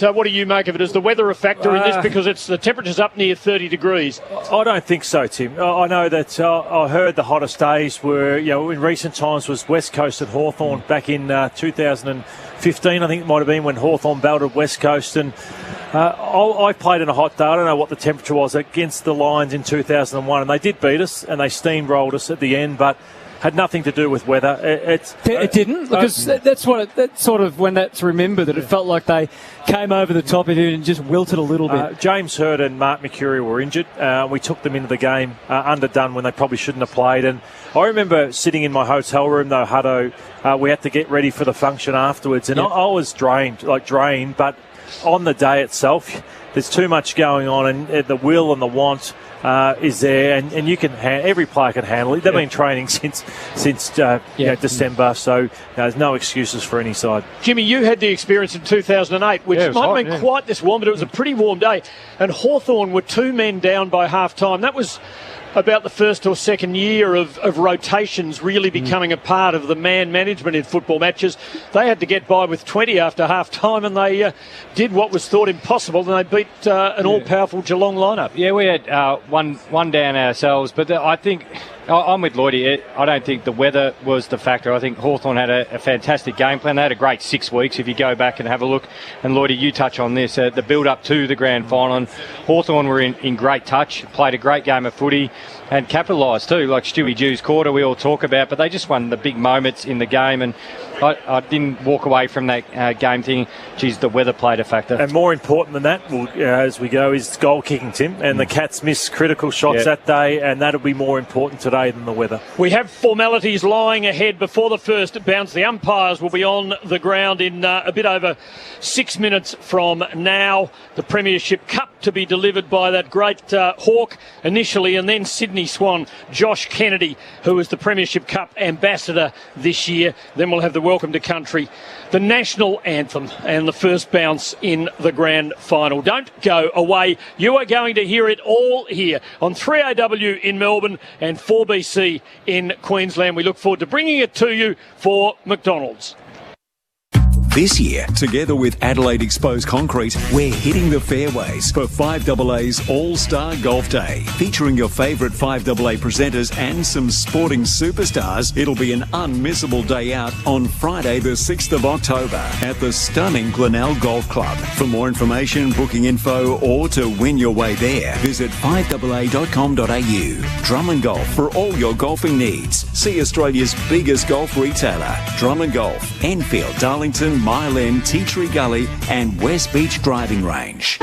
What do you make of it? Is the weather a factor in this, because it's the temperature's up near 30 degrees? I don't think so, Tim. I know that I heard the hottest days were, in recent times was West Coast at Hawthorn back in 2015, I think it might have been, when Hawthorn belted West Coast. And I played in a hot day. I don't know what the temperature was against the Lions in 2001, and they did beat us and they steamrolled us at the end, but had nothing to do with weather. It didn't, because that's sort of when that's remembered, that it felt like they came over the top of it and just wilted a little bit. James Hird and Mark Mercury were injured. We took them into the game underdone when they probably shouldn't have played. And I remember sitting in my hotel room, though, Hutto, we had to get ready for the function afterwards, and I was drained, but on the day itself, there's too much going on, and the will and the want is there, and you can every player can handle it. They've been training since December, so there's no excuses for any side. Jimmy, you had the experience in 2008, which might have been quite this warm, but it was a pretty warm day, and Hawthorn were 2 men down by half-time. That was about the first or second year of rotations really becoming a part of the man management in football matches. They had to get by with 20 after half-time, and they did what was thought impossible, and they beat an all-powerful Geelong lineup. Yeah, we had one down ourselves, but I think I'm with Lloydie. I don't think the weather was the factor. I think Hawthorn had a fantastic game plan. They had a great 6 weeks if you go back and have a look. And Lloydie, you touch on this, the build-up to the grand final. And Hawthorn were in great touch, played a great game of footy and capitalised too, like Stewie Dew's quarter we all talk about, but they just won the big moments in the game, and I didn't walk away from that game thinking, geez, the weather played a factor. And more important than that, as we go, is goal kicking, Tim, and the Cats missed critical shots that day, and that'll be more important today than the weather. We have formalities lying ahead before the first bounce. The umpires will be on the ground in a bit over 6 minutes from now. The Premiership Cup to be delivered by that great Hawk initially, and then Sydney Swan, Josh Kennedy, who is the Premiership Cup ambassador this year. Then we'll have the Welcome to Country, the national anthem, and the first bounce in the grand final. Don't go away. You are going to hear it all here on 3AW in Melbourne and 4BC in Queensland. We look forward to bringing it to you for McDonald's. This year, together with Adelaide Exposed Concrete, we're hitting the fairways for 5AA's All-Star Golf Day. Featuring your favourite 5AA presenters and some sporting superstars, it'll be an unmissable day out on Friday the 6th of October at the stunning Glenelg Golf Club. For more information, booking info or to win your way there, visit 5AA.com.au. Drummond Golf for all your golfing needs. See Australia's biggest golf retailer, Drummond Golf, Enfield, Darlington, Mile End, Tea Tree Gully and West Beach Driving Range.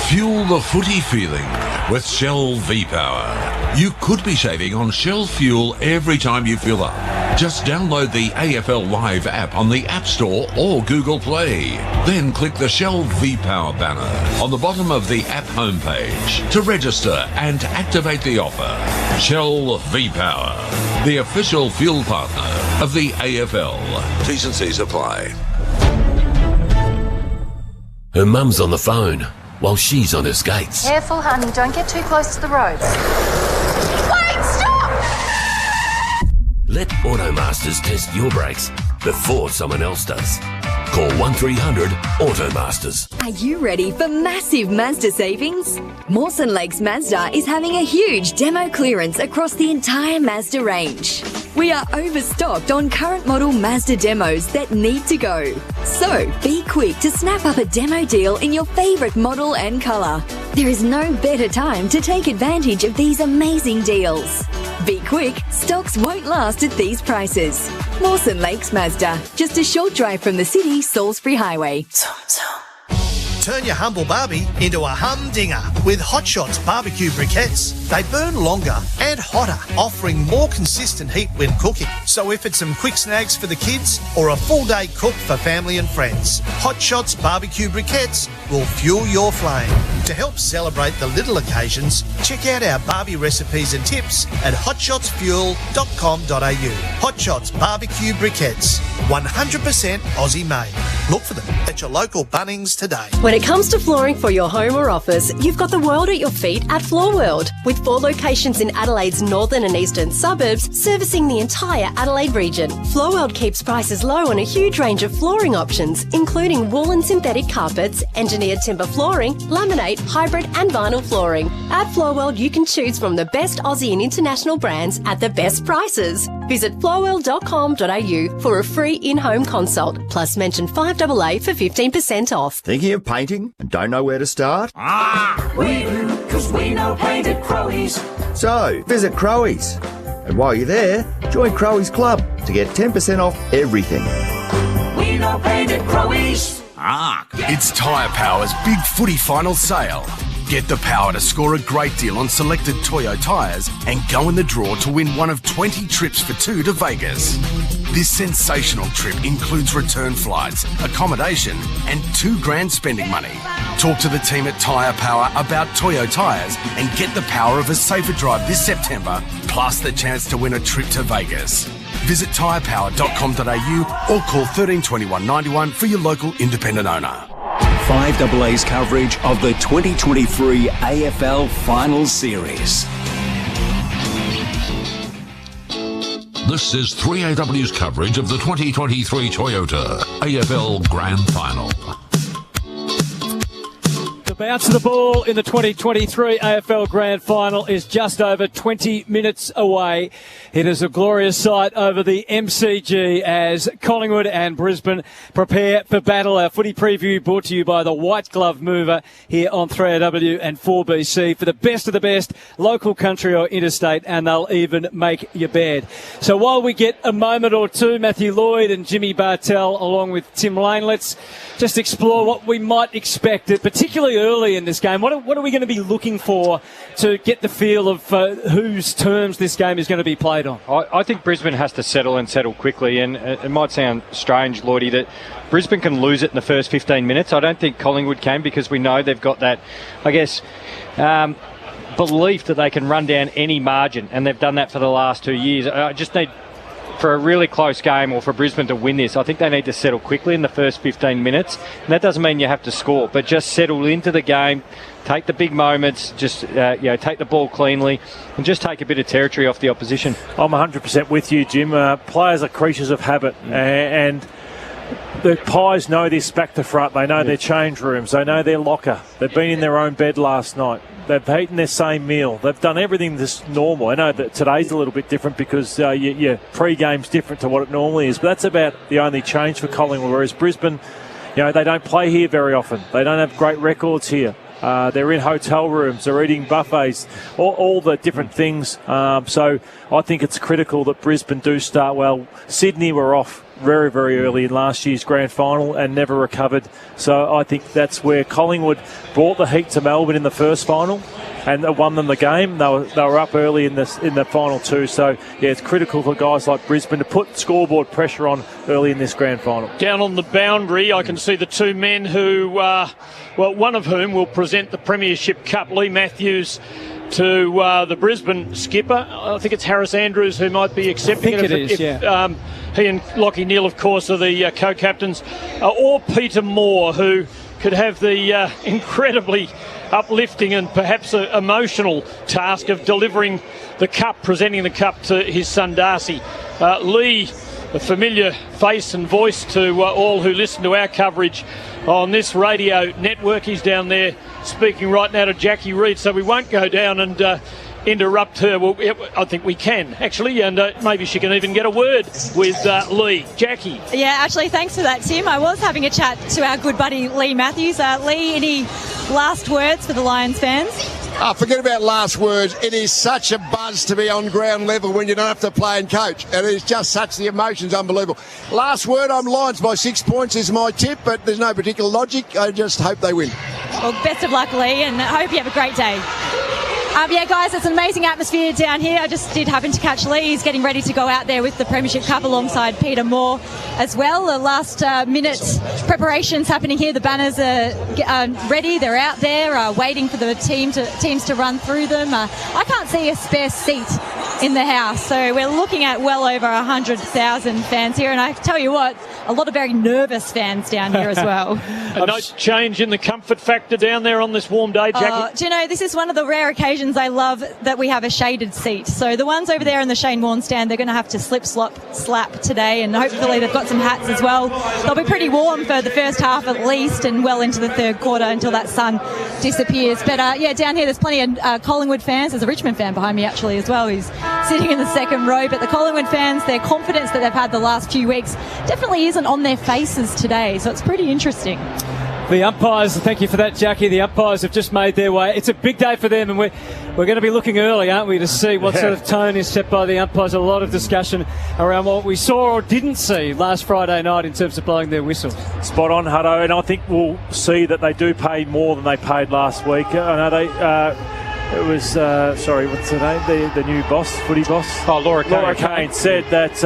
Fuel the footy feeling with Shell V-Power. You could be saving on Shell fuel every time you fill up. Just download the AFL Live app on the App Store or Google Play. Then click the Shell V-Power banner on the bottom of the app homepage to register and activate the offer. Shell V-Power, the official fuel partner of the AFL. T's and C's apply. Her mum's on the phone while she's on her skates. Careful, honey, don't get too close to the road. Wait, stop! Let Automasters test your brakes before someone else does. Call 1300 Automasters. Are you ready for massive Mazda savings? Mawson Lakes Mazda is having a huge demo clearance across the entire Mazda range. We are overstocked on current model Mazda demos that need to go. So be quick to snap up a demo deal in your favourite model and colour. There is no better time to take advantage of these amazing deals. Be quick, stocks won't last at these prices. Mawson Lakes Mazda, just a short drive from the city, Salisbury Highway. Turn your humble barbie into a humdinger with Hot Shots barbecue briquettes. They burn longer and hotter, offering more consistent heat when cooking. So if it's some quick snags for the kids or a full day cook for family and friends, Hot Shots barbecue briquettes will fuel your flame. To help celebrate the little occasions, check out our Barbie recipes and tips at hotshotsfuel.com.au. Hot Shots barbecue briquettes, 100% Aussie made. Look for them at your local Bunnings today. it comes to flooring for your home or office, you've got the world at your feet at Floor World, with 4 locations in Adelaide's northern and eastern suburbs, servicing the entire Adelaide region. Floor World keeps prices low on a huge range of flooring options, including wool and synthetic carpets, engineered timber flooring, laminate, hybrid and vinyl flooring. At Floor World, you can choose from the best Aussie and international brands at the best prices. Visit floorworld.com.au for a free in-home consult, plus mention 5AA for 15% off. Thinking of painting and don't know where to start? We do, because we know paint at Crowe's. So, visit Crowe's. And while you're there, join Crowe's Club to get 10% off everything. We know paint at Crowe's. It's Tyre Power's Big Footy Final Sale. Get the power to score a great deal on selected Toyo tyres and go in the draw to win one of 20 trips for 2 to Vegas. This sensational trip includes return flights, accommodation and $2,000 spending money. Talk to the team at Tyre Power about Toyo tyres and get the power of a safer drive this September, plus the chance to win a trip to Vegas. Visit tyrepower.com.au or call 13 21 91 for your local independent owner. 5AA's coverage of the 2023 AFL Final Series. This is 3AW's coverage of the 2023 Toyota AFL Grand Final. The bounce of the ball in the 2023 AFL Grand Final is just over 20 minutes away. It is a glorious sight over the MCG as Collingwood and Brisbane prepare for battle. Our footy preview brought to you by the White Glove Mover here on 3AW and 4BC for the best of the best, local, country or interstate, and they'll even make your bed. So while we get a moment or two, Matthew Lloyd and Jimmy Bartell along with Tim Lane, let's just explore what we might expect, particularly early in this game. What are we going to be looking for to get the feel of whose terms this game is going to be played on? I think Brisbane has to settle quickly, and it might sound strange, Lloydie, that Brisbane can lose it in the first 15 minutes. I don't think Collingwood can, because we know they've got that, I guess, belief that they can run down any margin, and they've done that for the last 2 years. I just need, for a really close game or for Brisbane to win this, I think they need to settle quickly in the first 15 minutes. And that doesn't mean you have to score, but just settle into the game, take the big moments, just take the ball cleanly and just take a bit of territory off the opposition. I'm 100% with you, Jim. Players are creatures of habit, and the Pies know this back to front. They know their change rooms. They know their locker. They've been in their own bed last night. They've eaten their same meal. They've done everything that's normal. I know that today's a little bit different because your pre-game's different to what it normally is, but that's about the only change for Collingwood, whereas Brisbane, they don't play here very often. They don't have great records here. They're in hotel rooms, they're eating buffets, all the different things. So I think it's critical that Brisbane do start well. Sydney were off very, very early in last year's grand final and never recovered. So I think that's where Collingwood brought the heat to Melbourne in the first final and won them the game. They were up early in the final two. So, it's critical for guys like Brisbane to put scoreboard pressure on early in this grand final. Down on the boundary, I can see the two men who, one of whom will present the Premiership Cup, Lee Matthews, to the Brisbane skipper. I think it's Harris Andrews who might be accepting it. He and Lachie Neale, of course, are the co-captains. Or Peter Moore, who could have the incredibly uplifting and perhaps emotional task of delivering the cup, presenting the cup to his son Darcy. Lee, a familiar face and voice to all who listen to our coverage on this radio network. He's down there speaking right now to Jackie Reid, so we won't go down and interrupt her. Well, I think we can, actually, and maybe she can even get a word with Lee. Jackie. Yeah, actually, thanks for that, Tim. I was having a chat to our good buddy Lee Matthews. Lee, any last words for the Lions fans? Forget about last words. It is such a buzz to be on ground level when you don't have to play and coach. And it's just such, the emotion's unbelievable. Last word, I'm Lions by 6 points is my tip, but there's no particular logic. I just hope they win. Well, best of luck, Lee, and I hope you have a great day. Guys, it's an amazing atmosphere down here. I just did happen to catch Lee. He's getting ready to go out there with the Premiership Cup alongside Peter Moore as well. The last minute preparations happening here. The banners are ready. They're out there waiting for the teams to run through them. I can't see a spare seat in the house. So we're looking at well over 100,000 fans here. And I tell you what, a lot of very nervous fans down here as well. A no change in the comfort factor down there on this warm day, Jackie? Do you know, this is one of the rare occasions I love that we have a shaded seat. So the ones over there in the Shane Warne stand, they're going to have to slap today, and hopefully they've got some hats as well. They'll be pretty warm for the first half at least, and well into the third quarter until that sun disappears. But down here there's plenty of Collingwood fans. There's a Richmond fan behind me actually as well, who's sitting in the second row. But the Collingwood fans, their confidence that they've had the last few weeks definitely isn't on their faces today, so it's pretty interesting. The umpires, thank you for that, Jackie. The umpires have just made their way. It's a big day for them, and we're going to be looking early, aren't we, to see what sort of tone is set by the umpires. A lot of discussion around what we saw or didn't see last Friday night in terms of blowing their whistle. Spot on, Hutto, and I think we'll see that they do pay more than they paid last week. I know they... It was, what's her name? The new boss, footy boss? Oh, Laura Kane said that,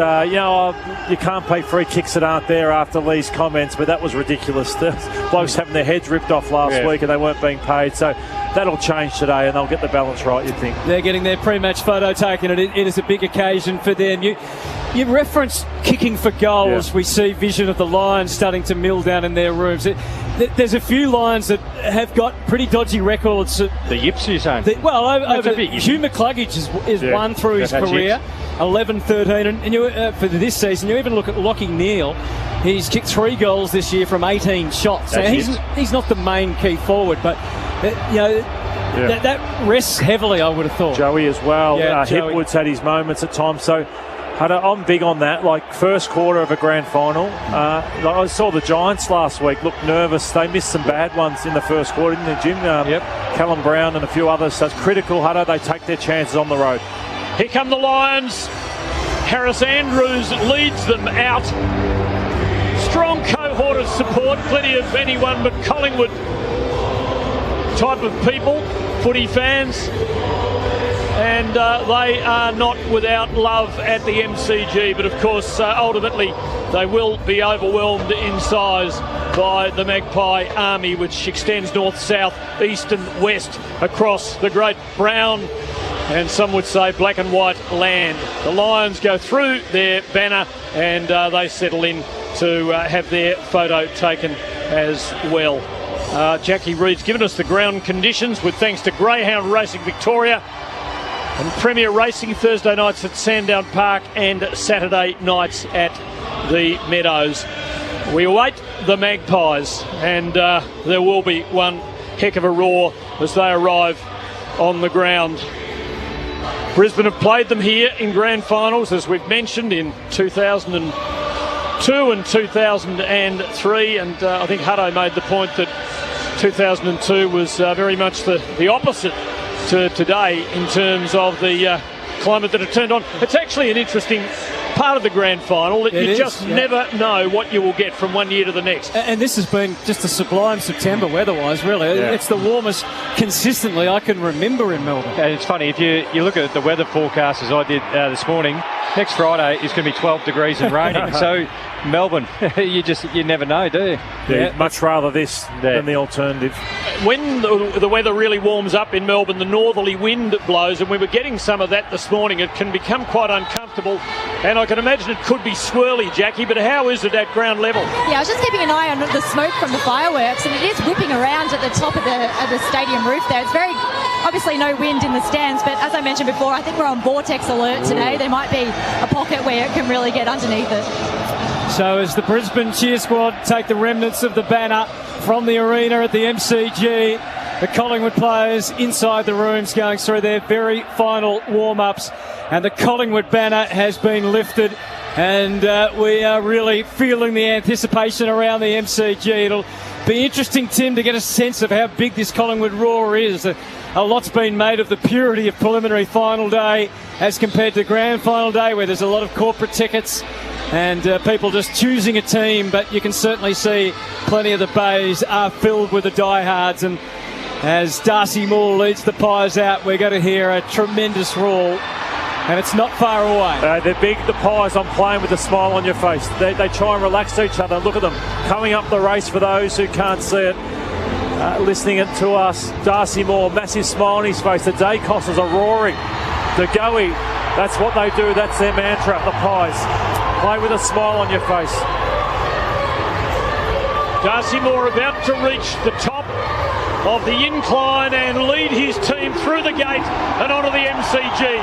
you can't pay free kicks that aren't there after Lee's comments, but that was ridiculous. The blokes having their heads ripped off last week and they weren't being paid. So that'll change today and they'll get the balance right, you'd think. They're getting their pre-match photo taken, and it is a big occasion for them. You referenced kicking for goals. Yeah. We see vision of the Lions starting to mill down in their rooms. There's a few Lions that have got pretty dodgy records. The yips, you're saying? Hugh McCluggage is one through his career, 11-13, and for this season, you even look at Lachie Neale. He's kicked 3 goals this year from 18 shots. So he's not the main key forward, but that rests heavily, I would have thought. Joey as well. Hipwood's had his moments at times, so I'm big on that. Like first quarter of a grand final. I saw the Giants last week look nervous. They missed some bad ones in the first quarter, didn't they, Jim? Callum Brown and a few others. So it's critical, Hutto. They take their chances on the road. Here come the Lions. Harris Andrews leads them out. Strong cohort of support. Plenty of anyone but Collingwood type of people, footy fans. And they are not without love at the MCG, but of course ultimately they will be overwhelmed in size by the Magpie Army, which extends north, south, east and west across the great brown and some would say black and white land. The Lions go through their banner and they settle in to have their photo taken as well. Jackie Reed's given us the ground conditions with thanks to Greyhound Racing Victoria and Premier Racing, Thursday nights at Sandown Park and Saturday nights at the Meadows. We await the Magpies, and there will be one heck of a roar as they arrive on the ground. Brisbane have played them here in grand finals, as we've mentioned, in 2002 and 2003, and I think Hutto made the point that 2002 was very much the opposite to today in terms of the climate that it turned on. It's actually an interesting part of the grand final that you just never know what you will get from one year to the next. And this has been just a sublime September weather-wise, really. Yeah. It's the warmest consistently I can remember in Melbourne. And it's funny, if you look at the weather forecast as I did this morning, next Friday is going to be 12 degrees and raining. So Melbourne, you never know, do you? Yeah, much rather this than the alternative. When the weather really warms up in Melbourne, the northerly wind blows, and we were getting some of that this morning. It can become quite uncomfortable, and I can imagine it could be swirly, Jackie, but how is it at ground level? Yeah, I was just keeping an eye on the smoke from the fireworks, and it is whipping around at the top of the stadium roof there. It's very, obviously no wind in the stands, but as I mentioned before, I think we're on vortex alert today. There might be a pocket where it can really get underneath it. So as the Brisbane cheer squad take the remnants of the banner from the arena at the MCG, the Collingwood players inside the rooms going through their very final warm-ups, and the Collingwood banner has been lifted, and we are really feeling the anticipation around the MCG. It'll be interesting, Tim, to get a sense of how big this Collingwood roar is. A lot's been made of the purity of preliminary final day as compared to grand final day, where there's a lot of corporate tickets and people just choosing a team, but you can certainly see plenty of the bays are filled with the diehards, and as Darcy Moore leads the Pies out, we're going to hear a tremendous roar, and it's not far away. They're big, the Pies. I'm playing with a smile on your face. They try and relax each other. Look at them coming up the race for those who can't see it. Listening it to us, Darcy Moore, massive smile on his face. The Dacosses are roaring. The Goey That's what they do. That's their mantra, the Pies. Play with a smile on your face. Darcy Moore about to reach the top of the incline and lead his team through the gate and onto the MCG.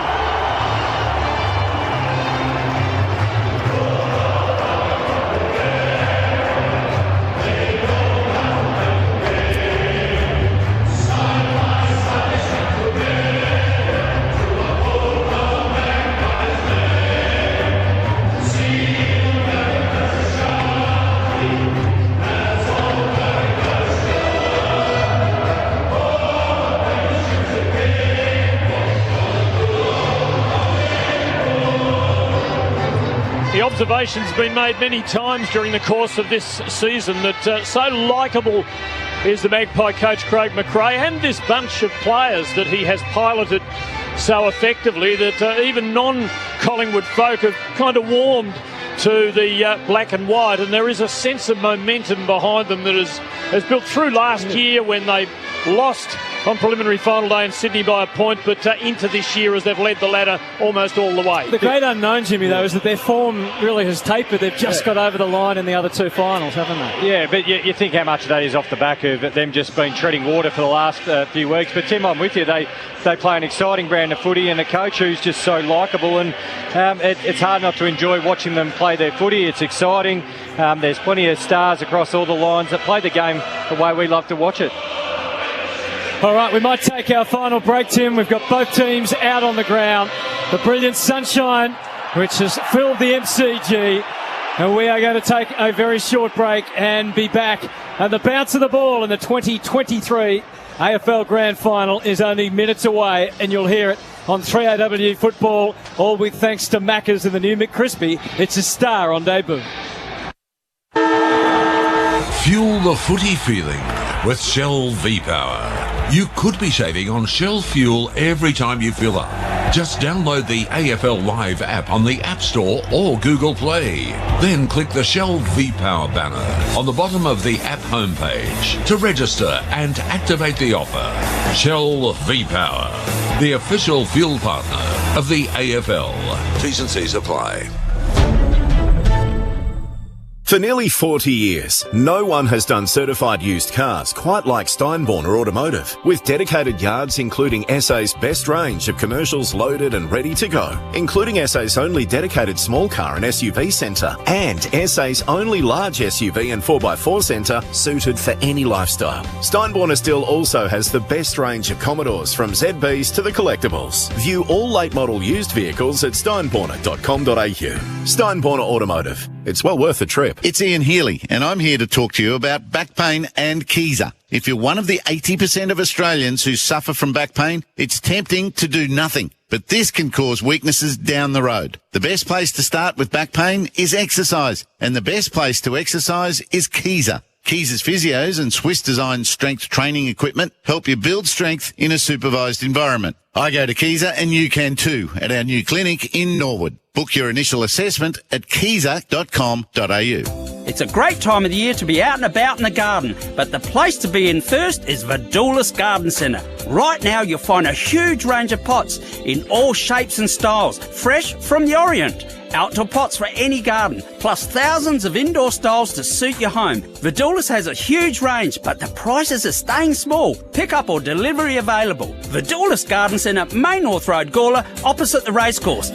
The observation's been made many times during the course of this season that so likeable is the Magpie coach Craig McRae and this bunch of players that he has piloted so effectively that even non-Collingwood folk have kind of warmed to the black and white, and there is a sense of momentum behind them that has built through last year when they lost on preliminary final day in Sydney by a point, but into this year as they've led the ladder almost all the way. The great unknown, Jimmy, though, is that their form really has tapered. They've just got over the line in the other two finals, haven't they? Yeah, but you think how much of that is off the back of them just been treading water for the last few weeks. But Tim, I'm with you. They play an exciting brand of footy and a coach who's just so likeable, and it's hard not to enjoy watching them play their footy. It's exciting. There's plenty of stars across all the lines that play the game the way we love to watch it. All right, we might take our final break, Tim. We've got both teams out on the ground. The brilliant sunshine, which has filled the MCG. And we are going to take a very short break and be back. And the bounce of the ball in the 2023 AFL Grand Final is only minutes away. And you'll hear it on 3AW Football, all with thanks to Macca's and the new McCrispy. It's a star on debut. Fuel the footy feeling with Shell V-Power. You could be saving on Shell fuel every time you fill up. Just download the AFL Live app on the App Store or Google Play. Then click the Shell V-Power banner on the bottom of the app homepage to register and activate the offer. Shell V-Power, the official fuel partner of the AFL. T's and C's apply. For nearly 40 years, no one has done certified used cars quite like Steinborner Automotive, with dedicated yards including SA's best range of commercials loaded and ready to go, including SA's only dedicated small car and SUV centre, and SA's only large SUV and 4x4 centre suited for any lifestyle. Steinborner still also has the best range of Commodores, from ZBs to the collectibles. View all late model used vehicles at steinborner.com.au. Steinborner Automotive. It's well worth a trip. It's Ian Healy, and I'm here to talk to you about back pain and Keezer. If you're one of the 80% of Australians who suffer from back pain, it's tempting to do nothing. But this can cause weaknesses down the road. The best place to start with back pain is exercise, and the best place to exercise is Keezer. Keezer's physios and Swiss-designed strength training equipment help you build strength in a supervised environment. I go to Keezer, and you can too, at our new clinic in Norwood. Book your initial assessment at keezer.com.au. It's a great time of the year to be out and about in the garden, but the place to be in first is Vidoulis Garden Centre. Right now you'll find a huge range of pots in all shapes and styles, fresh from the Orient. Outdoor pots for any garden, plus thousands of indoor styles to suit your home. Vidoulis has a huge range, but the prices are staying small. Pick up or delivery available. Vidoulis Garden Centre, Main North Road, Gawler, opposite the racecourse.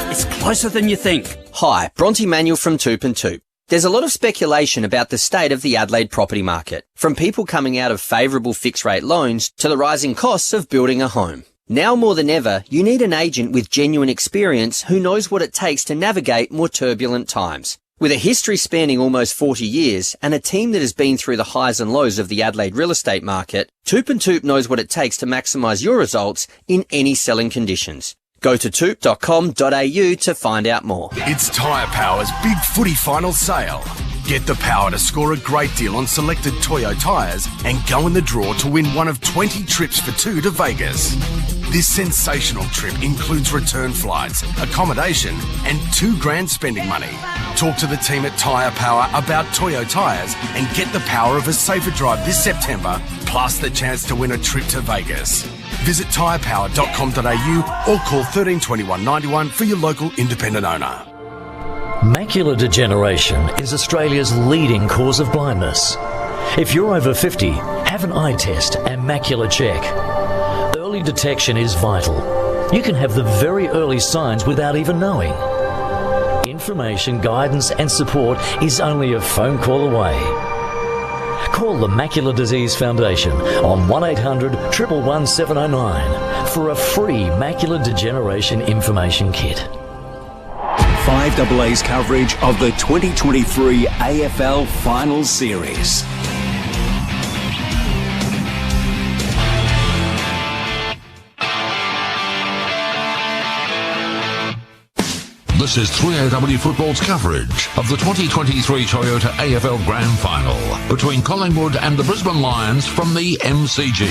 It's closer than you think. Hi, Bronte Manuel from Toop and Toop. There's a lot of speculation about the state of the Adelaide property market, from people coming out of favourable fixed-rate loans to the rising costs of building a home. Now more than ever, you need an agent with genuine experience who knows what it takes to navigate more turbulent times. With a history spanning almost 40 years and a team that has been through the highs and lows of the Adelaide real estate market, Toop and Toop knows what it takes to maximise your results in any selling conditions. Go to toop.com.au to find out more. It's Tyre Power's Big Footy Final Sale. Get the power to score a great deal on selected Toyo tyres and go in the draw to win one of 20 trips for two to Vegas. This sensational trip includes return flights, accommodation and $2,000 spending money. Talk to the team at Tyre Power about Toyo tyres and get the power of a safer drive this September, plus the chance to win a trip to Vegas. Visit tyrepower.com.au or call 13 21 91 for your local independent owner. Macular degeneration is Australia's leading cause of blindness. If you're over 50, have an eye test and macular check. Early detection is vital. You can have the very early signs without even knowing. Information, guidance and support is only a phone call away. Call the Macular Disease Foundation on 1800 111 709 for a free macular degeneration information kit. 5AA's coverage of the 2023 AFL Finals Series. This is 3AW Football's coverage of the 2023 Toyota AFL Grand Final between Collingwood and the Brisbane Lions from the MCG.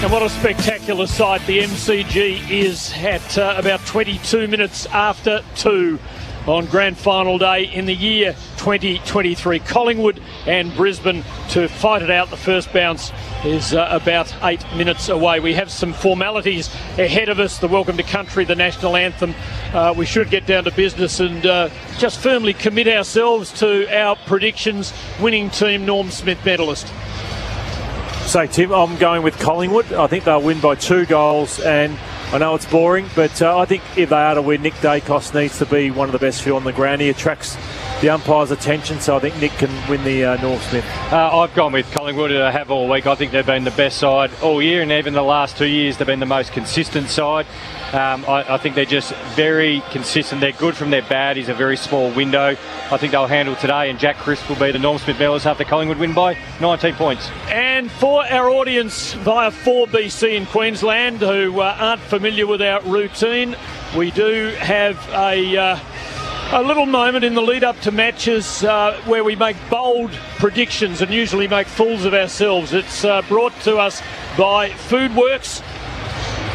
And what a spectacular sight the MCG is at about 22 minutes after 2 on Grand Final Day in the year 2023. Collingwood and Brisbane to fight it out. The first bounce is about 8 minutes away. We have some formalities ahead of us. The Welcome to Country, the National Anthem. We should get down to business and just firmly commit ourselves to our predictions. Winning team, Norm Smith medalist. So, Tim, I'm going with Collingwood. I think they'll win by 2 goals, and I know it's boring, but I think if they are to win, Nick Dacos needs to be one of the best few on the ground. He attracts the umpire's attention, so I think Nick can win the Norm Smith. I've gone with Collingwood. I have all week. I think they've been the best side all year, and even the last 2 years they've been the most consistent side. I think they're just very consistent. They're good from their bad. He's a very small window. I think they'll handle today, and Jack Crisp will be the Norm Smith medalist after Collingwood win by 19 points. And for our audience via 4BC in Queensland who aren't familiar with our routine, we do have a little moment in the lead up to matches where we make bold predictions and usually make fools of ourselves. It's brought to us by Foodworks.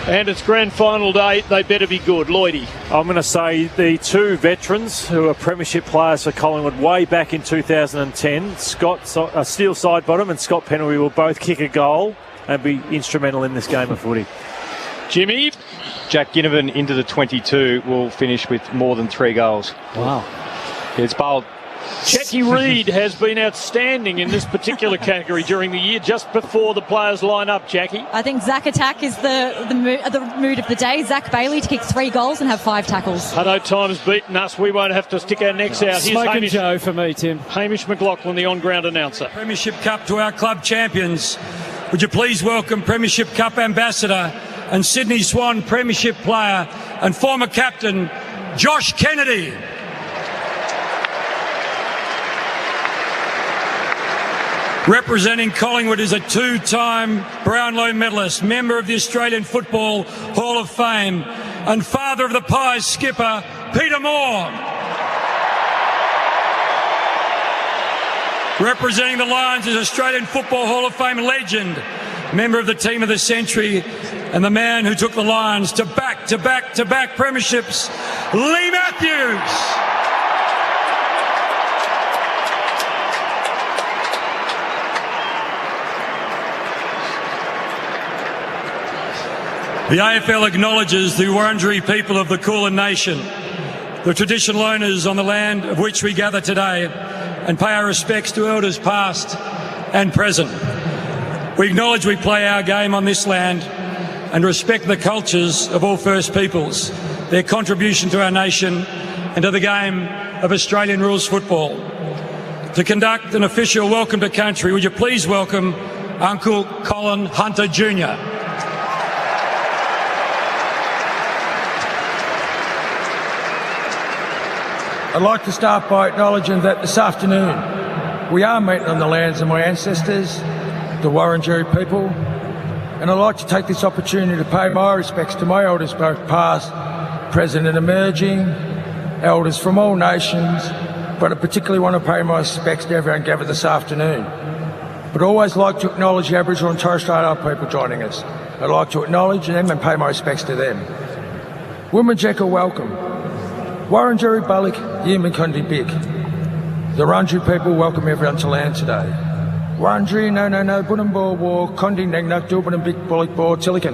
And it's Grand Final Day. They better be good. Lloydie. I'm going to say the 2 veterans who are premiership players for Collingwood way back in 2010, Steele Sidebottom and Scott Pennery, will both kick a goal and be instrumental in this game of footy. Jimmy? Jack Ginnivan into the 22 will finish with more than 3 goals. Wow. It's bold. Jackie Reid has been outstanding in this particular category during the year, just before the players line up, Jackie. I think Zach Attack is the mood of the day. Zach Bailey to kick 3 goals and have 5 tackles. Hutto time's beaten us. We won't have to stick our necks out. Here's Smoke and Joe for me, Tim. Hamish McLaughlin, the on-ground announcer. Premiership Cup to our club champions. Would you please welcome Premiership Cup ambassador and Sydney Swan Premiership player and former captain, Josh Kennedy. Representing Collingwood is a 2-time Brownlow medalist, member of the Australian Football Hall of Fame, and father of the Pies skipper, Peter Moore. Representing the Lions is Australian Football Hall of Fame legend, member of the Team of the Century, and the man who took the Lions to back-to-back-to-back premierships, Lee Matthews. The AFL acknowledges the Wurundjeri people of the Kulin Nation, the traditional owners on the land of which we gather today, and pay our respects to elders past and present. We acknowledge we play our game on this land and respect the cultures of all First Peoples, their contribution to our nation and to the game of Australian rules football. To conduct an official welcome to country, would you please welcome Uncle Colin Hunter Jr. I'd like to start by acknowledging that this afternoon we are meeting on the lands of my ancestors, the Wurundjeri people, and I'd like to take this opportunity to pay my respects to my elders, both past, present and emerging, elders from all nations, but I particularly want to pay my respects to everyone gathered this afternoon. But I always like to acknowledge the Aboriginal and Torres Strait Islander people joining us. I'd like to acknowledge them and pay my respects to them. Woomajeka, welcome. Wurundjeri Balik, Yimikundi Big. The Wurundjeri people welcome everyone to land today. Wurundjeri no Bunambor war Konding Nangnak Dulban and Big Bullock Bor Tillican.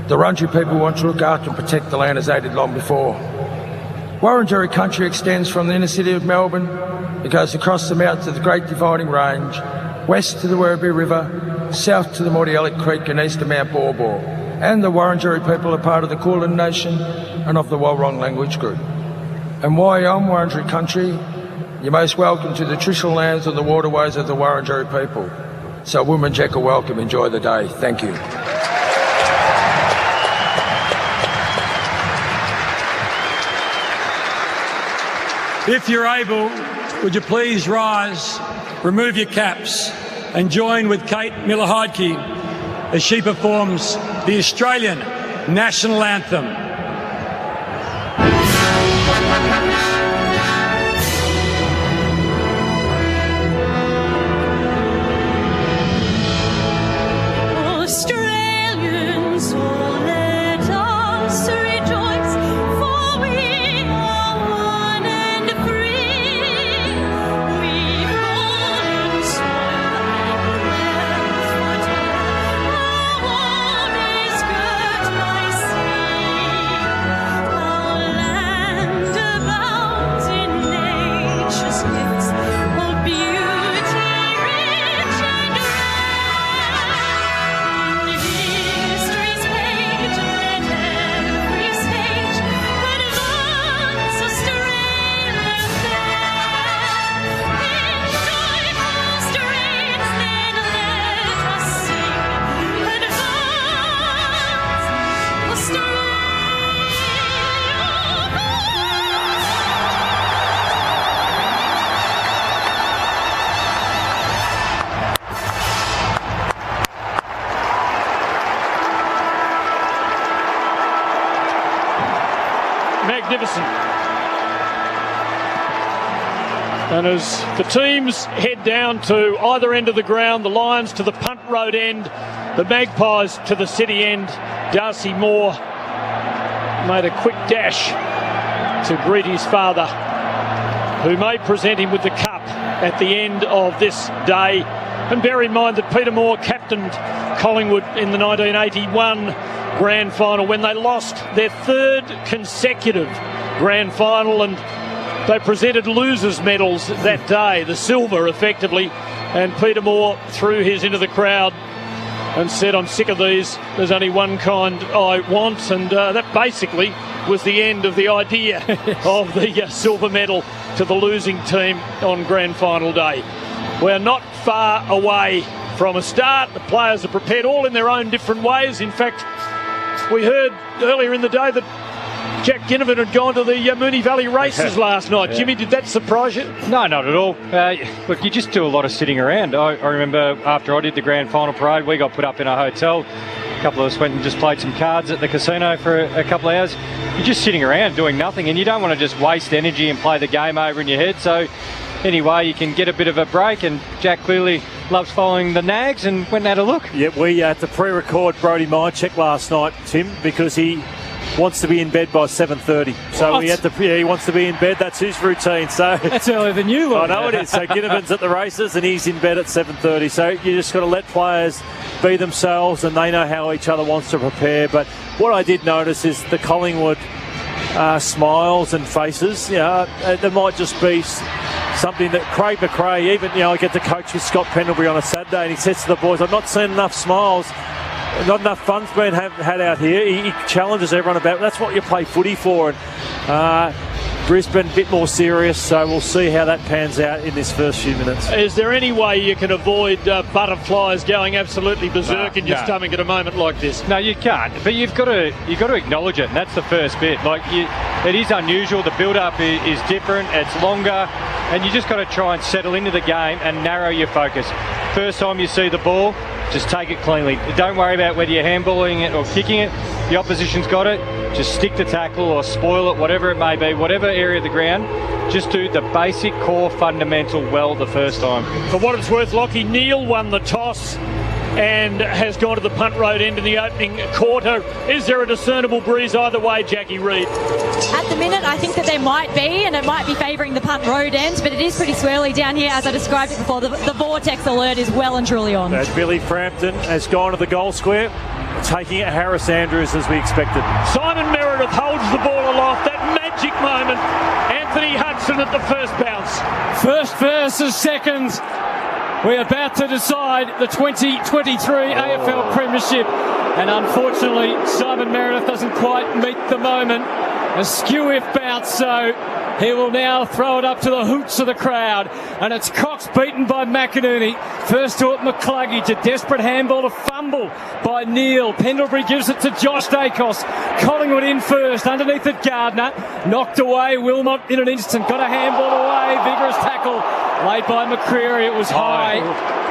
The Wurundjeri people want to look after and protect the land as they did long before. Wurundjeri country extends from the inner city of Melbourne. It goes across the mountains of the Great Dividing Range, west to the Werribee River, south to the Mordialloc Creek and east to Mount Baw Baw. And the Wurundjeri people are part of the Kulin Nation and of the Walrong language group. And while you're on Wurundjeri country, you're most welcome to the traditional lands and the waterways of the Wurundjeri people. So Woomajeka welcome, enjoy the day. Thank you. If you're able, would you please rise, remove your caps and join with Kate Miller-Heidke as she performs the Australian National Anthem. Australians, oh, let us rejoice, for we are one and free. We've golden soil and clear fertile. Our war is girt by sea. Our land abounds in nature's gifts of beauty rich and rare. History's page, let every stage advance Australia fair. In joyful strains, then let us sing, advance Australia. Magnificent. And as the teams head down to either end of the ground, the Lions to the punt road end, the Magpies to the city end, Darcy Moore made a quick dash to greet his father, who may present him with the cup at the end of this day. And bear in mind that Peter Moore captained Collingwood in the 1981 grand final when they lost their third consecutive grand final, and they presented losers' medals that day, the silver effectively, and Peter Moore threw his into the crowd and said, "I'm sick of these, there's only one kind I want," and that basically was the end of the idea of the silver medal to the losing team on grand final day. We're not far away from a start. The players are prepared all in their own different ways. In fact, we heard earlier in the day that Jack Ginnivan had gone to the Moonee Valley races last night. Yeah. Jimmy, did that surprise you? No, not at all. Look, you just do a lot of sitting around. I remember after I did the grand final parade, we got put up in a hotel. A couple of us went and just played some cards at the casino for a couple of hours. You're just sitting around doing nothing, and you don't want to just waste energy and play the game over in your head. So anyway, you can get a bit of a break, and Jack clearly loves following the Nags and went and had a look. Yeah, we had to pre-record Brodie Mycheck last night, Tim, because he wants to be in bed by 7:30. So we had to. Yeah, he wants to be in bed. That's his routine. So that's earlier than you, Lord. I know it is. So Ginnivan's at the races and he's in bed at 7:30. So you just got to let players be themselves, and they know how each other wants to prepare. But what I did notice is the Collingwood smiles and faces. There might just be something that Craig McRae, even I get to coach with Scott Pendlebury on a Saturday, and he says to the boys, "I've not seen enough smiles. Not enough fun's been had out here." He challenges everyone about that's what you play footy for. And Brisbane a bit more serious, so we'll see how that pans out in this first few minutes. Is there any way you can avoid butterflies going absolutely berserk in your stomach at a moment like this? No, you can't. But you've got to acknowledge it, and that's the first bit. It is unusual. The build-up is different. It's longer, and you just got to try and settle into the game and narrow your focus. First time you see the ball, just take it cleanly. Don't worry about whether you're handballing it or kicking it. The opposition's got it. Just stick to tackle or spoil it, whatever it may be, whatever area of the ground. Just do the basic core fundamental well the first time. For what it's worth, Lockie, Neil won the toss. and has gone to the punt road end in the opening quarter. Is there a discernible breeze either way, Jackie Reid? At the minute, I think that there might be, and it might be favouring the punt road end, but it is pretty swirly down here, as I described it before. The vortex alert is well and truly on. As Billy Frampton has gone to the goal square, taking it Harris Andrews as we expected. Simon Meredith holds the ball aloft. That magic moment. Anthony Hudson at the first bounce. First versus second. We're about to decide the 2023 AFL Premiership. And unfortunately, Simon Meredith doesn't quite meet the moment. A skew-if bounce, so he will now throw it up to the hoots of the crowd. And it's Cox beaten by McInerney. First to it, McCluggage. A desperate handball to fumble by Neil. Pendlebury gives it to Josh Dacos. Collingwood in first. Underneath it, Gardner. Knocked away. Wilmot in an instant. Got a handball away. Vigorous tackle laid by McCreary. It was high.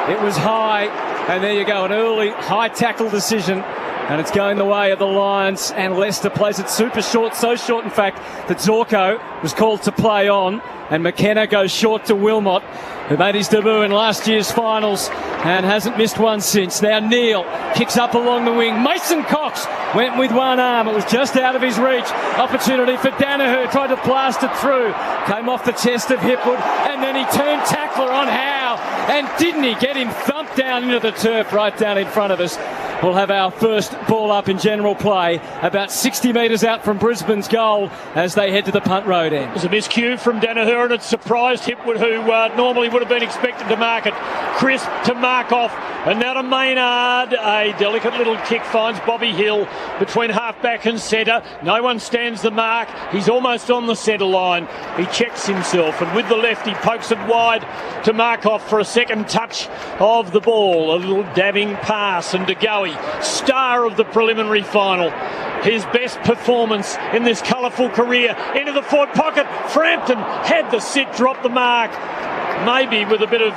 It was high. And there you go. An early high tackle decision. And it's going the way of the Lions, and Leicester plays it super short, so short in fact that Zorko was called to play on, and McKenna goes short to Wilmot, who made his debut in last year's finals and hasn't missed one since. Now Neil kicks up along the wing. Mason Cox went with one arm. It was just out of his reach. Opportunity for Danaher, tried to blast it through. Came off the chest of Hipwood, and then he turned tackler on Howe. And didn't he get him thumped down into the turf right down in front of us? We'll have our first ball up in general play, about 60 metres out from Brisbane's goal as they head to the punt road end. There's a miscue from Danaher, and it surprised Hipwood, who normally would have been expected to mark it. Crisp to mark off, and now to Maynard. A delicate little kick finds Bobby Hill between half-back and centre. No one stands the mark. He's almost on the centre line. He checks himself, and with the left he pokes it wide to mark off for a second touch of the ball. A little dabbing pass, and De Goey, star of the preliminary final. His best performance in this colourful career. Into the forward pocket. Frampton had the sit, dropped the mark. Maybe with a bit of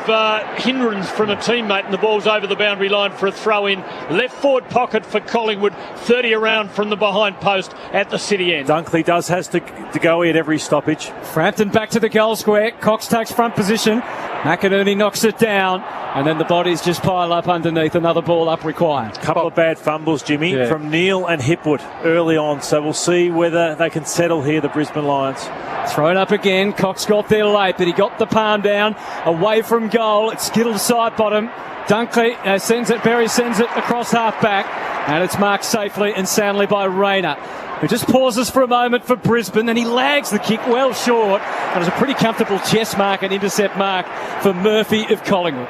hindrance from a teammate, and the ball's over the boundary line for a throw in. Left forward pocket for Collingwood. 30 around from the behind post at the city end. Dunkley has to go at every stoppage. Frampton back to the goal square. Cox takes front position. McInerney knocks it down. And then the bodies just pile up underneath. Another ball up required. Couple of bad fumbles, Jimmy, from Neil and Hipwood early on. So we'll see whether they can settle here, the Brisbane Lions. Thrown up again. Cox got there late, but he got the palm down away from goal. It's skittled side bottom. Dunkley sends it. Berry sends it across half back, and it's marked safely and soundly by Rayner, who just pauses for a moment for Brisbane. Then he lags the kick well short, and it's a pretty comfortable chest mark and intercept mark for Murphy of Collingwood.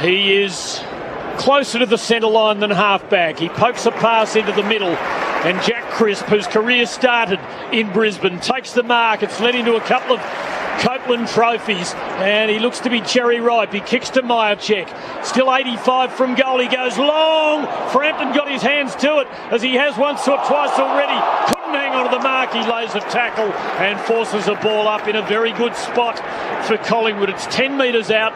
He is closer to the centre line than half-back. He pokes a pass into the middle, and Jack Crisp, whose career started in Brisbane, takes the mark. It's led into a couple of Copeland trophies, and he looks to be cherry ripe. He kicks to Myercheck. Still 85 from goal. He goes long. Frampton got his hands to it, as he has once or twice already. Couldn't hang on to the mark. He lays a tackle and forces a ball up in a very good spot for Collingwood. It's 10 metres out,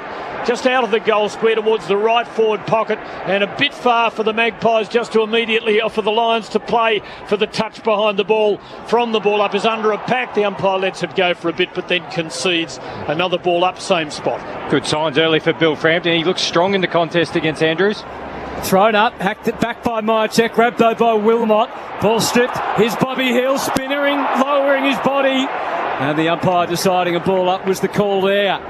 just out of the goal square towards the right forward pocket, and a bit far for the Magpies just to immediately, or for the Lions to play for the touch behind the ball. From the ball up is under a pack. The umpire lets it go for a bit, but then concedes. Another ball up, same spot. Good signs early for Bill Frampton. He looks strong in the contest against Andrews. Thrown up, hacked it back by Myercheck, grabbed though by Wilmot. Ball stripped. Here's Bobby Hill spinnering, lowering his body, and the umpire deciding a ball up was the call there.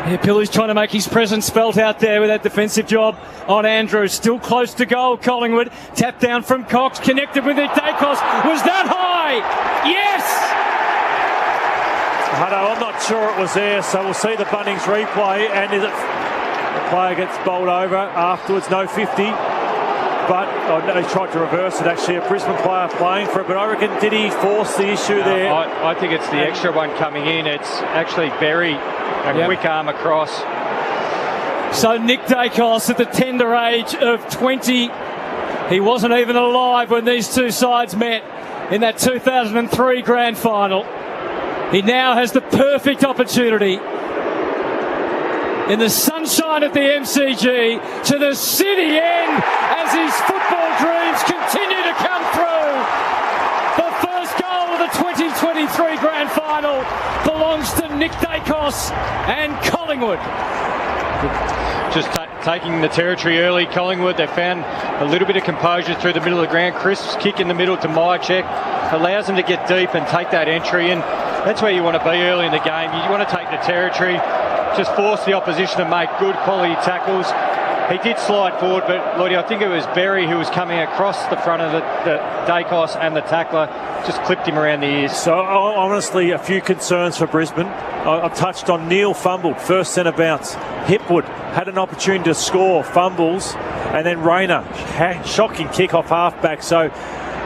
Yeah, Billy's trying to make his presence felt out there with that defensive job on Andrews. Still close to goal, Collingwood. Tap down from Cox, connected with it. Dacos. Was that high? Yes! Hutto, I'm not sure it was there, so we'll see the Bunnings replay. And is it the player gets bowled over afterwards? No 50. But he tried to reverse it, actually. A Brisbane player playing for it. But I reckon, did he force the issue there? I think it's the extra one coming in. It's actually Berry. A quick arm across. So Nick Dacos at the tender age of 20. He wasn't even alive when these two sides met in that 2003 grand final. He now has the perfect opportunity in the sunshine at the MCG to the city end as his football dreams continue to come through. The first goal of the 2023 grand final belongs to Nick Dacos and Collingwood. Just taking the territory early. Collingwood, they found a little bit of composure through the middle of the ground. Crisp kick in the middle to Myercheck allows them to get deep and take that entry, and that's where you want to be early in the game. You want to take the territory, just force the opposition to make good quality tackles. He did slide forward, but Lloydie, I think it was Berry who was coming across the front of the Dacos, and the tackler just clipped him around the ears. So honestly, a few concerns for Brisbane. I've touched on Neil fumbled, first centre bounce. Hipwood had an opportunity to score, fumbles, and then Rayner, shocking kick off halfback. So,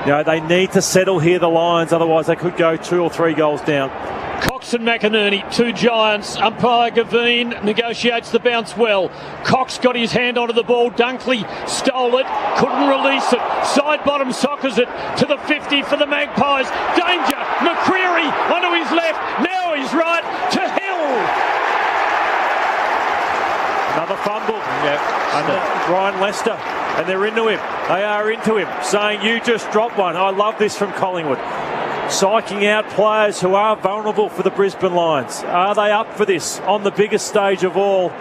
they need to settle here, the Lions, otherwise they could go 2 or 3 goals down. Cox and McInerney, 2 giants. Umpire Gavin negotiates the bounce well. Cox got his hand onto the ball. Dunkley stole it, couldn't release it. Side bottom soccers it to the 50 for the Magpies. Danger, McCreery onto his left. Now he's right to Hill. Another fumble. And Ryan Lester. And they're into him. They are into him, saying, you just dropped one. I love this from Collingwood. Psyching out players who are vulnerable for the Brisbane Lions. Are they up for this on the biggest stage of all?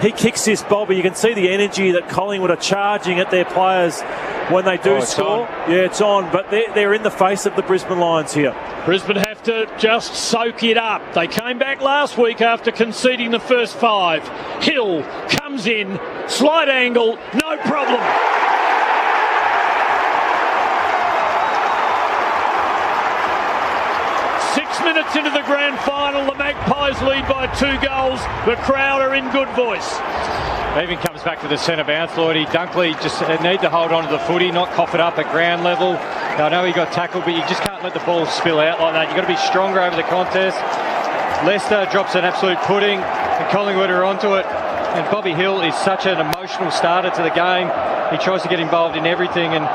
He kicks this bobby. You can see the energy that Collingwood are charging at their players when they do score. Yeah, it's on, but they're in the face of the Brisbane Lions here. Brisbane have to just soak it up. They came back last week after conceding the first 5. Hill comes in, slight angle, no problem. 6 minutes into the grand final, the Magpies lead by 2 goals. The crowd are in good voice. Even comes back to the centre bounce, Lloydie. Dunkley just need to hold on to the footy, not cough it up at ground level. I know he got tackled, but you just can't let the ball spill out like that. You've got to be stronger over the contest. Leicester drops an absolute pudding, and Collingwood are onto it. And Bobby Hill is such an emotional starter to the game. He tries to get involved in everything, and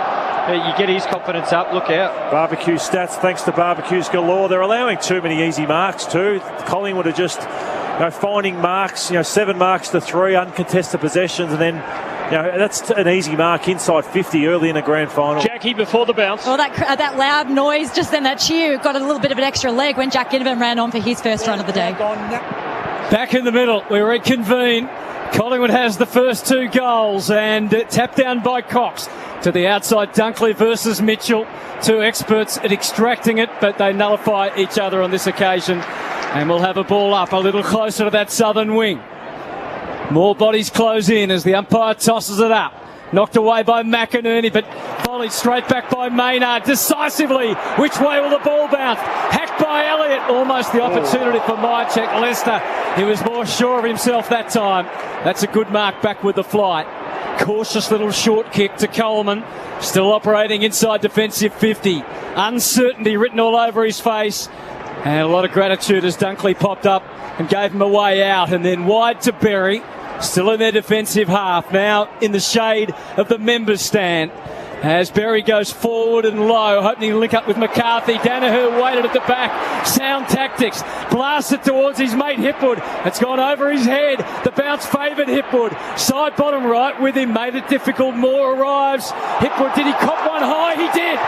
you get his confidence up. Look out. Barbecue stats, thanks to Barbecues galore. They're allowing too many easy marks too. Collingwood are just finding marks, 7 marks to 3 uncontested possessions, and then that's an easy mark inside 50 early in the grand final. Jackie, before the bounce. Well, that loud noise, just then that cheer got a little bit of an extra leg when Jack Ginnivan ran on for his first run of the day. Back in the middle, we reconvene. Collingwood has the first 2 goals, and tapped down by Cox to the outside. Dunkley versus Mitchell, 2 experts at extracting it, but they nullify each other on this occasion, and we'll have a ball up a little closer to that southern wing. More bodies close in as the umpire tosses it up. Knocked away by McInerney, but volleyed straight back by Maynard decisively. Which way will the ball bounce? Hacked by Elliott. Almost the opportunity for Myercheck. Leicester, he was more sure of himself that time. That's a good mark back with the flight. Cautious little short kick to Coleman. Still operating inside defensive 50. Uncertainty written all over his face. And a lot of gratitude as Dunkley popped up and gave him a way out. And then wide to Berry. Still in their defensive half. Now in the shade of the members' stand. As Berry goes forward and low, hoping to link up with McCarthy. Danaher waited at the back. Sound tactics. Blasted towards his mate Hipwood. It's gone over his head. The bounce favoured Hipwood. Side bottom right with him. Made it difficult. Moore arrives. Hipwood, did he cop one high? He did.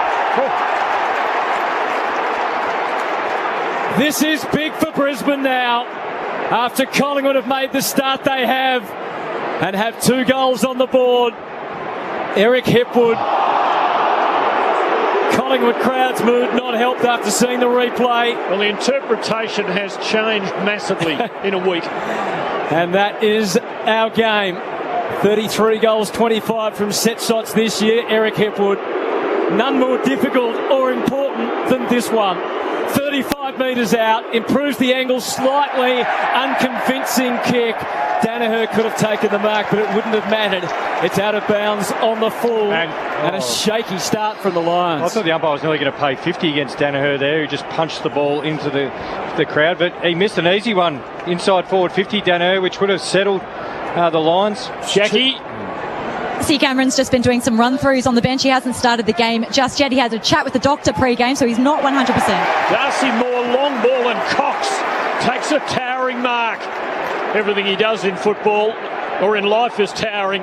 This is big for Brisbane now. After Collingwood have made the start they have, and have 2 goals on the board. Eric Hipwood. Collingwood crowd's mood not helped after seeing the replay. Well, the interpretation has changed massively in a week. And that is our game. 33 goals, 25 from set shots this year. Eric Hipwood. None more difficult or important than this one. 35 metres out, improves the angle slightly, unconvincing kick. Danaher could have taken the mark, but it wouldn't have mattered. It's out of bounds on the full, and a shaky start from the Lions. I thought the umpire was nearly going to pay 50 against Danaher there, who just punched the ball into the crowd, but he missed an easy one inside forward 50, Danaher, which would have settled the Lions. Jackie. C. Cameron's just been doing some run-throughs on the bench. He hasn't started the game just yet. He had a chat with the doctor pre-game, so he's not 100%. Darcy Moore, long ball, and Cox takes a towering mark. Everything he does in football or in life is towering.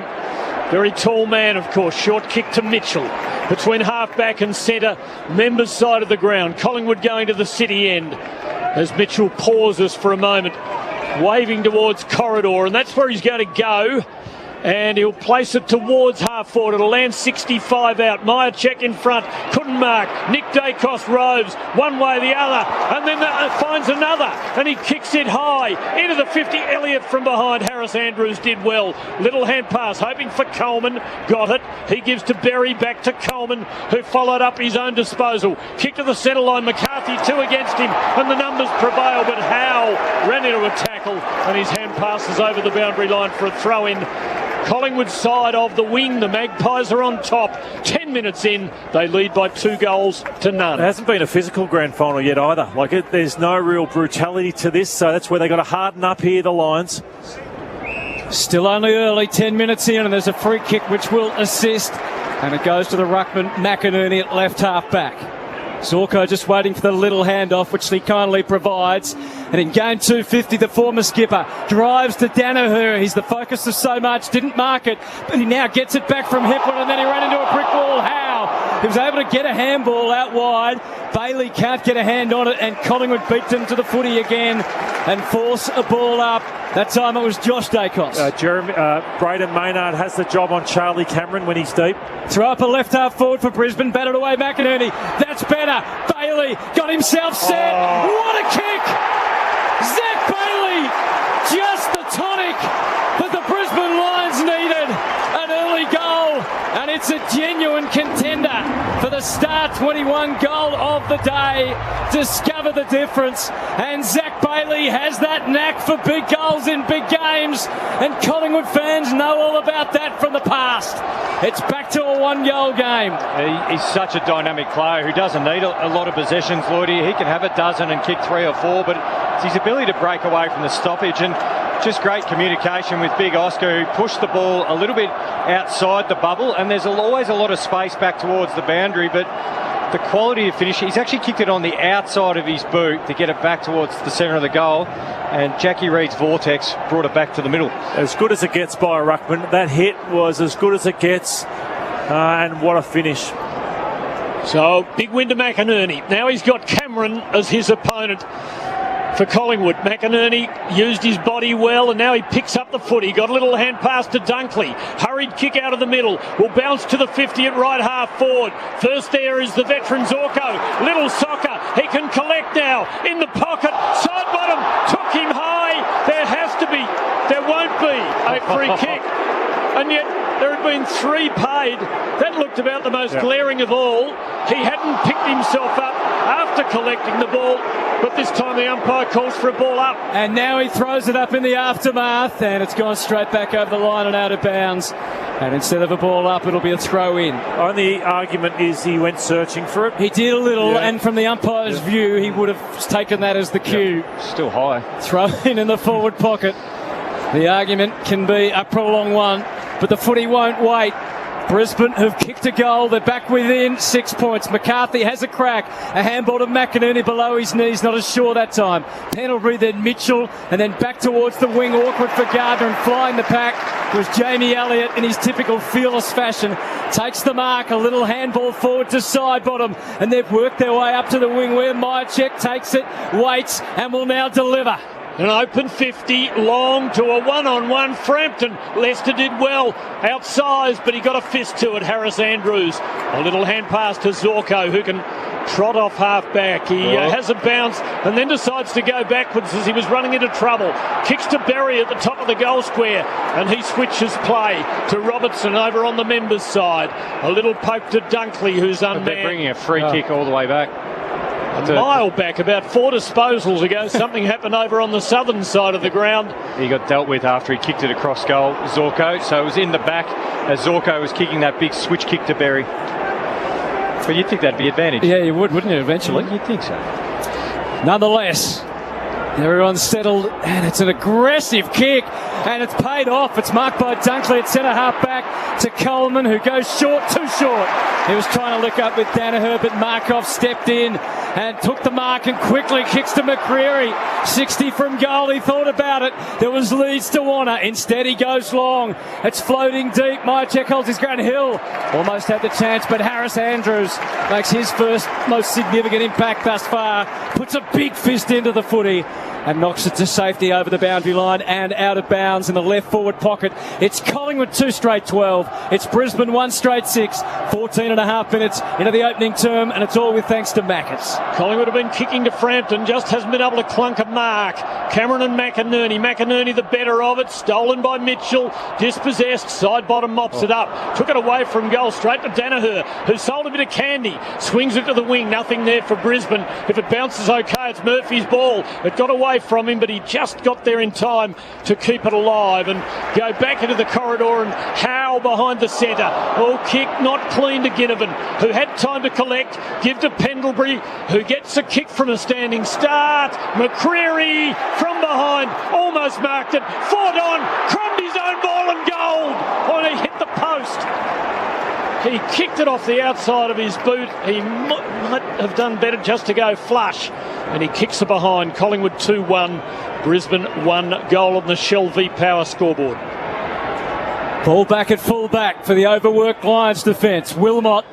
Very tall man, of course. Short kick to Mitchell. Between half-back and centre, members' side of the ground. Collingwood going to the city end as Mitchell pauses for a moment, waving towards corridor, and that's where he's going to go. And he'll place it towards half forward. It'll land 65 out. Myercheck in front. Couldn't mark. Nick Dacos roves one way, the other. And then finds another. And he kicks it high. Into the 50. Elliott from behind. Harris Andrews did well. Little hand pass. Hoping for Coleman. Got it. He gives to Berry. Back to Coleman, who followed up his own disposal. Kick to the centre line. McCarthy 2 against him. And the numbers prevail. But Howe ran into a tackle. And his hand passes over the boundary line for a throw in. Collingwood side of the wing. The Magpies are on top. 10 minutes in, they lead by 2 goals to none. It hasn't been a physical grand final yet either. There's no real brutality to this, so that's where they've got to harden up here, the Lions. Still only early, 10 minutes in, and there's a free kick which will assist. And it goes to the ruckman, McInerney at left half back. Zorko just waiting for the little handoff, which he kindly provides. And in game 250, the former skipper drives to Danaher. He's the focus of so much, didn't mark it, but he now gets it back from Hipwood, and then he ran into a brick wall. How? He was able to get a handball out wide. Bailey can't get a hand on it, and Collingwood beat them to the footy again and force a ball up. That time it was Josh Dacos. Braden Maynard has the job on Charlie Cameron when he's deep. Throw up a left half forward for Brisbane, batted away McInerney. That's better. Bailey got himself set. What a kick! Zach Bailey, just the tonic that the Brisbane Lions needed. An early goal, and it's a genuine contender for the Star 21 goal of the day. Discover the difference, and Zach Bailey has that knack for big goals in big games, and Collingwood fans know all about that from the past. It's back to a 1-goal game. He's such a dynamic player who doesn't need a lot of possessions, Lloydie. He can have a dozen and kick 3 or 4, but it's his ability to break away from the stoppage, and just great communication with Big Oscar, who pushed the ball a little bit outside the bubble, and there's always a lot of space back towards the boundary, but the quality of finish, he's actually kicked it on the outside of his boot to get it back towards the centre of the goal, and Jackie Reid's vortex brought it back to the middle. As good as it gets by a ruckman. That hit was as good as it gets, and what a finish. So, big win to McInerney. Now he's got Cameron as his opponent for Collingwood. McInerney used his body well, and now he picks up the footy. Got a little hand pass to Dunkley. Hurried kick out of the middle. Will bounce to the 50 at right half forward. First there is the veteran Zorko. Little soccer. He can collect now. In the pocket. Side bottom. Took him high. There won't be a free kick. And yet there had been 3 paid. That looked about the most glaring of all. He hadn't picked himself up after collecting the ball, but this time the umpire calls for a ball up. And now he throws it up in the aftermath, and it's gone straight back over the line and out of bounds. And instead of a ball up, it'll be a throw in. Only argument is he went searching for it. He did a little, and from the umpire's view, he would have taken that as the cue. Still high. Throw in the forward pocket. The argument can be a prolonged one, but the footy won't wait. Brisbane have kicked a goal. They're back within 6 points. McCarthy has a crack. A handball to McInerney below his knees. Not as sure that time. Penalty then Mitchell, and then back towards the wing. Awkward for Gardner, and flying the pack was Jamie Elliott in his typical fearless fashion. Takes the mark. A little handball forward to side bottom, and they've worked their way up to the wing where Myercheck takes it, waits, and will now deliver. An open 50, long to a one-on-one. Frampton, Leicester did well, outsized, but he got a fist to it, Harris Andrews. A little hand pass to Zorko, who can trot off half-back. He has a bounce and then decides to go backwards as he was running into trouble. Kicks to Berry at the top of the goal square, and he switches play to Robertson over on the members' side. A little poke to Dunkley, who's unmanned. They're bringing a free kick all the way back. A mile back, about 4 disposals ago, something happened over on the southern side of the ground. He got dealt with after he kicked it across goal, Zorko. So it was in the back as Zorko was kicking that big switch kick to Berry. But you'd think that'd be advantage. Yeah, you would, wouldn't you, eventually? You'd think so. Nonetheless, everyone's settled, and it's an aggressive kick, and it's paid off. It's marked by Dunkley at centre half back to Coleman, who goes short, too short. He was trying to lick up with Danaher, but Markov stepped in and took the mark and quickly kicks to McCreary. 60 from goal. He thought about it. There was leads to Warner. Instead, he goes long. It's floating deep. Myercheck holds his ground. Hill almost had the chance, but Harris Andrews makes his first most significant impact thus far. Puts a big fist into the footy. and knocks it to safety over the boundary line and out of bounds in the left forward pocket. It's Collingwood 2 straight 12. It's Brisbane 1 straight 6. 14 and a half minutes into the opening term, and it's all with thanks to Maccas. Collingwood have been kicking to Frampton, just hasn't been able to clunk a mark. Cameron and McInerney. McInerney the better of it, stolen by Mitchell, dispossessed, side bottom mops it up, took it away from goal, straight to Danaher, who sold a bit of candy, swings it to the wing, nothing there for Brisbane. If it bounces okay, it's Murphy's ball. It got away from him, but he just got there in time to keep it alive and go back into the corridor and howl behind the centre. All kick not clean to Ginnivan, who had time to collect, give to Pendlebury, who gets a kick from a standing start. McCreary from behind, almost marked it, fought on, crumbed his own ball and gold. Oh, he hit the post. He kicked it off the outside of his boot. He might have done better just to go flush. And he kicks it behind. Collingwood 2-1, Brisbane 1 goal on the Shell V-Power scoreboard. Ball back at full back for the overworked Lions defence. Wilmot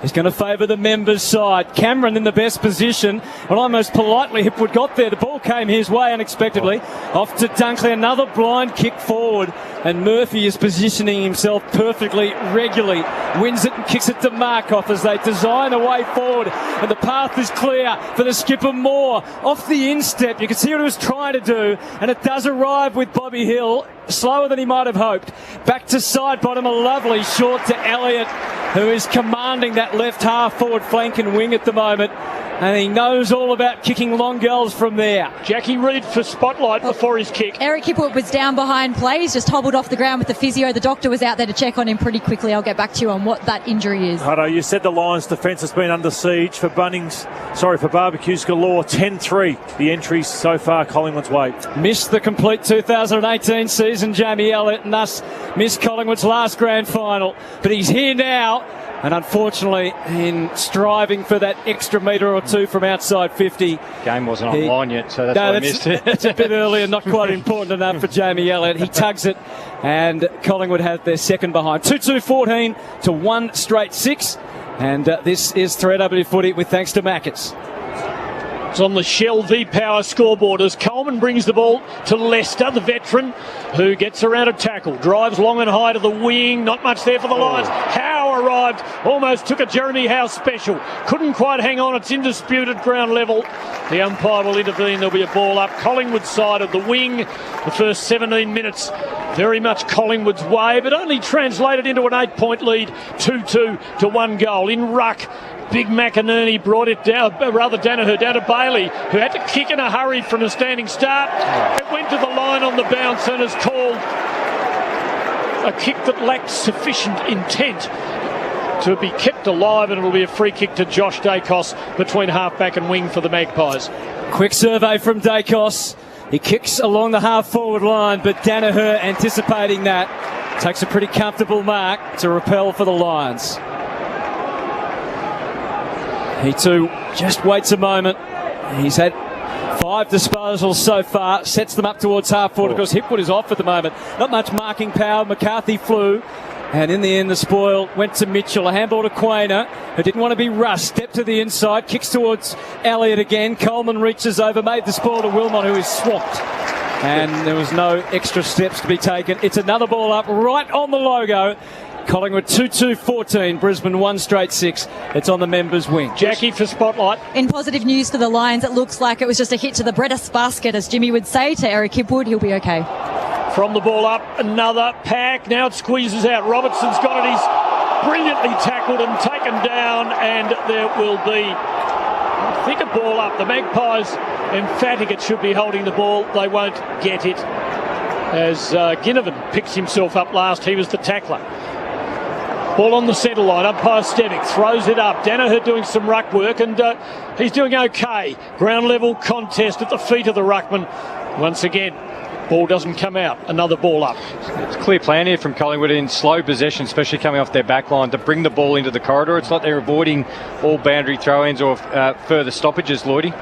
is going to favour the members' side. Cameron in the best position. Well, almost politely, Hipwood got there. The ball came his way unexpectedly. Off to Dunkley, another blind kick forward. And Murphy is positioning himself perfectly, regularly. Wins it and kicks it to Markoff as they design a way forward. And the path is clear for the skipper Moore. Off the instep, you can see what he was trying to do. And it does arrive with Bobby Hill. Slower than he might have hoped. Back to side bottom, a lovely short to Elliott, who is commanding that left half forward flank and wing at the moment. And he knows all about kicking long goals from there. Jackie Reid for spotlight before his kick. Eric Hipwood was down behind play. He's just hobbled off the ground with the physio. The doctor was out there to check on him pretty quickly. I'll get back to you on what that injury is. Hutto, you said the Lions defence has been under siege for barbecues galore. 10-3 the entries so far Collingwood's way. Missed the complete 2018 season, Jamie Elliott, and thus missed Collingwood's last grand final. But he's here now. And unfortunately, in striving for that extra metre or two from outside 50. Game wasn't online yet, so that's why I missed it. It's a bit early and not quite important enough for Jamie Elliott. He tugs it, and Collingwood have their second behind. 2-2-14 to 1 straight 6. And this is 3AW Footy with thanks to Maccas. It's on the Shell V-Power scoreboard as Coleman brings the ball to Lester, the veteran, who gets around a tackle, drives long and high to the wing, not much there for the Lions. Howe arrived, almost took a Jeremy Howe special, couldn't quite hang on, it's in disputed ground level. The umpire will intervene, there'll be a ball up Collingwood side of the wing. The first 17 minutes very much Collingwood's way, but only translated into an 8-point lead, 2-2 to 1 goal. In ruck, Big McInerney brought it down, rather Danaher down to Bailey, who had to kick in a hurry from a standing start. It went to the line on the bounce and is called a kick that lacked sufficient intent to be kept alive, and it'll be a free kick to Josh Dacos between half-back and wing for the Magpies. Quick survey from Dacos. He kicks along the half-forward line, but Danaher, anticipating that, takes a pretty comfortable mark to repel for the Lions. He too just waits a moment. He's had 5 disposals so far, sets them up towards half-forward. Of course, Hipwood is off at the moment. Not much marking power. McCarthy flew. And in the end, the spoil went to Mitchell. A handball to Quainer, who didn't want to be rushed. Step to the inside, kicks towards Elliott again. Coleman reaches over, made the spoil to Wilmot, who is swamped. And there was no extra steps to be taken. It's another ball up right on the logo. Collingwood 2-2-14, Brisbane 1 straight 6. It's on the members' wing. Jackie for spotlight. In positive news for the Lions, it looks like it was just a hit to the breadest basket, as Jimmy would say to Eric Hipwood. He'll be okay. From the ball up, another pack. Now it squeezes out. Robertson's got it. He's brilliantly tackled and taken down, and there will be, I think, a ball up. The Magpies, emphatic it should be holding the ball. They won't get it, as Ginnivan picks himself up last. He was the tackler. Ball on the centre line. Umpire Stevic throws it up. Danaher doing some ruck work, and he's doing okay. Ground level contest at the feet of the ruckman. Once again, ball doesn't come out. Another ball up. It's a clear plan here from Collingwood in slow possession, especially coming off their back line, to bring the ball into the corridor. It's like they're avoiding all boundary throw-ins or further stoppages, Lloydie.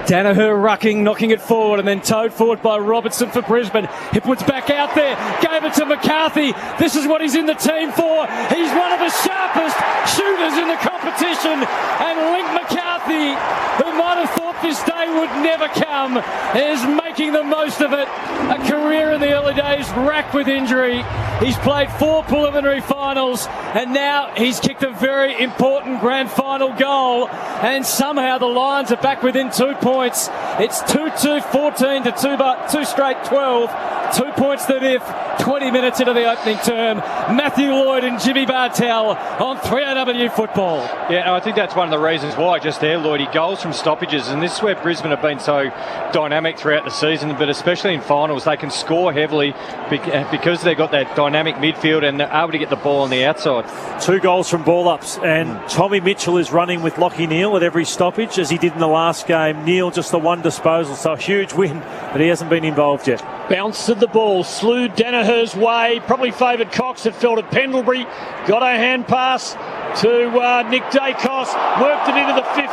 Danaher rucking, knocking it forward, and then towed forward by Robertson for Brisbane. Hipwood's back out there, gave it to McCarthy. This is what he's in the team for. He's one of the sharpest shooters in the competition. And Link McCarthy, who might have thought his day would never come. Is making the most of it. A career in the early days racked with injury. He's played 4 preliminary finals, and now he's kicked a very important grand final goal. And somehow the Lions are back within 2 points. It's 2-2-14 to 2 straight 12. 2 points the diff, 20 minutes into the opening term. Matthew Lloyd and Jimmy Bartell on 3AW football. Yeah, and I think that's one of the reasons why, just there, Lloydie, goals from stoppages. And this is where Brisbane have been so dynamic throughout the season, but especially in finals, they can score heavily because they've got that dynamic midfield and they're able to get the ball on the outside. 2 goals from ball-ups, and Tommy Mitchell is running with Lachie Neale at every stoppage, as he did in the last game. Neale just the 1 disposal, so a huge win, but he hasn't been involved yet. Bounce of the ball, slew Danaher's way, probably favoured Cox, it fell to Pendlebury, got a hand pass to Nick Dacos, worked it into the 50,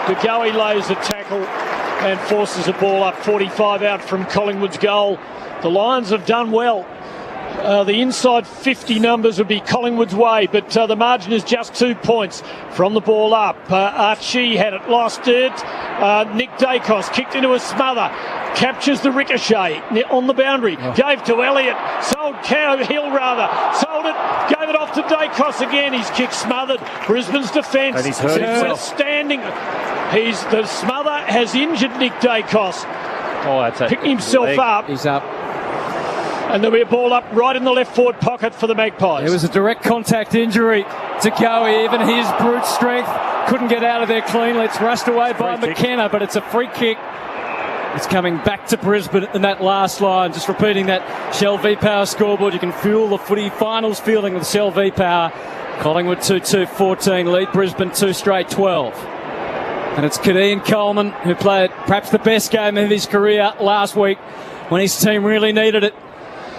DeGoey lays a tackle and forces the ball up 45 out from Collingwood's goal. The Lions have done well. The inside 50 numbers would be Collingwood's way, but the margin is just 2 points from the ball up. Archie had it, lost it. Nick Dacos kicked into a smother, captures the ricochet on the boundary, gave to Elliott, sold Hill rather, sold it, gave it off to Dacos again. His kick smothered. Brisbane's defence. And he's hurt himself. Standing. The smother has injured Nick Dacos. Oh, that's it. Picked himself up. He's up. And there'll be a ball up right in the left forward pocket for the Magpies. It was a direct contact injury to Goey. Even his brute strength couldn't get out of there cleanly. It's rushed away by McKenna, but it's a free kick. It's coming back to Brisbane in that last line. Just repeating that Shell V-Power scoreboard. You can fuel the footy finals feeling with Shell V-Power. Collingwood 2-2-14, lead Brisbane 2 straight 12. And it's Kadeem Coleman who played perhaps the best game of his career last week when his team really needed it.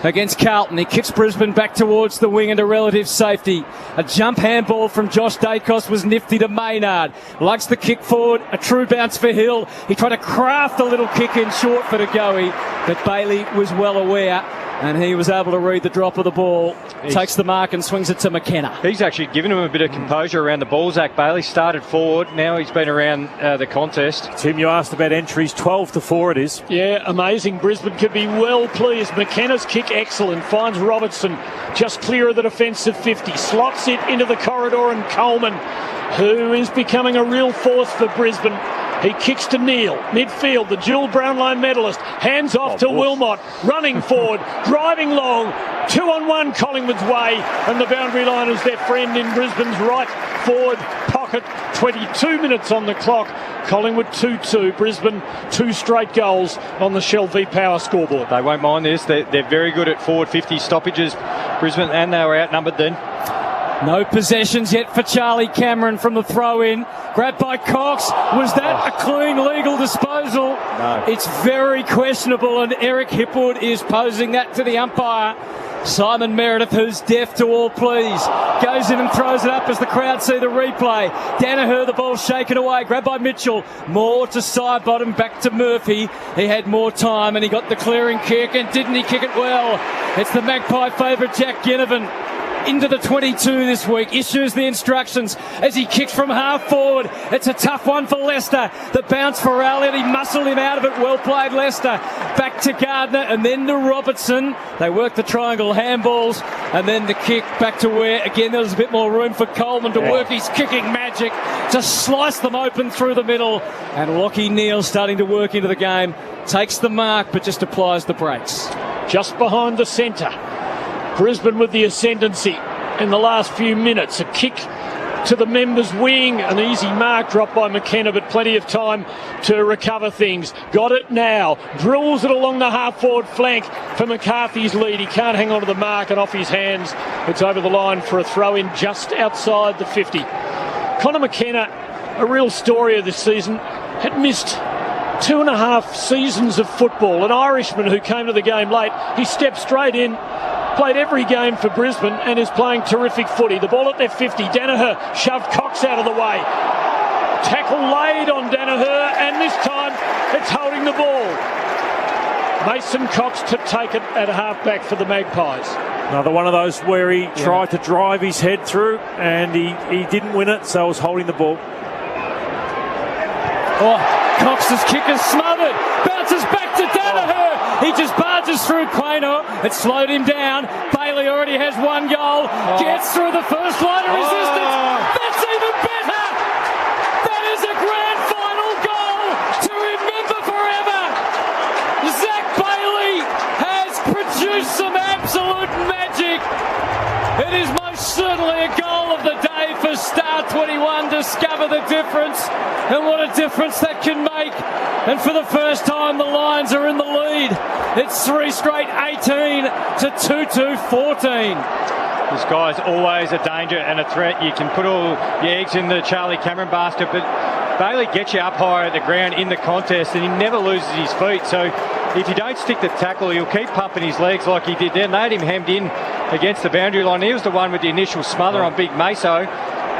Against Carlton, he kicks Brisbane back towards the wing into relative safety. A jump handball from Josh Dacos was nifty to Maynard. Lugs the kick forward, a true bounce for Hill. He tried to craft a little kick in short for DeGoey, but Bailey was well aware and he was able to read the drop of the ball. Takes the mark and swings it to McKenna. He's actually given him a bit of composure around the ball. Zach Bailey started forward. Now he's been around the contest. Tim, you asked about entries. 12-4 it is. Yeah, amazing. Brisbane could be well pleased. McKenna's kick excellent. Finds Robertson just clear of the defensive 50. Slots it into the corridor, and Coleman, who is becoming a real force for Brisbane. He kicks to Neale, midfield, the dual Brownlow medalist, hands off to Wilmot, running forward, driving long, 2-on-1 Collingwood's way, and the boundary line is their friend in Brisbane's right forward pocket. 22 minutes on the clock. Collingwood 2-2, Brisbane 2 straight goals on the Shell V-Power scoreboard. They won't mind this. They're very good at forward 50 stoppages, Brisbane, and they were outnumbered then. No possessions yet for Charlie Cameron from the throw-in. Grabbed by Cox. Was that a clean legal disposal? No. It's very questionable, and Eric Hipwood is posing that to the umpire. Simon Meredith, who's deaf to all pleas, goes in and throws it up as the crowd see the replay. Danaher, the ball shaken away, grabbed by Mitchell. More to side bottom, back to Murphy. He had more time and he got the clearing kick, and didn't he kick it well? It's the Magpie favourite Jack Ginnivan. Into the 22 this week, issues the instructions as he kicks from half forward. It's a tough one for Leicester. The bounce for Elliott, he muscled him out of it. Well played, Leicester. Back to Gardner and then to Robertson. They work the triangle handballs, and then the kick back to where, again, there was a bit more room for Coleman to work his kicking magic to slice them open through the middle. And Lachie Neale starting to work into the game. Takes the mark, but just applies the brakes. Just behind the centre. Brisbane with the ascendancy in the last few minutes. A kick to the members' wing. An easy mark dropped by McKenna, but plenty of time to recover things. Got it now. Drills it along the half-forward flank for McCarthy's lead. He can't hang on to the mark, and off his hands. It's over the line for a throw-in just outside the 50. Connor McKenna, a real story of this season, had missed 2.5 seasons of football. An Irishman who came to the game late. He stepped straight in, played every game for Brisbane, and is playing terrific footy. The ball at their 50. Danaher shoved Cox out of the way. Tackle laid on Danaher, and this time it's holding the ball. Mason Cox to take it at halfback for the Magpies. Another one of those where he tried to drive his head through, and he didn't win it, so was holding the ball. Oh, Cox's kick is smothered. Bounces back to Danaher. He just barges through Quaynor. It slowed him down. Bailey already has one goal. Gets through the first line of resistance. That's even better. That is a grand final goal to remember forever. Zach Bailey has produced some absolute magic. It is most certainly a goal of the day for Star 21. Discover the difference, and what a difference that can make. And for the first time, the Lions are in the lead. It's 3 straight 18 to 2-2-14. This guy's always a danger and a threat. You can put all your eggs in the Charlie Cameron basket, but Bailey gets you up higher at the ground in the contest, and he never loses his feet. So if you don't stick the tackle, he'll keep pumping his legs like he did there. They had him hemmed in against the boundary line. He was the one with the initial smother on Big Meso.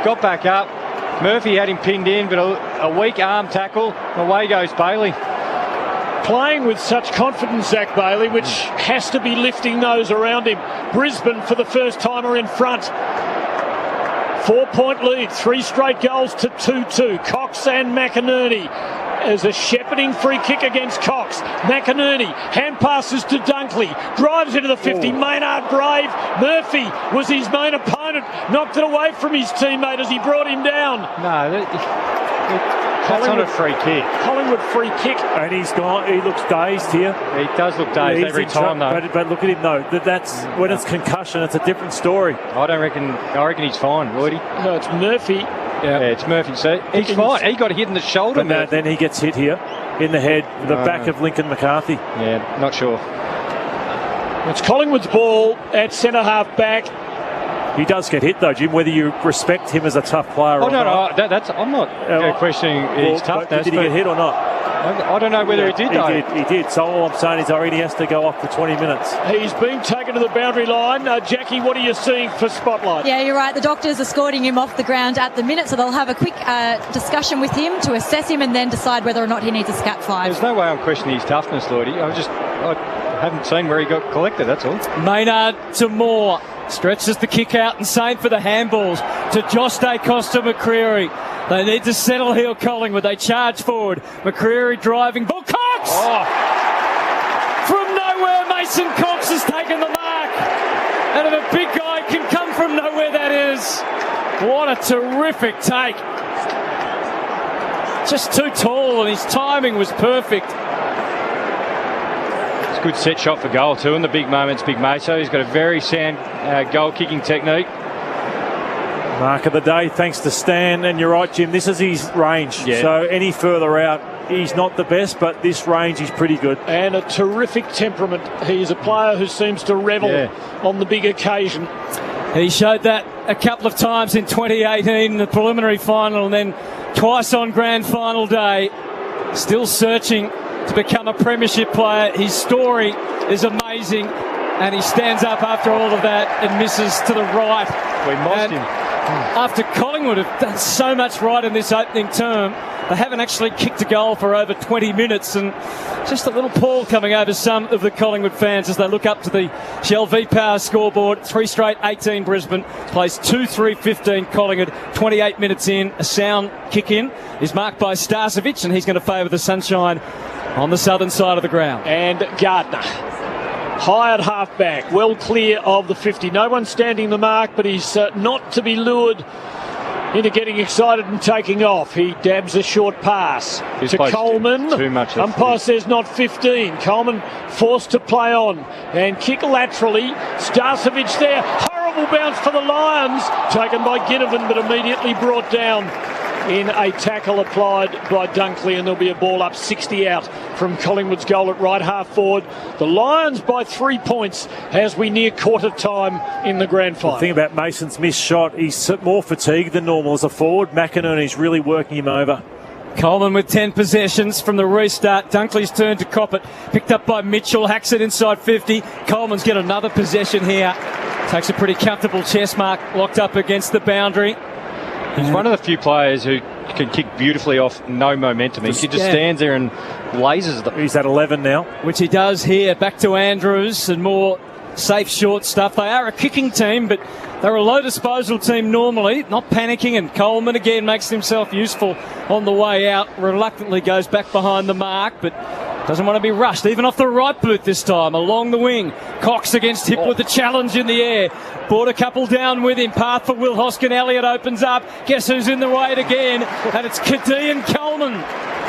Got back up. Murphy had him pinned in, but a weak arm tackle. Away goes Bailey. Playing with such confidence, Zach Bailey, which has to be lifting those around him. Brisbane, for the first time, are in front. 4-point lead, 3 straight goals to 2-2. Cox and McInerney as a shepherding free kick against Cox. McInerney, hand passes to Dunkley, drives into the 50. Maynard brave. Murphy was his main opponent, knocked it away from his teammate as he brought him down. No, that's not a free kick. Collingwood free kick. And he's gone. He looks dazed here. He does look dazed every time, though. But look at him, though. That's when it's concussion, it's a different story. I reckon he's fine, Lloydie. No, it's Murphy. Yeah, it's Murphy. So he's fine. He got hit in the shoulder. But then he gets hit here in the head, the back of Lincoln McCarthy. Yeah, not sure. It's Collingwood's ball at centre half back. He does get hit, though, Jim, whether you respect him as a tough player or not. I'm not questioning his toughness. Did he get hit or not? I don't know whether he did, though. He did. So all I'm saying is I already has to go off for 20 minutes. He's being taken to the boundary line. Jackie, what are you seeing for Spotlight? Yeah, you're right. The doctors are escorting him off the ground at the minute, so they'll have a quick discussion with him to assess him and then decide whether or not he needs a Scat 5. There's no way I'm questioning his toughness, Lloydie. I haven't seen where he got collected, that's all. Maynard to Moore. Stretches the kick out, and same for the handballs to Josh Dacosta McCreery. They need to settle here, Collingwood. They charge forward. McCreery driving. Ball Cox! From nowhere, Mason Cox has taken the mark. And if a big guy can come from nowhere, that is. What a terrific take. Just too tall, and his timing was perfect. Good set shot for goal too in the big moments. Big Meso, he's got a very sound goal kicking technique. Mark of the day, thanks to Stan. And you're right, Jim, this is his range. Yeah. So any further out, he's not the best, but this range is pretty good. And a terrific temperament. He's a player who seems to revel on the big occasion. He showed that a couple of times in 2018 in the preliminary final, and then twice on grand final day. Still searching to become a premiership player. His story is amazing, and he stands up after all of that and misses to the right. We mossed him. After Collingwood have done so much right in this opening term, they haven't actually kicked a goal for over 20 minutes, and just a little pall coming over some of the Collingwood fans as they look up to the Shell V-Power scoreboard. 3 straight 18 Brisbane, plays 2-3-15 Collingwood. 28 minutes in, a sound kick in is marked by Starcevic, and he's going to favour the sunshine on the southern side of the ground. And Gardner, high at half-back, well clear of the 50. No one standing the mark, but he's not to be lured into getting excited and taking off. He dabs a short pass to Coleman. Too much. Umpire says not 15. Coleman forced to play on and kick laterally. Starcevic there. Horrible bounce for the Lions. Taken by Ginnivan, but immediately brought down in a tackle applied by Dunkley, and there'll be a ball up 60 out from Collingwood's goal at right half forward. The Lions by 3 points as we near quarter time in the grand final. The thing about Mason's missed shot, he's more fatigued than normal as a forward. McInerney's really working him over. Coleman with 10 possessions from the restart. Dunkley's turn to cop it. Picked up by Mitchell. Hacks it inside 50. Coleman's get another possession here. Takes a pretty comfortable chest mark, locked up against the boundary. He's one of the few players who can kick beautifully off no momentum. He just stands there and lasers them. He's at 11 now. Which he does here. Back to Andrews, and more safe short stuff. They are a kicking team, but they're a low disposal team normally, not panicking, and Coleman again makes himself useful on the way out, reluctantly goes back behind the mark, but doesn't want to be rushed, even off the right boot this time, along the wing. Cox against Hip with the challenge in the air. Brought a couple down with him. Path for Will Hoskin. Elliott opens up. Guess who's in the weight again? And it's Kadeem Coleman,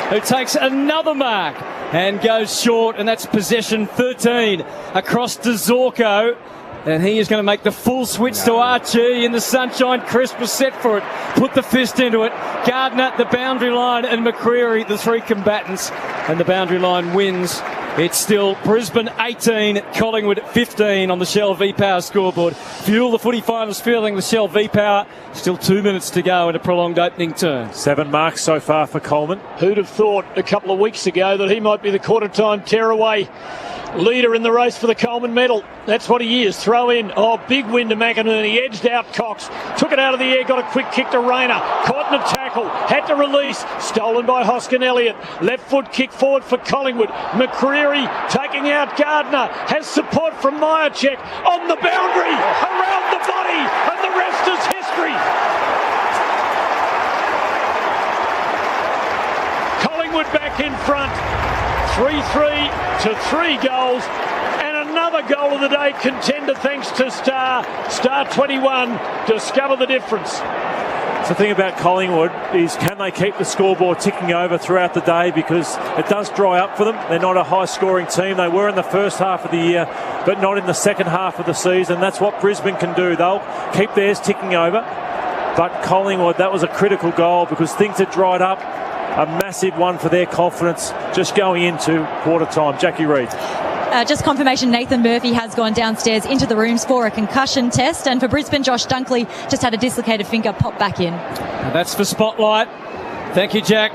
who takes another mark and goes short, and that's possession 13 across to Zorko. And he is going to make the full switch to Archie in the sunshine. Crisp was set for it. Put the fist into it. Gardner, the boundary line, and McCreary, the three combatants. And the boundary line wins. It's still Brisbane 18, Collingwood 15 on the Shell V-Power scoreboard. Fuel the footy finals feeling with Shell V-Power. Still 2 minutes to go in a prolonged opening turn. 7 marks so far for Coleman. Who'd have thought a couple of weeks ago that he might be the quarter-time tearaway leader in the race for the Coleman medal? That's what he is. Throw in. Oh, big win to McInerney. Edged out Cox. Took it out of the air. Got a quick kick to Rayner. Caught in a tackle. Had to release. Stolen by Hoskin Elliott. Left foot kick forward for Collingwood. McCreary taking out Gardner. Has support from Myercheck. On the boundary. Around the body. And the rest is history. Collingwood back in front. 3-3 to 3 goals, and another goal of the day contender thanks to Star 21. Discover the difference. The thing about Collingwood is, can they keep the scoreboard ticking over throughout the day, because it does dry up for them. They're not a high-scoring team. They were in the first half of the year, but not in the second half of the season. That's what Brisbane can do. They'll keep theirs ticking over, but Collingwood, that was a critical goal because things had dried up. A massive one for their confidence just going into quarter time. Jackie Reid. Just confirmation, Nathan Murphy has gone downstairs into the rooms for a concussion test. And for Brisbane, Josh Dunkley just had a dislocated finger pop back in. And that's for Spotlight. Thank you, Jack.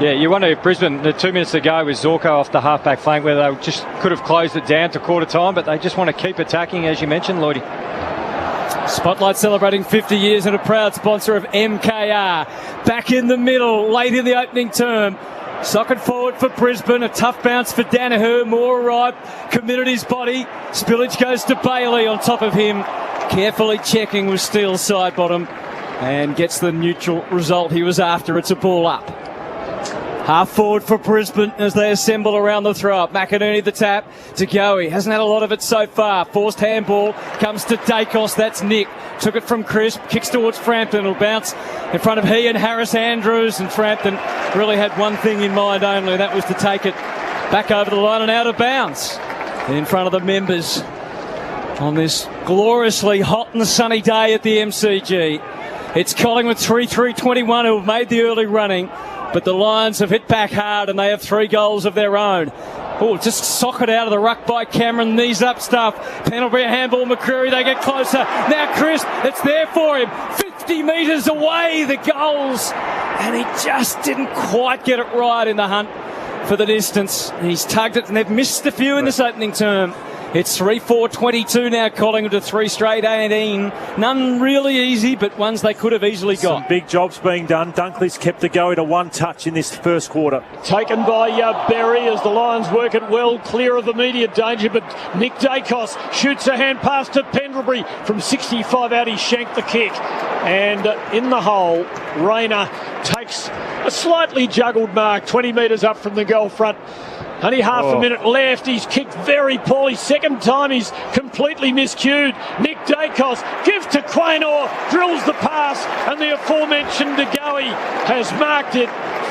Yeah, you wonder if Brisbane, the 2 minutes to go with Zorko off the half-back flank, whether they just could have closed it down to quarter time, but they just want to keep attacking, as you mentioned, Lloydie. Spotlight celebrating 50 years and a proud sponsor of MKR. Back in the middle, late in the opening term. Socket forward for Brisbane. A tough bounce for Danaher. More right. Committed his body. Spillage goes to Bailey on top of him. Carefully checking with Steele's side bottom. And gets the neutral result he was after. It's a ball up. Half forward for Brisbane as they assemble around the throw-up. McInerney the tap to Goey. Hasn't had a lot of it so far. Forced handball comes to Dacos. That's Nick. Took it from Crisp. Kicks towards Frampton. It'll bounce in front of he and Harris Andrews. And Frampton really had one thing in mind only. That was to take it back over the line and out of bounds. In front of the members on this gloriously hot and sunny day at the MCG. It's Collingwood 3-3-21 who have made the early running. But the Lions have hit back hard and they have 3 goals of their own. Oh, just socket out of the ruck by Cameron. Knees up stuff. Pendlebury handball. McCreary, they get closer. Now Crisp, it's there for him. 50 metres away, the goals. And he just didn't quite get it right in the hunt for the distance. He's tugged it and they've missed a few in this opening term. It's 3-4-22 now, Collingwood to 3 straight 18. None really easy, but ones they could have easily got. Some big jobs being done. Dunkley's kept it going to 1 touch in this first quarter. Taken by Berry as the Lions work it well, clear of immediate danger, but Nick Dacos shoots a hand pass to Pendlebury. From 65 out, he shanked the kick. And in the hole, Rayner takes a slightly juggled mark, 20 metres up from the goal front. Only half a minute left. He's kicked very poorly. Second time he's completely miscued. Nick Dacos gives to Quaynor, drills the pass, and the aforementioned DeGoey has marked it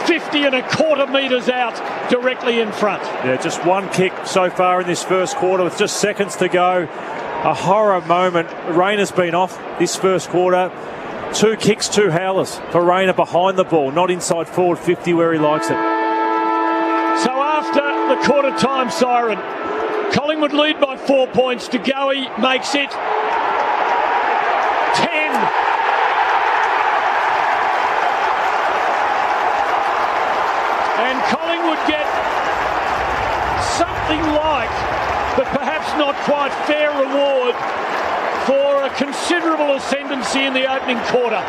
50 1/4 metres out, directly in front. Yeah, just 1 kick so far in this first quarter with just seconds to go. A horror moment. Rayner's been off this first quarter. 2 kicks, 2 howlers for Rayner behind the ball, not inside forward 50 where he likes it. So after the quarter time siren, Collingwood lead by 4 points. DeGoey makes it 10. And Collingwood get something like, but perhaps not quite fair reward for a considerable ascendancy in the opening quarter.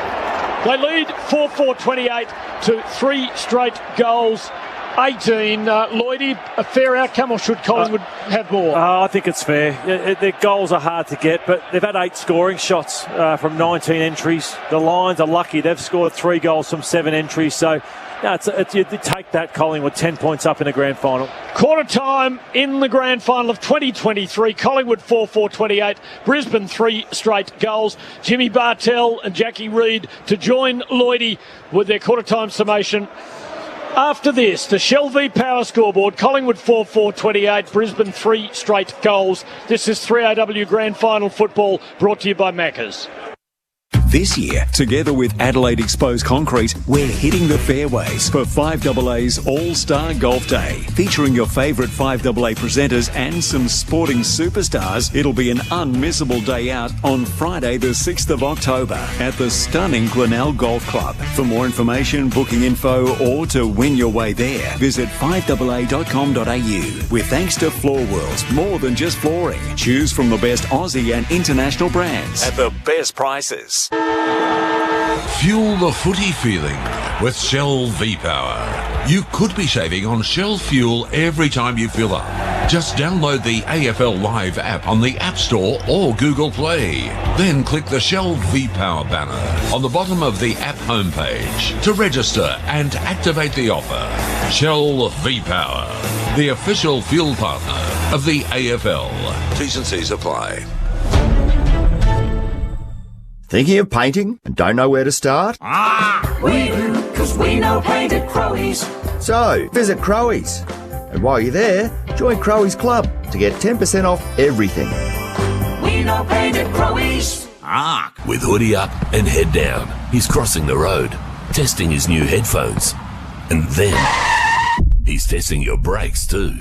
They lead 4-4-28 to 3 straight goals. 18. Lloydie, a fair outcome, or should Collingwood have more? I think it's fair. Their goals are hard to get, but they've had 8 scoring shots from 19 entries. The Lions are lucky. They've scored 3 goals from 7 entries. So, you take that, Collingwood, 10 points up in the grand final. Quarter time in the grand final of 2023. Collingwood 4-4-28. Brisbane 3 straight goals. Jimmy Bartell and Jackie Reid to join Lloydie with their quarter time summation. After this, the Shell v Power scoreboard. Collingwood 4-4-28. Brisbane 3 straight goals. This is 3AW Grand Final football brought to you by Macca's. This year, together with Adelaide Exposed Concrete, we're hitting the fairways for 5AA's All-Star Golf Day. Featuring your favourite 5AA presenters and some sporting superstars, it'll be an unmissable day out on Friday the 6th of October at the stunning Glenelg Golf Club. For more information, booking info or to win your way there, visit 5AA.com.au. With thanks to Floor Worlds, more than just flooring. Choose from the best Aussie and international brands at the best prices. Fuel the footy feeling with Shell V-Power. You could be shaving on Shell fuel every time you fill up. Just download the AFL Live app on the App Store or Google Play. Then click the Shell V-Power banner on the bottom of the app homepage to register and activate the offer. Shell V-Power, the official fuel partner of the AFL. T's and C's apply. Thinking of painting and don't know where to start? We do, because we know paint at Crowies. So, visit Crowies. And while you're there, join Crowies Club to get 10% off everything. We know paint at Crowies. With hoodie up and head down, he's crossing the road, testing his new headphones. And then, he's testing your brakes too.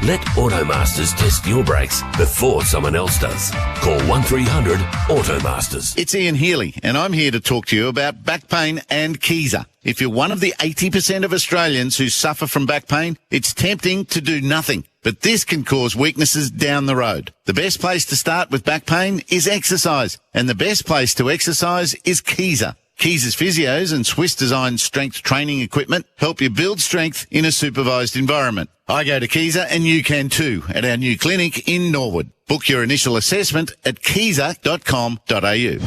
Let Automasters test your brakes before someone else does. Call 1300 Automasters. It's Ian Healy, and I'm here to talk to you about back pain and Keezer. If you're one of the 80% of Australians who suffer from back pain, it's tempting to do nothing. But this can cause weaknesses down the road. The best place to start with back pain is exercise, and the best place to exercise is Keezer. Keezer's physios and Swiss-designed strength training equipment help you build strength in a supervised environment. I go to Keezer, and you can too, at our new clinic in Norwood. Book your initial assessment at keezer.com.au.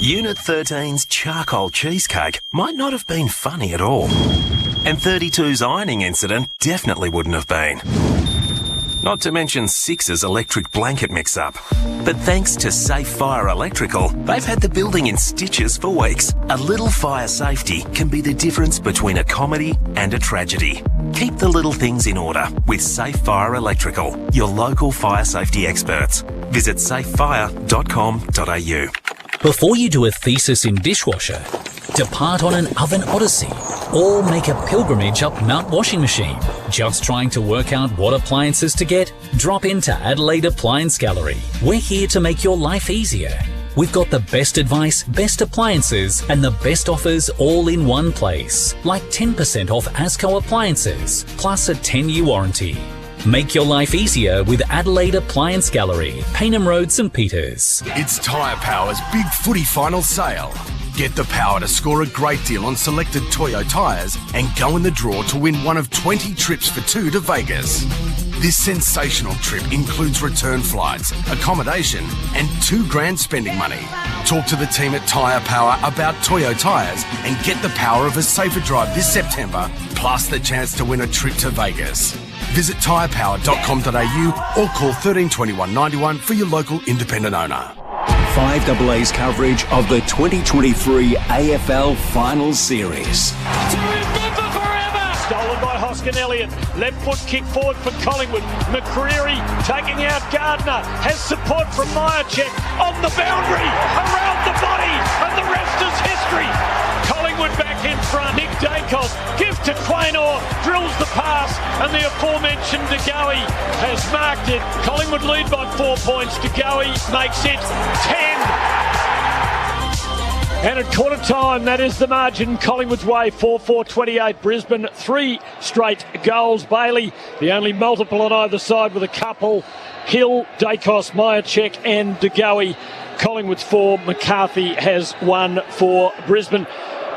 Unit 13's charcoal cheesecake might not have been funny at all. And 32's ironing incident definitely wouldn't have been. Not to mention 6's electric blanket mix-up. But thanks to Safe Fire Electrical, they've had the building in stitches for weeks. A little fire safety can be the difference between a comedy and a tragedy. Keep the little things in order with Safe Fire Electrical, your local fire safety experts. Visit safefire.com.au. Before you do a thesis in dishwasher, depart on an oven odyssey, or make a pilgrimage up Mount Washing Machine. Just trying to work out what appliances to get? Drop into Adelaide Appliance Gallery. We're here to make your life easier. We've got the best advice, best appliances, and the best offers all in one place. Like 10% off Asco appliances, plus a 10-year warranty. Make your life easier with Adelaide Appliance Gallery, Paynham Road, St Peters. It's Tyre Power's big footy final sale. Get the power to score a great deal on selected Toyo tyres and go in the draw to win one of 20 trips for 2 to Vegas. This sensational trip includes return flights, accommodation and $2,000 spending money. Talk to the team at Tyre Power about Toyo tyres and get the power of a safer drive this September, plus the chance to win a trip to Vegas. Visit tyrepower.com.au or call 13 21 91 for your local independent owner. 5AA's coverage of the 2023 AFL Finals Series. Stolen by Hoskin Elliott. Left foot kick forward for Collingwood. McCreary taking out Gardner. Has support from Myercheck on the boundary. Around the body. And the rest is history. Collingwood back in front. Nick Dacos gives to Quaynor. Drills the pass. And the aforementioned De Goey has marked it. Collingwood lead by 4 points. De Goey makes it 10. And at quarter time, that is the margin. Collingwood's way, 4-4-28. Brisbane, 3 straight goals. Bailey, the only multiple on either side with a couple. Hill, Dacos, Myercheck and De Goey. Collingwood's 4. McCarthy has 1 for Brisbane.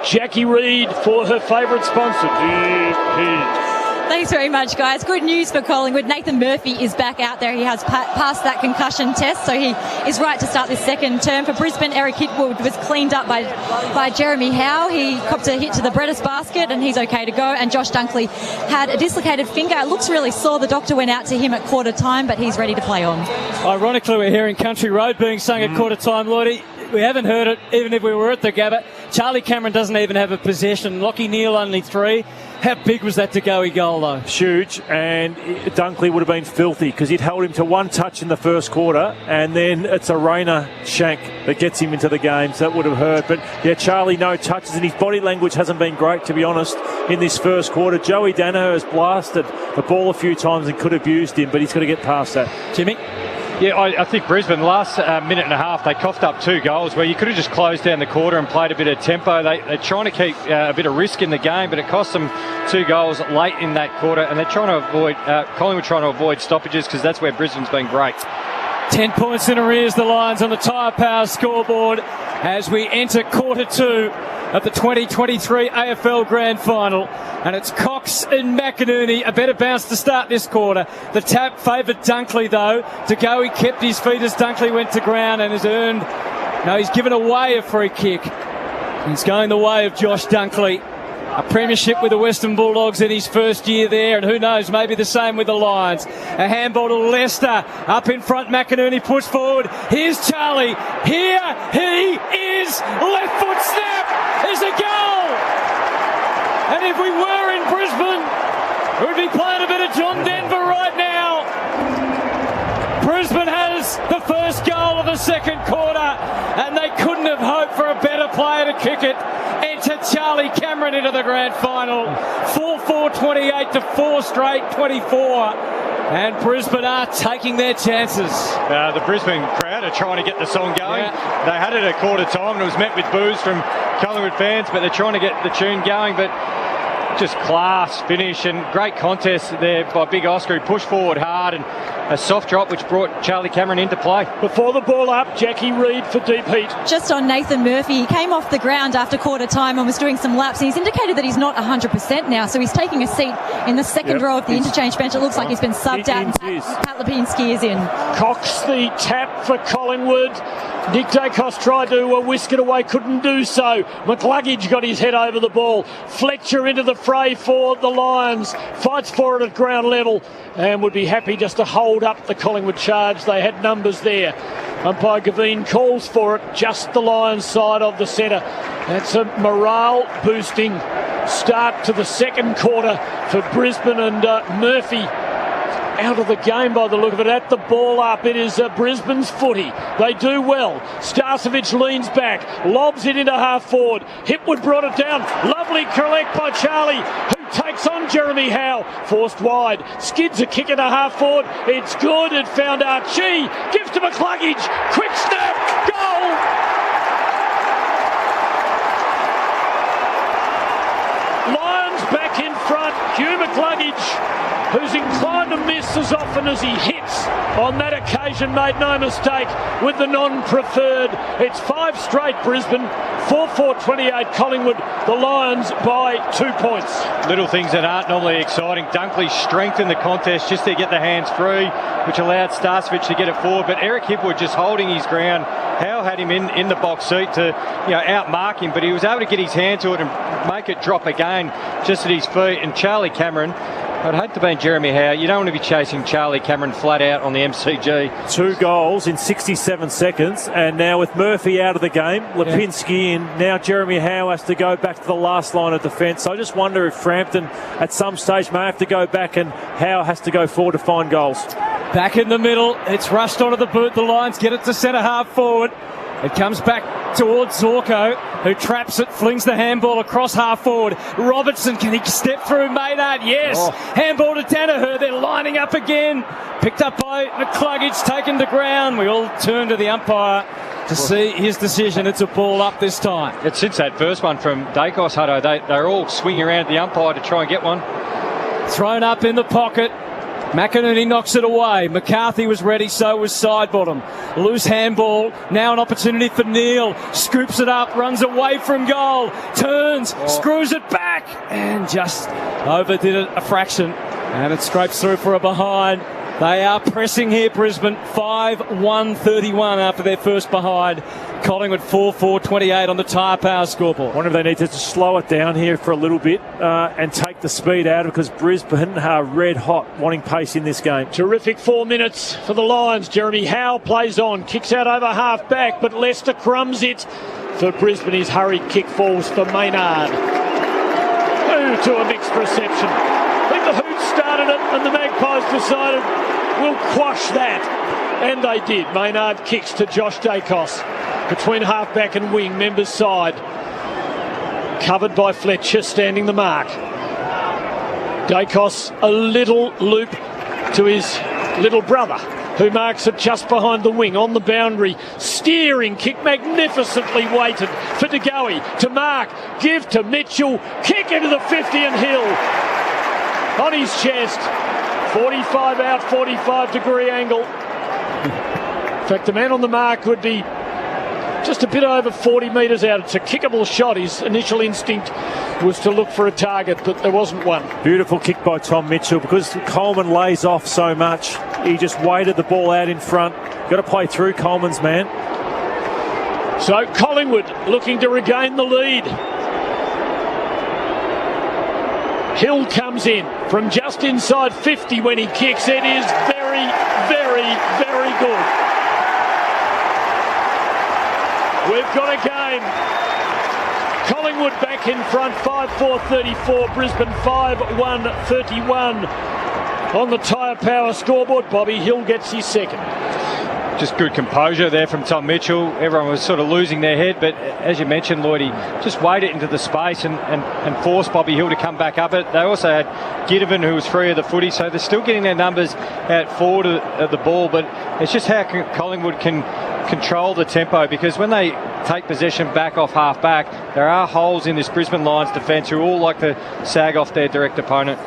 Jackie Reid for her favourite sponsor, GP. Thanks very much, guys. Good news for Collingwood. Nathan Murphy is back out there. He has passed that concussion test, so he is right to start this second term. For Brisbane, Eric Hitwood was cleaned up by Jeremy Howe. He copped a hit to the Bretta's basket, and he's okay to go. And Josh Dunkley had a dislocated finger. It looks really sore. The doctor went out to him at quarter time, but he's ready to play on. Ironically, we're hearing Country Road being sung at quarter time, Lloydie. We haven't heard it, even if we were at the Gabba. Charlie Cameron doesn't even have a possession. Lockie Neal only 3. How big was that to-go goal, though? Huge, and Dunkley would have been filthy because he'd held him to one touch in the first quarter, and then it's a Rayner shank that gets him into the game, so that would have hurt. But, yeah, Charlie, no touches, and his body language hasn't been great, to be honest, in this first quarter. Joey Danaher has blasted the ball a few times and could have used him, but he's got to get past that. Jimmy? Yeah, I think Brisbane, last minute and a half, they coughed up 2 goals where you could have just closed down the quarter and played a bit of tempo. They're trying to keep a bit of risk in the game, but it cost them 2 goals late in that quarter, and they're trying to avoid, Collingwood trying to avoid stoppages because that's where Brisbane's been great. 10 points in arrears, the Lions on the Tyre Power scoreboard as we enter quarter 2 of the 2023 AFL Grand Final. And it's Cox and McInerney. A better bounce to start this quarter. The tap favoured Dunkley, though. To go, he kept his feet as Dunkley went to ground and has earned... No, he's given away a free kick. He's going the way of Josh Dunkley. A premiership with the Western Bulldogs in his first year there, and who knows, maybe the same with the Lions. A handball to Leicester. Up in front, McInerney push forward. Here's Charlie. Here he is. Left foot snap is a goal. And if we were in Brisbane, we'd be playing a bit of John Denver right now. Brisbane has the first goal of the second quarter, and they couldn't have hoped for a better player to kick it. Enter Charlie Cameron into the grand final. 4-4-28 to 4 straight 24. And Brisbane are taking their chances. The Brisbane crowd are trying to get the song going. Yeah. They had it at quarter time and it was met with boos from Collingwood fans, but they're trying to get the tune going. But just class finish and great contest there by Big Oscar, who pushed forward hard, and a soft drop which brought Charlie Cameron into play. Before the ball up, Jackie Reid for deep heat. Just on Nathan Murphy, he came off the ground after quarter time and was doing some laps, and he's indicated that he's not 100% now, so he's taking a seat in the second row of the interchange bench. It looks like he's been subbed out, and Pat Lipinski is in. Cox the tap for Collingwood. Nick Dacos tried to whisk it away, couldn't do so. McCluggage got his head over the ball. Fletcher into the fray for the Lions. Fights for it at ground level and would be happy just to hold up the Collingwood charge. They had numbers there. Umpire Gavin calls for it, just the Lions side of the centre. That's a morale-boosting start to the second quarter for Brisbane, and Murphy out of the game by the look of it. At the ball up, it is Brisbane's footy. They do well. Starcevic leans back, lobs it into half forward. Hipwood brought it down. Lovely collect by Charlie, who takes on Jeremy Howe. Forced wide. Skids a kick into half forward. It's good. It found Archie. Gives to McCluggage. Quick snap. Goal. Lions back in front. Hugh McCluggage, who's inclined to miss as often as he hits, on that occasion made no mistake with the non-preferred. It's 5 straight Brisbane, 4-4-28 Collingwood, the Lions by 2 points. Little things that aren't normally exciting. Dunkley strengthened the contest just to get the hands free, which allowed Starcevic to get it forward, but Eric Hipwood just holding his ground. Howe had him in the box seat to outmark him, but he was able to get his hand to it and make it drop again just at his feet. And Charlie Cameron, I'd hate to be Jeremy Howe. You don't want to be chasing Charlie Cameron flat out on the MCG. 2 goals in 67 seconds, and now with Murphy out of the game, Lipinski in, now Jeremy Howe has to go back to the last line of defence. So I just wonder if Frampton at some stage may have to go back and Howe has to go forward to find goals. Back in the middle, it's rushed onto the boot. The Lions get it to centre half forward. It comes back towards Zorko, who traps it, flings the handball across half forward. Robertson, can he step through Maynard? Yes. Handball to Danaher. They're lining up again. Picked up by McCluggage, taken to ground. We all turn to the umpire to see his decision. It's a ball up this time. It's since that first one from Dacos, Hutto. They're all swinging around at the umpire to try and get one. Thrown up in the pocket. McInerney knocks it away. McCarthy was ready, so was Sidebottom. Loose handball. Now an opportunity for Neal. Scoops it up, runs away from goal. Turns, screws it back, and just overdid it a fraction. And it scrapes through for a behind. They are pressing here, Brisbane. 5-1-31 after their first behind. Collingwood 4-4-28 on the Tyre Power scoreboard. I wonder if they need to just slow it down here for a little bit and take the speed out because Brisbane are red hot, wanting pace in this game. Terrific 4 minutes for the Lions. Jeremy Howe plays on, kicks out over half back, but Lester crumbs it for Brisbane. His hurried kick falls for Maynard. Ooh, to a mixed reception. I think the Hoots started it and the Magpies decided we'll quash that. And they did. Maynard kicks to Josh Dacos between half-back and wing, Members side. Covered by Fletcher, standing the mark. Dacos, a little loop to his little brother, who marks it just behind the wing on the boundary. Steering kick, magnificently weighted for De Goey to mark. Give to Mitchell. Kick into the 50 and Hill on his chest. 45 out, 45-degree angle. In fact, the man on the mark would be just a bit over 40 metres out. It's a kickable shot. His initial instinct was to look for a target, but there wasn't one. Beautiful kick by Tom Mitchell because Coleman lays off so much. He just weighted the ball out in front. Got to play through Coleman's man. So Collingwood looking to regain the lead. Hill comes in from just inside 50 when he kicks. It is very, very, very good. We've got a game. Collingwood back in front, 5-4-34. Brisbane 5-1-31 on the Tyre Power scoreboard. Bobby Hill gets his second. Just good composure there from Tom Mitchell. Everyone was sort of losing their head, but as you mentioned, Lloyd, he just waded into the space and forced Bobby Hill to come back up it. They also had Ginnivan, who was free of the footy, so they're still getting their numbers out forward of the ball, but it's just how Collingwood can control the tempo, because when they take possession back off half back, there are holes in this Brisbane Lions defence who all like to sag off their direct opponent.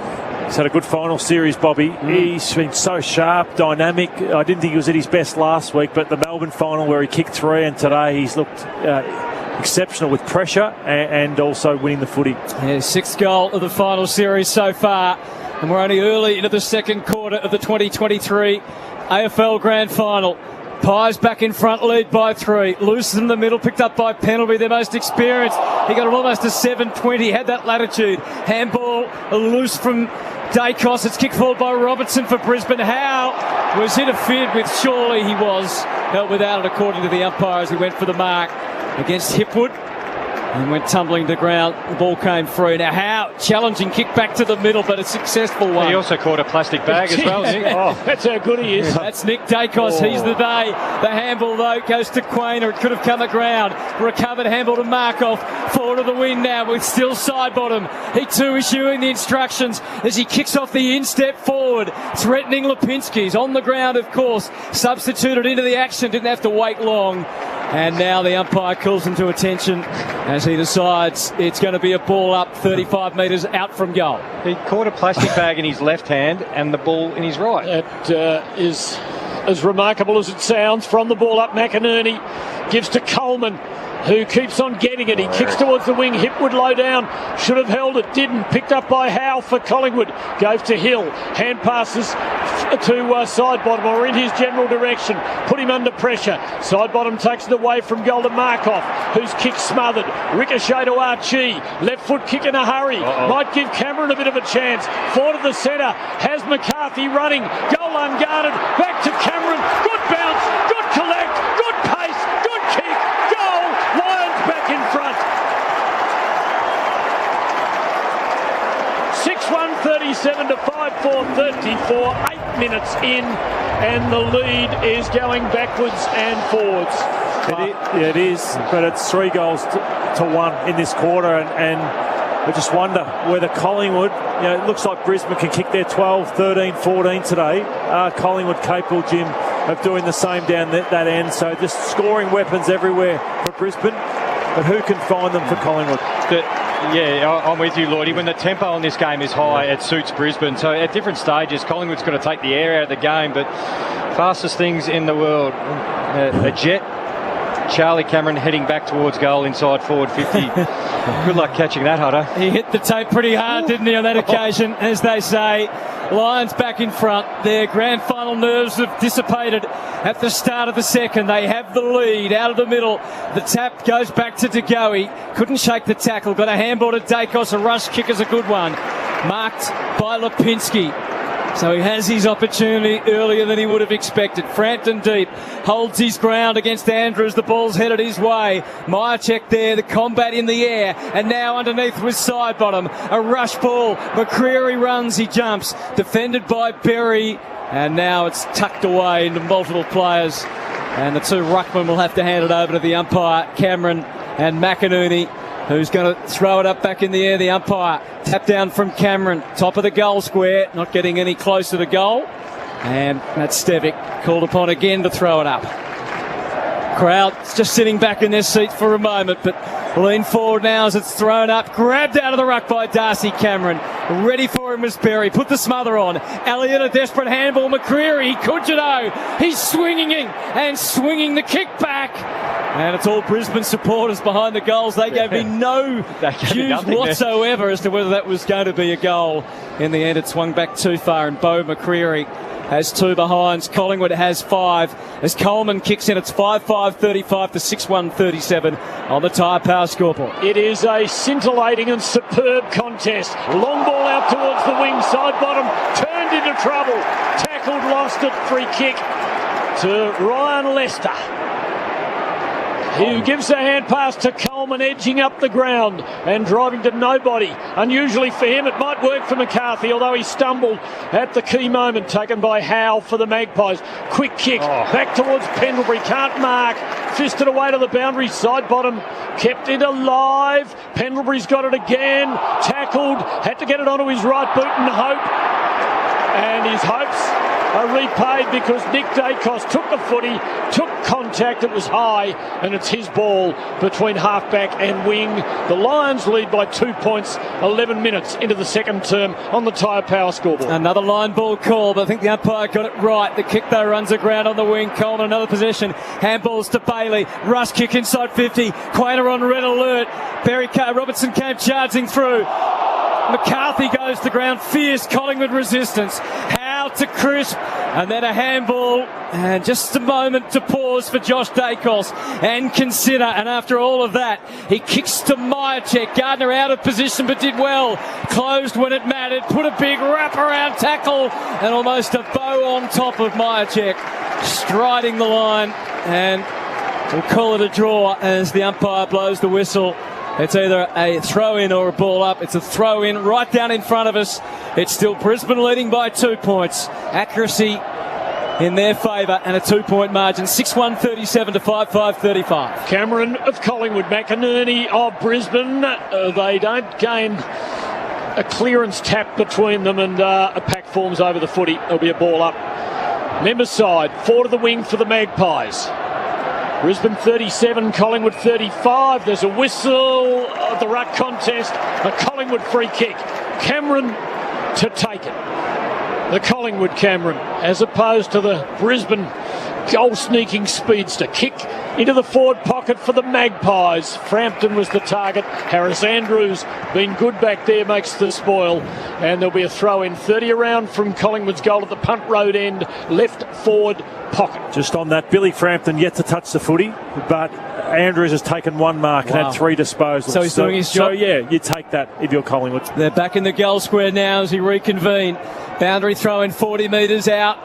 He's had a good final series, Bobby. He's been so sharp, dynamic. I didn't think he was at his best last week, but the Melbourne final where he kicked 3, and today he's looked exceptional with pressure and also winning the footy. Yeah, 6th goal of the final series so far, and we're only early into the second quarter of the 2023 AFL Grand Final. Pies back in front, lead by 3. Loose in the middle, picked up by Penalty, their most experienced. He got almost a 7-20, had that latitude. Handball loose from Dacos. It's kicked forward by Robertson for Brisbane. Howe was interfered with. Surely he was held without it, according to the umpire, as he went for the mark against Hipwood and went tumbling to ground. The ball came free. Now Howe, challenging kick back to the middle, but a successful one. He also caught a plastic bag as well. Oh, that's how good he is. That's Nick Dacos. He's the day. The handball, though, goes to Quainer. It could have come aground. Recovered handball to Markov. Forward of the wind now with still Sidebottom. He too issuing the instructions as he kicks off the instep forward, threatening Lipinski. He's on the ground, of course. Substituted into the action. Didn't have to wait long. And now the umpire calls him to attention as he decides it's going to be a ball up 35 metres out from goal. He caught a plastic bag in his left hand and the ball in his right. That is as remarkable as it sounds. From the ball up, McInerney gives to Coleman, who keeps on getting it. He kicks towards the wing. Hipwood low down. Should have held it. Didn't. Picked up by Howe for Collingwood. Gave to Hill. Hand passes to Sidebottom, or in his general direction. Put him under pressure. Sidebottom takes it away from goal to Markov, whose kick smothered. Ricochet to Archie. Left foot kick in a hurry. Might give Cameron a bit of a chance. Forward to the centre. Has McCarthy running. Goal unguarded. Back to Cameron. Good bounce. Good collect. Good pace. Good kick. Goal. Lions back in front. 6-1-37 to 5-4-34. 8 minutes in, and the lead is going backwards and forwards. It is, but it's 3 goals to 1 in this quarter, and I just wonder whether Collingwood, it looks like Brisbane can kick their 12, 13, 14 today. Collingwood capable, Jim, of doing the same down that end. So just scoring weapons everywhere for Brisbane, but who can find them for Collingwood? Yeah, I'm with you, Lloydie. When the tempo on this game is high, it suits Brisbane. So at different stages, Collingwood's got to take the air out of the game. But fastest things in the world, a jet. Charlie Cameron heading back towards goal inside forward 50. Good luck catching that, Hutto. He hit the tape pretty hard, didn't he, on that occasion? As they say, Lions back in front. Their grand final nerves have dissipated at the start of the second. They have the lead out of the middle. The tap goes back to De Goey. Couldn't shake the tackle. Got a handball to Dacos. A rush kick is a good one. Marked by Lipinski. So he has his opportunity earlier than he would have expected. Frampton deep, holds his ground against Andrews. The ball's headed his way. Myercheck there, the combat in the air. And now underneath with side bottom. A rush ball. McCreary runs, he jumps. Defended by Berry. And now it's tucked away into multiple players. And the two ruckmen will have to hand it over to the umpire, Cameron and McInerney, who's going to throw it up back in the air. The umpire, tap down from Cameron, top of the goal square, not getting any closer to goal. And Matt Stevic called upon again to throw it up. Crowd's just sitting back in their seat for a moment, but lean forward now as it's thrown up. Grabbed out of the ruck by Darcy Cameron. Ready for him was Berry. Put the smother on. Elliott, a desperate handball. McCreary, Kudjado. He's swinging and swinging the kick back. And it's all Brisbane supporters behind the goals. They gave me no cues whatsoever as to whether that was going to be a goal. In the end, it swung back too far, and Bo McCreary has two behinds. Collingwood has five. As Coleman kicks in, it's 5-5-35 to 6-1-37 on the Tyre Power scoreboard. It is a scintillating and superb contest. Long ball out towards the wing, side bottom, turned into trouble. Tackled, lost it, free kick to Ryan Lester, who gives a hand pass to Coleman, edging up the ground and driving to nobody. Unusually for him, it might work for McCarthy, although he stumbled at the key moment, taken by Howe for the Magpies. Quick kick back towards Pendlebury, can't mark, fisted away to the boundary, side bottom, kept it alive. Pendlebury's got it again, tackled, had to get it onto his right boot and hope. And his hopes are repaid because Nick Dacos took the footy, took contact, it was high, and it's his ball between halfback and wing. The Lions lead by 2 points, 11 minutes into the second term on the Tyre Power scoreboard. Another line ball call, but I think the umpire got it right. The kick though runs aground on the wing. Coleman, another possession. Handballs to Bailey. Rush kick inside 50. Quainer on red alert. Robertson came charging through. McCarthy goes to ground. Fierce Collingwood resistance. Howe to Crisp. And then a handball. And just a moment to pause for Josh Dacos and consider. And after all of that, he kicks to Myercheck. Gardner out of position but did well. Closed when it mattered. Put a big wraparound tackle. And almost a bow on top of Myercheck. Striding the line. And we'll call it a draw as the umpire blows the whistle. It's either a throw-in or a ball up. It's a throw-in right down in front of us. It's still Brisbane leading by 2 points. Accuracy in their favour and a 2-point margin. 6-1-37 to 5-5-35. Cameron of Collingwood, McInerney of Brisbane. They don't gain a clearance tap between them, and a pack forms over the footy. There'll be a ball up. Member side, 4 to the wing for the Magpies. Brisbane 37, Collingwood 35. There's a whistle of the ruck contest. A Collingwood free kick. Cameron to take it. The Collingwood Cameron, as opposed to the Brisbane goal-sneaking speedster. Kick into the forward pocket for the Magpies. Frampton was the target. Harris Andrews, been good back there, makes the spoil. And there'll be a throw-in. 30 around from Collingwood's goal at the punt road end. Left forward pocket. Just on that, Billy Frampton yet to touch the footy, but Andrews has taken one mark and had 3 disposals. So he's doing his job. So yeah, you take that if you're Collingwood. They're back in the goal square now as he reconvene. Boundary throw in 40 metres out.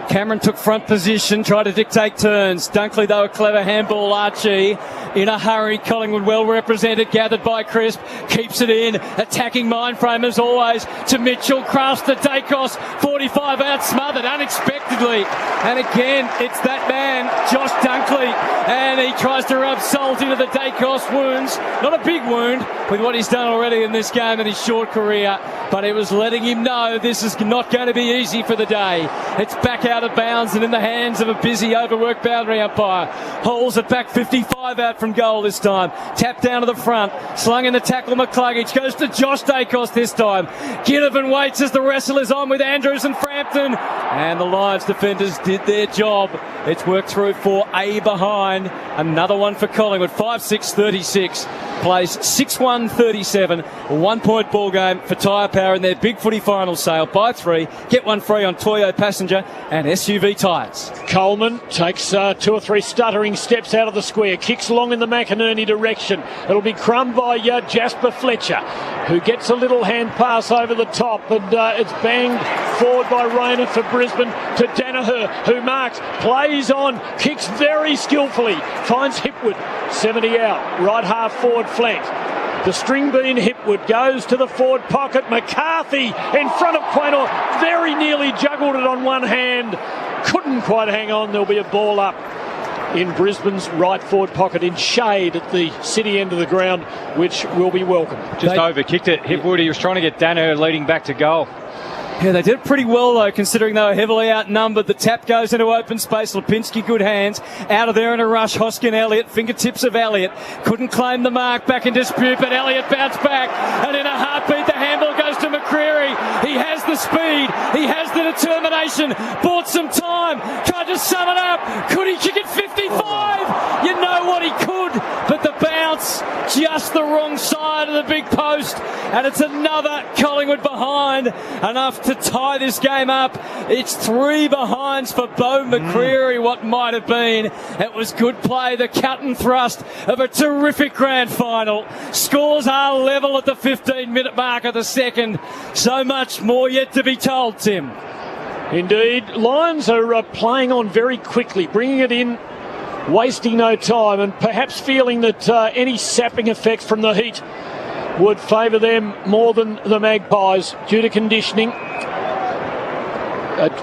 Cameron took front position, tried to dictate turns. Dunkley, though, a clever handball. Archie in a hurry. Collingwood well represented, gathered by Crisp. Keeps it in. Attacking mind frame as always to Mitchell. Crafts to Dacos. 45 out, smothered unexpectedly. And again, it's that man, Josh Dunkley. And he tries to rub salt into the Dacos wounds. Not a big wound with what he's done already in this game in his short career. But it was letting him know this is not going to be easy for the day. It's back out of bounds and in the hands of a busy, overworked boundary umpire. Hauls it back 55 out from goal this time. Tap down to the front. Slung in the tackle, McCluggage. Goes to Josh Dacos this time. Ginnivan waits as the wrestle is on with Andrews and Frampton. And the Lions defenders did their job. It's worked through for a behind. Another one for Collingwood. 5-6-36. Plays 6-1-37. 1 point ball game for Tyre Power in their big footy final sale. Buy 3, get 1 free on Toyo Passenger and SUV tyres. Coleman takes 2 or 3 stuttering steps out of the square, kicks long in the McInerney direction. It'll be crumbed by Jasper Fletcher, who gets a little hand pass over the top, and it's banged forward by Rayner for Brisbane to Danaher, who marks, plays on, kicks very skillfully, finds Hipwood, 70 out, right half forward flank. The string bean Hipwood goes to the forward pocket. McCarthy in front of Quaynor, very nearly juggled it on one hand. Couldn't quite hang on. There'll be a ball up in Brisbane's right forward pocket in shade at the city end of the ground, which will be welcome. Just overkicked it. Hipwood, he was trying to get Danaher leading back to goal. Yeah, they did pretty well, though, considering they were heavily outnumbered. The tap goes into open space. Lipinski, good hands. Out of there in a rush. Hoskin, Elliott. Fingertips of Elliott. Couldn't claim the mark. Back in dispute, but Elliott bounced back. And in a heartbeat, the handball goes to McCreary. He has the speed. He has the determination. Bought some time. Tried to sum it up. Could he kick it 55? You know what he could. But the bounce, just the wrong side of the big post. And it's another Collingwood behind. Enough to tie this game up. It's 3 behinds for Bo McCreary, what might have been. It was good play, the cut and thrust of a terrific grand final. Scores are level at the 15-minute mark of the second. So much more yet to be told, Tim. Indeed. Lions are playing on very quickly, bringing it in, wasting no time, and perhaps feeling that any sapping effects from the heat would favour them more than the Magpies due to conditioning.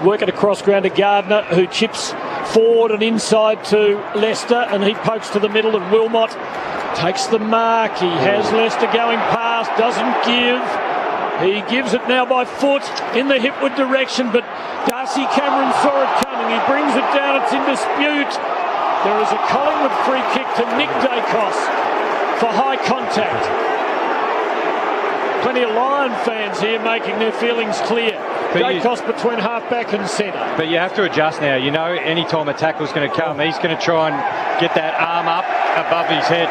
Work it across ground to Gardner, who chips forward and inside to Lester, and he pokes to the middle, and Wilmot takes the mark. He has Lester going past, doesn't give. He gives it now by foot in the Hipwood direction, but Darcy Cameron saw it coming. He brings it down, it's in dispute. There is a Collingwood free kick to Nick Dacos for high contact. Plenty of Lion fans here making their feelings clear. Dacos between half-back and centre. But you have to adjust now. You know, any time a tackle's going to come, he's going to try and get that arm up above his head.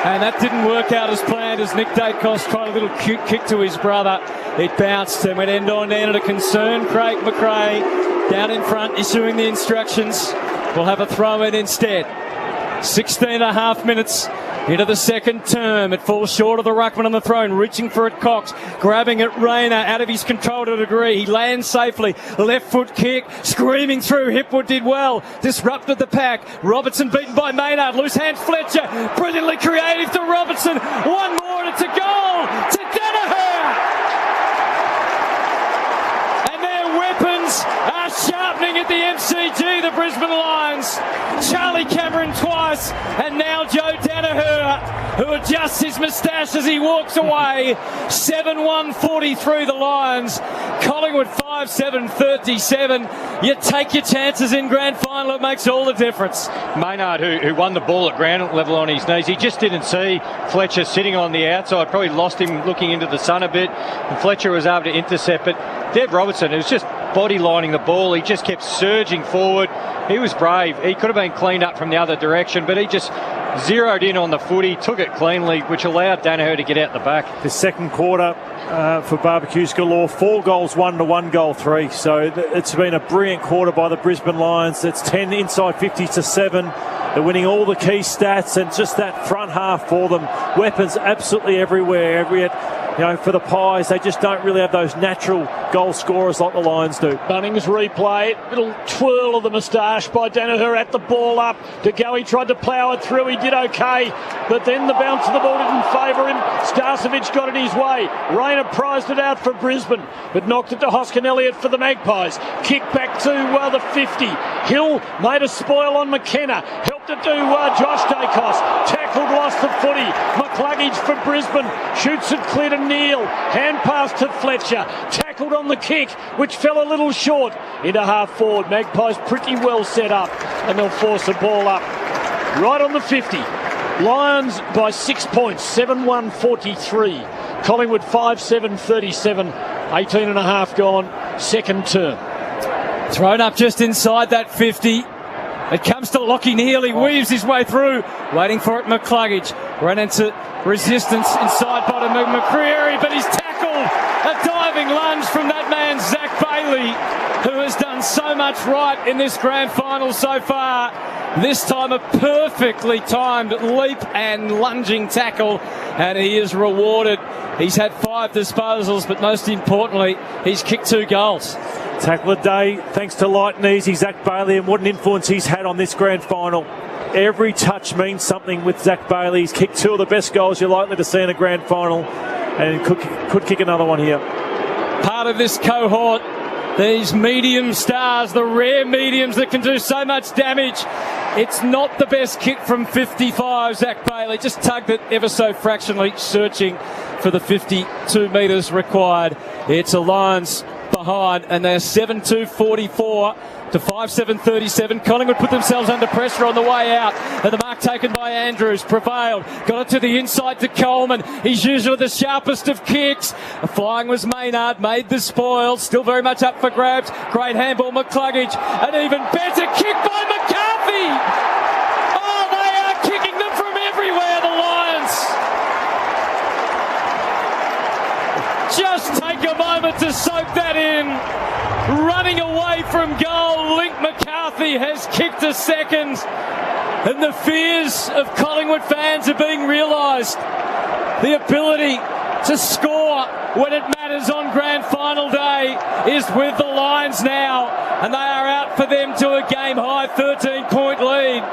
And that didn't work out as planned as Nick Dacos tried a little cute kick to his brother. It bounced and went end on end at a concern. Craig McRae down in front issuing the instructions. We'll have a throw in instead. 16 and a half minutes into the second term. It falls short of the ruckman on the throne, reaching for it Cox, grabbing at Rayner, out of his control to a degree. He lands safely, left foot kick, screaming through. Hipwood did well, disrupted the pack. Robertson beaten by Maynard, loose hands Fletcher, brilliantly creative to Robertson. One more and it's a goal to Danaher. And their weapons are sharpening at the MCG, the Brisbane Lions. Charlie Cameron twice, and now Joe Danaher, who adjusts his moustache as he walks away. 7-1-43 the Lions. Collingwood 5-7-37. You take your chances in grand final, it makes all the difference. Maynard, who won the ball at ground level on his knees, he just didn't see Fletcher sitting on the outside, probably lost him looking into the sun a bit, and Fletcher was able to intercept. But Dev Robertson, it was just body lining the ball, he just kept surging forward. He was brave. He could have been cleaned up from the other direction, but he just zeroed in on the footy, took it cleanly, which allowed Danaher to get out the back. The second quarter for Barbecues Galore, 4 goals, 1 to 1 goal 3. So it's been a brilliant quarter by the Brisbane Lions. It's 10 inside 50 to 7. They're winning all the key stats, and just that front half for them. Weapons absolutely everywhere. For the Pies, they just don't really have those natural goal scorers like the Lions do. Bunnings replay, little twirl of the moustache by Danaher at the ball up. De Goey tried to plough it through, he did okay, but then the bounce of the ball didn't favour him. Starcevic got it his way. Rayner prized it out for Brisbane, but knocked it to Hoskin Elliott for the Magpies. Kick back to the 50. Hill made a spoil on McKenna. Helped it to Josh Dacos. Tackled, lost the footy. McCluggage for Brisbane. Shoots it clear to Neal. Hand pass to Fletcher. Tackled on the kick, which fell a little short into half forward. Magpies pretty well set up, and they'll force the ball up right on the 50. Lions by 6 points, 7-1-43. Collingwood 5-7-37, 18 and a half gone, second term. Thrown up just inside that 50. It comes to Lockie Neal. He weaves his way through. Waiting for it, McCluggage. Ran into resistance inside bottom of McCreary, but he's tackled. A diving lunge from that man, Zach Bailey, who has done so much right in this grand final so far. This time a perfectly timed leap and lunging tackle, and he is rewarded. He's had 5 disposals, but most importantly, he's kicked 2 goals. Tackle of the day, thanks to light and easy Zach Bailey, and what an influence he's had on this grand final. Every touch means something with Zach Bailey. He's kicked 2 of the best goals you're likely to see in a grand final, and could kick another one here. Part of this cohort, these medium stars, the rare mediums that can do so much damage. It's not the best kick from 55, Zach Bailey. Just tugged it ever so fractionally, searching for the 52 metres required. It's a Lions behind, and they're 7-2-44 to 5-7-37. Collingwood put themselves under pressure on the way out, and the mark taken by Andrews prevailed. Got it to the inside to Coleman. He's usually the sharpest of kicks. Flying was Maynard, made the spoil. Still very much up for grabs. Great handball, McCluggage. An even better kick by McCarthy. Oh, they are kicking them from everywhere, the Lions. Just take a moment to soak that in. Running away from goal, Link McCarthy has kicked a second, and the fears of Collingwood fans are being realised. The ability to score when it matters on grand final day is with the Lions now, and they are out for them to a game-high 13-point lead.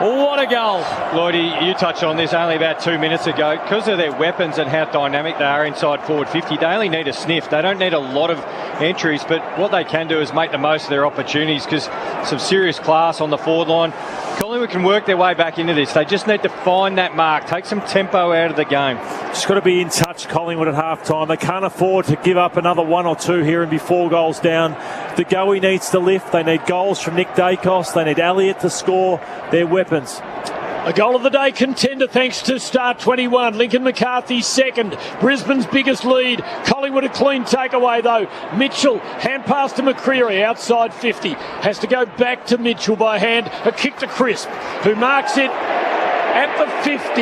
What a goal. Lloydie, you touched on this only about 2 minutes ago. Because of their weapons and how dynamic they are inside forward 50, they only need a sniff. They don't need a lot of entries, but what they can do is make the most of their opportunities, because some serious class on the forward line. Collingwood can work their way back into this. They just need to find that mark, take some tempo out of the game. Just got to be in touch, Collingwood, at half-time. They can't afford to give up another 1 or 2 here and be 4 goals down. De Goey needs to lift. They need goals from Nick Dacos. They need Elliott to score their weapons. A goal of the day contender thanks to star 21. Lincoln McCarthy second. Brisbane's biggest lead. Collingwood a clean takeaway though. Mitchell, hand pass to McCreary outside 50. Has to go back to Mitchell by hand. A kick to Crisp, who marks it at the 50.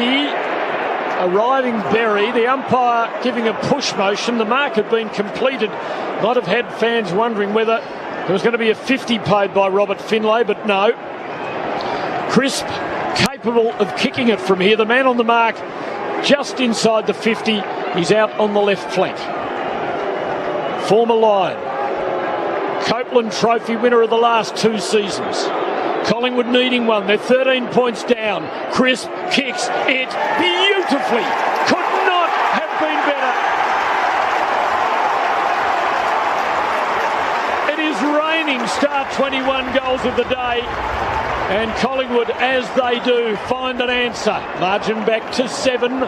Arriving Berry, the umpire giving a push motion. The mark had been completed. Might have had fans wondering whether there was going to be a 50 paid by Robert Finlay, but no. Crisp capable of kicking it from here. The man on the mark just inside the 50. He's out on the left flank. Former Lion. Copeland Trophy winner of the last 2 seasons. Collingwood needing one. They're 13 points down. Crisp kicks it beautifully. Could not have been better. It is raining star 21 goals of the day. And Collingwood, as they do, find an answer. Margin back to 7.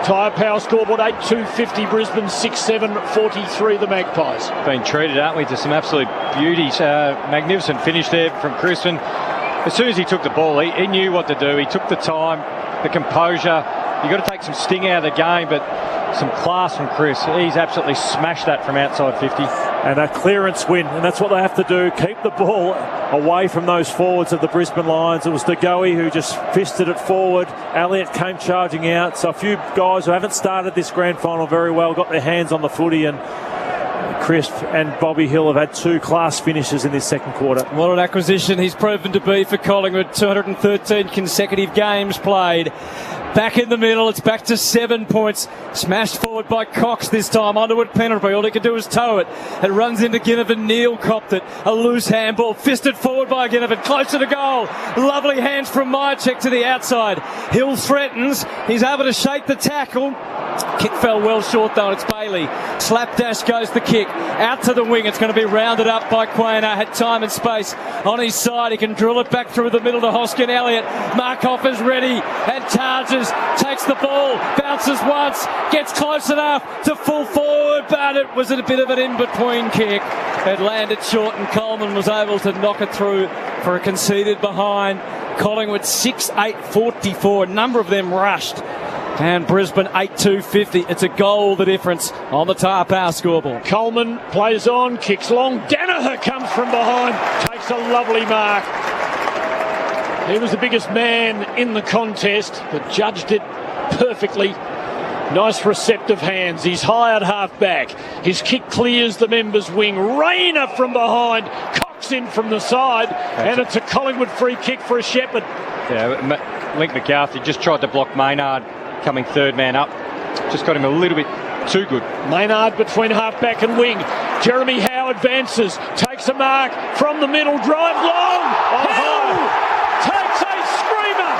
Tyre Power scoreboard 8-2-50. Brisbane 6-7-43. The Magpies. Been treated, aren't we, to some absolute beauties. Magnificent finish there from Crispin. As soon as he took the ball, he knew what to do. He took the time, the composure. You've got to take some sting out of the game, but some class from Chris. He's absolutely smashed that from outside 50. And a clearance win, and that's what they have to do. Keep the ball away from those forwards of the Brisbane Lions. It was De Goey who just fisted it forward. Elliott came charging out. So a few guys who haven't started this grand final very well got their hands on the footy, and Crisp and Bobby Hill have had 2 class finishes in this second quarter. What an acquisition he's proven to be for Collingwood. 213 consecutive games played. Back in the middle, it's back to 7 points. Smashed forward by Cox this time. Underwood penalty. All he can do is toe it. It runs into Ginnivan. Neal copped it. A loose handball. Fisted forward by Ginnivan. Closer to goal. Lovely hands from Myercheck to the outside. Hill threatens. He's able to shake the tackle. Kick fell well short though, and it's Bailey. Slapdash goes the kick. Out to the wing. It's going to be rounded up by Quainer. Had time and space on his side. He can drill it back through the middle to Hoskin Elliott. Markov is ready and charges. Takes the ball. Bounces once. Gets close enough to full forward, but it was a bit of an in-between kick. It landed short and Coleman was able to knock it through for a conceded behind. Collingwood 6-8-44. A number of them rushed. And Brisbane 8-2-50. It's a goal the difference on the Tyre Power scoreboard. Coleman plays on, kicks long. Danaher comes from behind, takes a lovely mark. He was the biggest man in the contest, but judged it perfectly. Nice receptive hands. He's high at half back. His kick clears the members' wing. Rayner from behind. Cox in from the side. And it's a Collingwood free kick for a Shepherd. Yeah, Link McCarthy just tried to block Maynard coming third man up. Just got him a little bit too good. Maynard between half back and wing. Jeremy Howe advances. Takes a mark from the middle. Drive long. Hill takes a screamer.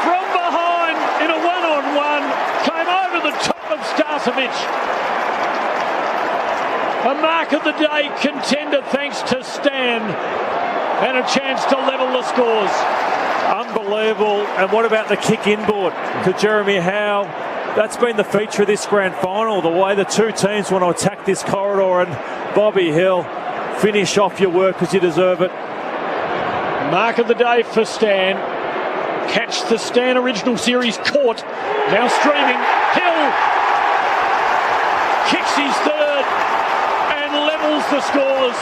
From behind in a one-on-one. Came over the top of Starcevic. A mark of the day contender thanks to Stan. And a chance to level the scores. Unbelievable. And what about the kick inboard to Jeremy Howe? That's been the feature of this grand final, the way the two teams want to attack this corridor. And Bobby Hill, finish off your work because you deserve it. Mark of the day for Stan. Catch the Stan original series caught. Now streaming. Hill kicks his third and levels the scores.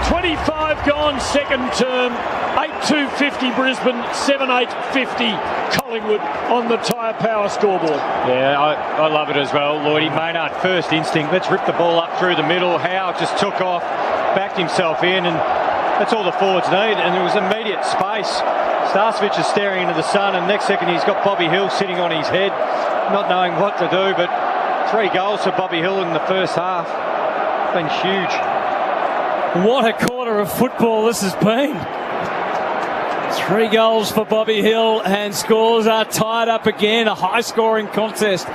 25 gone second term, 8-2-50 Brisbane, 7-8-50 Collingwood on the Tyre Power scoreboard. Yeah, I love it as well, Lloydie. Maynard, first instinct, let's rip the ball up through the middle. Howe just took off, backed himself in, and that's all the forwards need, and there was immediate space. Starcevic is staring into the sun, and next second he's got Bobby Hill sitting on his head, not knowing what to do, but 3 goals for Bobby Hill in the first half. It's been huge. What a quarter of football this has been. 3 goals for Bobby Hill, and scores are tied up again. A high-scoring contest.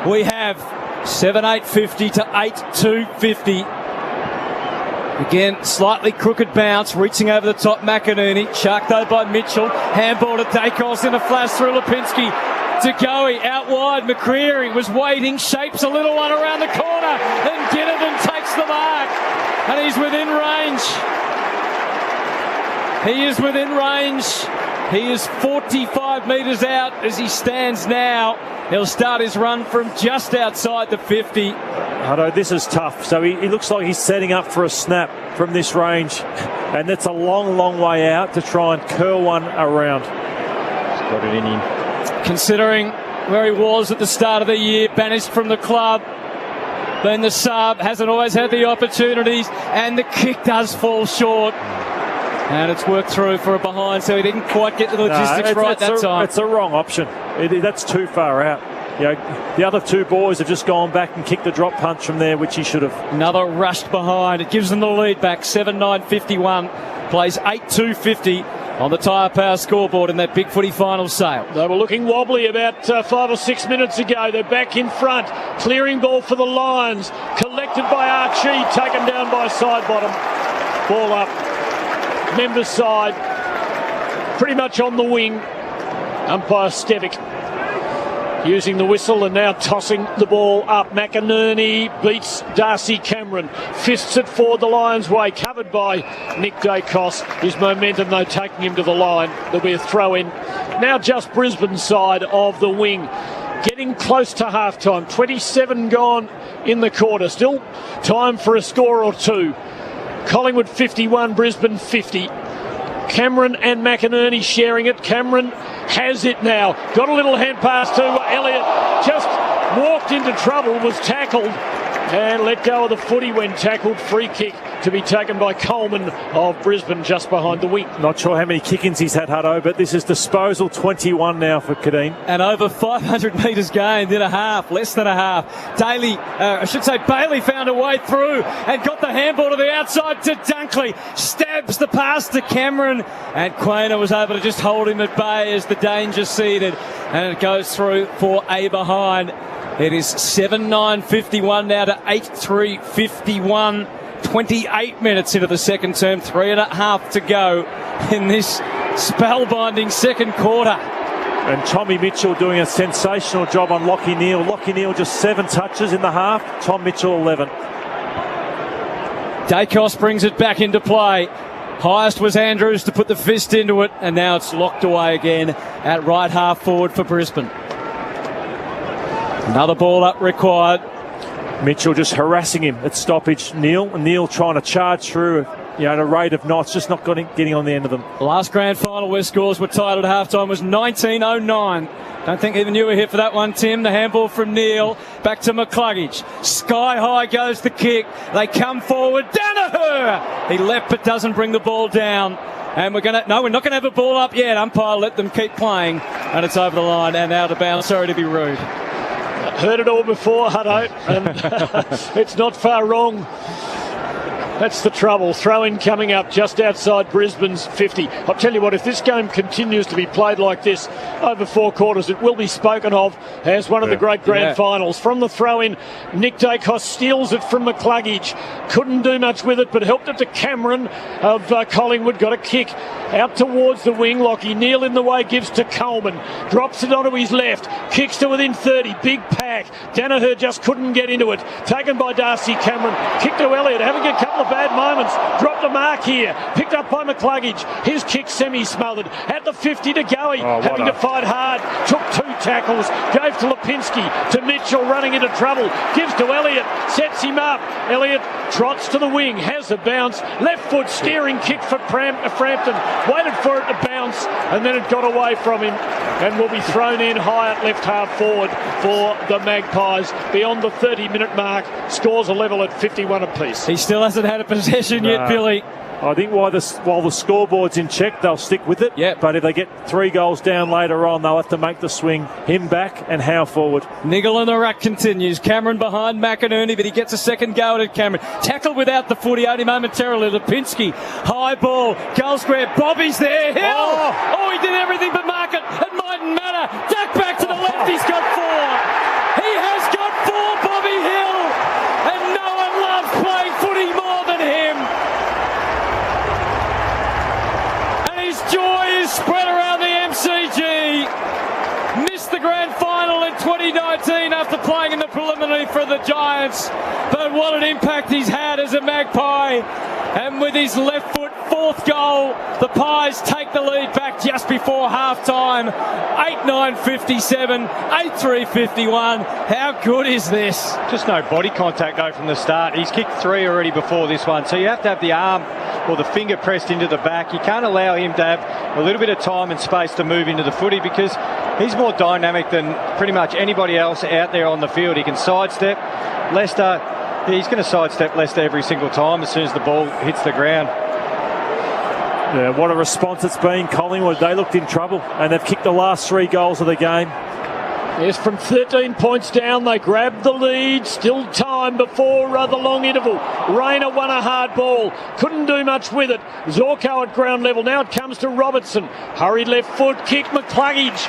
We have 7-8-50 to 8-2-50. Again, slightly crooked bounce, reaching over the top. McInerney, sharked though by Mitchell. Handball to Dacos in a flash through Lipinski. To Goey, out wide. McCreary was waiting, shapes a little one around the corner, and Ginnivan takes the mark. And he's within range. He is within range. He is 45 metres out as he stands now. He'll start his run from just outside the 50. Hutto, this is tough. So he looks like he's setting up for a snap from this range. And that's a long, long way out to try and curl one around. He's got it in him. Considering where he was at the start of the year, banished from the club. Been the sub, hasn't always had the opportunities, and the kick does fall short. And it's worked through for a behind, so he didn't quite get the logistics right that time. It's a wrong option. That's too far out. You know, the other 2 boys have just gone back and kicked the drop punch from there, which he should have. Another rushed behind. It gives them the lead back, 7-9-51. Plays 8-2-50 on the Tyre Power scoreboard in that big footy final sale. They were looking wobbly about 5 or 6 minutes ago. They're back in front. Clearing ball for the Lions. Collected by Archie. Taken down by Sidebottom. Ball up. Members side. Pretty much on the wing. Umpire Stevic using the whistle and now tossing the ball up. McInerney beats Darcy Cameron. Fists it forward the Lions' way. Covered by Nick Dacos. His momentum, though, taking him to the line. There'll be a throw in. Now just Brisbane's side of the wing. Getting close to half-time. 27 gone in the quarter. Still time for a score or 2. Collingwood 51, Brisbane 50. Cameron and McInerney sharing it. Cameron has it now. Got a little hand pass to Elliott. Just walked into trouble, was tackled and let go of the footy when tackled. Free kick to be taken by Coleman of Brisbane just behind the wing. Not sure how many kick-ins he's had, Hutto, but this is disposal 21 now for Kadeen. And over 500 metres gained in a half, less than a half. Bailey found a way through and got the handball to the outside to Dunkley. Stabs the pass to Cameron, and Quainer was able to just hold him at bay as the danger seeded. And it goes through for a behind. It is 7-9-51 now to 8-3-51. 28 minutes into the second term, 3.5 to go in this spellbinding second quarter. And Tommy Mitchell doing a sensational job on Lockie Neal. Lockie Neal just 7 touches in the half. Tom Mitchell 11. Dacos brings it back into play. Highest was Andrews to put the fist into it, and now it's locked away again at right half forward for Brisbane. Another ball up required. Mitchell just harassing him at stoppage. Neil trying to charge through at a rate of knots, just not getting on the end of them. The last grand final where scores were tied at halftime was 1909. Don't think even you were here for that one, Tim. The handball from Neil. Back to McCluggage. Sky high goes the kick. They come forward. Danaher! He leapt but doesn't bring the ball down. And we're not going to have a ball up yet. Umpire let them keep playing. And it's over the line and out of bounds. Sorry to be rude. Heard it all before, Hutto, and it's not far wrong. That's the trouble. Throw-in coming up just outside Brisbane's 50. I'll tell you what, if this game continues to be played like this over 4 quarters, it will be spoken of as one of the great grand finals. From the throw-in, Nick Dacos steals it from McCluggage. Couldn't do much with it, but helped it to Cameron of Collingwood. Got a kick out towards the wing. Lockie Neal in the way, gives to Coleman. Drops it onto his left. Kicks to within 30. Big pack. Danaher just couldn't get into it. Taken by Darcy Cameron. Kick to Elliott. Having a couple of bad moments. Dropped the mark here. Picked up by McCluggage. His kick semi-smothered. At the 50 to Goey. Having to fight hard. Took 2 tackles. Gave to Lipinski. To Mitchell running into trouble. Gives to Elliott. Sets him up. Elliott trots to the wing. Has a bounce. Left foot steering kick for Frampton. Waited for it to bounce. And then it got away from him. And will be thrown in high at left half forward for the Magpies. Beyond the 30-minute mark. Scores a level at 51 apiece. He still hasn't had a possession yet, Billy. I think while the scoreboard's in check, they'll stick with it. Yep. But if they get 3 goals down later on, they'll have to make the swing. Him back and Howe forward. Niggle in the ruck continues. Cameron behind McInerney, but he gets a second go at Cameron. Tackled without the foot. He only momentarily. Lipinski. High ball. Goal square. Bobby's there. Hill. Oh, he did everything but mark it. It mightn't matter. Duck back to the left. He's got 4. He has got 4, Bobby Hill. And no one loves playing footy more than him. Joy is spread around the MCG. Missed the grand final in 2019 after playing in the preliminary for the Giants. But what an impact he's had as a Magpie. And with his left foot, 4th goal, the Pies take the lead back just before half-time. 8-9-57, 8-3-51. How good is this? Just no body contact, though, from the start. He's kicked 3 already before this one. So you have to have the arm or the finger pressed into the back. You can't allow him to have a little bit of time and space to move into the footy because he's more dynamic than pretty much anybody else out there on the field. He can sidestep. Leicester, he's going to sidestep Leicester every single time as soon as the ball hits the ground. Yeah, what a response it's been. Collingwood, they looked in trouble and they've kicked the last 3 goals of the game. Yes, from 13 points down, they grabbed the lead. Still time before the long interval. Rayner won a hard ball. Couldn't do much with it. Zorko at ground level. Now it comes to Robertson. Hurried left foot kick. McCluggage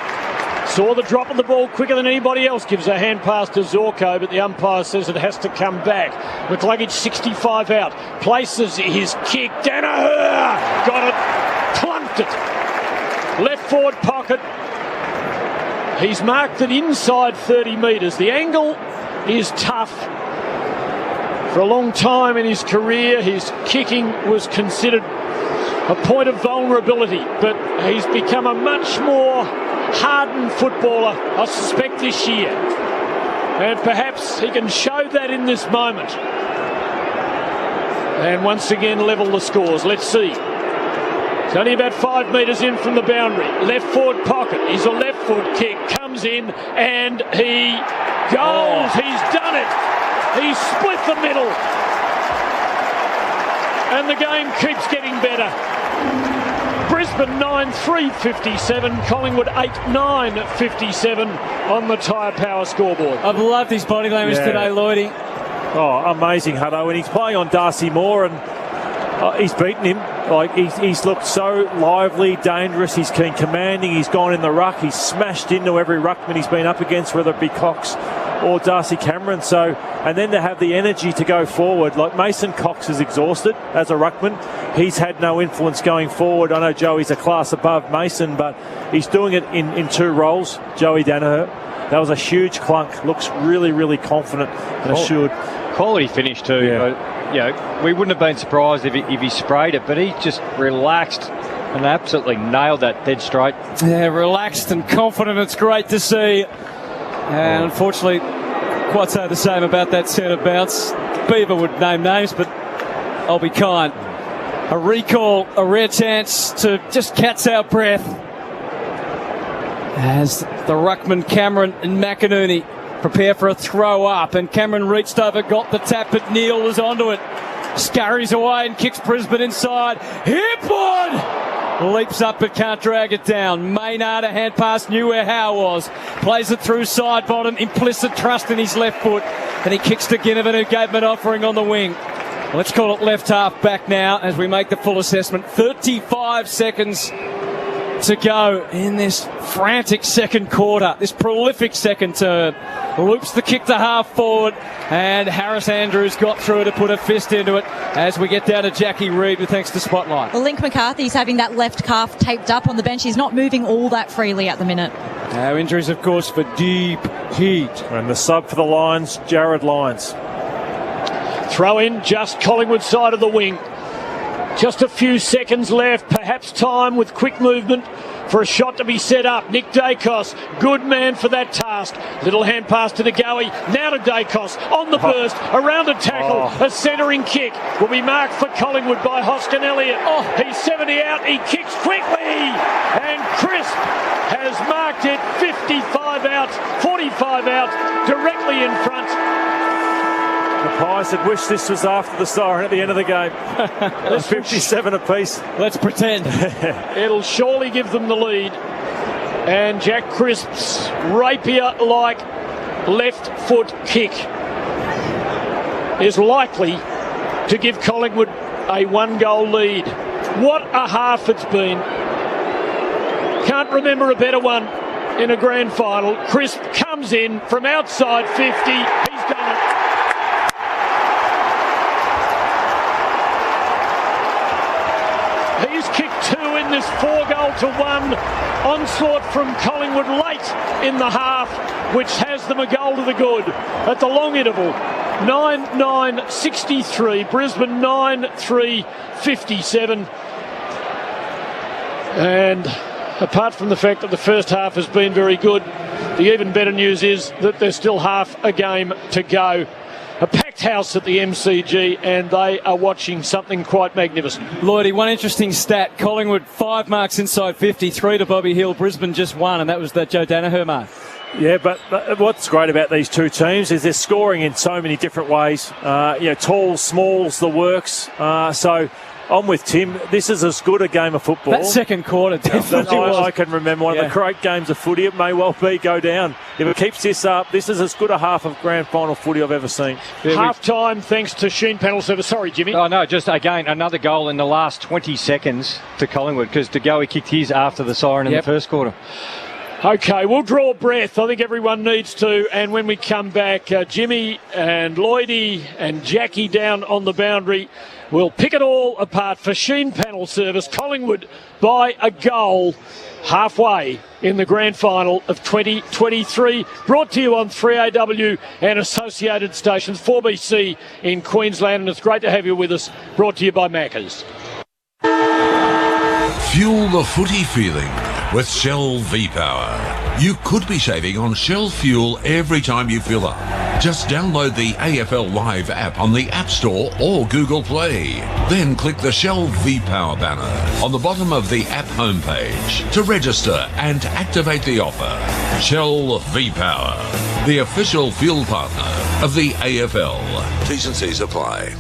saw the drop of the ball quicker than anybody else. Gives a hand pass to Zorko, but the umpire says it has to come back. McCluggage 65 out. Places his kick. Danaher got it. Clunked it. Left forward pocket. He's marked it inside 30 metres. The angle is tough. For a long time in his career, his kicking was considered a point of vulnerability, but he's become a much more hardened footballer, I suspect, this year. And perhaps he can show that in this moment. And once again, level the scores. Let's see. It's only about 5 metres in from the boundary. Left forward pocket. He's a left foot kick. Comes in and he goes. He's done it. He's split the middle. And the game keeps getting better. Brisbane 9-3-57. Collingwood 8-9-57 on the Tyre Power scoreboard. I've loved his body language today, Lloydie. Oh, amazing, Hutto. And he's playing on Darcy Moore and he's beaten him. Like he's looked so lively, dangerous. He's been commanding. He's gone in the ruck. He's smashed into every ruckman he's been up against, whether it be Cox or Darcy Cameron. So, and then to have the energy to go forward, like Mason Cox is exhausted as a ruckman. He's had no influence going forward. I know Joey's a class above Mason, but he's doing it in 2 roles. Joey Danaher. That was a huge clunk. Looks really, really confident and assured. Quality finish too. Yeah. We wouldn't have been surprised if he sprayed it, but he just relaxed and absolutely nailed that dead straight. Yeah, relaxed and confident. It's great to see. And unfortunately, quite say the same about that centre bounce. Beaver would name names, but I'll be kind. A recall, a rare chance to just catch our breath as the ruckman Cameron and McInerney prepare for a throw up, and Cameron reached over, got the tap, but Neil was onto it. Scurries away and kicks Brisbane inside. Hip one! Leaps up but can't drag it down. Maynard, a hand pass, knew where Howe was. Plays it through side bottom, implicit trust in his left foot. And he kicks to Ginnivan, who gave him an offering on the wing. Let's call it left half back now as we make the full assessment. 35 seconds to go in this frantic second quarter, this prolific second term. Loops the kick to half forward, and Harris Andrews got through to put a fist into it as we get down to Jackie Reid with thanks to Spotlight. Well, Link McCarthy's having that left calf taped up on the bench. He's not moving all that freely at the minute. Our injuries, of course, for deep heat. And the sub for the Lions, Jared Lyons. Throw in just Collingwood side of the wing. Just a few seconds left, perhaps time with quick movement for a shot to be set up. Nick Dacos, good man for that task. Little hand pass to DeGoey, now to Dacos, on the burst, around a tackle, a centering kick will be marked for Collingwood by Hoskin Elliott. He's 70 out, he kicks quickly, and Crisp has marked it 55 out, 45 out, directly in front. The Pies had wished this was after the siren at the end of the game. 57 apiece. Let's pretend. It'll surely give them the lead. And Jack Crisp's rapier-like left foot kick is likely to give Collingwood a one-goal lead. What a half it's been. Can't remember a better one in a grand final. Crisp comes in from outside 50. He's done it. He's kicked two in this 4-goal-to-1 onslaught from Collingwood late in the half, which has them a goal to the good at the long interval. 9-9-63, Brisbane 9-3-57. And apart from the fact that the first half has been very good, the even better news is that there's still half a game to go. A packed house at the MCG, and they are watching something quite magnificent. Lloydie, one interesting stat. Collingwood 5 marks inside 50, 3 to Bobby Hill. Brisbane just 1, and that was the Joe Danaher mark. Yeah, but what's great about these two teams is they're scoring in so many different ways. Tall, smalls, the works. So I'm with Tim. This is as good a game of football. That second quarter definitely was. I can remember one of the great games of footy. It may well be go down. If it keeps this up, this is as good a half of grand final footy I've ever seen. Half time thanks to Sheen panel service. Sorry, Jimmy. Oh, no, just again, another goal in the last 20 seconds to Collingwood because DeGoey kicked his after the siren in the first quarter. Okay, we'll draw a breath. I think everyone needs to. And when we come back, Jimmy and Lloydie and Jackie down on the boundary, we'll pick it all apart for Sheen panel service. Collingwood by a goal halfway in the grand final of 2023. Brought to you on 3AW and associated stations, 4BC in Queensland. And it's great to have you with us. Brought to you by Macca's. Fuel the footy feeling with Shell V-Power. You could be shaving on Shell fuel every time you fill up. Just download the AFL Live app on the App Store or Google Play. Then click the Shell V-Power banner on the bottom of the app homepage to register and activate the offer. Shell V-Power, the official fuel partner of the AFL. T's and C's apply.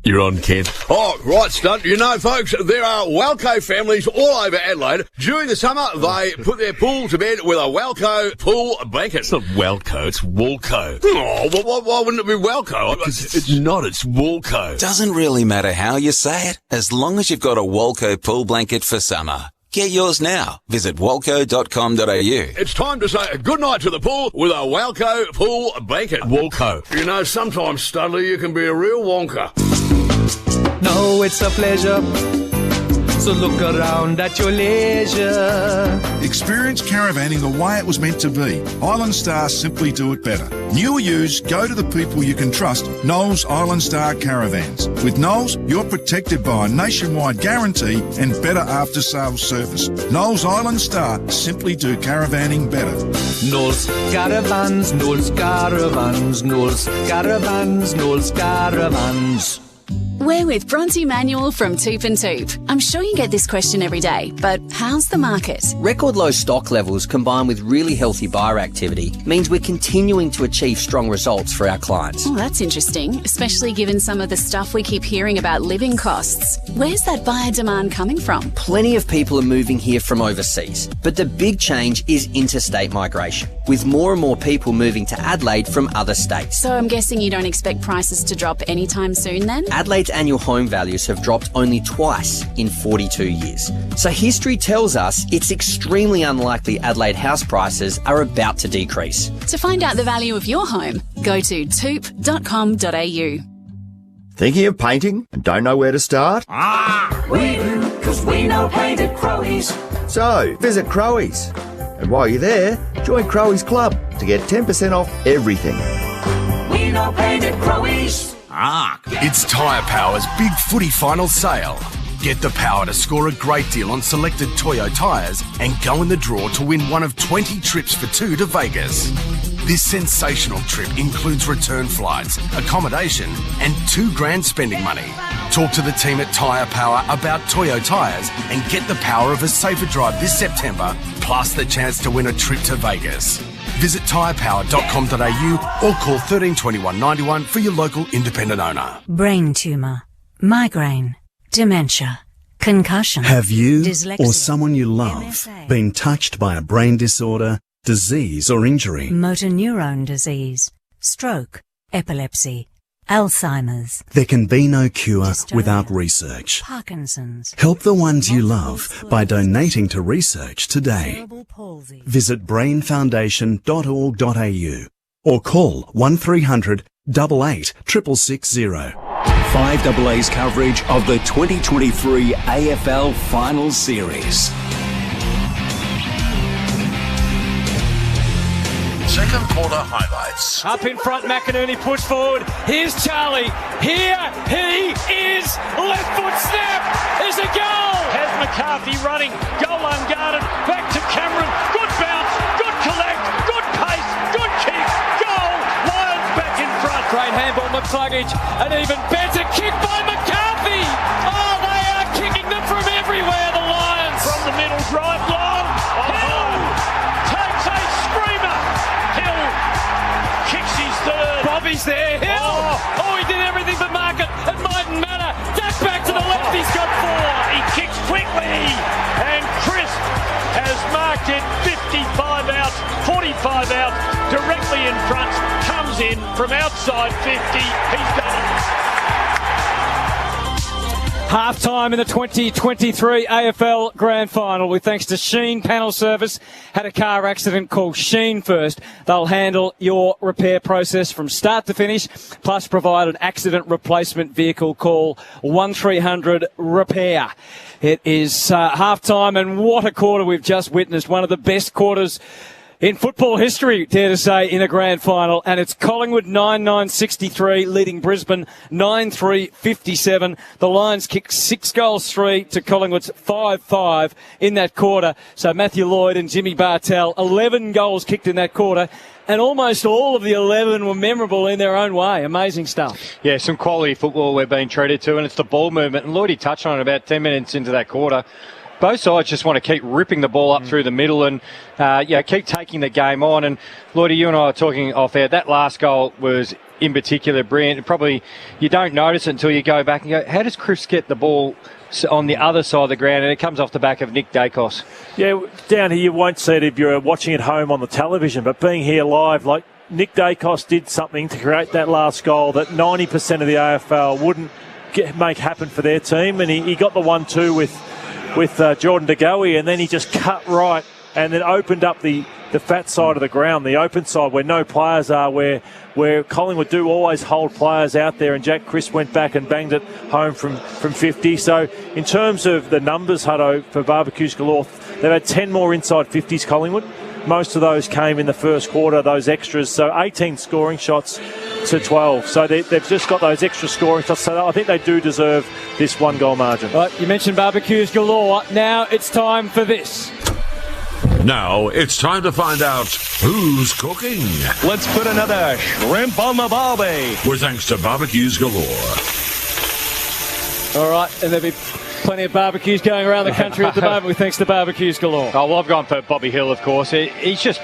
You're on, Kent. Oh, right, Stunt. You know, folks, there are Walco families all over Adelaide. During the summer, they put their pool to bed with a Walco pool blanket. It's not Walco, it's Walco. Oh, well, why wouldn't it be Walco? It's not, it's Walco. Doesn't really matter how you say it, as long as you've got a Walco pool blanket for summer. Get yours now. Visit walco.com.au. It's time to say goodnight to the pool with a Walco pool blanket. Walco. You know, sometimes, Studley, you can be a real wonker. No, it's a pleasure So look around at your leisure. Experience caravanning the way it was meant to be. Island Star simply do it better. New or used, go to the people you can trust, Knowles Island Star Caravans. With Knowles, you're protected by a nationwide guarantee and better after-sales service. Knowles Island Star simply do caravanning better. Knowles Caravans, Knowles Caravans, Knowles Caravans, Knowles Caravans. We're with Bronte Manuel from Toop and Toop. I'm sure you get this question every day, but how's the market? Record low stock levels combined with really healthy buyer activity means we're continuing to achieve strong results for our clients. Oh, that's interesting, especially given some of the stuff we keep hearing about living costs. Where's that buyer demand coming from? Plenty of people are moving here from overseas, but the big change is interstate migration, with more and more people moving to Adelaide from other states. So I'm guessing you don't expect prices to drop anytime soon then? Adelaide's annual home values have dropped only twice in 42 years. So history tells us it's extremely unlikely Adelaide house prices are about to decrease. To find out the value of your home, go to toop.com.au. Thinking of painting and don't know where to start? We do, because we know paint at Crowe's. So, visit Crowe's. And while you're there, join Crowe's Club to get 10% off everything. We know paint at Crowe's. It's Tyre Power's big footy final sale. Get the power to score a great deal on selected Toyo tyres and go in the draw to win one of 20 trips for 2 to Vegas. This sensational trip includes return flights, accommodation and $2,000 spending money. Talk to the team at Tyre Power about Toyo tyres and get the power of a safer drive this September, plus the chance to win a trip to Vegas. Visit tyrepower.com.au or call 13 21 91 for your local independent owner. Brain tumour, migraine, dementia, concussion. Have you dyslexia, or someone you love MSA, been touched by a brain disorder, disease or injury? motor neurone disease, stroke, epilepsy, Alzheimer's. There can be no cure without research. Parkinson's. Help the ones you love by donating to research today. Visit brainfoundation.org.au or call 1300 88 660. 5AA's coverage of the 2023 AFL Final Series. Second quarter highlights. Up in front, McInerney push forward. Here's Charlie. Here he is. Left foot snap. There's a goal. Has McCarthy running. Goal unguarded. Back to Cameron. Good bounce. Good collect. Good pace. Good kick. Goal. Lions back in front. Great handball, McCluggage. An even better kick by McCarthy. Oh, they are kicking them from everywhere, the Lions. From the middle, drive long. Hill takes a screamer. Hill kicks his third. Bobby's there. Hill. Oh, he did everything but mark it. It mightn't matter. Duck back to the left. He's got 4. He kicks quickly. And Chris has marked it 55 out, 45 out, directly in front. Comes in from outside 50. He's done it. Half-time in the 2023 AFL Grand Final with thanks to Sheen Panel Service. Had a car accident, call Sheen first. They'll handle your repair process from start to finish, plus provide an accident replacement vehicle. Call 1300 REPAIR. It is half-time, and what a quarter we've just witnessed. One of the best quarters in football history, dare to say, in a grand final. And it's Collingwood 9-9-63 leading Brisbane 9-3-57. The Lions kicked 6-3 to Collingwood's 5-5 in that quarter. So Matthew Lloyd and Jimmy Bartell, 11 goals kicked in that quarter. And almost all of the 11 were memorable in their own way. Amazing stuff. Yeah, some quality football we're being treated to, and it's the ball movement. And Lloydie touched on it about 10 minutes into that quarter. Both sides just want to keep ripping the ball up through the middle and keep taking the game on. And Lloydie, you and I are talking off air. That last goal was in particular brilliant. Probably you don't notice it until you go back and go, how does Chris get the ball on the other side of the ground? And it comes off the back of Nick Dacos. Yeah, down here you won't see it if you're watching at home on the television, but being here live, like Nick Dacos did something to create that last goal that 90% of the AFL wouldn't make happen for their team. And he got the 1-2 with Jordan De Goey, and then he just cut right and then opened up the fat side of the ground, the open side where no players are, where Collingwood do always hold players out there, and Jack Crisp went back and banged it home from 50. So in terms of the numbers, Hutto, for Barbecues Galore, they've had 10 more inside 50s, Collingwood. Most of those came in the first quarter, those extras. So 18 scoring shots to 12. So they've just got those extra scoring shots. So I think they do deserve this 1-goal margin. Right, you mentioned Barbecues Galore. Now it's time for this. Now it's time to find out who's cooking. Let's put another shrimp on the barbie. With thanks to Barbecues Galore. All right, and there'll be plenty of barbecues going around the country at the moment with thanks to Barbecues Galore. Oh, well, I've gone for Bobby Hill, of course. He's just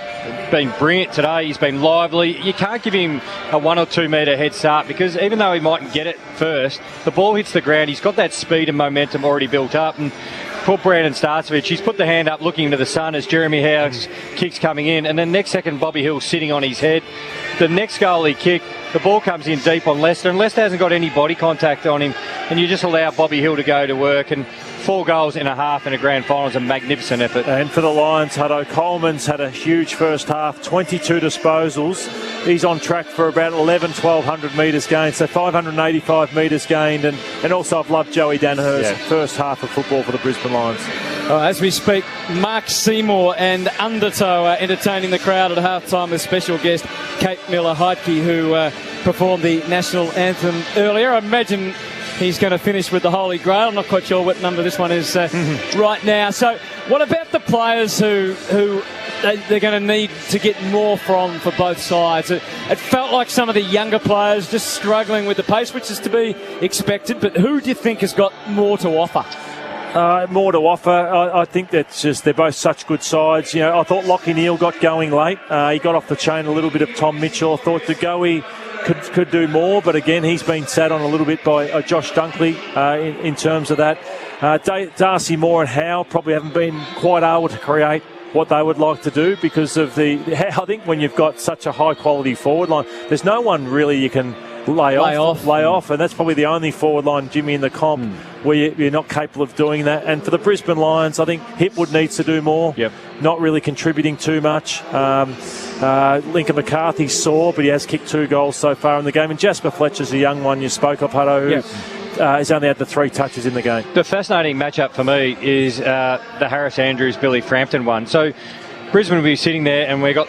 been brilliant today. He's been lively. You can't give him a 1 or 2 metre head start, because even though he mightn't get it first, the ball hits the ground. He's got that speed and momentum already built up. And poor Brandon Starcevich, he's put the hand up looking into the sun as Jeremy Howe's kicks coming in. And then next second, Bobby Hill sitting on his head. The next goal he kicked, the ball comes in deep on Leicester, and Leicester hasn't got any body contact on him, and you just allow Bobby Hill to go to work. And 4 goals in a half in a grand final is a magnificent effort. And for the Lions, Hutto, Coleman's had a huge first half, 22 disposals. He's on track for about 1,100 metres gained, so 585 metres gained. And also I've loved Joey Danaher's first half of football for the Brisbane Lions. As we speak, Mark Seymour and Undertow are entertaining the crowd at halftime with special guest Kate Miller-Heidke, who performed the national anthem earlier. I imagine he's going to finish with the Holy Grail. I'm not quite sure what number this one is right now. So what about the players who they're going to need to get more from for both sides? It felt like some of the younger players just struggling with the pace, which is to be expected. But who do you think has got more to offer? More to offer. I think that's just they're both such good sides. You know, I thought Lachie Neale got going late. He got off the chain a little bit of Tom Mitchell. I thought DeGoey could do more, but again, he's been sat on a little bit by Josh Dunkley in terms of that. Darcy Moore and Howe probably haven't been quite able to create what they would like to do because of I think when you've got such a high quality forward line, there's no one really you can lay off, and that's probably the only forward line, Jimmy, in the comp where you're not capable of doing that. And for the Brisbane Lions, I think Hipwood needs to do more. Not really contributing too much. Lincoln McCarthy's sore, but he has kicked 2 goals so far in the game. And Jasper Fletcher's a young one you spoke of, Hutto, who he's only had the 3 touches in the game. The fascinating matchup for me is the Harris Andrews-Billy Frampton one. So Brisbane will be sitting there, and we got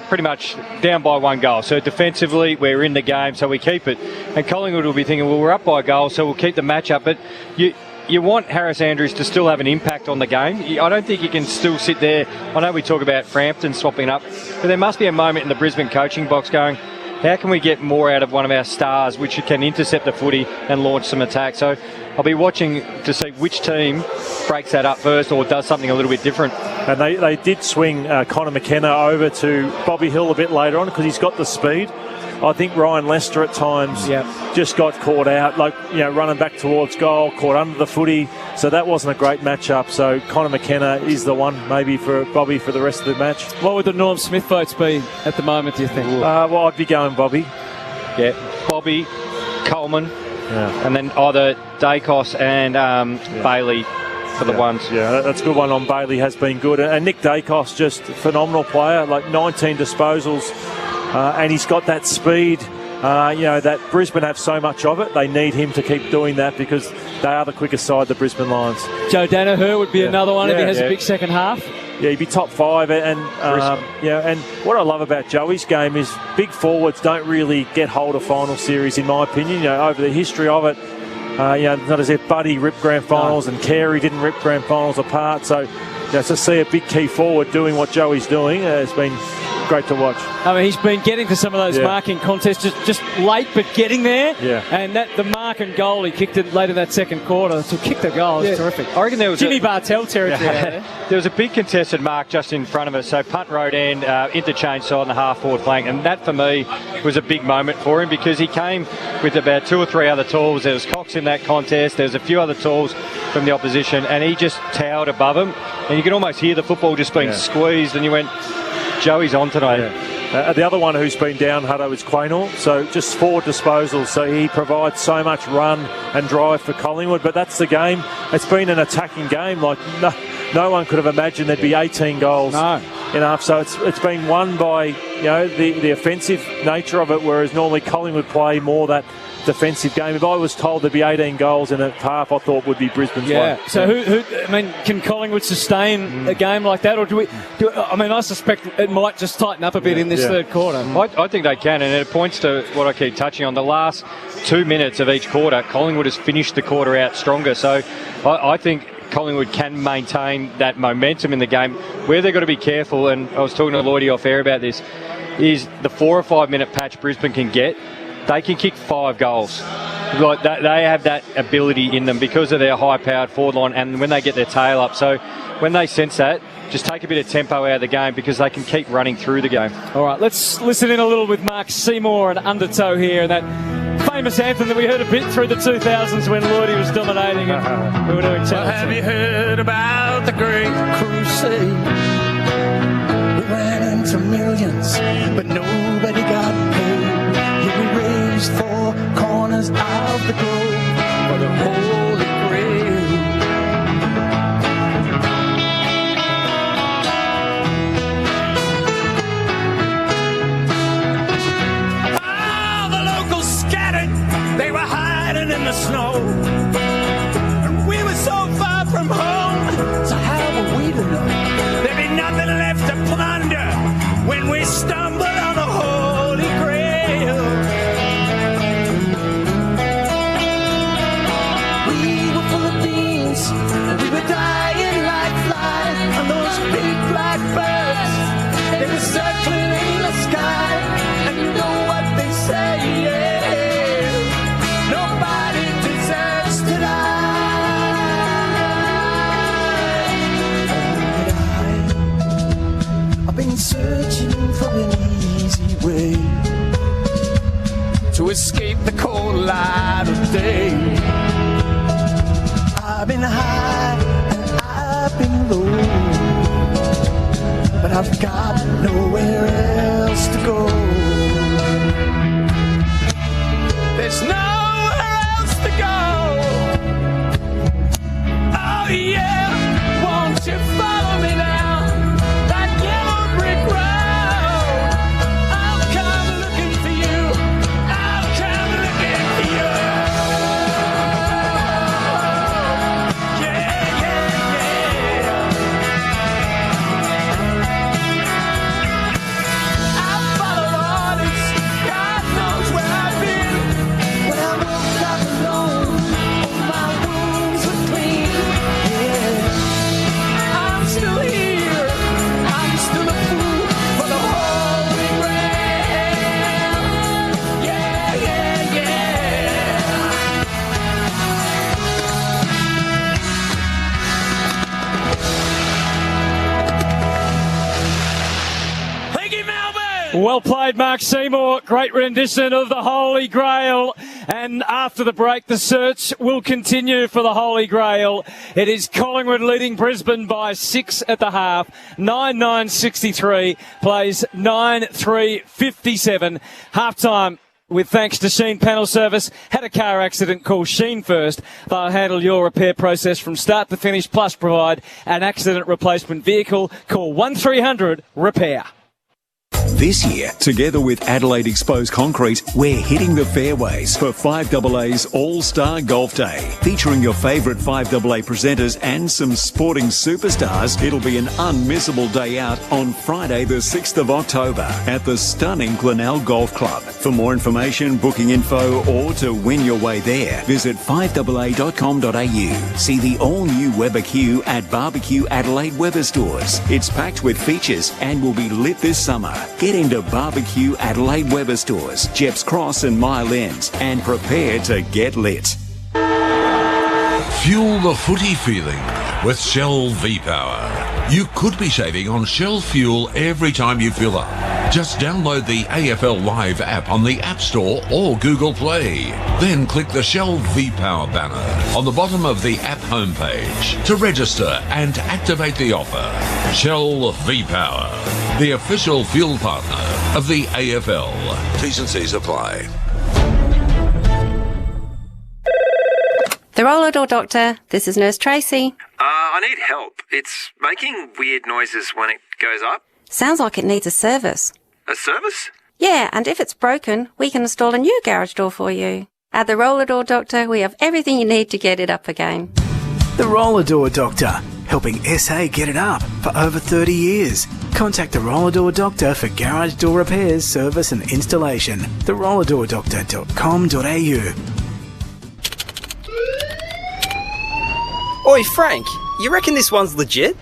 pretty much down by 1 goal. So defensively, we're in the game, so we keep it. And Collingwood will be thinking, well, we're up by a goal, so we'll keep the match up. But you want Harris Andrews to still have an impact on the game. I don't think you can still sit there. I know we talk about Frampton swapping up, but there must be a moment in the Brisbane coaching box going, how can we get more out of one of our stars which can intercept the footy and launch some attack? So I'll be watching to see which team breaks that up first or does something a little bit different. And they did swing Connor McKenna over to Bobby Hill a bit later on because he's got the speed. I think Ryan Lester at times just got caught out, running back towards goal, caught under the footy. So that wasn't a great matchup. So Connor McKenna is the one maybe for Bobby for the rest of the match. What would the Norm Smith votes be at the moment, do you think? Well, I'd be going Bobby. Yeah, Bobby, Coleman, and then either Dacos and Bailey for the ones. Yeah, that's a good one on Bailey, has been good. And Nick Dacos, just a phenomenal player, 19 disposals. And he's got that speed, that Brisbane have so much of it. They need him to keep doing that because they are the quickest side, the Brisbane Lions. Joe Danaher would be another one if he has a big second half. Yeah, he'd be top 5. And what I love about Joey's game is big forwards don't really get hold of final series, in my opinion. Over the history of it, not as if Buddy ripped grand finals and Carey didn't rip grand finals apart. So to see a big key forward doing what Joey's doing has been great to watch. I mean, he's been getting to some of those marking contests just late, but getting there. Yeah. And the mark and goal, he kicked it late in that second quarter. So kicked the goal. It's terrific. I reckon there was Jimmy Bartell territory. There was a big contested mark just in front of us. So punt road end, interchange side on the half-forward flank. And that, for me, was a big moment for him because he came with about 2 or 3 other tools. There was Cox in that contest. There was a few other tools from the opposition. And he just towered above him. And you could almost hear the football just being squeezed. And you went, Joey's on today. The other one who's been down, Hutto, is Quaynor. So just 4 disposals. So he provides so much run and drive for Collingwood. But that's the game. It's been an attacking game. No one could have imagined there'd be 18 goals enough. So it's been won by the offensive nature of it, whereas normally Collingwood play more that defensive game. If I was told there'd be 18 goals in a half, I thought would be Brisbane's one. So can Collingwood sustain a game like that, or I suspect it might just tighten up a bit in this third quarter. I think they can, and it points to what I keep touching on. The last 2 minutes of each quarter, Collingwood has finished the quarter out stronger. So I think Collingwood can maintain that momentum in the game. Where they've got to be careful, and I was talking to Lloydie off air about this, is the 4 or 5 minute patch Brisbane can get. They can kick 5 goals. Like they have that ability in them because of their high-powered forward line, and when they get their tail up. So when they sense that, just take a bit of tempo out of the game because they can keep running through the game. All right, let's listen in a little with Mark Seymour and Undertow here, and that famous anthem that we heard a bit through the 2000s when Lloydie was dominating and we were doing channel. Well, have you heard about the Great Crusade? We ran into millions, but nobody got paid. Yeah, we raised 4 corners of the globe for the Holy Grail. All the locals scattered, they were hiding in the snow. And we were so far from home, so how were we to know? There'd be nothing left to plunder when we stumbled on the Holy Grail. We were full of beans, and we were dying like flies on those big black birds. They were circling in the sky, and you know what they say, yeah. Nobody deserves to die. I've been searching for an easy way to escape the cold light of day. I've been high and I've been low, but I've got nowhere else to go. There's nowhere else to go. Oh yeah, won't you follow me now? That yellow brick road. I'll come looking for you. I'll come looking for you. Yeah, yeah, yeah. I follow orders. God knows where I've been. When I woke up alone, all my wounds were clean. Yeah, I'm still here. I'm still a fool for the Holy Grail. Yeah, yeah, yeah. Thank you, Melbourne. Well played, Mark Seymour. Great rendition of the Holy Grail. And after the break, the search will continue for the Holy Grail. It is Collingwood leading Brisbane by 6 at the half. 9-9-63 plays 9-3-57. Half-time. With thanks to Sheen Panel Service. Had a car accident, call Sheen first. They'll handle your repair process from start to finish, plus provide an accident replacement vehicle. Call 1300-REPAIR. This year, together with Adelaide Exposed Concrete, we're hitting the fairways for 5AA's All-Star Golf Day. Featuring your favourite 5AA presenters and some sporting superstars, it'll be an unmissable day out on Friday the 6th of October at the stunning Glenelg Golf Club. For more information, booking info or to win your way there, visit 5AA.com.au. See the all-new Weber Q at Barbecue Adelaide Weber stores. It's packed with features and will be lit this summer. Get into Barbecue Adelaide Weber stores, Jeps Cross and Mile End, and prepare to get lit. Fuel the footy feeling with Shell V-Power. You could be saving on Shell fuel every time you fill up. Just download the AFL Live app on the App Store or Google Play. Then click the Shell V-Power banner on the bottom of the app homepage to register and activate the offer. Shell V-Power, the official fuel partner of the AFL. T's and C's apply. The Roller Door Doctor, this is Nurse Tracy. I need help. It's making weird noises when it goes up. Sounds like it needs a service. A service? Yeah, and if it's broken, we can install a new garage door for you. At the Roller Door Doctor, we have everything you need to get it up again. The Roller Door Doctor, helping SA get it up for over 30 years. Contact the Roller Door Doctor for garage door repairs, service and installation. therollerdoordoctor.com.au. Oi, Frank, you reckon this one's legit?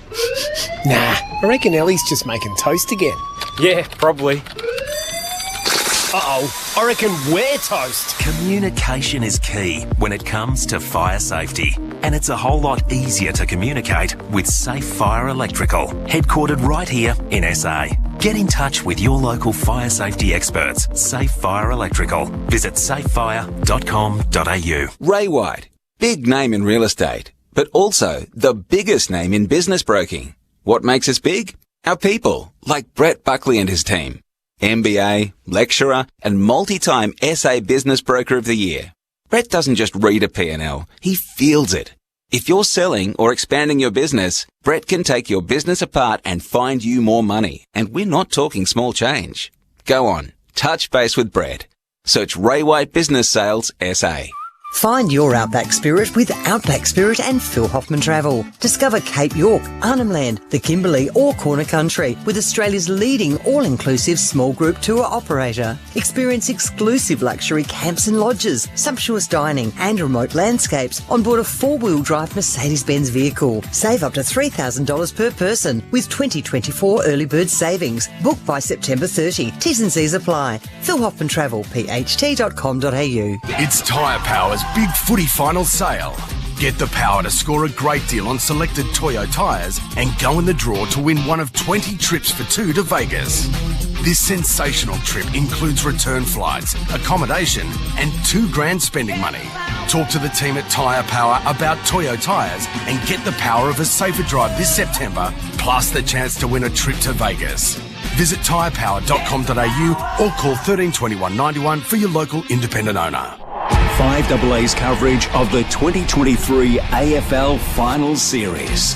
Nah, I reckon Ellie's just making toast again. Yeah, probably. Uh-oh, I reckon we're toast. Communication is key when it comes to fire safety. And it's a whole lot easier to communicate with Safe Fire Electrical, headquartered right here in SA. Get in touch with your local fire safety experts. Safe Fire Electrical. Visit safefire.com.au. Ray White, big name in real estate, but also the biggest name in business broking. What makes us big? Our people, like Brett Buckley and his team. MBA, lecturer, and multi-time SA Business Broker of the Year. Brett doesn't just read a P&L, he feels it. If you're selling or expanding your business, Brett can take your business apart and find you more money. And we're not talking small change. Go on, touch base with Brett. Search Ray White Business Sales SA. Find your Outback Spirit with Outback Spirit and Phil Hoffman Travel. Discover Cape York, Arnhem Land, the Kimberley or Corner Country with Australia's leading all-inclusive small group tour operator. Experience exclusive luxury camps and lodges, sumptuous dining and remote landscapes on board a four-wheel drive Mercedes-Benz vehicle. Save up to $3,000 per person with 2024 early bird savings. Book by September 30. T's and C's apply. Phil Hoffman Travel, pht.com.au. It's Tyre Power's big footy final sale. Get the power to score a great deal on selected Toyo tyres and go in the draw to win one of 20 trips for two to Vegas. This sensational trip includes return flights, accommodation and $2,000 spending money. Talk to the team at Tyre Power about Toyo tyres and get the power of a safer drive this September, plus the chance to win a trip to Vegas. Visit tyrepower.com.au or call 1321 91 for your local independent owner. 5AA's coverage of the 2023 AFL Finals Series.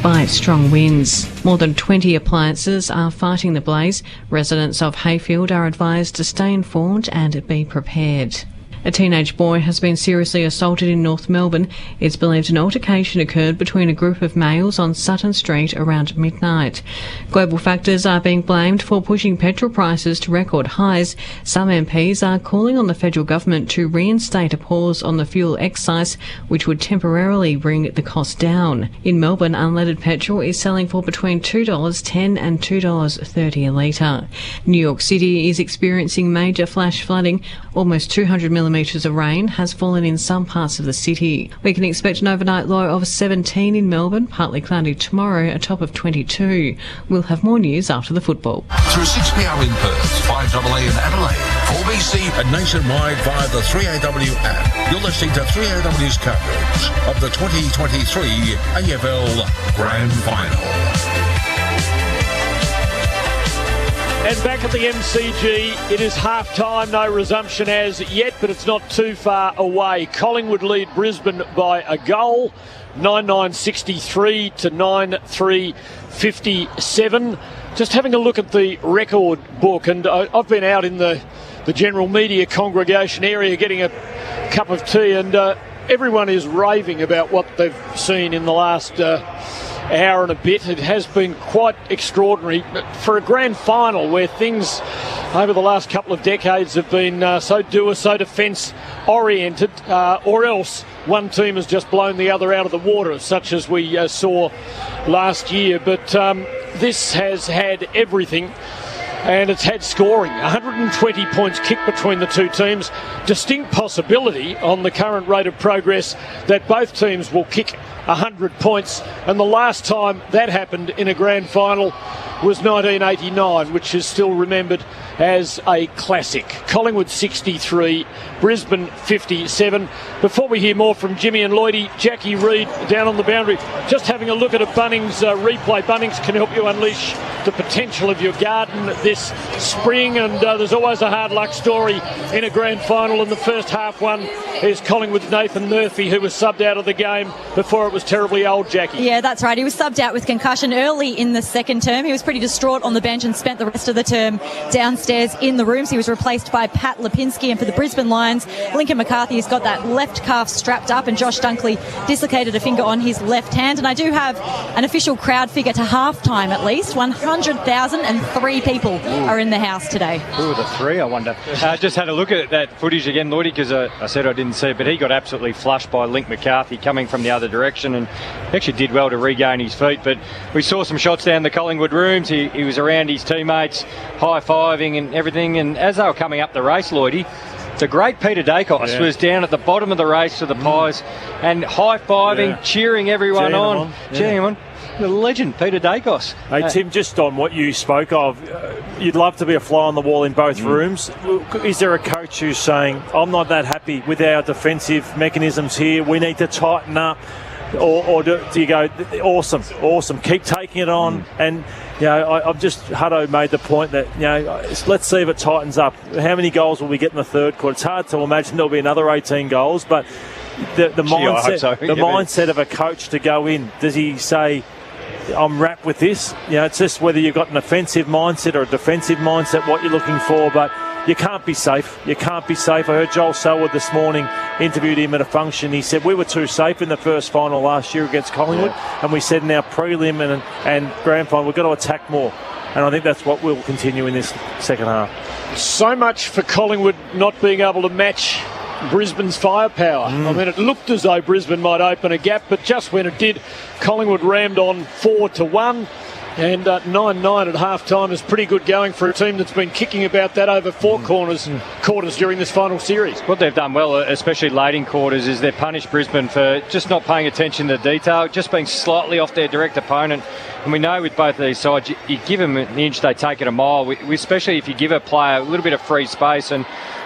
By strong winds. More than 20 appliances are fighting the blaze. Residents of Hayfield are advised to stay informed and be prepared. A teenage boy has been seriously assaulted in North Melbourne. It's believed an altercation occurred between a group of males on Sutton Street around midnight. Global factors are being blamed for pushing petrol prices to record highs. Some MPs are calling on the federal government to reinstate a pause on the fuel excise, which would temporarily bring the cost down. In Melbourne, unleaded petrol is selling for between $2.10 and $2.30 a litre. New York City is experiencing major flash flooding. Almost 200 millimetres of rain has fallen in some parts of the city. We can expect an overnight low of 17 in Melbourne, partly cloudy tomorrow, a top of 22. We'll have more news after the football. Through 6pm in Perth, 5AA in Adelaide, 4BC and nationwide via the 3AW app. You're listening to 3AW's coverage of the 2023 AFL Grand Final. And back at the MCG, it is half-time, no resumption as yet, but it's not too far away. Collingwood lead Brisbane by a goal, 9-9-63 to 9-3-57. Just having a look at the record book, and I've been out in the general media congregation area getting a cup of tea, and everyone is raving about what they've seen in the last hour and a bit. It has been quite extraordinary for a grand final where things over the last couple of decades have been so defence oriented, or else one team has just blown the other out of the water, such as we saw last year. But this has had everything, and it's had scoring. 120 points kicked between the two teams. Distinct possibility on the current rate of progress that both teams will kick 100 points, and the last time that happened in a grand final was 1989, which is still remembered as a classic. Collingwood 63, Brisbane 57. Before we hear more from Jimmy and Lloydie, Jackie Reid down on the boundary, just having a look at a Bunnings replay. Bunnings can help you unleash the potential of your garden this spring, and there's always a hard luck story in a grand final. In the first half one is Collingwood's Nathan Murphy, who was subbed out of the game before it was terribly old, Jackie. Yeah, that's right. He was subbed out with concussion early in the second term. He was pretty distraught on the bench and spent the rest of the term downstairs in the rooms. He was replaced by Pat Lipinski, and for the Brisbane Lions, Lincoln McCarthy has got that left calf strapped up, and Josh Dunkley dislocated a finger on his left hand. And I do have an official crowd figure to halftime at least. 100,003 people are in the house today. Ooh, the three, I wonder. Just had a look at that footage again, Lloydie, because I said I didn't see it, but he got absolutely flushed by Link McCarthy coming from the other direction, and actually did well to regain his feet. But we saw some shots down the Collingwood rooms. He was around his teammates, high-fiving and everything, and as they were coming up the race, Lloydie, the great Peter Dacos was down at the bottom of the race for the Pies and high-fiving, cheering everyone on. Cheering him on. The legend, Peter Dacos. Hey, Tim, just on what you spoke of, you'd love to be a fly on the wall in both rooms. Is there a coach who's saying, I'm not that happy with our defensive mechanisms here, we need to tighten up? Or do you go, awesome, keep taking it on? And, you know, Hutto made the point that, you know, let's see if it tightens up. How many goals will we get in the third quarter? It's hard to imagine there'll be another 18 goals, but the mindset of a coach to go in, does he say, I'm wrapped with this? You know, it's just whether you've got an offensive mindset or a defensive mindset, what you're looking for, but you can't be safe. You can't be safe. I heard Joel Selwood this morning, interviewed him at a function. He said, we were too safe in the first final last year against Collingwood, and we said in our prelim and grand final, we've got to attack more. And I think that's what we'll continue in this second half. So much for Collingwood not being able to match Brisbane's firepower. I mean, it looked as though Brisbane might open a gap, but just when it did, Collingwood rammed on 4-1. And 9-9 at half-time is pretty good going for a team that's been kicking about that over four quarters during this final series. What they've done well, especially late in quarters, is they've punished Brisbane for just not paying attention to detail, just being slightly off their direct opponent. And we know with both of these sides, you give them an inch, they take it a mile, especially if you give a player a little bit of free space. And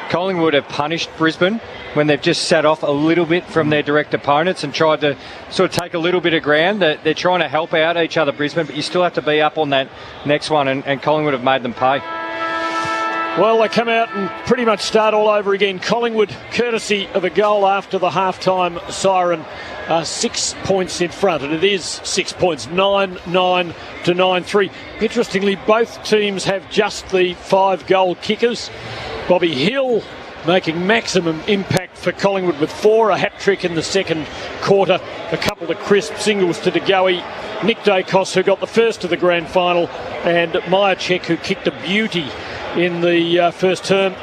Collingwood have punished Brisbane when they've just sat off a little bit from their direct opponents and tried to sort of take a little bit of ground. They're trying to help out each other, Brisbane, but you still have to be up on that next one, and Collingwood have made them pay. Well, they come out and pretty much start all over again. Collingwood, courtesy of a goal after the half-time siren, 6 points in front, and it is 6 points, 9-9 to 9-3. Interestingly, both teams have just the 5-goal kickers. Bobby Hill making maximum impact for Collingwood with 4, a hat-trick in the second quarter, a couple of crisp singles to De Goey, Nick Dacos, who got the first of the grand final, and Myercheck, who kicked a beauty in the first term.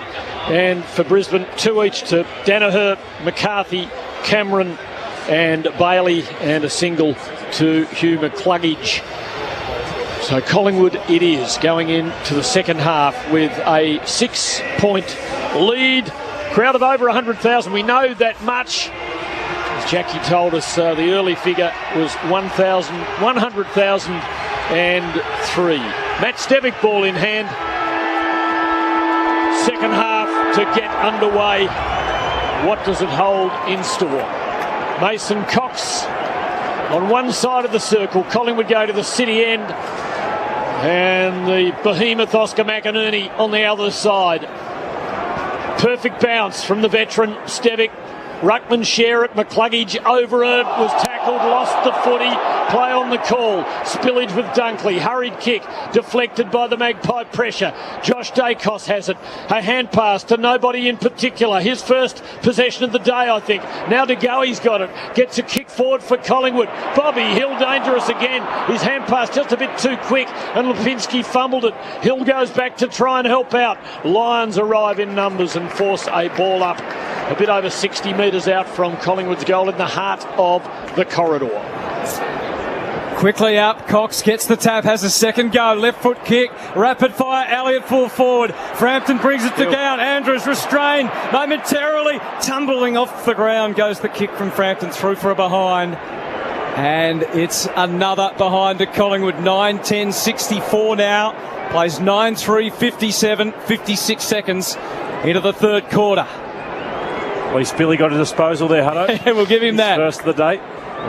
And for Brisbane, 2 each to Danaher, McCarthy, Cameron and Bailey, and a single to Hugh McCluggage. So Collingwood it is, going into the second half with a 6-point lead. Crowd of over 100,000. We know that much. As Jackie told us, the early figure was 100,003. Matt Stevic ball in hand. Second half to get underway. What does it hold in store? Mason Cox on one side of the circle. Collingwood go to the city end. And the behemoth Oscar McInerney on the other side. Perfect bounce from the veteran Stevic. Ruckman share it. McCluggage over it. Was tackled. Lost the footy. Play on the call. Spillage with Dunkley. Hurried kick. Deflected by the Magpie pressure. Josh Dacos has it. A hand pass to nobody in particular. His first possession of the day, I think. Now De Goey's got it. Gets a kick forward for Collingwood. Bobby Hill dangerous again. His hand pass just a bit too quick, and Lipinski fumbled it. Hill goes back to try and help out. Lions arrive in numbers and force a ball up a bit over 60 metres out from Collingwood's goal in the heart of the corridor. Quickly up, Cox gets the tap, has a second go, left foot kick, rapid fire, Elliott full forward, Frampton brings it to ground, Andrews restrained momentarily, tumbling off the ground goes the kick from Frampton, through for a behind, and it's another behind to Collingwood. 9:10:64 now, plays 9-3, 57, 56 seconds into the third quarter. At least Billy got a disposal there, Hutto. We'll give him that. First of the day.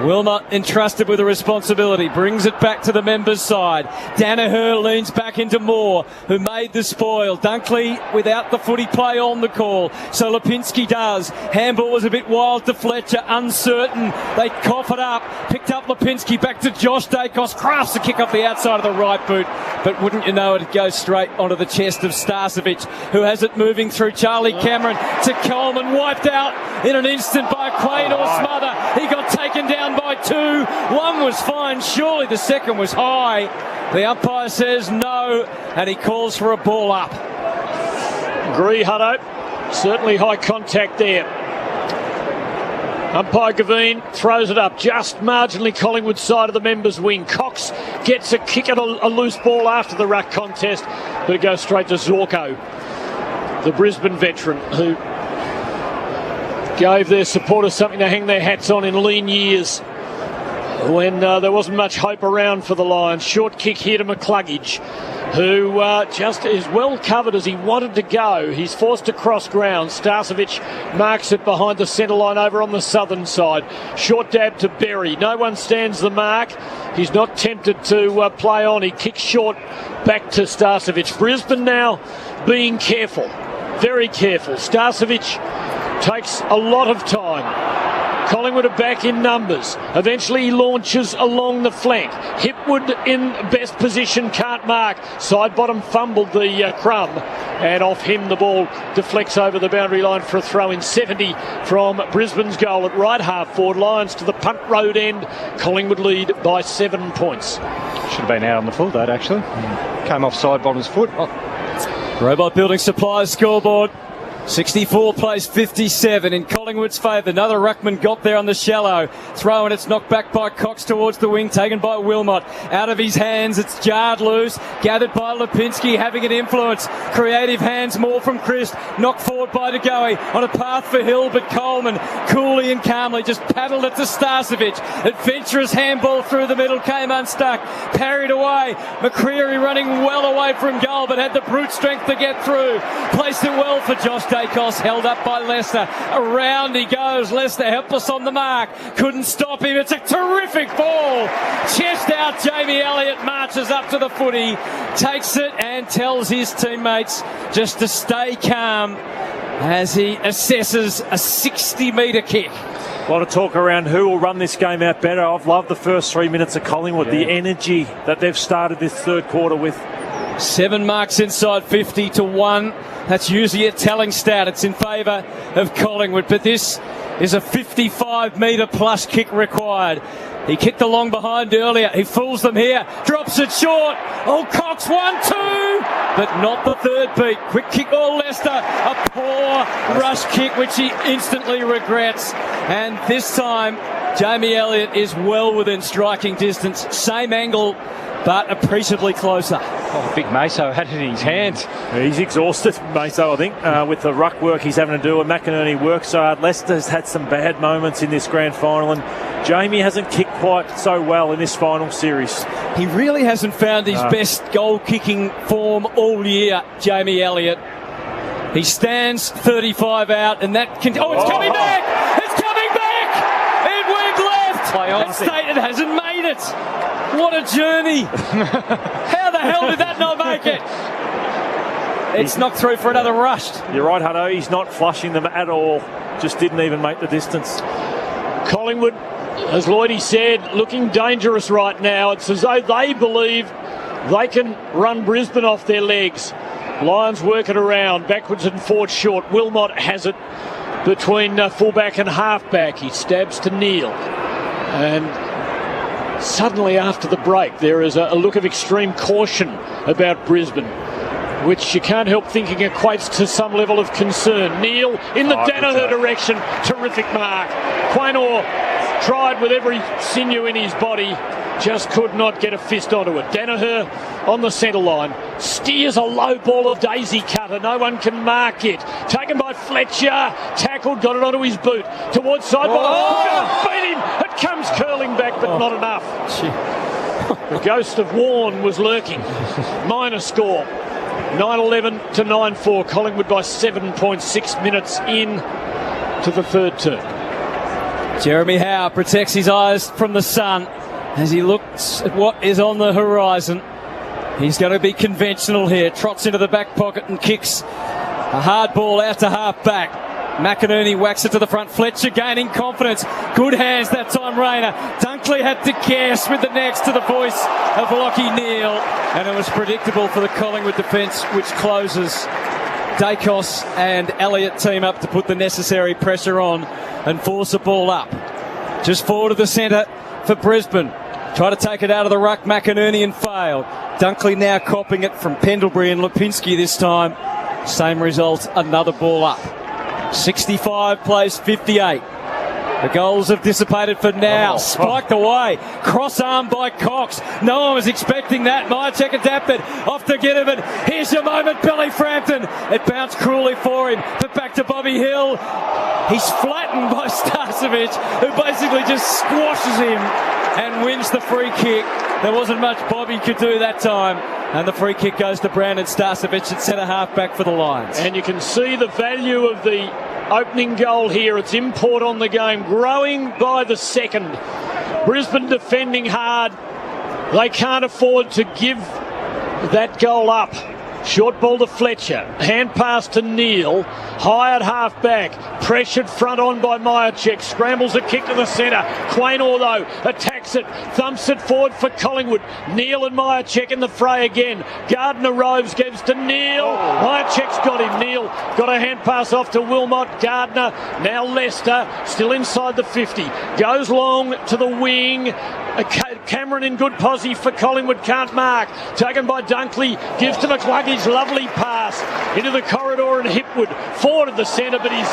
Wilmot entrusted with the responsibility, brings it back to the members' side. Danaher leans back into Moore, who made the spoil. Dunkley without the footy play on the call, so Lipinski does. Handball was a bit wild to Fletcher, uncertain. They cough it up, picked up Lipinski, back to Josh Dacos, crafts a kick off the outside of the right boot, but wouldn't you know it goes straight onto the chest of Starcevic, who has it moving through Charlie Cameron to Coleman, wiped out in an instant by Quain or Smother. He got taken down by 2. One was fine, surely the second was high. The umpire says no, and he calls for a ball up. Agree, Hutto. Certainly high contact there. Umpire Gavin throws it up, just marginally Collingwood side of the members' wing. Cox gets a kick at a loose ball after the ruck contest, but it goes straight to Zorko, the Brisbane veteran, who gave their supporters something to hang their hats on in lean years when there wasn't much hope around for the Lions. Short kick here to McCluggage, who just is well covered as he wanted to go. He's forced to cross ground. Starcevic marks it behind the centre line over on the southern side. Short dab to Berry. No one stands the mark. He's not tempted to play on. He kicks short back to Starcevic. Brisbane now being careful, very careful. Starcevic takes a lot of time. Collingwood are back in numbers. Eventually he launches along the flank. Hipwood in best position, can't mark. Side bottom fumbled the crumb, and off him the ball deflects over the boundary line for a throw in. 70 from Brisbane's goal at right half forward. Lions to the punt road end. Collingwood lead by 7 points. Should have been out on the full date actually. Came off side bottom's foot. Robot Building Supplies scoreboard. 64 plays 57 in Collingwood's favour. Another ruckman got there on the shallow. Throw and it's knocked back by Cox towards the wing, taken by Wilmot. Out of his hands, it's jarred loose. Gathered by Lipinski, having an influence. Creative hands more from Christ. Knocked forward by De Goey on a path for Hill, but Coleman coolly and calmly just paddled it to Starcevic. Adventurous handball through the middle, came unstuck. Parried away. McCreary running well away from goal, but had the brute strength to get through. Placed it well for Josh Dacos, held up by Leicester. Around he goes. Leicester helpless on the mark. Couldn't stop him. It's a terrific ball. Chest out. Jamie Elliott marches up to the footy, takes it and tells his teammates just to stay calm as he assesses a 60-metre kick. A lot of talk around who will run this game out better. I've loved the first 3 minutes of Collingwood, the energy that they've started this third quarter with. 7 marks inside 50 to 1. That's usually a telling stat. It's in favour of Collingwood, but this is a 55-metre plus kick required. He kicked along behind earlier. He fools them here. Drops it short. Oh, Cox 1-2, but not the third beat. Quick kick all Leicester. A poor rush kick, which he instantly regrets. And this time, Jamie Elliott is well within striking distance. Same angle, but appreciably closer. Oh, big Meso had it in his hands. He's exhausted, Meso, I think, with the ruck work he's having to do. And McInerney works hard. Leicester's had some bad moments in this grand final, and Jamie hasn't kicked quite so well in this final series. He really hasn't found his best goal-kicking form all year, Jamie Elliott. He stands 35 out, and that can... Oh, it's coming back! It's coming back! It went left! That Staten hasn't made it! What a journey! How the hell did that not make it? It's knocked through for another rush. You're right, Hutto. He's not flushing them at all. Just didn't even make the distance. Collingwood, as Lloydie said, looking dangerous right now. It's as though they believe they can run Brisbane off their legs. Lions work it around, backwards and forwards short. Wilmot has it between fullback and halfback. He stabs to Neil. And suddenly after the break, there is a look of extreme caution about Brisbane, which you can't help thinking equates to some level of concern. Neil in the Danaher direction. Terrific mark. Quaynor tried with every sinew in his body just could not get a fist onto it. Danaher on the centre line. Steers a low ball of daisy cutter. No one can mark it. Taken by Fletcher. Tackled, got it onto his boot. Towards side bottom. Beat him. It comes curling back, but not enough. The ghost of Warne was lurking. Minor score. 9-11 to 9-4. Collingwood by 7.6 minutes in to the third term. Jeremy Howe protects his eyes from the sun as he looks at what is on the horizon. He's going to be conventional here. Trots into the back pocket and kicks a hard ball out to half back. McInerney whacks it to the front. Fletcher gaining confidence. Good hands that time, Rayner. Dunkley had to guess with the next to the voice of Lachie Neale. And it was predictable for the Collingwood defence, which closes. Dacos and Elliott team up to put the necessary pressure on and force the ball up. Just forward of the centre for Brisbane. Try to take it out of the ruck, McInerney, and failed. Dunkley now copping it from Pendlebury and Lipinski this time. Same result, another ball up. 65 plays 58. The goals have dissipated for now. Spiked away. Cross arm by Cox. No one was expecting that. Myercheck adapted. Off to get him. And here's your moment, Billy Frampton. It bounced cruelly for him. But back to Bobby Hill. He's flattened by Starcevic, who basically just squashes him and wins the free kick. There wasn't much Bobby could do that time. And the free kick goes to Brandon Starcevic at centre half back for the Lions. And you can see the value of the opening goal here. Its import on the game growing by the second. Brisbane defending hard. They can't afford to give that goal up. Short ball to Fletcher. Hand pass to Neale. High at half back. Pressured front on by Myercheck. Scrambles a kick to the centre. Quaynor, though, attacks it. Thumps it forward for Collingwood. Neale and Myercheck in the fray again. Gardner Roves gives to Neale. Myercheck's got him. Neale got a hand pass off to Wilmot. Gardner. Now Lester. Still inside the 50. Goes long to the wing. Cameron in good posse for Collingwood, can't mark. Taken by Dunkley, gives to McCluggage, lovely pass into the corridor and Hipwood. Forward of the centre, but his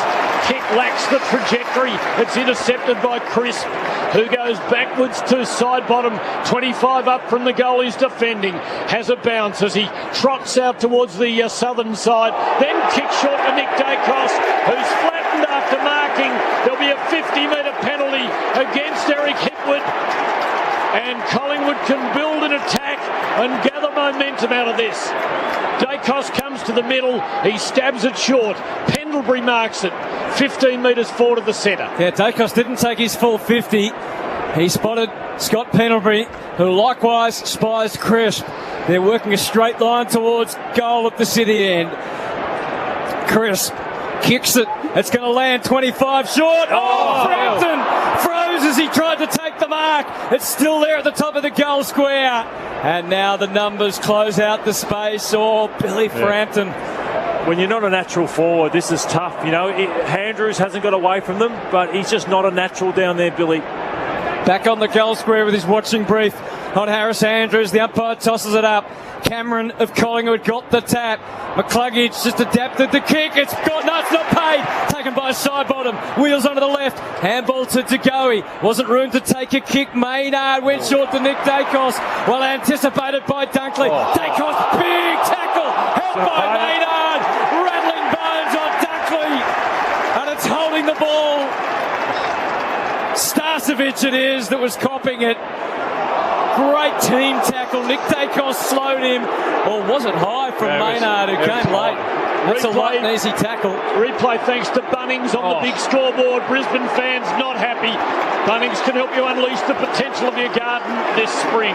kick lacks the trajectory. It's intercepted by Crisp, who goes backwards to side bottom. 25 up from the goal he's defending. Has a bounce as he trots out towards the southern side. Then kick short to Nick Dacos, who's flattened after marking. There'll be a 50-metre penalty against Eric Hipwood. And Collingwood can build an attack and gather momentum out of this. Dacos comes to the middle. He stabs it short. Pendlebury marks it 15 metres forward of the centre. Yeah, Dacos didn't take his full 50. He spotted Scott Pendlebury, who likewise spies Crisp. They're working a straight line towards goal at the city end. Crisp kicks it. It's going to land 25 short. Frampton froze as he tried to take the mark. It's still there at the top of the goal square. And now the numbers close out the space. Billy Frampton. When you're not a natural forward, this is tough. You know, Andrews hasn't got away from them, but he's just not a natural down there, Billy. Back on the goal square with his watching brief on Harris Andrews. The umpire tosses it up. Cameron of Collingwood got the tap. McCluggage just adapted the kick. It's not paid. Taken by side bottom. Wheels onto the left. Handball to Degoe. Wasn't room to take a kick. Maynard went short to Nick Dacos. Well anticipated by Dunkley. Dacos, big tackle. Helped by Maynard. Rattling bones on Dunkley. And it's holding the ball. Starcevic it is that was copping it. Great team tackle. Nick Dacos slowed him. Or was it high from Maynard, who came late? That's a light and easy tackle. Replay thanks to Bunnings on the big scoreboard. Brisbane fans not happy. Bunnings can help you unleash the potential of your garden this spring.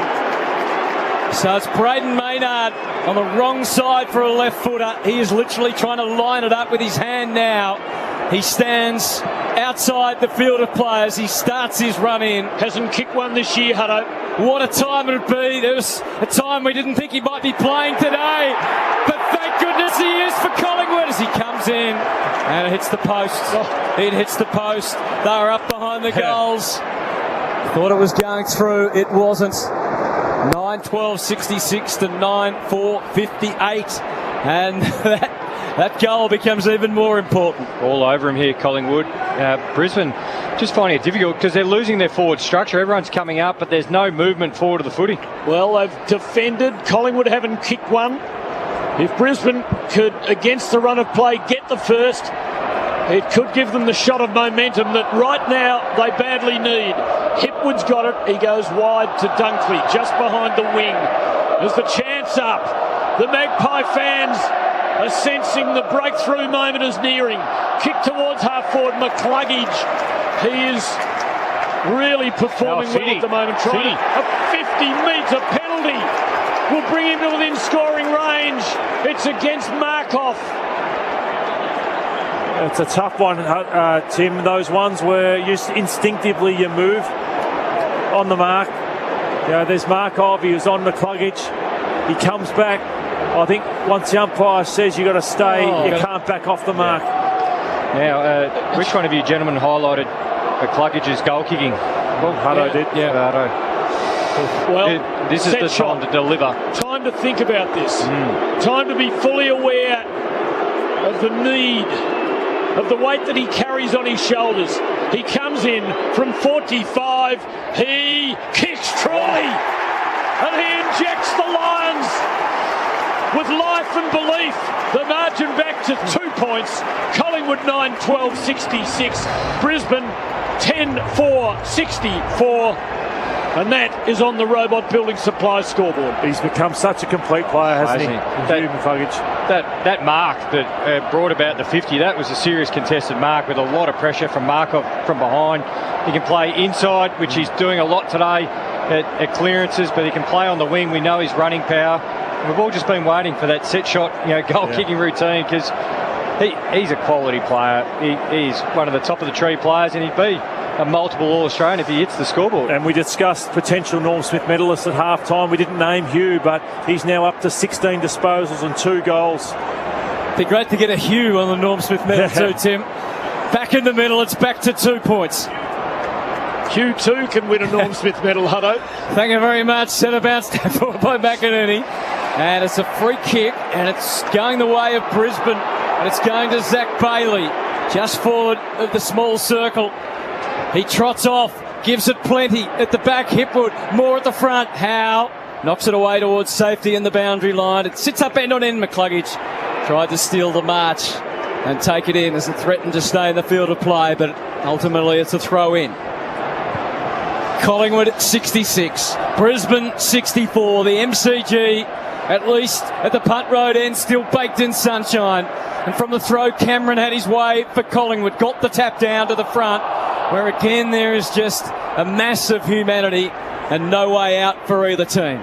So it's Braden Maynard on the wrong side for a left footer. He is literally trying to line it up with his hand now. He stands outside the field of players. He starts his run in. Hasn't kicked one this year, Hutto. What a time it would be. There was a time we didn't think he might be playing today. But thank goodness he is for Collingwood as he comes in. And it hits the post. It hits the post. They were up behind the goals. Thought it was going through. It wasn't. 9-12-66 to 9-4-58. And that that goal becomes even more important. All over him here, Collingwood. Brisbane just finding it difficult because they're losing their forward structure. Everyone's coming up, but there's no movement forward of the footy. Well, they've defended. Collingwood haven't kicked one. If Brisbane could, against the run of play, get the first, it could give them the shot of momentum that right now they badly need. Hipwood's got it. He goes wide to Dunkley, just behind the wing. There's the chance up. The Magpie fans are sensing the breakthrough moment is nearing. Kick towards half forward, McCluggage. He is really performing well at the moment. Trying a 50-metre penalty will bring him to within scoring range. It's against Markov. It's a tough one, Tim. Those ones where instinctively you move on the mark. There's Markov. He was on McCluggage. He comes back. I think once the umpire says you've got to stay, you can't back off the mark. Now, which one of you gentlemen highlighted McCluggage's goal kicking? Well, Hutto did. Yeah, Hutto. Well, this is the time to deliver. Time to think about this. Time to be fully aware of the need, of the weight that he carries on his shoulders. He comes in from 45. He kicks truly, and he injects the Lions with life and belief. The margin back to 2 points. Collingwood 9-12-66. Brisbane 10-4-64. And that is on the Robot Building Supply scoreboard. He's become such a complete player, hasn't he? That mark that brought about the 50, that was a serious contested mark with a lot of pressure from Markov from behind. He can play inside, which he's doing a lot today at clearances, but he can play on the wing. We know his running power. We've all just been waiting for that set shot, goal-kicking routine, because he's a quality player. He's one of the top of the tree players, and he'd be a multiple All-Australian if he hits the scoreboard. And we discussed potential Norm Smith medalists at half-time. We didn't name Hugh, but he's now up to 16 disposals and 2 goals. Be great to get a Hugh on the Norm Smith medal too, Tim. Back in the middle, it's back to 2 points. Hugh too can win a Norm Smith medal, Hutto. Thank you very much. Centre bounce forward by McInerney. And it's a free kick, and it's going the way of Brisbane. And it's going to Zach Bailey, just forward of the small circle. He trots off, gives it plenty at the back. Hipwood, more at the front. Howe knocks it away towards safety in the boundary line. It sits up end on end. McCluggage tried to steal the march and take it in as it threatened to stay in the field of play, but ultimately it's a throw in. Collingwood 66, Brisbane 64. The MCG, at least at the punt road end, still baked in sunshine. And from the throw, Cameron had his way for Collingwood. Got the tap down to the front, where again there is just a mass of humanity and no way out for either team.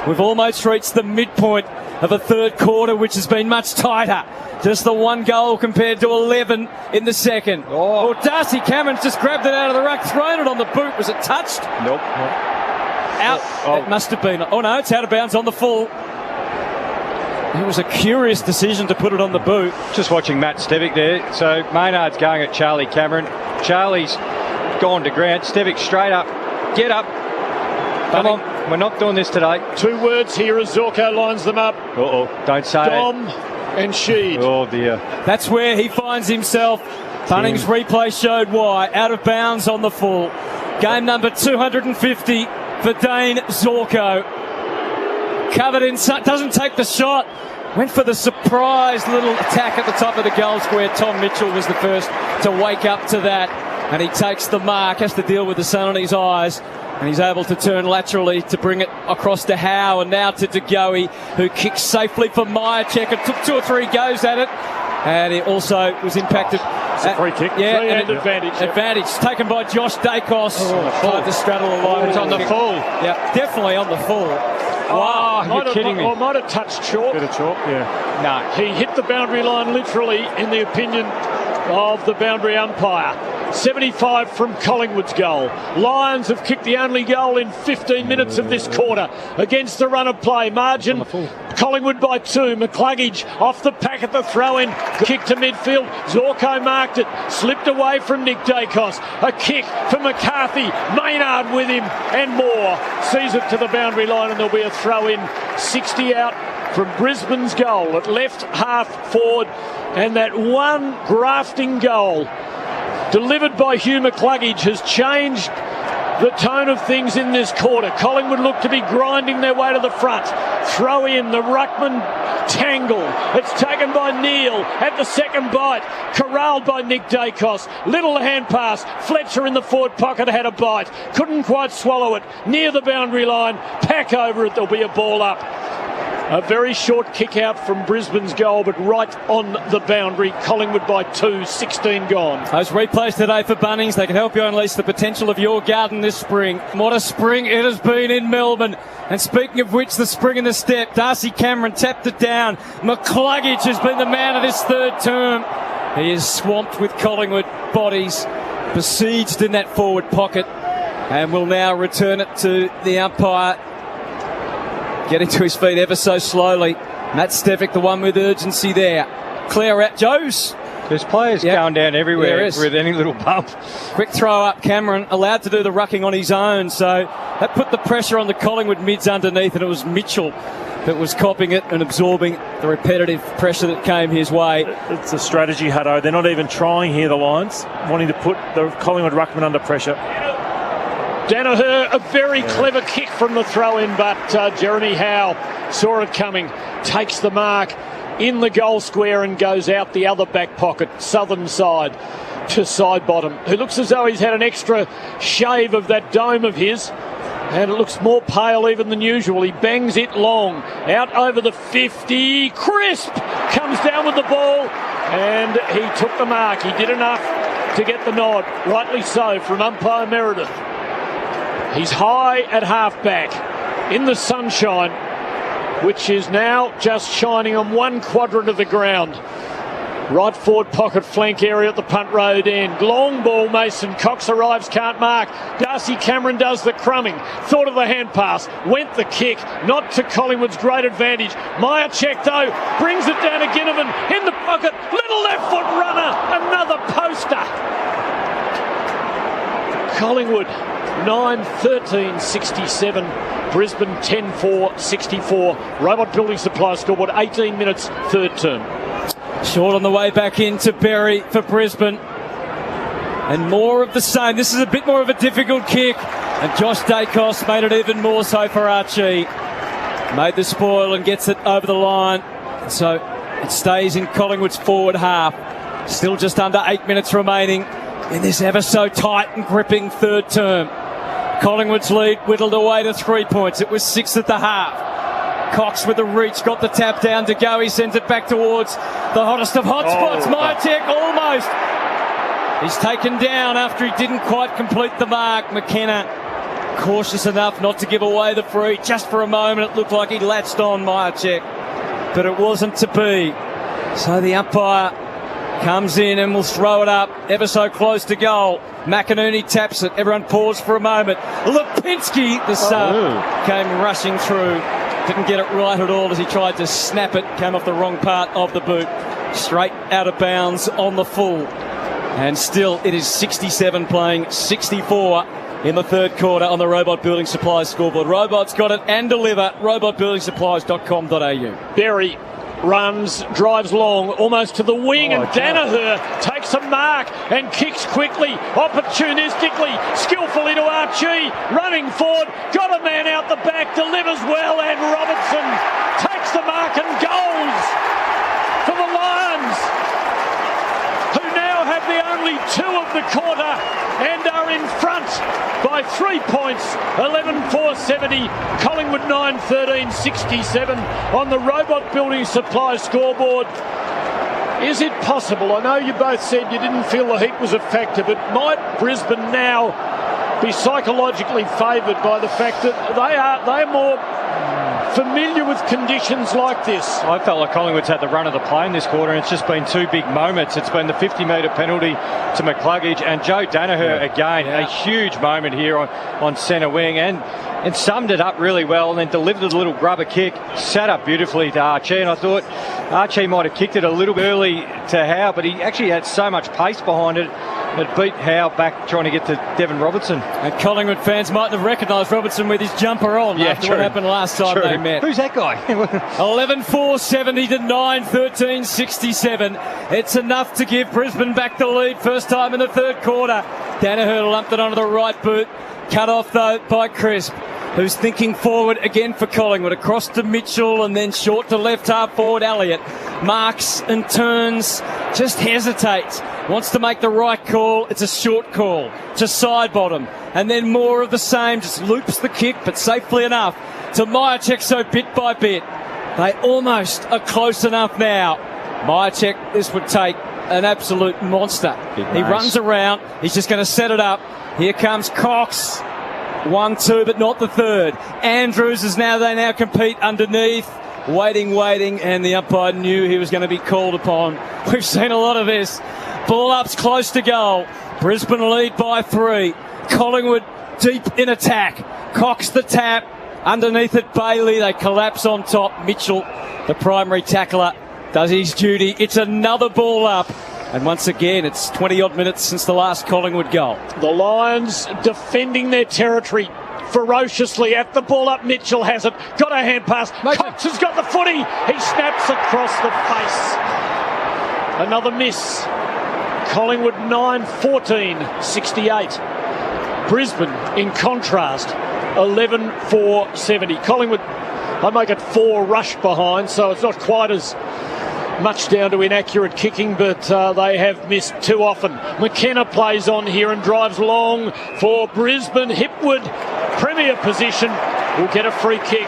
We've almost reached the midpoint of a third quarter, which has been much tighter. Just the 1 goal compared to 11 in the second. Oh, Darcy Cameron's just grabbed it out of the ruck, thrown it on the boot. Was it touched? Nope. Out. It must have been. Oh no, it's out of bounds on the full. It was a curious decision to put it on the boot. Just watching Matt Stevic there. So Maynard's going at Charlie Cameron. Charlie's gone to ground. Stevic straight up. Get up. Come on. We're not doing this today. 2 words here as Zorko lines them up. Don't say Dom and Sheed. Oh dear. That's where he finds himself. Bunnings replay showed why. Out of bounds on the full. Game number 250 for Dane Zorko. Covered in, doesn't take the shot. Went for the surprise little attack at the top of the goal square. Tom Mitchell was the first to wake up to that. And he takes the mark, has to deal with the sun on his eyes. And he's able to turn laterally to bring it across to Howe and now to De Goey, who kicks safely for Myercheck. It took 2 or 3 goes at it. And he also was impacted. It's a free kick. Yeah, and advantage. Advantage taken by Josh Dacos. Tried to straddle the line. It's on the full. Yeah, definitely on the full. Oh, you're kidding me. Or might have touched chalk. Bit of chalk, yeah. No, he hit the boundary line literally, in the opinion of the boundary umpire. 75 from Collingwood's goal. Lions have kicked the only goal in 15 minutes of this quarter against the run of play. Margin, Collingwood by 2. McCluggage off the pack at the throw-in. Kick to midfield. Zorko marked it. Slipped away from Nick Dacos. A kick for McCarthy. Maynard with him and more. Sees it to the boundary line and there'll be a throw-in. 60 out from Brisbane's goal at left half forward. And that one grafting goal delivered by Hugh McCluggage has changed the tone of things in this quarter. Collingwood look to be grinding their way to the front. Throw in the ruckman tangle. It's taken by Neal at the second bite. Corralled by Nick Dacos. Little hand pass. Fletcher in the forward pocket had a bite. Couldn't quite swallow it. Near the boundary line. Pack over it. There'll be a ball up. A very short kick out from Brisbane's goal, but right on the boundary. Collingwood by 2, 16 gone. Those replays today for Bunnings, they can help you unleash the potential of your garden this spring. What a spring it has been in Melbourne. And speaking of which, the spring in the step, Darcy Cameron tapped it down. McCluggage has been the man of this third term. He is swamped with Collingwood bodies, besieged in that forward pocket, and will now return it to the umpire. Getting to his feet ever so slowly. Matt Stevic, the one with urgency there. Clear out. Joes. There's players going down everywhere with any little bump. Quick throw up. Cameron allowed to do the rucking on his own. So that put the pressure on the Collingwood mids underneath, and it was Mitchell that was copping it and absorbing the repetitive pressure that came his way. It's a strategy, Hutto. They're not even trying here, the Lions, wanting to put the Collingwood ruckman under pressure. Danaher, a very clever kick from the throw-in, but Jeremy Howe saw it coming, takes the mark in the goal square and goes out the other back pocket, southern side to side bottom, who looks as though he's had an extra shave of that dome of his, and it looks more pale even than usual. He bangs it long, out over the 50, crisp, comes down with the ball, and he took the mark. He did enough to get the nod, rightly so, from umpire Meredith. He's high at half-back in the sunshine, which is now just shining on one quadrant of the ground. Right forward pocket flank area at the punt road end. Long ball, Mason Cox arrives, can't mark. Darcy Cameron does the crumbing. Thought of the hand pass, went the kick, not to Collingwood's great advantage. Myercheck, though, brings it down to Ginnivan in the pocket. Little left foot runner, another poster. Collingwood 9-13-67. Brisbane 10-4-64. Robot Building Supply scoreboard 18 minutes, third term. Short on the way back into Berry for Brisbane. And more of the same. This is a bit more of a difficult kick. And Josh Dacos made it even more so for Archie. Made the spoil and gets it over the line. So it stays in Collingwood's forward half. Still just under 8 minutes remaining in this ever so tight and gripping third term. Collingwood's lead whittled away to 3 points. It was 6 at the half. Cox with the reach, got the tap down to go. He sends it back towards the hottest of hot spots. Myercheck almost. He's taken down after he didn't quite complete the mark. McKenna cautious enough not to give away the free. Just for a moment it looked like he latched on Myercheck, but it wasn't to be. So the umpire comes in and will throw it up ever so close to goal. McInerney taps it. Everyone paused for a moment. Lipinski, the sub, came rushing through. Didn't get it right at all as he tried to snap it. Came off the wrong part of the boot. Straight out of bounds on the full. And still it is 67 playing 64 in the third quarter on the Robot Building Supplies scoreboard. Robot's got it and deliver. robotbuildingsupplies.com.au. Berry runs, drives long, almost to the wing, and Danaher takes a mark and kicks quickly, opportunistically, skillfully to Archie, running forward, got a man out the back, delivers well, and Robertson takes the mark and goals for the Lions, who now have the only 2 of the quarter and are in front by 3 points, 11-4-70, Collingwood 9-13-67 on the Robot Building Supply scoreboard. Is it possible? I know you both said you didn't feel the heat was a factor, but might Brisbane now be psychologically favoured by the fact that they are more familiar with conditions like this. I felt like Collingwood's had the run of the play in this quarter, and it's just been two big moments. It's been the 50-metre penalty to McCluggage, and Joe Danaher again, a huge moment here on centre wing, and summed it up really well, and then delivered a little grubber kick, sat up beautifully to Archie, and I thought Archie might have kicked it a little bit early to Howe, but he actually had so much pace behind it. It beat Howe back trying to get to Devon Robertson. And Collingwood fans mightn't have recognised Robertson with his jumper on after what happened last time they met. Who's that guy? 11-4-70 to 9-13-67. It's enough to give Brisbane back the lead. First time in the third quarter. Danaher lumped it onto the right boot. Cut off, though, by Crisp, who's thinking forward again for Collingwood. Across to Mitchell and then short to left half forward Elliott. Marks and turns, just hesitates. Wants to make the right call. It's a short call to side bottom. And then more of the same. Just loops the kick, but safely enough to Myercheck, so bit by bit. They almost are close enough now. Myercheck, this would take an absolute monster. He runs around. He's just going to set it up. Here comes Cox. 1-2, but not the third. Andrews is now, they now compete underneath. Waiting, and the umpire knew he was going to be called upon. We've seen a lot of this. Ball up's close to goal. Brisbane lead by 3. Collingwood deep in attack. Cox the tap. Underneath it, Bailey. They collapse on top. Mitchell, the primary tackler, does his duty. It's another ball up. And once again, it's 20-odd minutes since the last Collingwood goal. The Lions defending their territory ferociously. At the ball up, Mitchell has it. Got a hand pass. Cox has got the footy. He snaps across the face. Another miss. Collingwood 9-14-68. Brisbane, in contrast, 11-4-70. Collingwood, I make it 4 rush behind, so it's not quite as much down to inaccurate kicking, but they have missed too often. McKenna plays on here and drives long for Brisbane. Hipwood, premier position, will get a free kick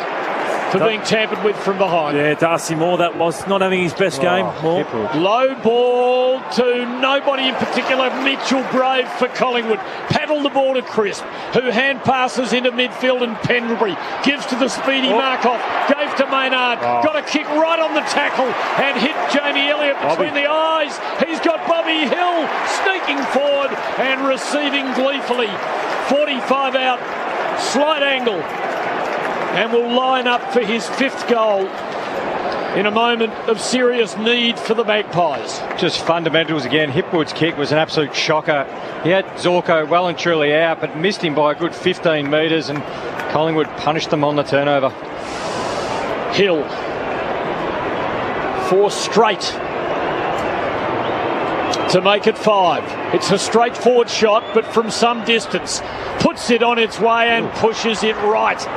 for being tampered with from behind. Yeah, Darcy Moore, that was not having his best game. Moore. Low ball to nobody in particular. Mitchell Brave for Collingwood. Paddle the ball to Crisp, who hand passes into midfield, and Pendlebury gives to the speedy Markov. Gave to Maynard. Got a kick right on the tackle and hit Jamie Elliott between the eyes. He's got Bobby Hill sneaking forward and receiving gleefully. 45 out, slight angle, and will line up for his 5th goal in a moment of serious need for the Magpies. Just fundamentals again. Hipwood's kick was an absolute shocker. He had Zorko well and truly out, but missed him by a good 15 metres, and Collingwood punished them on the turnover. Hill, 4 straight to make it 5. It's a straightforward shot, but from some distance. Puts it on its way and pushes it right.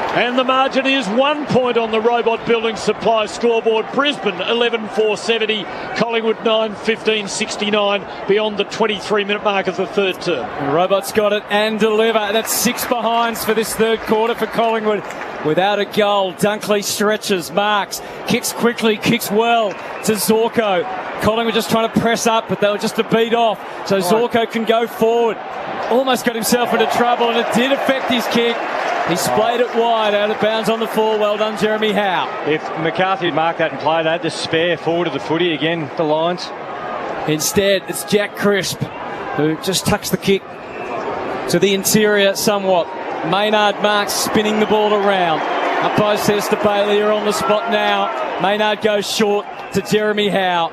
And the margin is 1 point on the Robot Building Supply scoreboard. Brisbane 11-4-70, Collingwood 9-15-69 beyond the 23-minute mark of the third term. The Robot's got it and deliver. That's 6 behinds for this third quarter for Collingwood. Without a goal, Dunkley stretches, marks, kicks quickly, kicks well to Zorko. Collingwood just trying to press up, but they were just a beat off. So Zorko can go forward. Almost got himself into trouble, and it did affect his kick. He splayed it wide, out of bounds on the full. Well done, Jeremy Howe. If McCarthy had marked that and played, they had to spare forward of the footy again, the Lions. Instead, it's Jack Crisp, who just tucks the kick to the interior somewhat. Maynard marks, spinning the ball around. Umpire says to Bailey, you're on the spot now. Maynard goes short to Jeremy Howe.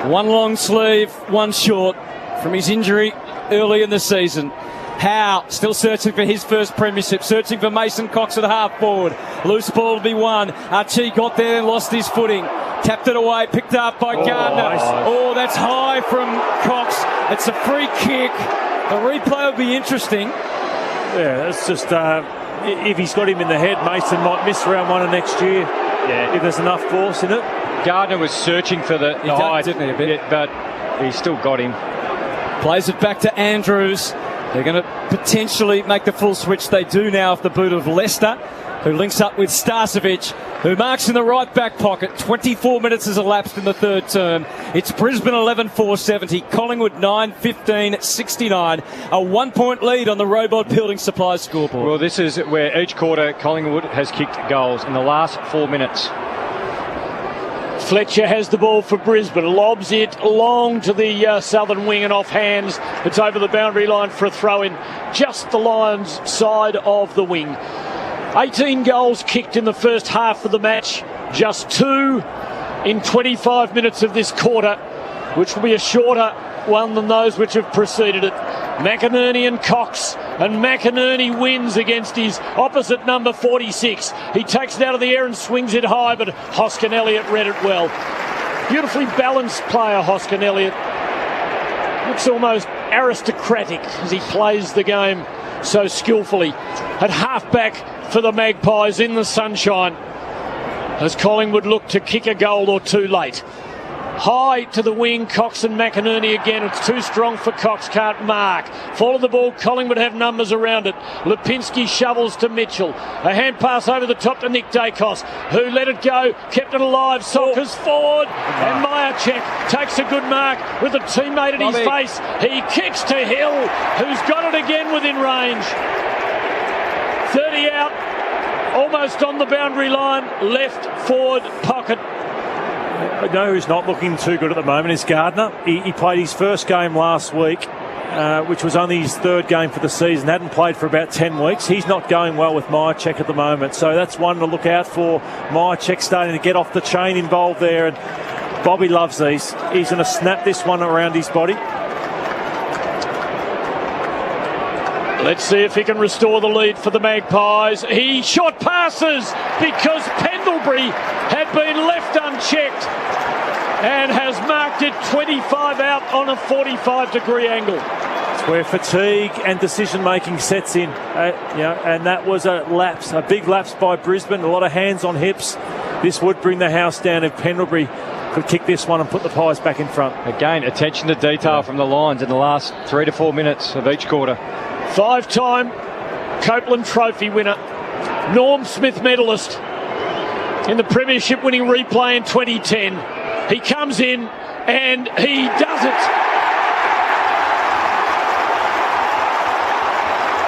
1 long sleeve, 1 short from his injury early in the season. Howe still searching for his first premiership, searching for Mason Cox at half forward. Loose ball to be won. Archie got there and lost his footing. Tapped it away, picked up by Gardner. Nice. Oh, that's high from Cox. It's a free kick. The replay will be interesting. Yeah, that's just, if he's got him in the head, Mason might miss round 1 of next year. Yeah, if there's enough force in it. Gardner was searching for the high, didn't he, a bit? But he still got him. Plays it back to Andrews. They're going to potentially make the full switch. They do now off the boot of Leicester, who links up with Starcevic, who marks in the right back pocket. 24 minutes has elapsed in the third term. It's Brisbane 11-4-70, Collingwood 9-15-69. A 1 point lead on the Robot Building Supplies scoreboard. Well, this is where each quarter Collingwood has kicked goals in the last 4 minutes. Fletcher has the ball for Brisbane, lobs it long to the southern wing and off hands. It's over the boundary line for a throw-in, just the Lions' side of the wing. 18 goals kicked in the first half of the match, just 2 in 25 minutes of this quarter, which will be a shorter one than those which have preceded it. McInerney and Cox, and McInerney wins against his opposite number 46. He takes it out of the air and swings it high, but Hoskin Elliott read it well. Beautifully balanced player, Hoskin Elliott. Looks almost aristocratic as he plays the game so skillfully. At half-back for the Magpies in the sunshine, as Collingwood look to kick a goal or two late. High to the wing, Cox and McInerney again. It's too strong for Cox, can't mark. Follow the ball, Collingwood have numbers around it. Lipinski shovels to Mitchell. A hand pass over the top to Nick Dacos, who let it go, kept it alive. Sockers forward, and Myercheck takes a good mark with a teammate at his face. He kicks to Hill, who's got it again within range. 30 out, almost on the boundary line, left forward pocket. I know who's not looking too good at the moment is Gardner. He played his first game last week, which was only his third game for the season. Hadn't played for about 10 weeks. He's not going well with Myercheck at the moment. So that's one to look out for. Myercheck starting to get off the chain involved there. And Bobby loves these. He's going to snap this one around his body. Let's see if he can restore the lead for the Magpies. He shot passes because Pendlebury had been left unchecked and has marked it 25 out on a 45-degree angle. It's where fatigue and decision-making sets in. And that was a lapse, a big lapse by Brisbane. A lot of hands on hips. This would bring the house down if Pendlebury could kick this one and put the Pies back in front. Again, attention to detail from the Lions in the last 3 to 4 minutes of each quarter. 5-time Copeland Trophy winner, Norm Smith medalist in the Premiership winning replay in 2010. He comes in and he does it.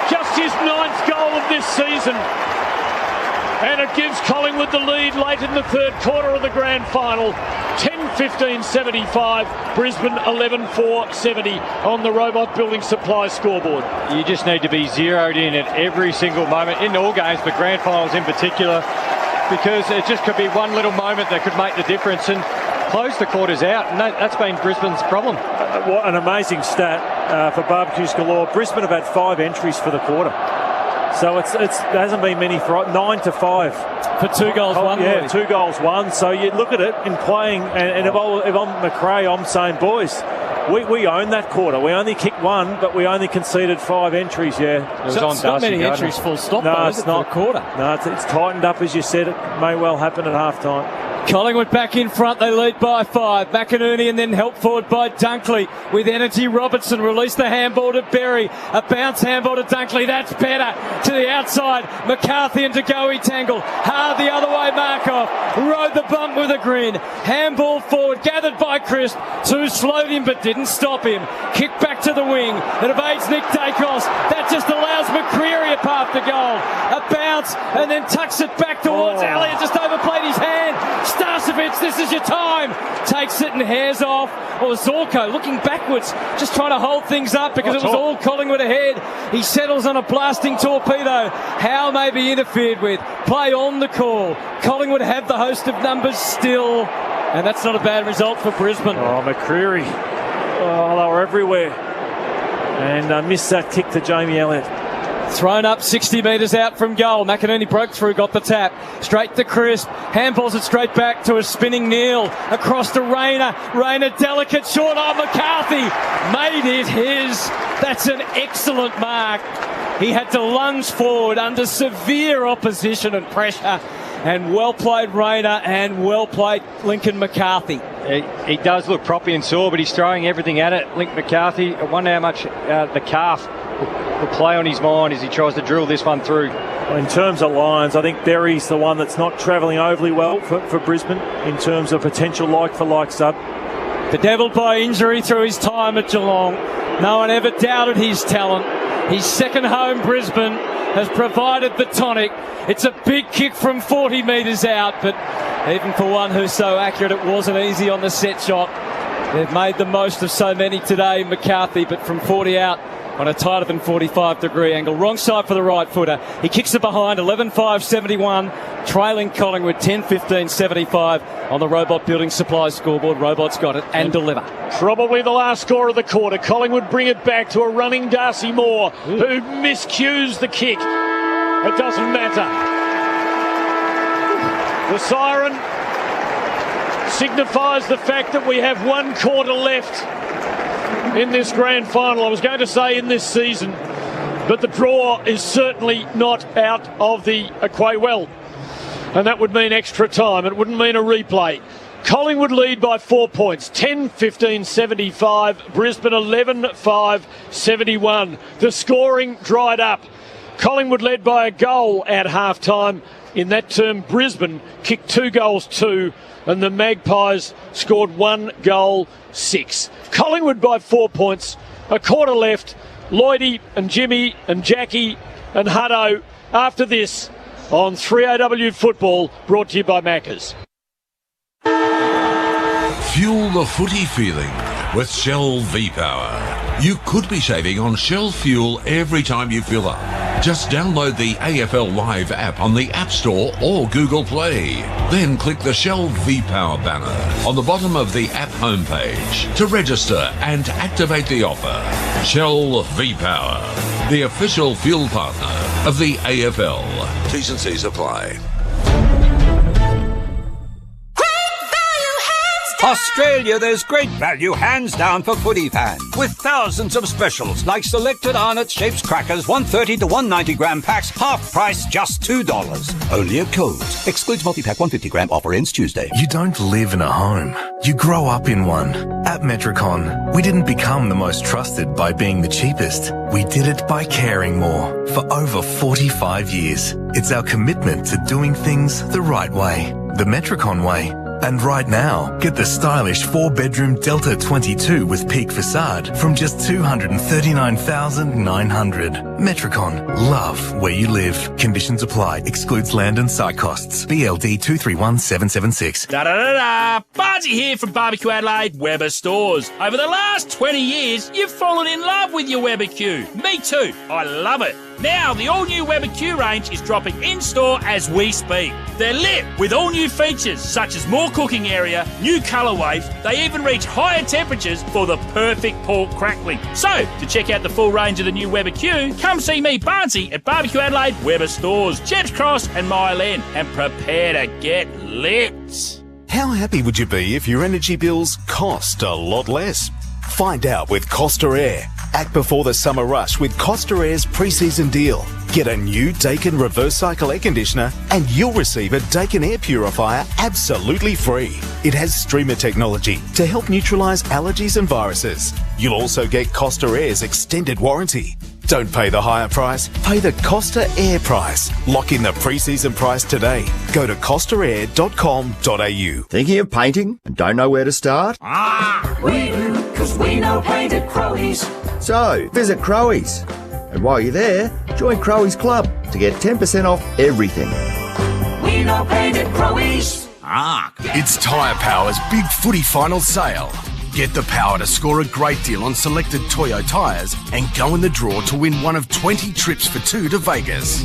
Just his 9th goal of this season. And it gives Collingwood the lead late in the third quarter of the grand final. 10-15-75, Brisbane 11-4-70 on the Robot Building Supply scoreboard. You just need to be zeroed in at every single moment, in all games, but grand finals in particular, because it just could be one little moment that could make the difference and close the quarters out, and that's been Brisbane's problem. What an amazing stat for Barbecues Galore. Brisbane have had 5 entries for the quarter. So there hasn't been many for 9 to 5 for 2 goals one. Yeah, 2 goals one. So you look at it in playing, and if I'm McRae, I'm saying, boys, we own that quarter. We only kicked 1, but we only conceded 5 entries. Yeah, it's not many entries. Full stop. No, though, it's not a quarter. No, it's tightened up as you said. It may well happen at half time. Collingwood back in front, they lead by 5. McInerney and then helped forward by Dunkley with energy. Robertson released the handball to Berry. A bounce handball to Dunkley, that's better. To the outside, McCarthy and Degoe tangle. Hard the other way, Markov. Rode the bump with a grin. Handball forward, gathered by Crisp. 2 slowed him but didn't stop him. Kick back to the wing. It evades Nick Dacos. That just allows McCreery a path to goal. A bounce and then tucks it back towards Elliott. Just overplayed his hand. Starcevic, this is your time. Takes it and hairs off. Or Zorko looking backwards, just trying to hold things up because it was all Collingwood ahead. He settles on a blasting torpedo. Howe may be interfered with. Play on the call. Collingwood have the host of numbers still. And that's not a bad result for Brisbane. Oh, McCreery. Oh, they were everywhere. And missed that kick to Jamie Elliott. Thrown up 60 metres out from goal. McInerney broke through, got the tap. Straight to Crisp. Handballs it straight back to a spinning Neal. Across to Rayner. Rayner delicate short on McCarthy. Made it his. That's an excellent mark. He had to lunge forward under severe opposition and pressure. And well played Rayner and well played Lincoln McCarthy. He does look proppy and sore, but he's throwing everything at it. Link McCarthy, I wonder how much the calf the play on his mind as he tries to drill this one through. In terms of lines, I think Berry's the one that's not travelling overly well for Brisbane in terms of potential like-for-like sub. Bedevilled by injury through his time at Geelong. No one ever doubted his talent. His second home, Brisbane, has provided the tonic. It's a big kick from 40 metres out, but even for one who's so accurate, it wasn't easy on the set shot. They've made the most of so many today, McCarthy, but from 40 out on a tighter than 45-degree angle. Wrong side for the right footer. He kicks it behind, 11-5-71, trailing Collingwood 10-15-75 on the Robot Building Supplies scoreboard. Robot's got it and deliver. Probably the last score of the quarter. Collingwood bring it back to a running Darcy Moore, who miscues the kick. It doesn't matter. The siren signifies the fact that we have one quarter left in this grand final. I was going to say in this season, but the draw is certainly not out of the equation. Well, and that would mean extra time. It wouldn't mean a replay. Collingwood lead by 4 points, 10-15-75. Brisbane 11-5-71. The scoring dried up. Collingwood led by a goal at half-time. In that term, Brisbane kicked 2 goals too, and the Magpies scored 1 goal 6. Collingwood by 4 points, a quarter left. Lloydie and Jimmy and Jackie and Hutto after this on 3AW Football, brought to you by Macca's. Fuel the footy feeling with Shell V-Power. You could be saving on Shell fuel every time you fill up. Just download the AFL Live app on the App Store or Google Play. Then click the Shell V-Power banner on the bottom of the app homepage to register and activate the offer. Shell V-Power, the official fuel partner of the AFL. T's and C's apply. Australia, there's great value hands down for footy fans, with thousands of specials like selected Arnott Shapes crackers, 130 to 190 gram packs, half price, just $2. Only at Coles. Excludes multi-pack 150 gram, offer ends Tuesday. You don't live in a home. You grow up in one. At Metricon, we didn't become the most trusted by being the cheapest. We did it by caring more for over 45 years. It's our commitment to doing things the right way, the Metricon way. And right now, get the stylish 4-bedroom Delta 22 with peak facade from just $239,900. Metricon, love where you live. Conditions apply. Excludes land and site costs. BLD 231776. Da-da-da-da! Bardsey here from Barbecue Adelaide, Weber Stores. Over the last 20 years, you've fallen in love with your Weber Q. Me too. I love it. Now, the all-new Weber Q range is dropping in-store as we speak. They're lit with all-new features such as more cooking area, new colourways. They even reach higher temperatures for the perfect pork crackling. So, to check out the full range of the new Weber Q, come see me, Bardsey, at Barbecue Adelaide, Weber Stores, Chaps Cross and Mile End, and prepare to get lit. How happy would you be if your energy bills cost a lot less? Find out with Costa Air. Act before the summer rush with Costa Air's pre-season deal. Get a new Daikin reverse cycle air conditioner and you'll receive a Daikin air purifier absolutely free. It has streamer technology to help neutralise allergies and viruses. You'll also get Costa Air's extended warranty. Don't pay the higher price, pay the Costa Air price. Lock in the pre-season price today. Go to costaair.com.au. Thinking of painting and don't know where to start? We do, because we know paint at Crowies. So, visit Crowies. And while you're there, join Crowies Club to get 10% off everything. We know paint at Crowies. It's Tyre Power's big footy final sale. Get the power to score a great deal on selected Toyo tyres and go in the draw to win one of 20 trips for 2 to Vegas.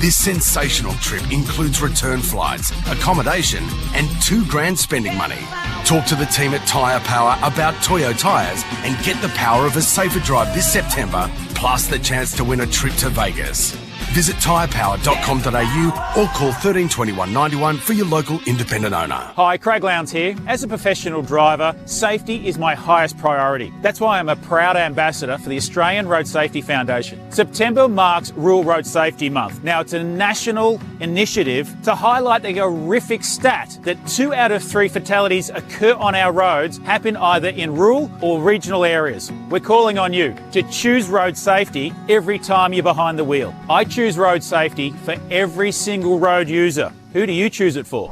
This sensational trip includes return flights, accommodation and $2,000 spending money. Talk to the team at Tyre Power about Toyo tyres and get the power of a safer drive this September, plus the chance to win a trip to Vegas. Visit tyrepower.com.au or call 13 21 91 for your local independent owner. Hi, Craig Lowndes here. As a professional driver, safety is my highest priority. That's why I'm a proud ambassador for the Australian Road Safety Foundation. September marks Rural Road Safety Month. Now, it's a national initiative to highlight the horrific stat that 2 out of 3 fatalities occur on our roads happen either in rural or regional areas. We're calling on you to choose road safety every time you're behind the wheel. I choose road safety for every single road user. Who do you choose it for?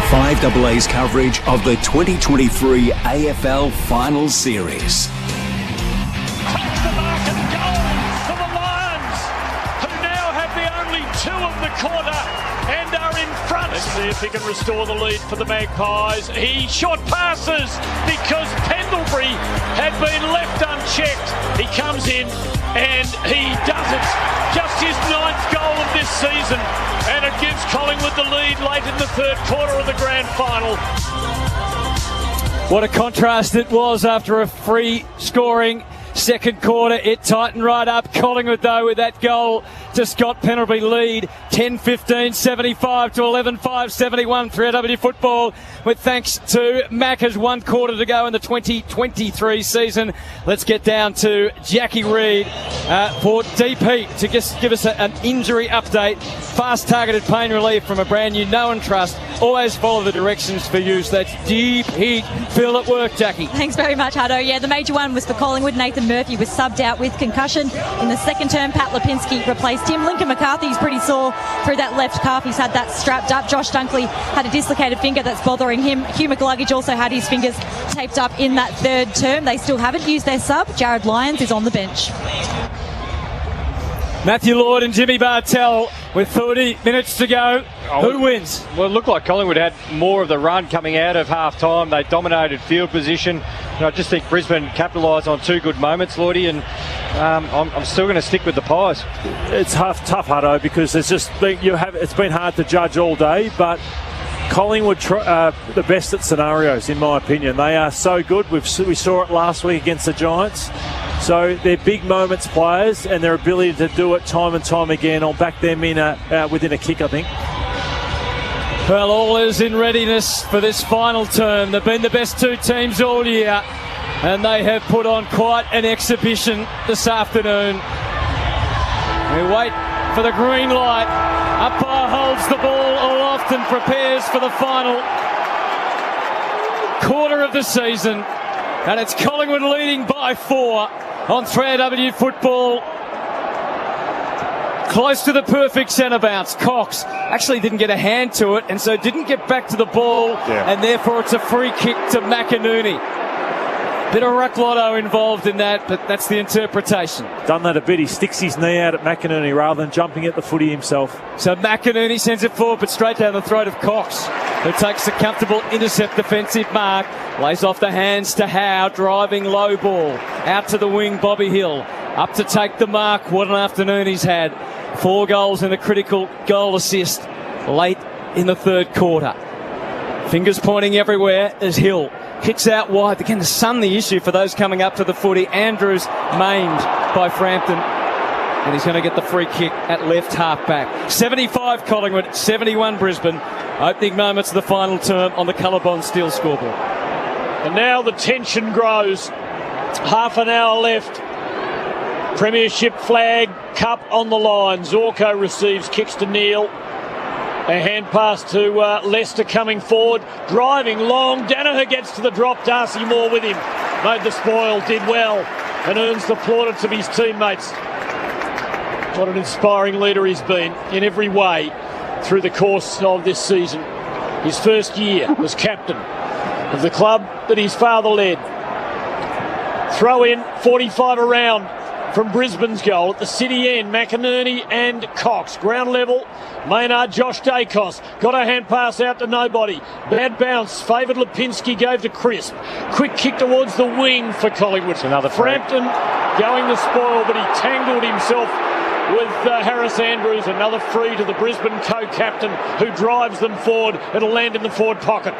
5AA's coverage of the 2023 AFL Finals Series. Takes the mark and goal for the Lions, who now have the only 2 of the quarter and are in front. Let's see if he can restore the lead for the Magpies. He short passes because Pendlebury had been left unchecked. He comes in and he does it. Just his 9th goal of this season, and it gives Collingwood the lead late in the 3rd quarter of the grand final. What a contrast it was after a free scoring second quarter. It tightened right up. Collingwood, though, with that goal to Scott Pendlebury lead 10-15, 75 to 11-5, 71 3AW football, with thanks to Macca's 1 quarter to go in the 2023 season. Let's get down to Jackie Reid for Deep Heat to just give us an injury update. Fast targeted pain relief from a brand new Know and Trust. Always follow the directions for use. That's Deep Heat. Feel it work, Jackie. Thanks very much, Hutto. Yeah, the major one was for Collingwood. Nathan Murphy was subbed out with concussion. In the second term, Pat Lipinski replaced him. Lincoln McCarthy's pretty sore through that left calf. He's had that strapped up. Josh Dunkley had a dislocated finger that's bothering him. Hugh McLuggage also had his fingers taped up in that 3rd term. They still haven't used their sub. Jared Lyons is on the bench. Matthew Lord and Jimmy Bartell with 30 minutes to go. Who wins? Well, it looked like Collingwood had more of the run coming out of half-time. They dominated field position. And I just think Brisbane capitalised on 2 good moments, Lordy, and I'm still going to stick with the Pies. It's tough, Hutto, because it's been hard to judge all day, but Collingwood the best at scenarios, in my opinion. They are so good. We saw it last week against the Giants. So they're big moments players, and their ability to do it time and time again. I'll back them in within a kick, I think. Well, all is in readiness for this final term. They've been the best 2 teams all year, and they have put on quite an exhibition this afternoon. We wait for the green light. Umpire holds the ball aloft and prepares for the final quarter of the season. And it's Collingwood leading by 4 on 3AW football. Close to the perfect centre bounce. Cox actually didn't get a hand to it, and so didn't get back to the ball, and therefore it's a free kick to McInerney. Bit of ruck lotto involved in that, but that's the interpretation. Done that a bit. He sticks his knee out at McInerney rather than jumping at the footy himself. So McInerney sends it forward, but straight down the throat of Cox, who takes a comfortable intercept defensive mark. Lays off the hands to Howe, driving low ball. Out to the wing, Bobby Hill. Up to take the mark. What an afternoon he's had. 4 goals and a critical goal assist late in the 3rd quarter. Fingers pointing everywhere as Hill kicks out wide. Again, the sun the issue for those coming up to the footy. Andrews maimed by Frampton, and he's going to get the free kick at left half-back. 75 Collingwood, 71 Brisbane. Opening moments of the final term on the Colorbond Steel scoreboard. And now the tension grows. Half an hour left. Premiership flag, cup on the line. Zorko receives, kicks to Neil. A hand pass to Leicester coming forward. Driving long. Danaher gets to the drop. Darcy Moore with him. Made the spoil, did well, and earns the plaudits of his teammates. What an inspiring leader he's been in every way through the course of this season. His first year as captain of the club that his father led. Throw in, 45 around from Brisbane's goal at the city end. McInerney and Cox. Ground level. Maynard, Josh Dacos. Got a hand pass out to nobody. Bad bounce. Favoured Lipinski, gave to Crisp. Quick kick towards the wing for Collingwood. Another Frampton going the spoil, but he tangled himself with Harris Andrews. Another free to the Brisbane co-captain who drives them forward. It'll land in the forward pocket.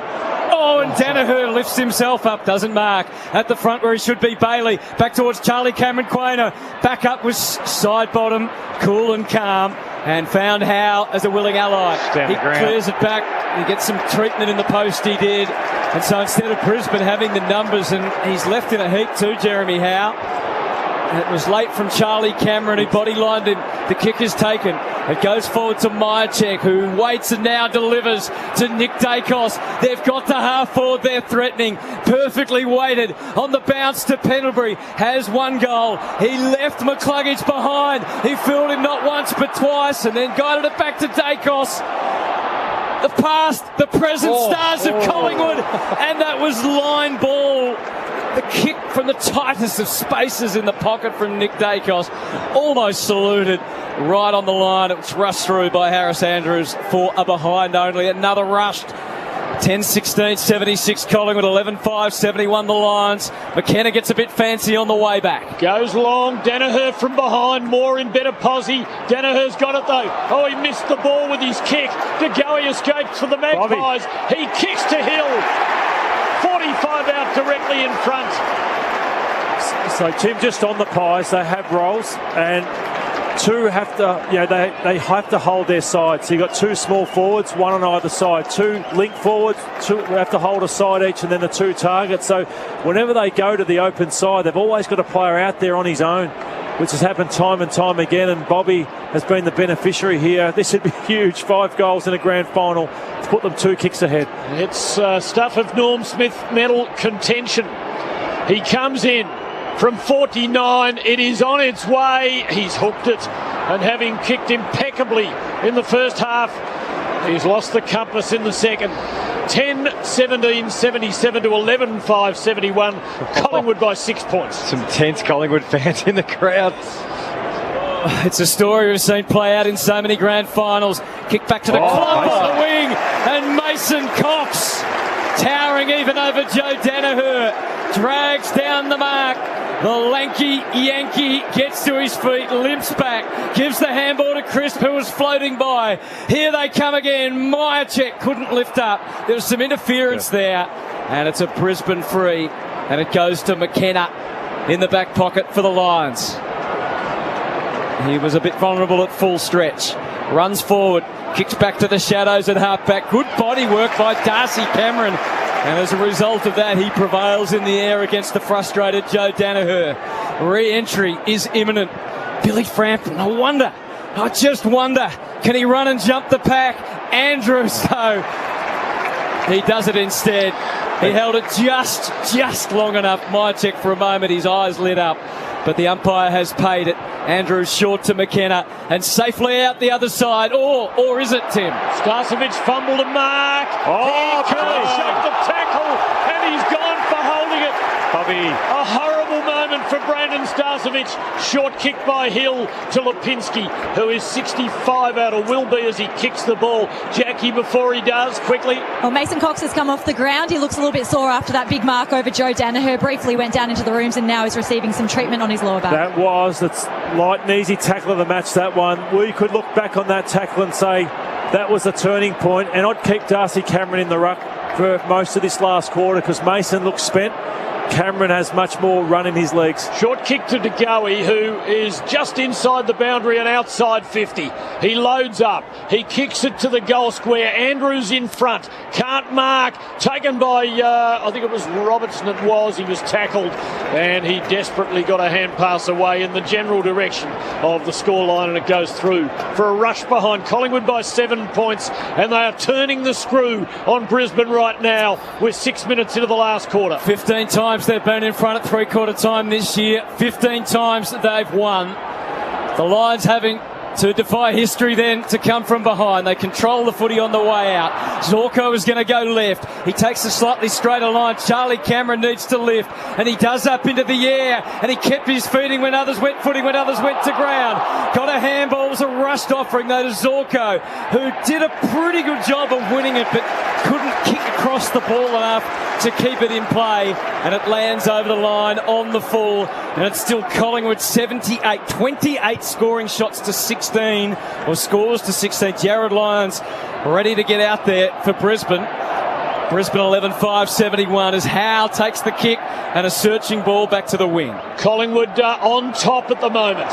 Oh, and Danaher lifts himself up, doesn't mark. At the front where he should be, Bailey. Back towards Charlie Cameron Quainer. Back up was side bottom, cool and calm. and found Howe as a willing ally. He clears it back. He gets some treatment in the post, he did. And so instead of Brisbane having the numbers, and he's left in a heap too, Jeremy Howe. And it was late from Charlie Cameron, who body-lined him. The kick is taken. It goes forward to Myercheck, who waits and now delivers to Nick Dacos. They've got the half forward. They're threatening. Perfectly weighted on the bounce to Pendlebury. Has one goal. He left McCluggage behind. He fooled him not once but twice, and then guided it back to Dacos. The past, the present stars of Collingwood, and that was line ball. The kick from the tightest of spaces in the pocket from Nick Dacos, almost saluted right on the line. It was rushed through by Harris Andrews for a behind only. Another rushed. 10-16, 76 Collingwood, 11-5, 71 the Lions. McKenna gets a bit fancy on the way back. Goes long, Danaher from behind, more in better posse. Danaher's got it though. Oh, he missed the ball with his kick. DeGoey escapes for the Magpies. He kicks to Hill. 45 out directly in front. So Tim, just on the Pies, they have rolls, and two have to, they have to hold their side. So you've got two small forwards, one on either side. Two link forwards, two have to hold a side each, and then the two targets. So whenever they go to the open side, they've always got a player out there on his own, which has happened time and time again, and Bobby has been the beneficiary here. This would be huge, 5 goals in a grand final to put them 2 kicks ahead. It's stuff of Norm Smith medal contention. He comes in from 49, it is on its way. He's hooked it, and having kicked impeccably in the first half, he's lost the compass in the second. 10-17, 77 to 11-5, 71. Collingwood by 6 points. Some tense Collingwood fans in the crowd. It's a story we've seen play out in so many grand finals. Kick back to the club on the wing, and Mason Cox, towering even over Joe Danaher, drags down the mark. The lanky Yankee gets to his feet, limps back, gives the handball to Crisp, who was floating by. Here they come again. Myercheck couldn't lift up. There was some interference there, and it's a Brisbane free, and it goes to McKenna in the back pocket for the Lions. He was a bit vulnerable at full stretch. Runs forward, kicks back to the shadows at halfback. Good body work by Darcy Cameron. And as a result of that, he prevails in the air against the frustrated Joe Danaher. Re-entry is imminent. Billy Frampton, I just wonder, can he run and jump the pack? Andrews, though, he does it instead. He held it just long enough. Myercheck for a moment, his eyes lit up. But the umpire has paid it. Andrews short to McKenna and safely out the other side. Or is it, Tim? Starcevic fumbled a mark. He couldn't shake the tackle, and he's gone for holding it. Bobby. A horrible moment for Brandon Starcevic. Short kick by Hill to Lipinski, who is 65 out, or will be as he kicks the ball. Jackie, before he does, quickly. Well, Mason Cox has come off the ground. He looks a little bit sore after that big mark over Joe Danaher. Briefly went down into the rooms and now is receiving some treatment on his lower back. That's light and easy tackle of the match, that one. We could look back on that tackle and say that was a turning point, and I'd keep Darcy Cameron in the ruck for most of this last quarter because Mason looks spent. Cameron has much more run in his legs. Short kick to DeGoey, who is just inside the boundary and outside 50. He loads up. He kicks it to the goal square. Andrews in front. Can't mark. Taken by, I think it was Robertson it was. He was tackled, and he desperately got a hand pass away in the general direction of the scoreline, and it goes through for a rush behind Collingwood by 7 points, and they are turning the screw on Brisbane right now with 6 minutes into the last quarter. 15 times they've been in front at three-quarter time this year. 15 times they've won. The Lions having to defy history then to come from behind. They control the footy on the way out. Zorko is going to go left. He takes a slightly straighter line. Charlie Cameron needs to lift, and he does up into the air, and he kept his footing when others went to ground. Got a handball. It was a rushed offering though to Zorko, who did a pretty good job of winning it, but couldn't kick across the ball enough to keep it in play, and it lands over the line on the full, and it's still Collingwood 78, 28 scoring shots to 16, or scores to 16. Jared Lyons ready to get out there for Brisbane. Brisbane 11-5, 71 as Howe takes the kick and a searching ball back to the wing. Collingwood on top at the moment.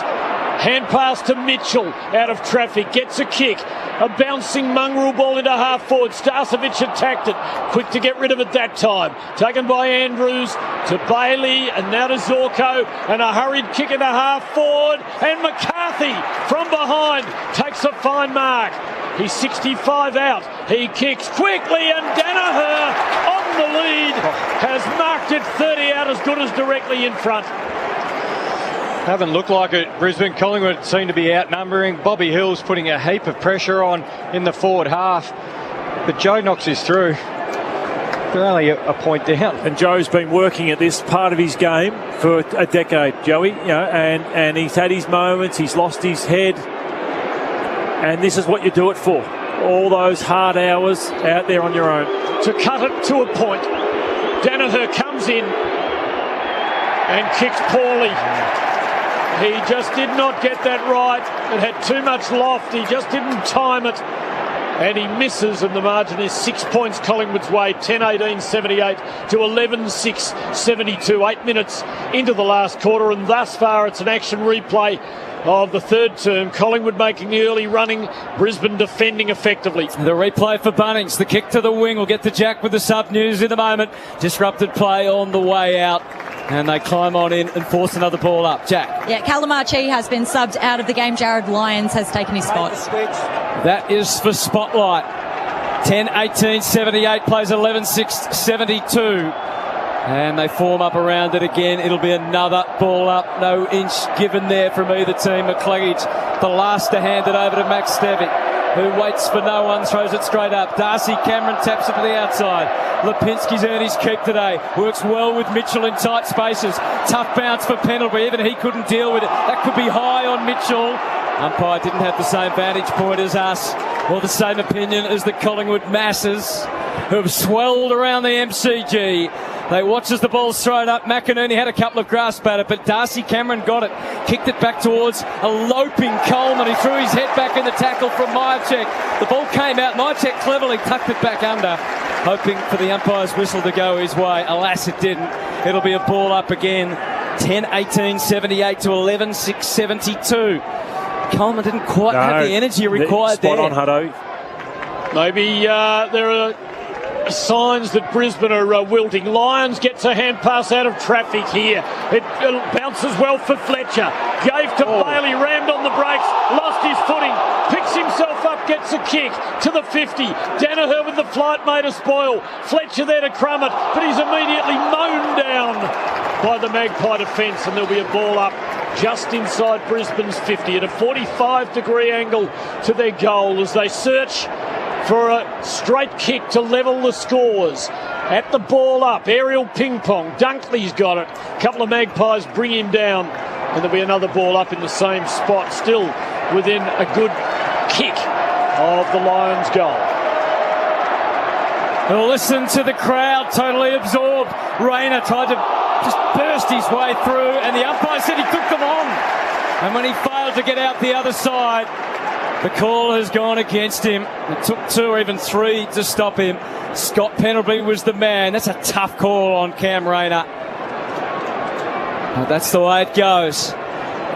Hand pass to Mitchell out of traffic. Gets a kick. A bouncing mongrel ball into half forward. Starcevic attacked it. Quick to get rid of it that time. Taken by Andrews to Bailey and now to Zorko. And a hurried kick into half forward. And McCarthy from behind takes a fine mark. He's 65 out. He kicks quickly and Danaher on the lead has marked it 30 out, as good as directly in front. Haven't looked like it. Brisbane, Collingwood seem to be outnumbering. Bobby Hill's putting a heap of pressure on in the forward half. But Joe knocks this through. They're only a point down. And Joe's been working at this part of his game for a decade, Joey. You know, and he's had his moments. He's lost his head. And this is what you do it for. All those hard hours out there on your own. To cut it to a point. Danaher comes in and kicks poorly. He just did not get that right. It had too much loft. He just didn't time it. And he misses, and the margin is 6 points Collingwood's way, 10-18-78 to 11-6-72. 8 minutes into the last quarter, and thus far it's an action replay of the third term. Collingwood making the early running, Brisbane defending effectively. The replay for Bunnings, the kick to the wing. We'll get to Jack with the sub news in a moment. Disrupted play on the way out. And they climb on in and force another ball up. Jack. Yeah, Calamachi has been subbed out of the game. Jared Lyons has taken his spot. That is for Spotlight. 10-18-78 plays 11-6-72. And they form up around it again. It'll be another ball up. No inch given there from either team. McCluggage, the last to hand it over to Max Stevic, who waits for no one, throws it straight up. Darcy Cameron taps it to the outside. Lipinski's earned his keep today. Works well with Mitchell in tight spaces. Tough bounce for Pendlebury. Even he couldn't deal with it. That could be high on Mitchell. Umpire didn't have the same vantage point as us, or the same opinion as the Collingwood masses who have swelled around the MCG. They watch as the ball's thrown up. McInerney had a couple of grasp at it, but Darcy Cameron got it. Kicked it back towards a loping Coleman. He threw his head back in the tackle from Myercheck. The ball came out. Myercheck cleverly tucked it back under, hoping for the umpire's whistle to go his way. Alas, it didn't. It'll be a ball up again. 10-18-78 to 11-6-72. Coleman didn't quite have the energy required there. Spot on, Hutto. Maybe there are signs that Brisbane are wilting. Lyons gets a hand pass out of traffic here. It bounces well for Fletcher. Gave to Bailey, rammed on the brakes, lost his footing, picks himself up, gets a kick to the 50. Danaher with the flight made a spoil. Fletcher there to crumb it, but he's immediately mown down by the Magpie defence, and there'll be a ball up just inside Brisbane's 50 at a 45-degree angle to their goal as they search for a straight kick to level the scores. At the ball up, aerial ping pong. Dunkley's got it. A couple of Magpies bring him down, and there'll be another ball up in the same spot, still within a good kick of the Lions' goal. Well, listen to the crowd, totally absorbed. Rayner tried to just burst his way through, and the umpire said he took them on. And when he failed to get out the other side, the call has gone against him. It took 2 or even 3 to stop him. Scott Pendlebury was the man. That's a tough call on Cam Rayner. But that's the way it goes.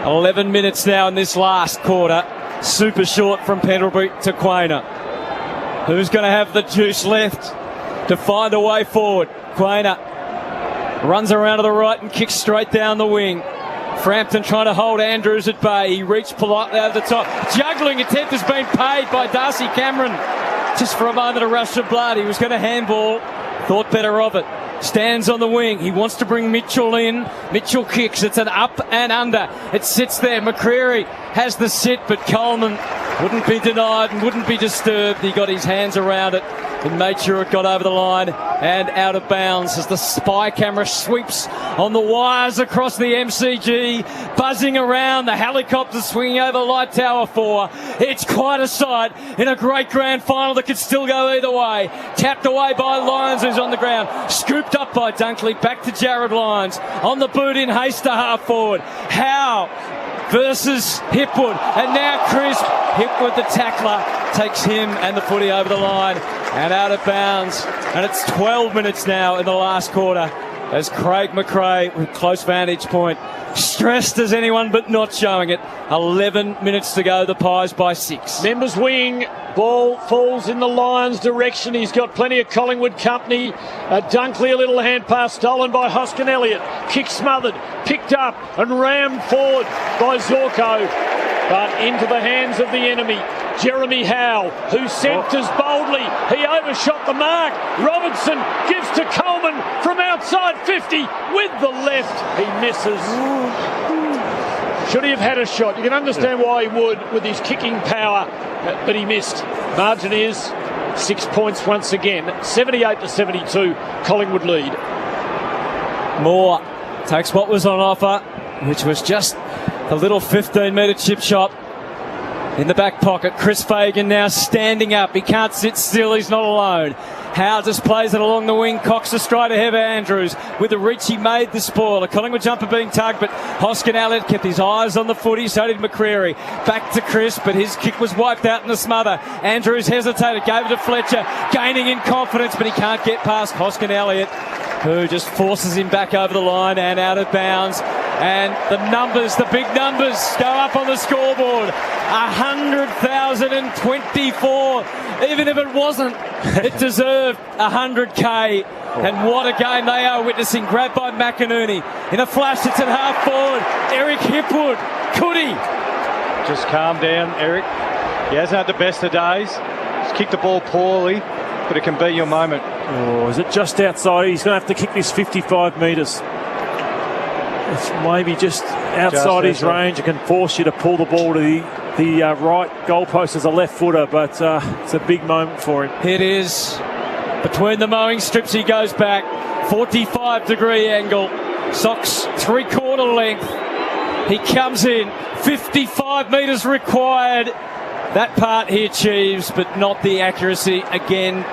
11 minutes now in this last quarter. Super short from Pendlebury to Quainer. Who's going to have the juice left to find a way forward? Quainer runs around to the right and kicks straight down the wing. Frampton trying to hold Andrews at bay. He reached politely over the top. Juggling attempt has been paid by Darcy Cameron. Just for a moment, a rush of blood. He was going to handball. Thought better of it. Stands on the wing. He wants to bring Mitchell in. Mitchell kicks. It's an up and under. It sits there. McCreary has the sit, but Coleman wouldn't be denied and wouldn't be disturbed. He got his hands around it and made sure it got over the line and out of bounds as the spy camera sweeps on the wires across the MCG, buzzing around, the helicopter swinging over Light Tower 4. It's quite a sight in a great grand final that could still go either way. Tapped away by Lyons, who's on the ground. Scooped up by Dunkley, back to Jared Lyons. On the boot in haste to half forward. Howe versus Hipwood, and now Crisp. Hipwood, the tackler, takes him and the footy over the line and out of bounds. And it's 12 minutes now in the last quarter as Craig McRae, with close vantage point, stressed as anyone but not showing it. 11 minutes to go, the Pies by 6. Members wing, ball falls in the Lions' direction. He's got plenty of Collingwood company. Dunkley, a little hand pass stolen by Hoskin Elliott. Kick smothered, picked up and rammed forward by Zorko, but into the hands of the enemy. Jeremy Howe, who centres boldly. He overshot the mark. Robertson gives to Coleman from outside 50 with the left. He misses. Should he have had a shot? You can understand why he would with his kicking power, but he missed. Margin is 6 points once again. 78-72, Collingwood lead. Moore takes what was on offer, which was just a little 15-metre chip shot. In the back pocket, Chris Fagan now standing up. He can't sit still. He's not alone. Howe just plays it along the wing. Cox astride of Heather Andrews. With the reach, he made the spoil. A Collingwood jumper being tugged, but Hoskin Elliott kept his eyes on the footy. So did McCreary. Back to Chris, but his kick was wiped out in the smother. Andrews hesitated, gave it to Fletcher, gaining in confidence, but he can't get past Hoskin Elliott, who just forces him back over the line and out of bounds. And the numbers, the big numbers, go up on the scoreboard. 100,024. Even if it wasn't, it deserved 100K. And what a game they are witnessing. Grabbed by McInerney. In a flash, it's at half forward. Eric Hipwood. Could he? Just calm down, Eric. He hasn't had the best of days. He's kicked the ball poorly, but it can be your moment. Oh, is it just outside? He's going to have to kick this 55 metres. It's maybe just outside his range. It can force you to pull the ball to the right goalpost as a left footer, but it's a big moment for him. It is. Between the mowing strips, he goes back. 45-degree angle. Socks three-quarter length. He comes in. 55 metres required. That part he achieves, but not the accuracy. Again,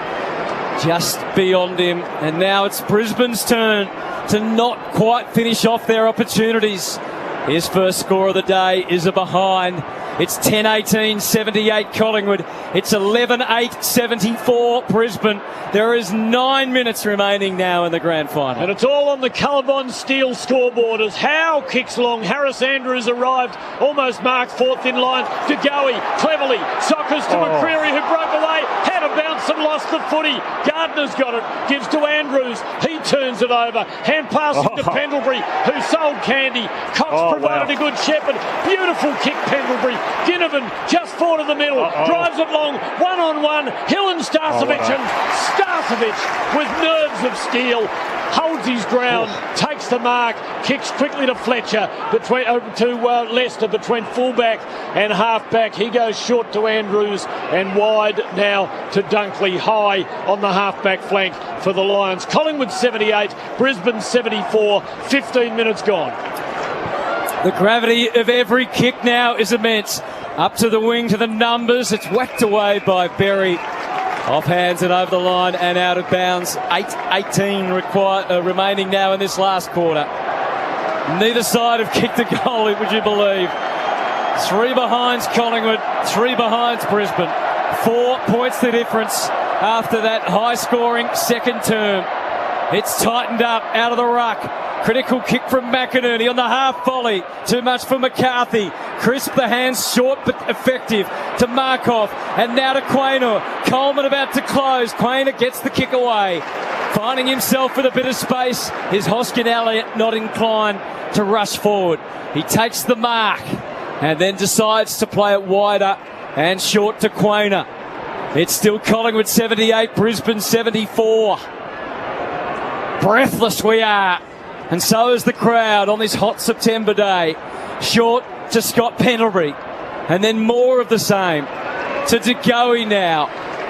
just beyond him. And now it's Brisbane's turn to not quite finish off their opportunities. His first score of the day is a behind. It's 10-18, 78 Collingwood. It's 11-8, 74 Brisbane. There is 9 minutes remaining now in the grand final. And it's all on the Colorbond Steel scoreboard as Howe kicks long. Harris Andrews arrived, almost marked fourth in line. De Goey, cleverly, soccers to McCreary, who broke away, had a bounce and lost the footy. Gardner's got it, gives to Andrews. He turns it over. Hand passing to Pendlebury, who sold candy. Cox provided a good shepherd. Beautiful kick, Pendlebury. Ginnivan just forward of the middle, drives it long, one-on-one, Hill and Starcevic, and Starcevic with nerves of steel holds his ground, takes the mark, kicks quickly to Fletcher, to Lester between fullback and halfback. He goes short to Andrews and wide now to Dunkley, high on the halfback flank for the Lions. Collingwood 78, Brisbane 74, 15 minutes gone. The gravity of every kick now is immense. Up to the wing, to the numbers. It's whacked away by Berry. Off hands and over the line and out of bounds. 8:18 remaining now in this last quarter. Neither side have kicked a goal, would you believe? 3 behinds Collingwood, 3 behinds Brisbane. 4 points the difference after that high-scoring second term. It's tightened up out of the ruck. Critical kick from McInerney on the half volley. Too much for McCarthy. Crisp the hands, short but effective to Markov. And now to Quaynor. Coleman about to close. Quaynor gets the kick away. Finding himself with a bit of space is Hoskin Elliott, not inclined to rush forward. He takes the mark and then decides to play it wider and short to Quaynor. It's still Collingwood 78, Brisbane 74. Breathless we are. And so is the crowd on this hot September day. Short to Scott Pendlebury. And then more of the same to De Goey now.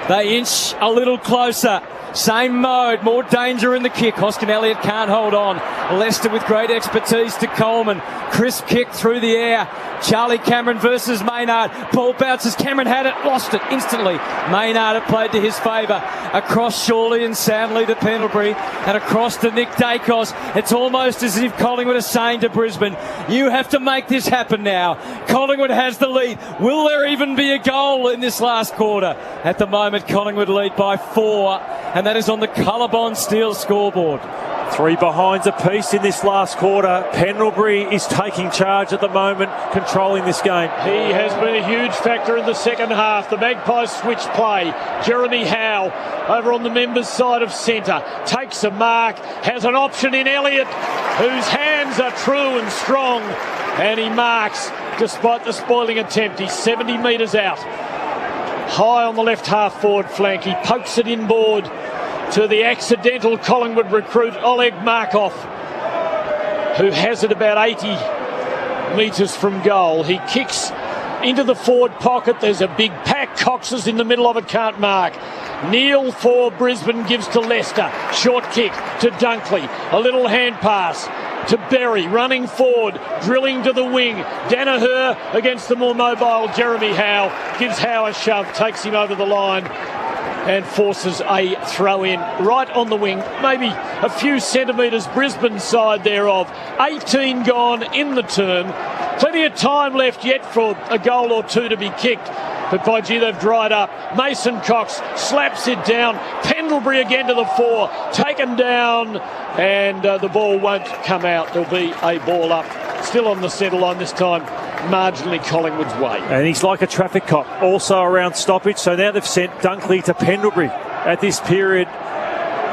They inch a little closer. Same mode, more danger in the kick. Hoskin Elliott can't hold on. Lester with great expertise to Coleman. Crisp kick through the air. Charlie Cameron versus Maynard. Ball bounces. Cameron had it, lost it instantly. Maynard had played to his favour. Across Shawley and Samley to Pendlebury and across to Nick Dacos. It's almost as if Collingwood is saying to Brisbane, you have to make this happen now. Collingwood has the lead. Will there even be a goal in this last quarter? At the moment, Collingwood lead by 4, and that is on the Colorbond Steel scoreboard. 3 behinds apiece in this last quarter. Pendlebury is taking charge at the moment, controlling this game. He has been a huge factor in the second half. The Magpies switch play. Jeremy Howe over on the members' side of centre takes a mark, has an option in Elliott, whose hands are true and strong, and he marks despite the spoiling attempt. He's 70 metres out. High on the left half forward flank. He pokes it inboard to the accidental Collingwood recruit Oleg Markov, who has it about 80 metres from goal. He kicks into the forward pocket. There's a big pack. Cox is in the middle of it, can't mark. Neil for Brisbane gives to Leicester. Short kick to Dunkley. A little hand pass to Berry, running forward, drilling to the wing. Danaher against the more mobile Jeremy Howe. Gives Howe a shove, takes him over the line and forces a throw in right on the wing, maybe a few centimetres Brisbane side thereof. 18 gone in the term. Plenty of time left yet for a goal or two to be kicked. But by gee, they've dried up. Mason Cox slaps it down. Pendlebury again to the fore. Taken down, and the ball won't come out. There'll be a ball up. Still on the centre line this time, marginally Collingwood's way. And he's like a traffic cop, also around stoppage. So now they've sent Dunkley to Pendlebury at this period.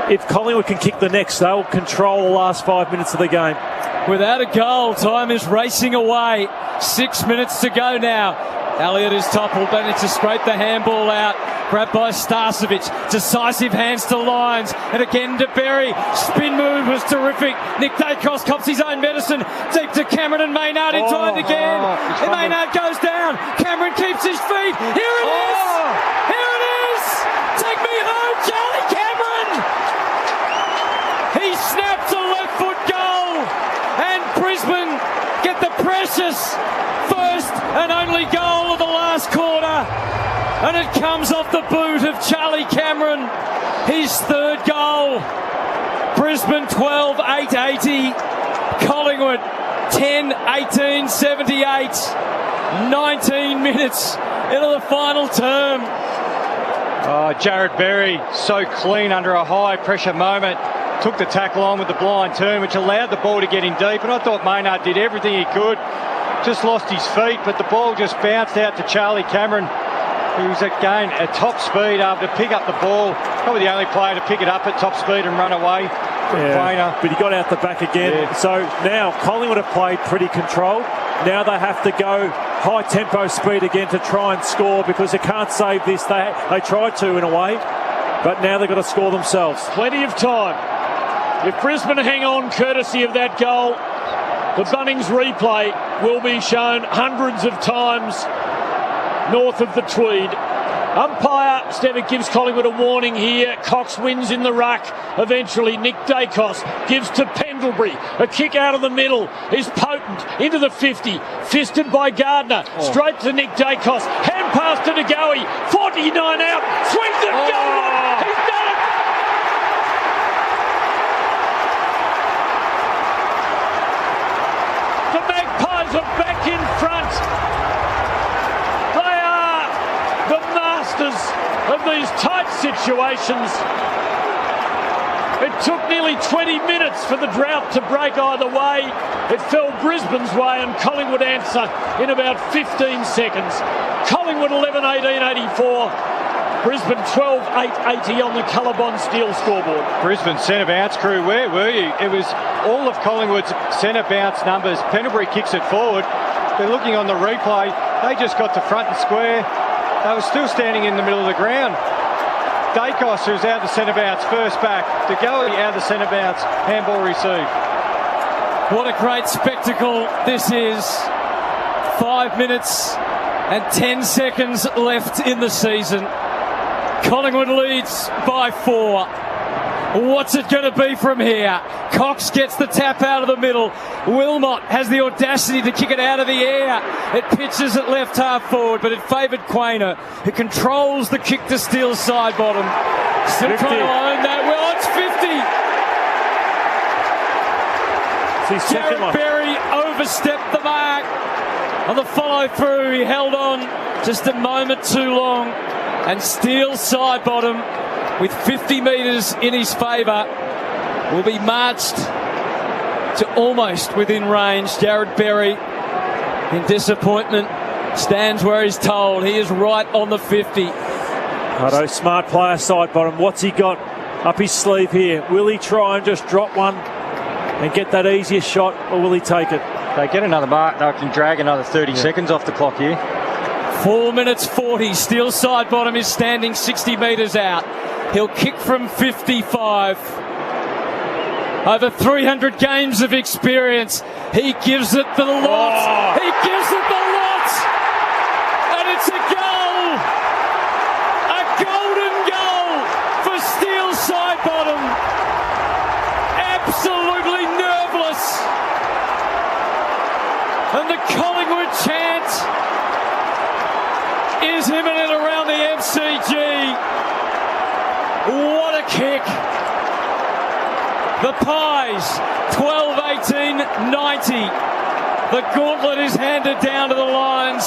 If Collingwood can kick the next, they'll control the last 5 minutes of the game. Without a goal, time is racing away. 6 minutes to go now. Elliott is toppled, but it's to scrape the handball out. Grabbed by Starcevic. Decisive hands to Lyons. And again to Berry. Spin move was terrific. Nick Dacos cops his own medicine. Deep to Cameron and Maynard in time again. And Maynard goes down. Cameron keeps his feet. Here it is! Here it is! Take me home, Charlie Cameron! He snaps a left foot goal. And Brisbane get the precious first and only goal of the last quarter. And it comes off the boot of Charlie Cameron, his third goal. Brisbane 12, 880. Collingwood 10, 18, 78. 19 minutes into the final term. Jared Berry, so clean under a high pressure moment. Took the tackle on with the blind turn, which allowed the ball to get in deep. And I thought Maynard did everything he could. Just lost his feet, but the ball just bounced out to Charlie Cameron, who's again at top speed able to pick up the ball. Probably the only player to pick it up at top speed and run away from Quainer. But he got out the back again. Yeah. So now Collingwood have played pretty controlled. Now they have to go high tempo speed again to try and score, because they can't save this. They tried to in a way, but now they've got to score themselves. Plenty of time. If Brisbane hang on courtesy of that goal, the Bunnings replay will be shown hundreds of times north of the Tweed. Umpire Stevic gives Collingwood a warning here. Cox wins in the ruck. Eventually, Nick Dacos gives to Pendlebury. A kick out of the middle is potent into the 50. Fisted by Gardner. Straight to Nick Dacos. Hand pass to Degoe. 49 out. Swings it. Goal. He's done it. The Magpies are back in front. They are the masters of these tight situations. It took nearly 20 minutes for the drought to break either way. It fell Brisbane's way, and Collingwood answer in about 15 seconds. Collingwood 11-18-84. Brisbane 12-8-80 on the Colorbond Steel scoreboard. Brisbane centre bounce crew, where were you? It was all of Collingwood's centre bounce numbers. Pendlebury kicks it forward. They're looking on the replay. They just got to front and square. They were still standing in the middle of the ground. Dacos, who's out of the centre bounce, first back. Degoe out of the centre bounce, handball received. What a great spectacle this is. 5 minutes and 10 seconds left in the season. Collingwood leads by 4. What's it going to be from here? Cox gets the tap out of the middle. Wilmot has the audacity to kick it out of the air. It pitches it left half forward, but it favoured Quainer, who controls the kick to Steele's side bottom. Still 50. Trying to own that. Well, it's 50. Jared Berry overstepped the mark on the follow through. He held on just a moment too long, and Steele's side bottom with 50 metres in his favour will be marched to almost within range. Jared Berry, in disappointment, stands where he's told. He is right on the 50. Hutto, smart player, side bottom. What's he got up his sleeve here? Will he try and just drop one and get that easier shot, or will he take it? They get another mark. They can drag another 30 seconds off the clock here. 4 minutes 40. Steel side bottom is standing 60 metres out. He'll kick from 55. Over 300 games of experience. He gives it the lot. He gives it the lot. And it's a goal. A golden goal for Steel side bottom. Absolutely nerveless. And the Collingwood chant is imminent around the MCG. What a kick. The Pies, 12-18-90. The gauntlet is handed down to the Lions,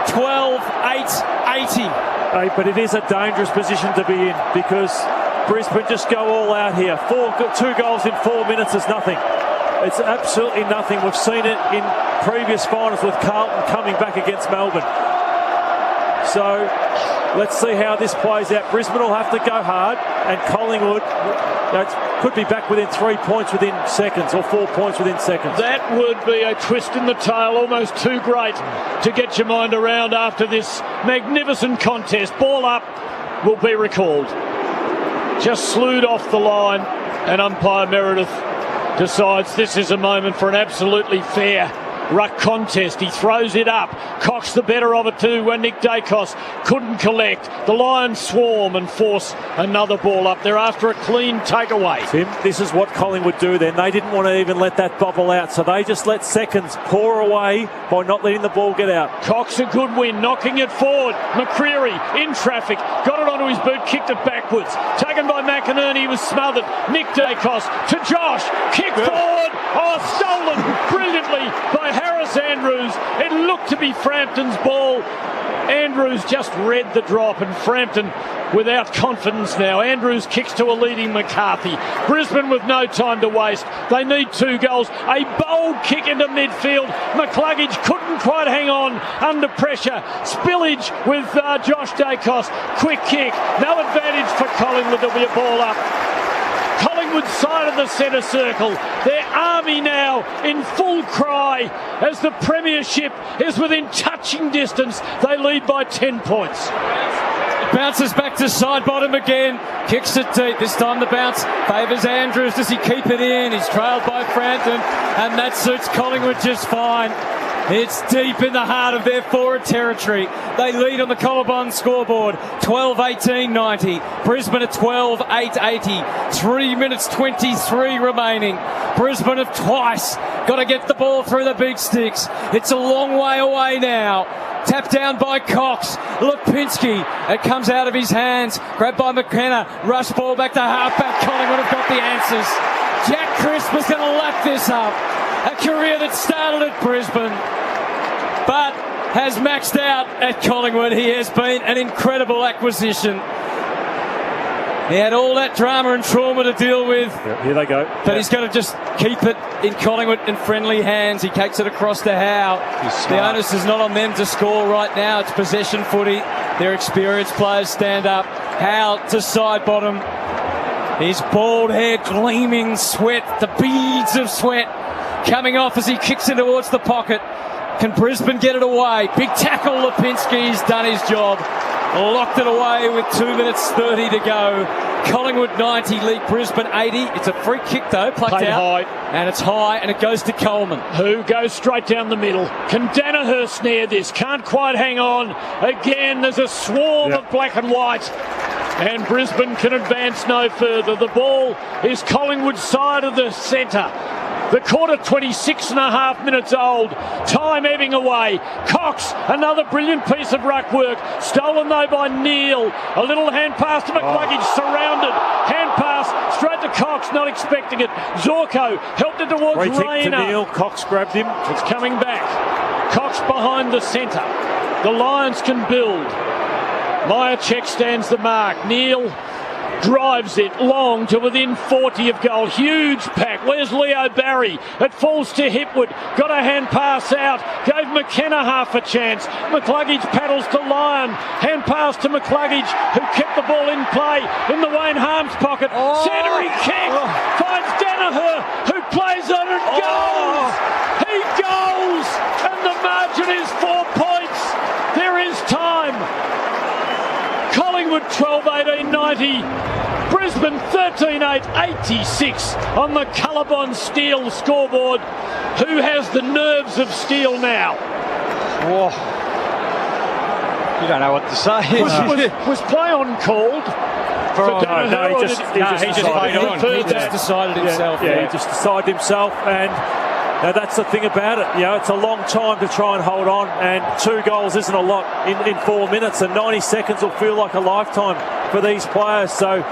12-8-80. Hey, but it is a dangerous position to be in because Brisbane just go all out here. 2 goals in 4 minutes is nothing. It's absolutely nothing. We've seen it in previous finals with Carlton coming back against Melbourne. So let's see how this plays out. Brisbane will have to go hard, and Collingwood could be back within 3 points within seconds, or 4 points within seconds. That would be a twist in the tail, almost too great to get your mind around after this magnificent contest. Ball up will be recalled. Just slewed off the line, and umpire Meredith decides this is a moment for an absolutely fair ruck contest. He throws it up. Cox the better of it too when Nick Dacos couldn't collect. The Lions swarm and force another ball up. They're after a clean takeaway. Tim, this is what Collingwood do then. They didn't want to even let that bubble out, so they just let seconds pour away by not letting the ball get out. Cox a good win, knocking it forward. McCreary in traffic, got it onto his boot, kicked it backwards. Taken by McInerney, he was smothered. Nick Dacos to Josh, kick forward. Oh, stolen brilliantly by Harris Andrews. It looked to be Frampton's ball. Andrews just read the drop, and Frampton without confidence now. Andrews kicks to a leading McCarthy. Brisbane with no time to waste. They need 2 goals. A bold kick into midfield. McCluggage couldn't quite hang on under pressure. Spillage with Josh Dacos. Quick kick. No advantage for Collingwood. There'll be a ball up. Collingwood side of the centre circle. Their army now in full cry as the premiership is within touching distance. They lead by 10 points. Bounces back to side bottom again. Kicks it deep. This time the bounce favours Andrews. Does he keep it in? He's trailed by Frampton, and that suits Collingwood just fine. It's deep in the heart of their forward territory. They lead on the Collarbone scoreboard, 12-18-90. Brisbane at 12-8-80. 3 minutes 23 remaining. Brisbane have twice got to get the ball through the big sticks. It's a long way away now. Tapped down by Cox. Lipinski. It comes out of his hands. Grabbed by McKenna. Rush ball back to halfback. Collingwood have got the answers. Jack Crisp is going to lap this up. A career that started at Brisbane, but has maxed out at Collingwood. He has been an incredible acquisition. He had all that drama and trauma to deal with. Yep, here they go. But he's going to just keep it in Collingwood in friendly hands. He takes it across to Howe. The onus is not on them to score right now. It's possession footy. Their experienced players stand up. Howe to side bottom. His bald head gleaming sweat, the beads of sweat coming off as he kicks in towards the pocket. Can Brisbane get it away? Big tackle, Lipinski's done his job. Locked it away with 2 minutes 30 to go. Collingwood 90, lead Brisbane 80. It's a free kick though, plucked Played out. high. And it's high, and it goes to Coleman. Who goes straight down the middle. Can Danaher snare this? Can't quite hang on. Again, there's a swarm of black and white. And Brisbane can advance no further. The ball is Collingwood's side of the centre. The quarter 26 and a half minutes old. Time ebbing away. Cox, another brilliant piece of ruck work. Stolen though by Neal. A little hand pass to McCluggage, surrounded. Hand pass straight to Cox, not expecting it. Zorko helped it towards Free kick Rayner. to Neal. Cox grabbed him. It's coming back. Cox behind the centre. The Lions can build. Myercheck stands the mark. Neal drives it long to within 40 of goal. Huge pack. Where's Leo Barry? It falls to Hipwood. Got a hand pass out. Gave McKenna half a chance. McCluggage paddles to Lyon. Hand pass to McCluggage, who kept the ball in play in the Wayne Harms pocket. Centering kick. Finds Danaher, who plays on and goes. He goes. And the margin is 4 points. There is time. Collingwood 12-18-90. Brisbane 13-8-86 on the Colorbond Steel scoreboard. Who has the nerves of steel now? Oh. You don't know what to say. Was play on called? He just decided himself. He just decided himself, and that's the thing about it. It's a long time to try and hold on, and 2 goals isn't a lot in 4 minutes, and 90 seconds will feel like a lifetime for these players. So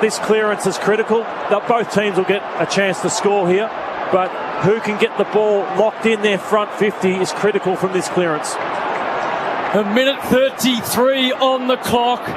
this clearance is critical. Both teams will get a chance to score here, but who can get the ball locked in their front 50 is critical from this clearance. A minute 33 on the clock.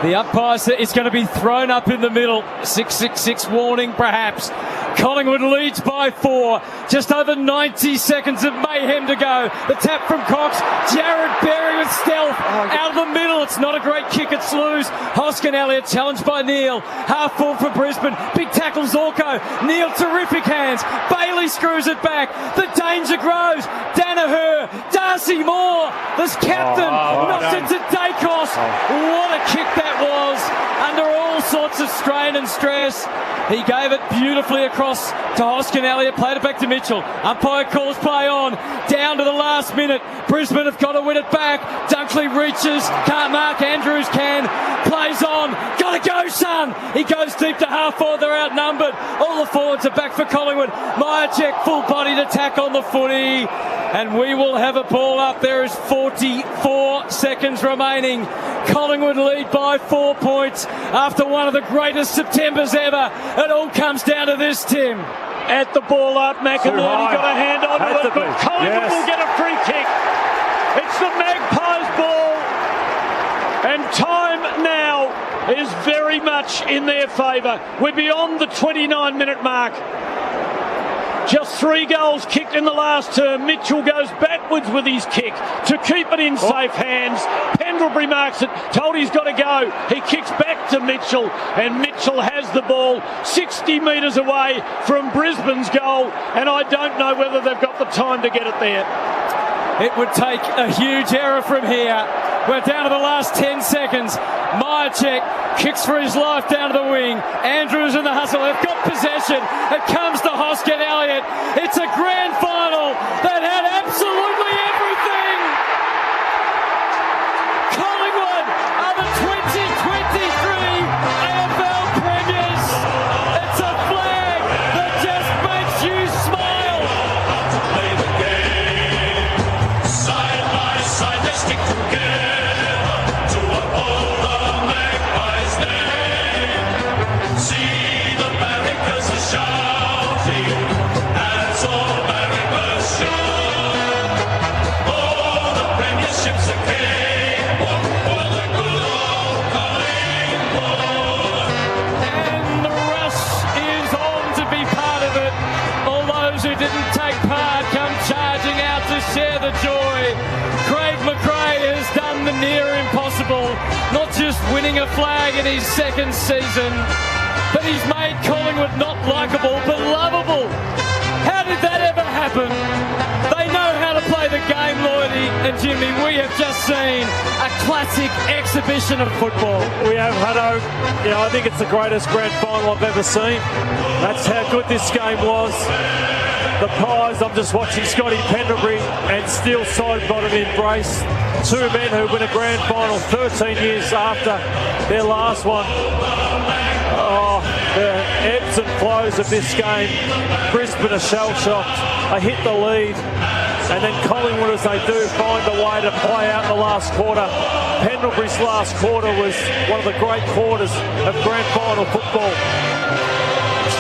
The umpire said it's going to be thrown up in the middle. 666 warning, perhaps. Collingwood leads by 4. Just over 90 seconds of mayhem to go. The tap from Cox. Jared Berry with stealth. Out of the middle. It's not a great kick. It's loose. Hoskin Elliott challenged by Neal. Half full for Brisbane. Big tackle Zorko. Neal terrific hands. Bailey screws it back. The danger grows. Danaher. Darcy Moore. This captain knocks it to Dacos. What a kick that was. Under all sorts of strain and stress. He gave it beautifully across to Hoskin Elliott, played it back to Mitchell. Umpire calls play on, down to the last minute. Brisbane have got to win it back. Dunkley reaches, can't mark, Andrews can, plays on, gotta go son! He goes deep to half forward, they're outnumbered. All the forwards are back for Collingwood. Myercheck full-bodied attack on the footy. And we will have a ball up. There is 44 seconds remaining. Collingwood lead by 4 points after one of the greatest Septembers ever. It all comes down to this, Tim. At the ball up, McInerney got a hand on it, but Collingwood will get a free kick. It's the Magpies' ball. And time now is very much in their favour. We're beyond the 29-minute mark. Just 3 goals kicked in the last term. Mitchell goes backwards with his kick to keep it in safe hands. Pendlebury marks it, told he's got to go. He kicks back to Mitchell, and Mitchell has the ball 60 metres away from Brisbane's goal, and I don't know whether they've got the time to get it there. It would take a huge error from here. We're down to the last 10 seconds. Myercheck kicks for his life down to the wing. Andrews in the hustle. They've got possession. It comes to Hoskin Elliott. It's a grand final that had absolutely everything. Collingwood are the 2023 AFL Premiers. It's a flag that just makes you smile. Play the game. Side by side, they stick together. Didn't take part come charging out to share the joy. Craig McRae has done the near impossible, not just winning a flag in his second season, but he's made Collingwood not likeable but lovable. How did that ever happen? They know how to play the game, Lloydie and Jimmy. We have just seen a classic exhibition of football. We have, Hutto. I think it's the greatest grand final I've ever seen. That's how good this game was. The Pies, I'm just watching Scotty Pendlebury and Steele side-bottom embrace. 2 men who win a grand final 13 years after their last one. The ebbs and flows of this game. Brisbane are shell-shocked. They hit the lead. And then Collingwood, as they do, find a way to play out the last quarter. Pendlebury's last quarter was one of the great quarters of grand final football.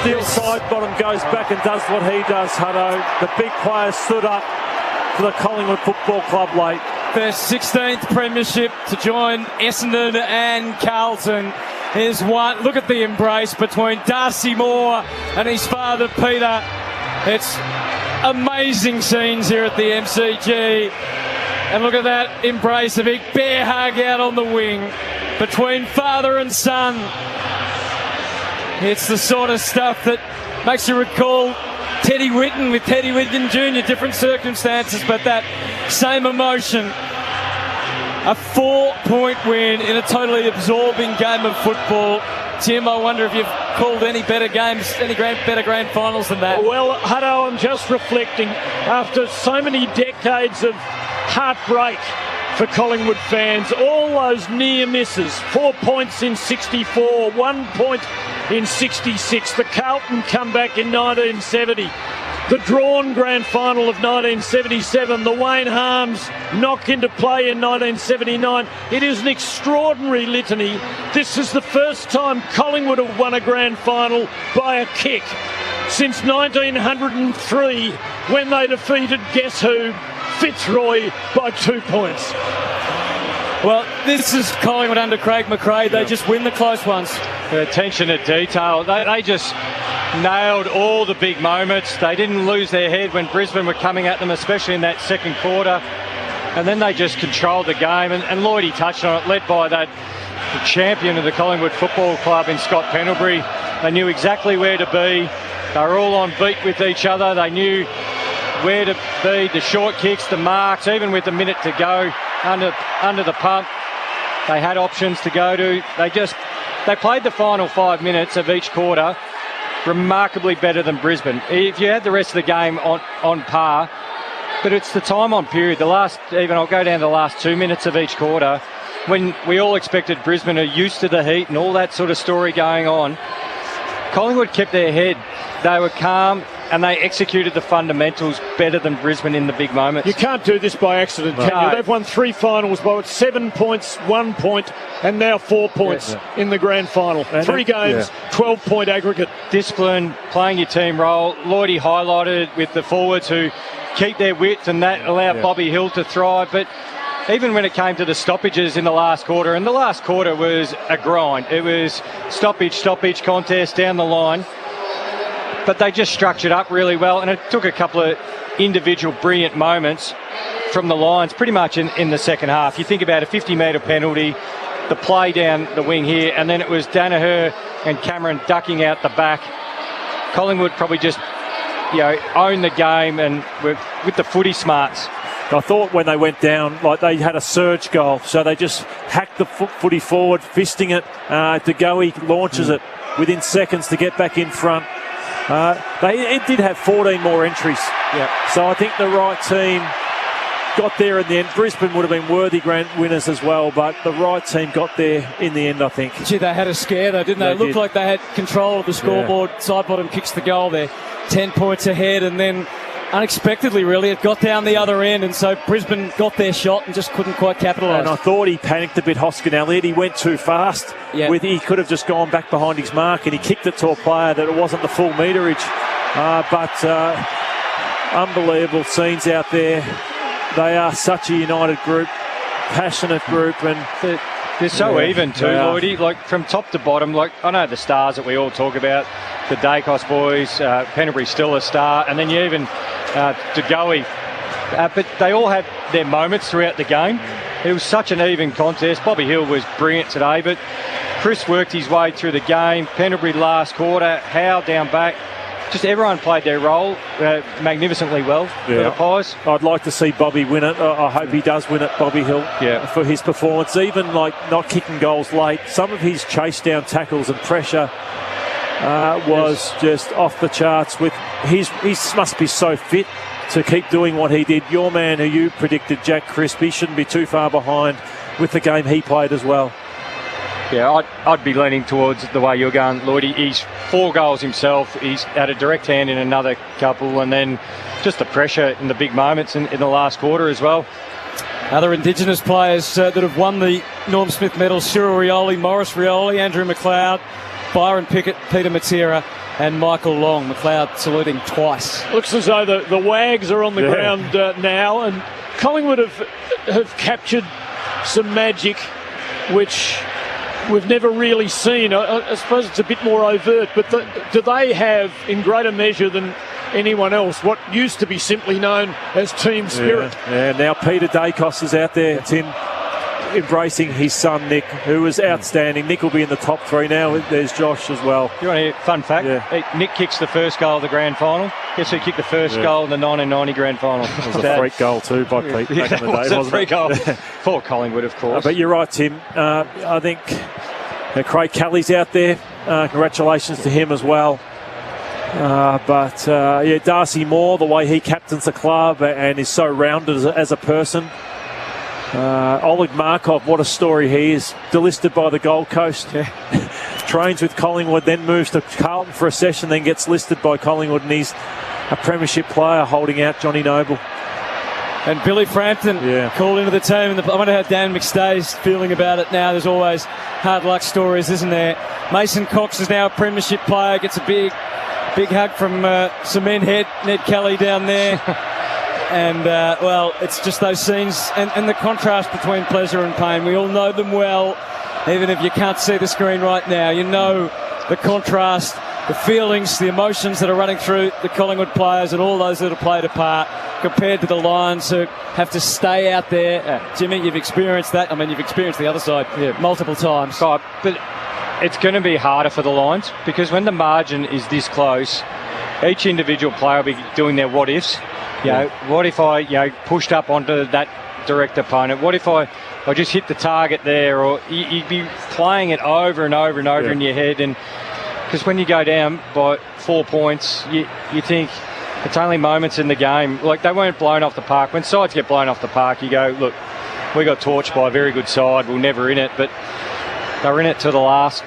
Steele side-bottom goes back and does what he does, Hutto. The big players stood up for the Collingwood Football Club late. their 16th premiership to join Essendon and Carlton. Here's one. Look at the embrace between Darcy Moore and his father, Peter. It's amazing scenes here at the MCG. And look at that embrace, a big bear hug out on the wing between father and son. It's the sort of stuff that makes you recall Teddy Whitten with Teddy Whitten Jr., different circumstances, but that same emotion. A 4-point win in a totally absorbing game of football. Tim, I wonder if you've called any better games, better grand finals than that. Well, Hutto, I'm just reflecting, after so many decades of heartbreak for Collingwood fans, all those near misses, 4 points in 64, 1 point in 66, the Carlton comeback in 1970, the drawn grand final of 1977, the Wayne Harms knock into play in 1979. It is an extraordinary litany. This is the first time Collingwood have won a grand final by a kick since 1903, when they defeated, guess who, Fitzroy, by 2 points. Well, this is Collingwood under Craig McRae. They just win the close ones. The attention to detail. They just nailed all the big moments. They didn't lose their head when Brisbane were coming at them, especially in that second quarter. And then they just controlled the game. And Lloydie touched on it, led by the champion of the Collingwood Football Club in Scott Pendlebury. They knew exactly where to be. They were all on beat with each other. They knew where to be, the short kicks, the marks, even with a minute to go under the pump. They had options to go to. They played the final 5 minutes of each quarter remarkably better than Brisbane. If you had the rest of the game on par, but it's the time on period, I'll go down to the last 2 minutes of each quarter, when we all expected Brisbane are used to the heat and all that sort of story going on. Collingwood kept their head. They were calm and they executed the fundamentals better than Brisbane in the big moments. You can't do this by accident, can you? They've won 3 finals by 7 points, 1 point, and now 4 points in the grand final. 3 games, 12-point aggregate. Discipline, playing your team role. Lloydie highlighted with the forwards who keep their width, and that allowed Bobby Hill to thrive. But even when it came to the stoppages in the last quarter, and the last quarter was a grind. It was stoppage contest down the line. But they just structured up really well, and it took a couple of individual brilliant moments from the Lions pretty much in the second half. You think about a 50-metre penalty, the play down the wing here, and then it was Danaher and Cameron ducking out the back. Collingwood probably just owned the game and with the footy smarts. I thought when they went down, like they had a surge goal, so they just hacked the footy forward, fisting it. DeGoey launches it within seconds to get back in front. It did have 14 more entries. So I think the right team got there in the end. Brisbane would have been worthy grand winners as well, but the right team got there in the end, I think. Gee, they had a scare though, didn't they? It looked like they had control of the scoreboard. Side bottom kicks the goal there. 10 points ahead, and then unexpectedly, really, it got down the other end, and so Brisbane got their shot and just couldn't quite capitalise. And I thought he panicked a bit, Hoskin Elliott. He went too fast. He could have just gone back behind his mark, and he kicked it to a player that it wasn't the full meterage. But unbelievable scenes out there. They are such a united group, passionate group, and they're so even too, Lloydie. Like from top to bottom. Like I know the stars that we all talk about, the Dacos boys, Pendlebury's still a star, and then you even DeGoey. But they all had their moments throughout the game. It was such an even contest. Bobby Hill was brilliant today, but Chris worked his way through the game. Pendlebury last quarter, Howe down back. Just everyone played their role magnificently well for the Pies. I'd like to see Bobby win it. I hope he does win it, Bobby Hill, for his performance. Even like not kicking goals late, some of his chase down tackles and pressure was just off the charts. With he must be so fit to keep doing what he did. Your man, who you predicted, Jack Crisp, he shouldn't be too far behind with the game he played as well. Yeah, I'd be leaning towards the way you're going, Lloydie. He's 4 goals himself. He's had a direct hand in another couple, and then just the pressure in the big moments in the last quarter as well. Other Indigenous players that have won the Norm Smith medals: Cyril Rioli, Morris Rioli, Andrew McLeod, Byron Pickett, Peter Matera, and Michael Long. McLeod saluting twice. Looks as though the Wags are on the ground now, and Collingwood have captured some magic which we've never really seen. I suppose it's a bit more overt, but do they have, in greater measure than anyone else, what used to be simply known as team spirit? Yeah, now Peter Dacos is out there, Tim, embracing his son Nick, who was outstanding. Nick will be in the top 3 now. There's Josh as well. You want to hear a fun fact? Yeah. Nick kicks the first goal of the grand final. Guess who kicked the first goal in the 1990 grand final? It was a freak goal too by Pete back in the day, wasn't it? Freak goal for Collingwood, of course. But you're right, Tim. I think Craig Kelly's out there. Congratulations to him as well. Darcy Moore, the way he captains the club and is so rounded as a person. Oleg Markov, what a story he is. Delisted by the Gold Coast. Trains with Collingwood, then moves to Carlton for a session, then gets listed by Collingwood, and he's a premiership player holding out Johnny Noble. And Billy Frampton called into the team. I wonder how Dan McStay's feeling about it now. There's always hard luck stories, isn't there? Mason Cox is now a premiership player, gets a big hug from Cement Head, Ned Kelly down there. And, it's just those scenes and the contrast between pleasure and pain. We all know them well, even if you can't see the screen right now. You know the contrast, the feelings, the emotions that are running through the Collingwood players and all those that have played a part compared to the Lions who have to stay out there. Jimmy, you've experienced that. I mean, you've experienced the other side multiple times. But it's going to be harder for the Lions because when the margin is this close, each individual player will be doing their what-ifs. What if I, pushed up onto that direct opponent? What if I just hit the target there? Or you'd be playing it over and over and over in your head. And because when you go down by 4 points, you think it's only moments in the game. Like, they weren't blown off the park. When sides get blown off the park, you go, look, we got torched by a very good side. We're never in it. But they were in it to the last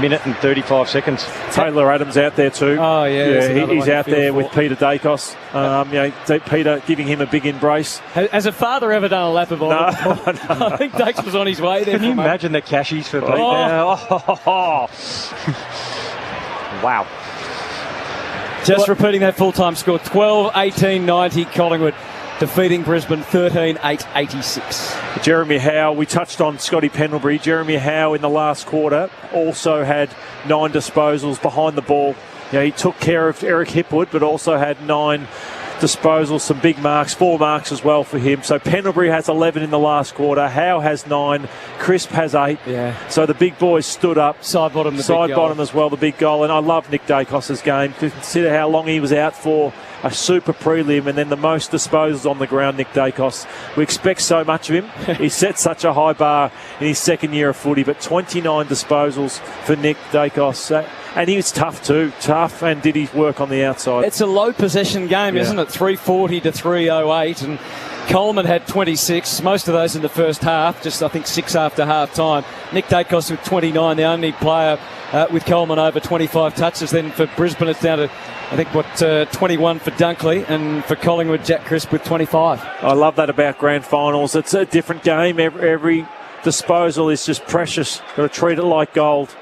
minute and 35 seconds. Taylor Adams out there too. Oh, yeah. He's out there with Peter Dacos. Peter giving him a big embrace. Has a father ever done a lap of honour? No. I think Dacos was on his way there. Can you imagine the cashies for Pete? Wow. Just repeating that full-time score, 12-18-90 Collingwood defeating Brisbane 13-8-86. Jeremy Howe, we touched on Scotty Pendlebury. Jeremy Howe in the last quarter also had 9 disposals behind the ball. He took care of Eric Hipwood, but also had 9 disposals, some big marks, 4 marks as well for him. So Pendlebury has 11 in the last quarter. Howe has 9. Crisp has 8. Yeah. So the big boys stood up. Side bottom as well, the big goal. And I love Nick Dacos' game. Consider how long he was out for. A super prelim and then the most disposals on the ground, Nick Dacos. We expect so much of him. He set such a high bar in his second year of footy, but 29 disposals for Nick Dacos. And he was tough, and did his work on the outside. It's a low possession game, isn't it? 340 to 308, and Coleman had 26, most of those in the first half, just I think 6 after half time. Nick Dacos with 29, the only player with Coleman over 25 touches. Then for Brisbane, it's down to, I think, 21 for Dunkley, and for Collingwood, Jack Crisp with 25. I love that about grand finals. It's a different game. Every disposal is just precious. Got to treat it like gold.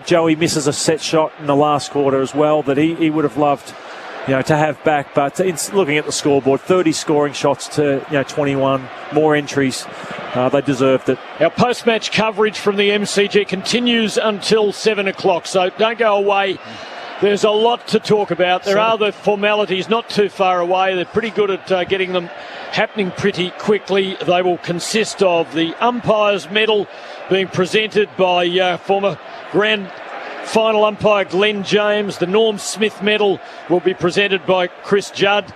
Joey misses a set shot in the last quarter as well that he would have loved, to have back. But looking at the scoreboard, 30 scoring shots to 21, more entries. They deserved it. Our post-match coverage from the MCG continues until 7 o'clock, so don't go away. There's a lot to talk about. There are the formalities not too far away. They're pretty good at getting them happening pretty quickly. They will consist of the Umpires Medal being presented by former Grand Final umpire Glenn James. The Norm Smith Medal will be presented by Chris Judd.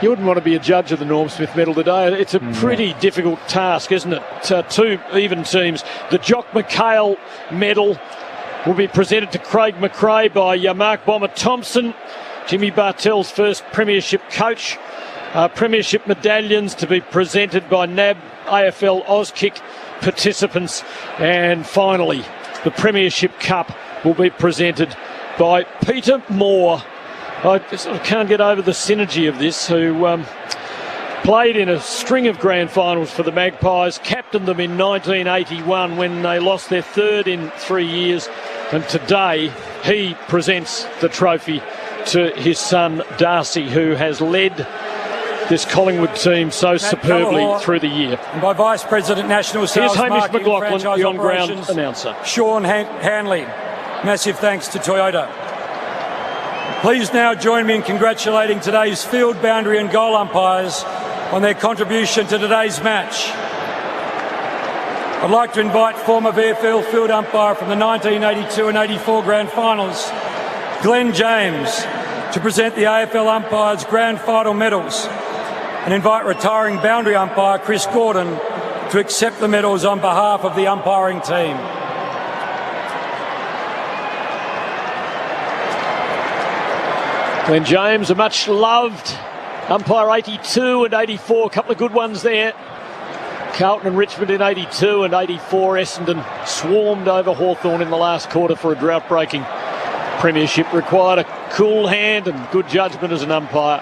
You wouldn't want to be a judge of the Norm Smith Medal today. It's a pretty difficult task, isn't it? 2 even teams. The Jock McHale Medal will be presented to Craig McRae by Mark Bomber Thompson, Jimmy Bartell's first premiership coach. Premiership medallions to be presented by NAB AFL Auskick participants. And finally, the Premiership Cup will be presented by Peter Moore. I sort of can't get over the synergy of this, who played in a string of grand finals for the Magpies, captained them in 1981 when they lost their 3rd in 3 years, and today he presents the trophy to his son Darcy, who has led this Collingwood team so superbly through the year. And by Vice President National Sales Here's Hamish Marketing McLaughlin, Franchise the on-ground Operations, announcer. Sean Hanley. Massive thanks to Toyota. Please now join me in congratulating today's field, boundary and goal umpires on their contribution to today's match. I'd like to invite former VFL field umpire from the 1982 and 84 grand finals, Glenn James, to present the AFL umpires' grand final medals, and invite retiring boundary umpire Chris Gordon to accept the medals on behalf of the umpiring team. Glenn James, a much loved umpire, 82 and 84, a couple of good ones there. Carlton and Richmond in 82 and 84. Essendon swarmed over Hawthorn in the last quarter for a drought-breaking premiership. Required a cool hand and good judgment as an umpire.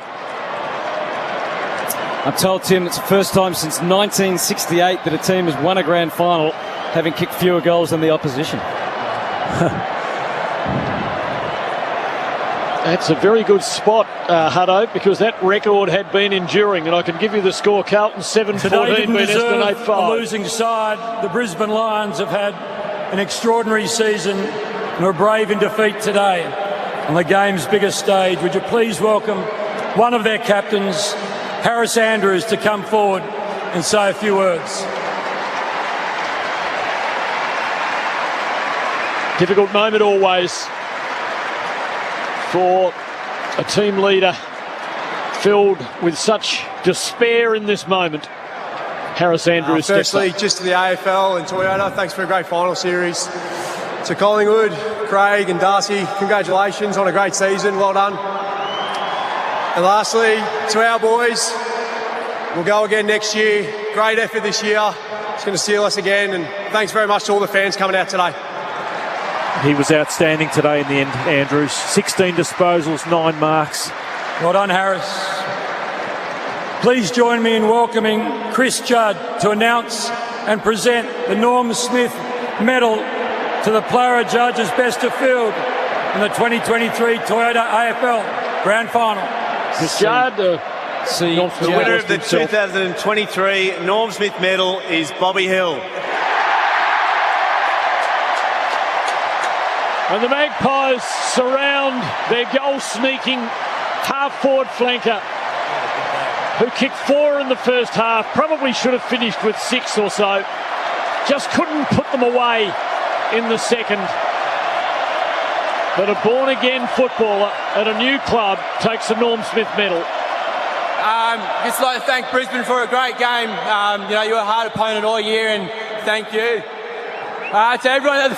I'm told, Tim, it's the first time since 1968 that a team has won a grand final having kicked fewer goals than the opposition. That's a very good spot, Hutto, because that record had been enduring, and I can give you the score. Carlton 7-14, beat Essendon 8-5. The losing side, the Brisbane Lions, have had an extraordinary season and were brave in defeat today on the game's biggest stage. Would you please welcome one of their captains, Harris Andrews, to come forward and say a few words. Difficult moment always for a team leader filled with such despair in this moment. Harris Andrews steps Firstly, up. just to the AFL and Toyota, thanks for a great final series. To Collingwood, Craig and Darcy, congratulations on a great season, well done. And lastly, to our boys, we'll go again next year. Great effort this year, it's going to steal us again, and thanks very much to all the fans coming out today. He was outstanding today in the end, Andrews. 16 disposals, 9 marks. Well done, Harris. Please join me in welcoming Chris Judd to announce and present the Norm Smith Medal to the player judges best of field in the 2023 Toyota AFL Grand Final. Chris Judd, The winner of the 2023 Norm Smith Medal is Bobby Hill. And the Magpies surround their goal-sneaking half-forward flanker, who kicked 4 in the first half, probably should have finished with 6 or so. Just couldn't put them away in the second. But a born-again footballer at a new club takes a Norm Smith medal. Just like to thank Brisbane for a great game. You were a hard opponent all year, and thank you. To everyone at the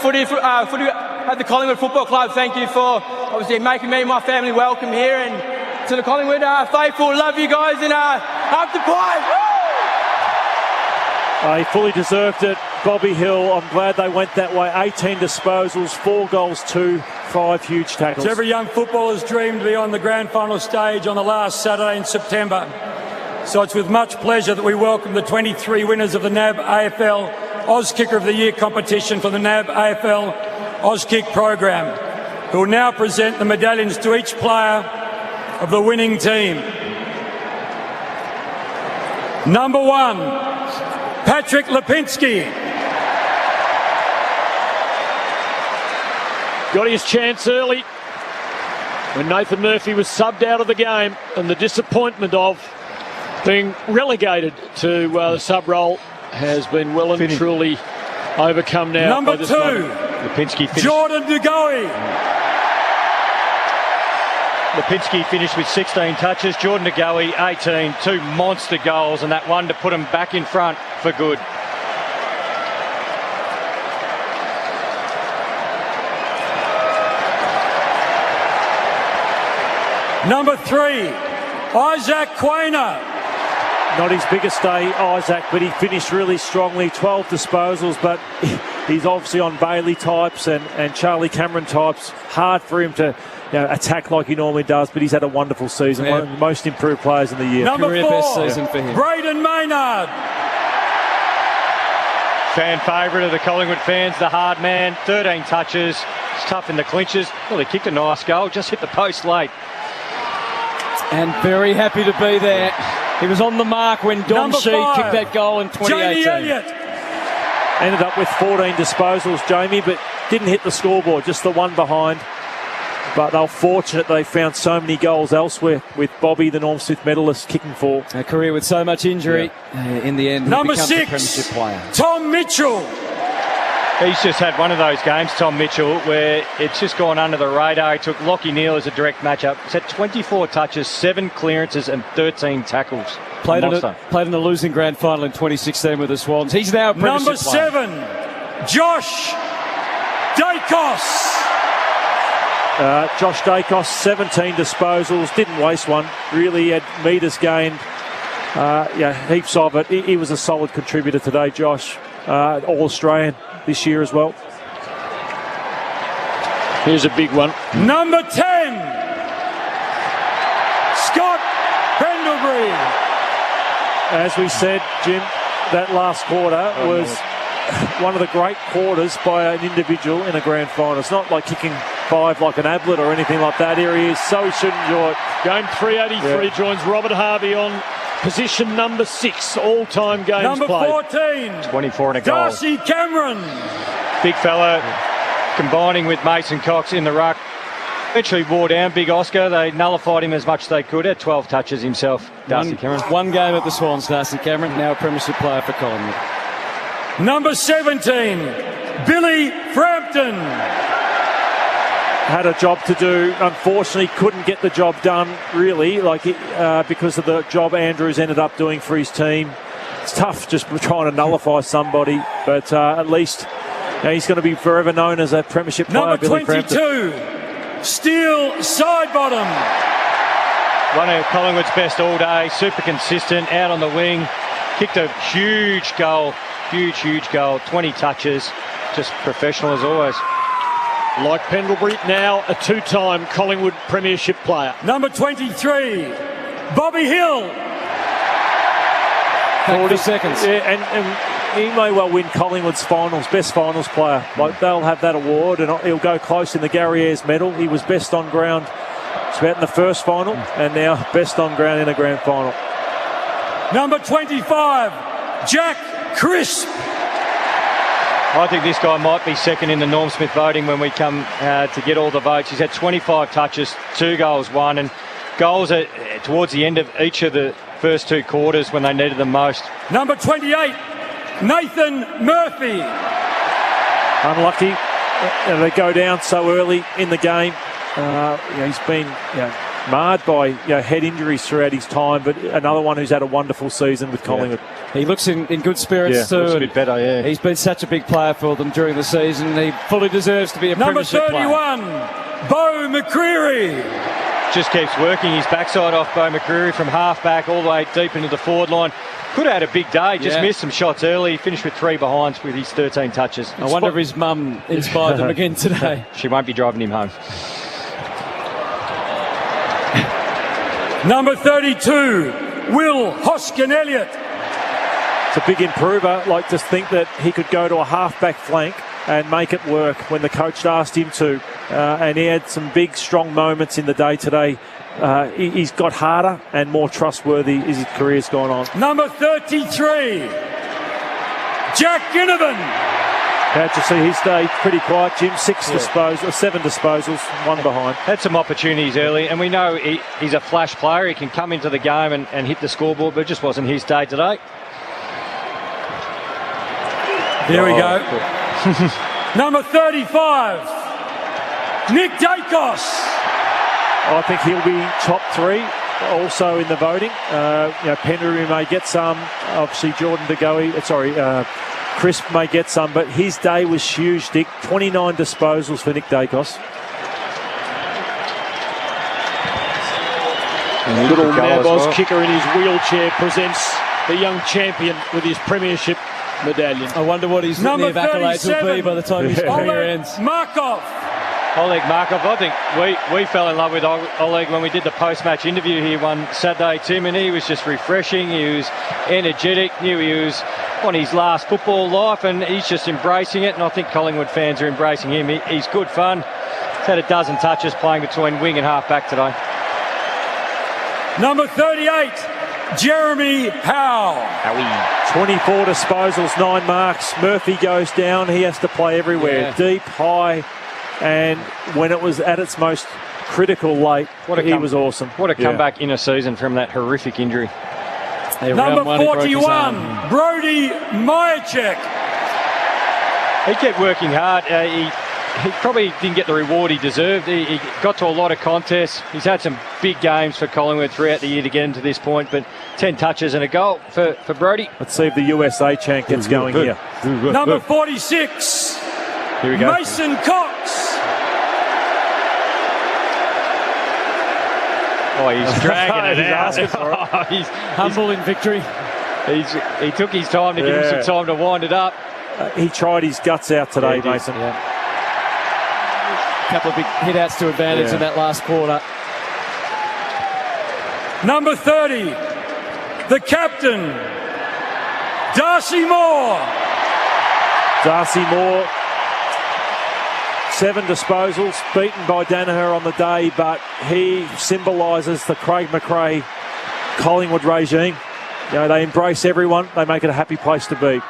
at the Collingwood Football Club, thank you for obviously making me and my family welcome here, and to the Collingwood faithful, love you guys, and up to play. He fully deserved it. Bobby Hill, I'm glad they went that way. 18 disposals, 4 goals, 2, 5 huge tackles. So every young footballer's dream to be on the grand final stage on the last Saturday in September. So it's with much pleasure that we welcome the 23 winners of the NAB AFL Auskicker of the Year competition for the NAB AFL Auskick program, who will now present the medallions to each player of the winning team. Number 1, Patrick Lipinski. Got his chance early when Nathan Murphy was subbed out of the game, and the disappointment of being relegated to the sub role has been well and truly overcome now. Number by this 2, moment. Lipinski finished. Jordan DeGoey. Lipinski finished with 16 touches. Jordan DeGoey, 18. 2 monster goals, and that one to put him back in front for good. Number 3, Isaac Quainer. Not his biggest day, Isaac, but he finished really strongly. 12 disposals, but he's obviously on Bailey types and Charlie Cameron types. Hard for him to attack like he normally does, but he's had a wonderful season. Yeah. One of the most improved players in the year. Number Career 4, best season for him. Braden Maynard. Fan favourite of the Collingwood fans, the hard man. 13 touches. It's tough in the clinches. Well, he kicked a nice goal, just hit the post late. And very happy to be there. He was on the mark when Don Number Shee 5, kicked that goal in 2018. Jamie Elliott. Ended up with 14 disposals, Jamie, but didn't hit the scoreboard, just the one behind. But they were fortunate they found so many goals elsewhere, with Bobby, the Norm Smith medalist, kicking for. A career with so much injury. In the end, Number he becomes 6, a premiership player. Tom Mitchell. He's just had one of those games, Tom Mitchell, where it's just gone under the radar. He took Lockie Neal as a direct matchup. He's had 24 touches, 7 clearances and 13 tackles. Played in a losing grand final in 2016 with the Swans. He's now a premiership Number 7, Josh Dacos. Josh Dacos, 17 disposals, didn't waste one. Really had metres gained. Heaps of it. He was a solid contributor today, Josh. All-Australian this year as well. Here's a big one. Number 10, Scott Pendlebury. As we said, Jim, that last quarter was one of the great quarters by an individual in a grand final. It's not like kicking 5 like an Ablett or anything like that. Here he is, so he should enjoy it. Game 383 joins Robert Harvey on position number 6, all-time games Number played. 14, 24 and a goal. Darcy Cameron. Big fella, combining with Mason Cox in the ruck. Eventually wore down Big Oscar. They nullified him as much as they could. Had 12 touches himself, Darcy Cameron. One game at the Swans, Darcy Cameron, now a premiership player for Collingwood. Number 17, Billy Frampton. Had a job to do. Unfortunately, couldn't get the job done, really, because of the job Andrews ended up doing for his team. It's tough just trying to nullify somebody, but at least he's going to be forever known as a premiership player. Number Billy 22, Frampton. Steel Sidebottom. One of Collingwood's best all day, super consistent, out on the wing. Kicked a huge goal, huge goal, 20 touches, just professional as always. Like Pendlebury, now a 2-time Collingwood premiership player. Number 23, Bobby Hill. 40 seconds. Yeah, and he may well win Collingwood's best finals player. They'll have that award, and he'll go close in the Gary Ayres medal. He was best on ground about in the first final, and now best on ground in a grand final. Number 25, Jack Crisp. I think this guy might be second in the Norm Smith voting when we come to get all the votes. He's had 25 touches, 2 goals, 1, and goals towards the end of each of the first 2 quarters when they needed them most. Number 28, Nathan Murphy. Unlucky. They go down so early in the game. He's been marred by head injuries throughout his time, but another one who's had a wonderful season with Collingwood. He looks in good spirits too. Looks a bit better, yeah. He's been such a big player for them during the season. He fully deserves to be a Number premiership 31, player. Bo McCreary. Just keeps working his backside off, Bo McCreary, from half-back all the way deep into the forward line. Could have had a big day, just missed some shots early. Finished with 3 behinds with his 13 touches. I wonder if his mum inspired them again today. She won't be driving him home. Number 32, Will Hoskin-Elliott. It's a big improver. Just think that he could go to a half-back flank and make it work when the coach asked him to. And he had some big, strong moments in the day today. He's got harder and more trustworthy as his career's gone on. Number 33, Jack Ginnivan. How'd you see his day? Pretty quiet, Jim. 7 disposals, 1 behind. Had some opportunities early, and we know he's a flash player. He can come into the game and hit the scoreboard, but it just wasn't his day today. Here we go. Number 35, Nick Dacos. I think he'll be top 3 also in the voting. Pendlebury may get some. Obviously, Jordan De Goey, Crisp may get some, but his day was huge, Dick. 29 disposals for Nick Dacos. Little Nabos kicker in his wheelchair presents the young champion with his premiership medallion. I wonder what his Number accolades will be by the time his career ends. Markov. Oleg Markov, I think we fell in love with Oleg when we did the post-match interview here one Saturday, Tim, and he was just refreshing. He was energetic, knew he was on his last football life, and he's just embracing it, and I think Collingwood fans are embracing him. He's good fun. He's had a dozen touches playing between wing and half-back today. Number 38, Jeremy Howe. 24 disposals, 9 marks. Murphy goes down. He has to play everywhere, deep, high, and when it was at its most critical late, he was awesome. What a comeback in a season from that horrific injury. Number 41, Brody Myercheck. He kept working hard. He probably didn't get the reward he deserved. He got to a lot of contests. He's had some big games for Collingwood throughout the year to get him to this point, but 10 touches and a goal for Brody. Let's see if the USA chant gets going here. Number 46, here we go. Mason Cox. Oh, he's dragging it He's out. asking for it. He's humble in victory. He took his time to give him some time to wind it up. He tried his guts out today, Mason. A couple of big hit-outs to advantage in that last quarter. Number 30, the captain, Darcy Moore. Darcy Moore, 7 disposals, beaten by Danaher on the day, but he symbolises the Craig McRae Collingwood regime. You know, they embrace everyone. They make it a happy place to be.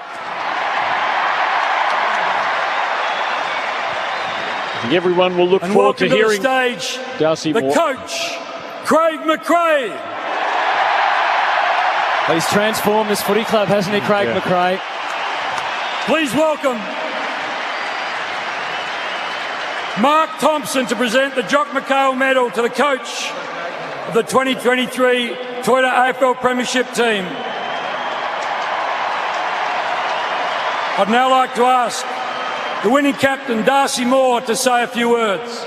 Everyone will look forward to hearing the stage, Darcy the Moore. coach, Craig McRae. He's transformed this footy club, hasn't he, Craig McRae? Please welcome Mark Thompson to present the Jock McHale Medal to the coach of the 2023 Toyota AFL Premiership team. I'd now like to ask the winning captain, Darcy Moore, to say a few words.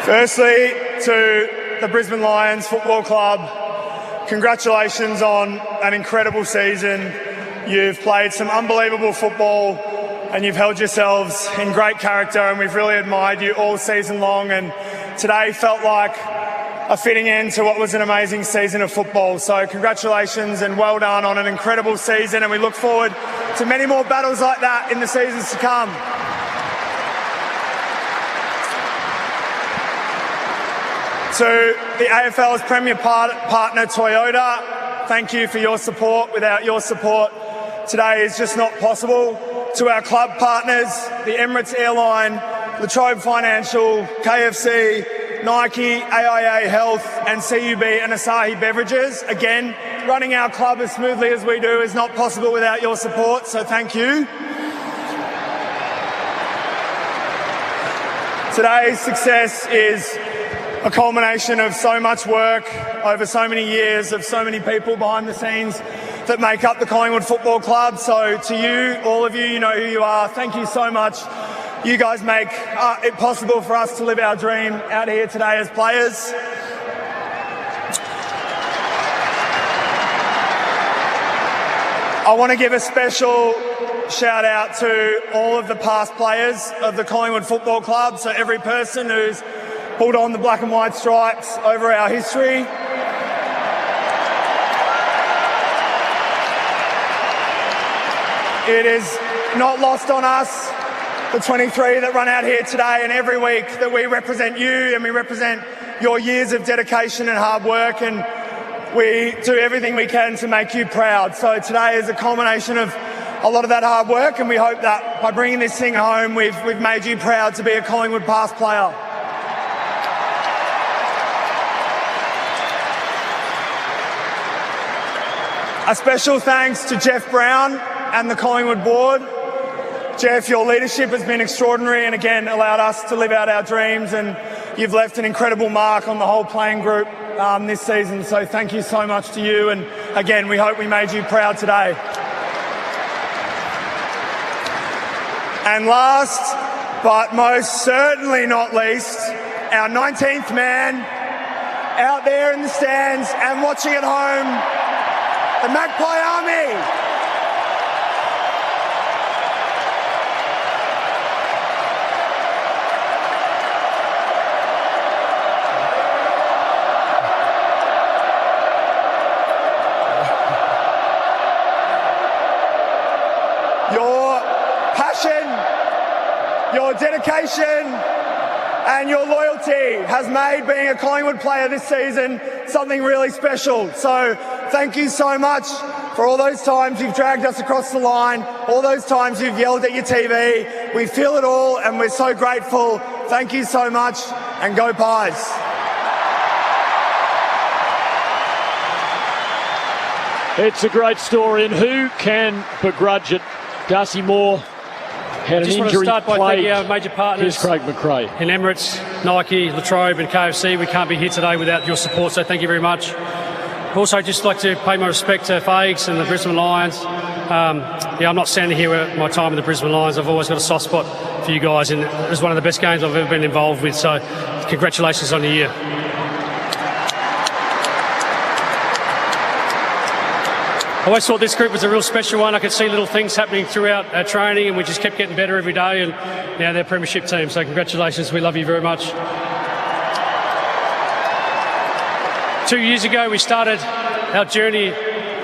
Firstly, to the Brisbane Lions Football Club, congratulations on an incredible season. You've played some unbelievable football and you've held yourselves in great character, and we've really admired you all season long, and today felt like a fitting end to what was an amazing season of football. So congratulations and well done on an incredible season, and we look forward to many more battles like that in the seasons to come. To the AFL's premier partner, Toyota, thank you for your support. Without your support, today is just not possible. To our club partners, the Emirates Airline, Latrobe Financial, KFC, Nike, AIA Health and CUB and Asahi Beverages. Again, running our club as smoothly as we do is not possible without your support, so thank you. Today's success is a culmination of so much work over so many years of so many people behind the scenes that make up the Collingwood Football Club. So to you, all of you, you know who you are. Thank you so much. You guys make it possible for us to live our dream out here today as players. I want to give a special shout out to all of the past players of the Collingwood Football Club, so every person who's pulled on the black and white stripes over our history. It is not lost on us, the 23 that run out here today and every week, that we represent you and we represent your years of dedication and hard work, and we do everything we can to make you proud. So today is a culmination of a lot of that hard work, and we hope that by bringing this thing home, we've made you proud to be a Collingwood past player. A special thanks to Jeff Brown and the Collingwood board. Jeff, your leadership has been extraordinary and again allowed us to live out our dreams, and you've left an incredible mark on the whole playing group this season. So thank you so much to you, and again, we hope we made you proud today. And last, but most certainly not least, our 19th man out there in the stands and watching at home, the Magpie Army. Your passion, your dedication, and your loyalty has made being a Collingwood player this season something really special. So thank you so much for all those times you've dragged us across the line, all those times you've yelled at your TV. We feel it all and we're so grateful. Thank you so much, and go Pies. It's a great story, and who can begrudge it? Darcy Moore had an just injury want to start by plagued. thanking our major partners. Here's Craig McRae. In Emirates, Nike, Latrobe and KFC. We can't be here today without your support, so thank you very much. Also, just like to pay my respect to Fags and the Brisbane Lions. I'm not standing here at my time with the Brisbane Lions. I've always got a soft spot for you guys, and it was one of the best games I've ever been involved with, so congratulations on the year. I always thought this group was a real special one. I could see little things happening throughout our training, and we just kept getting better every day, and now they're premiership team, so congratulations. We love you very much. 2 years ago, we started our journey,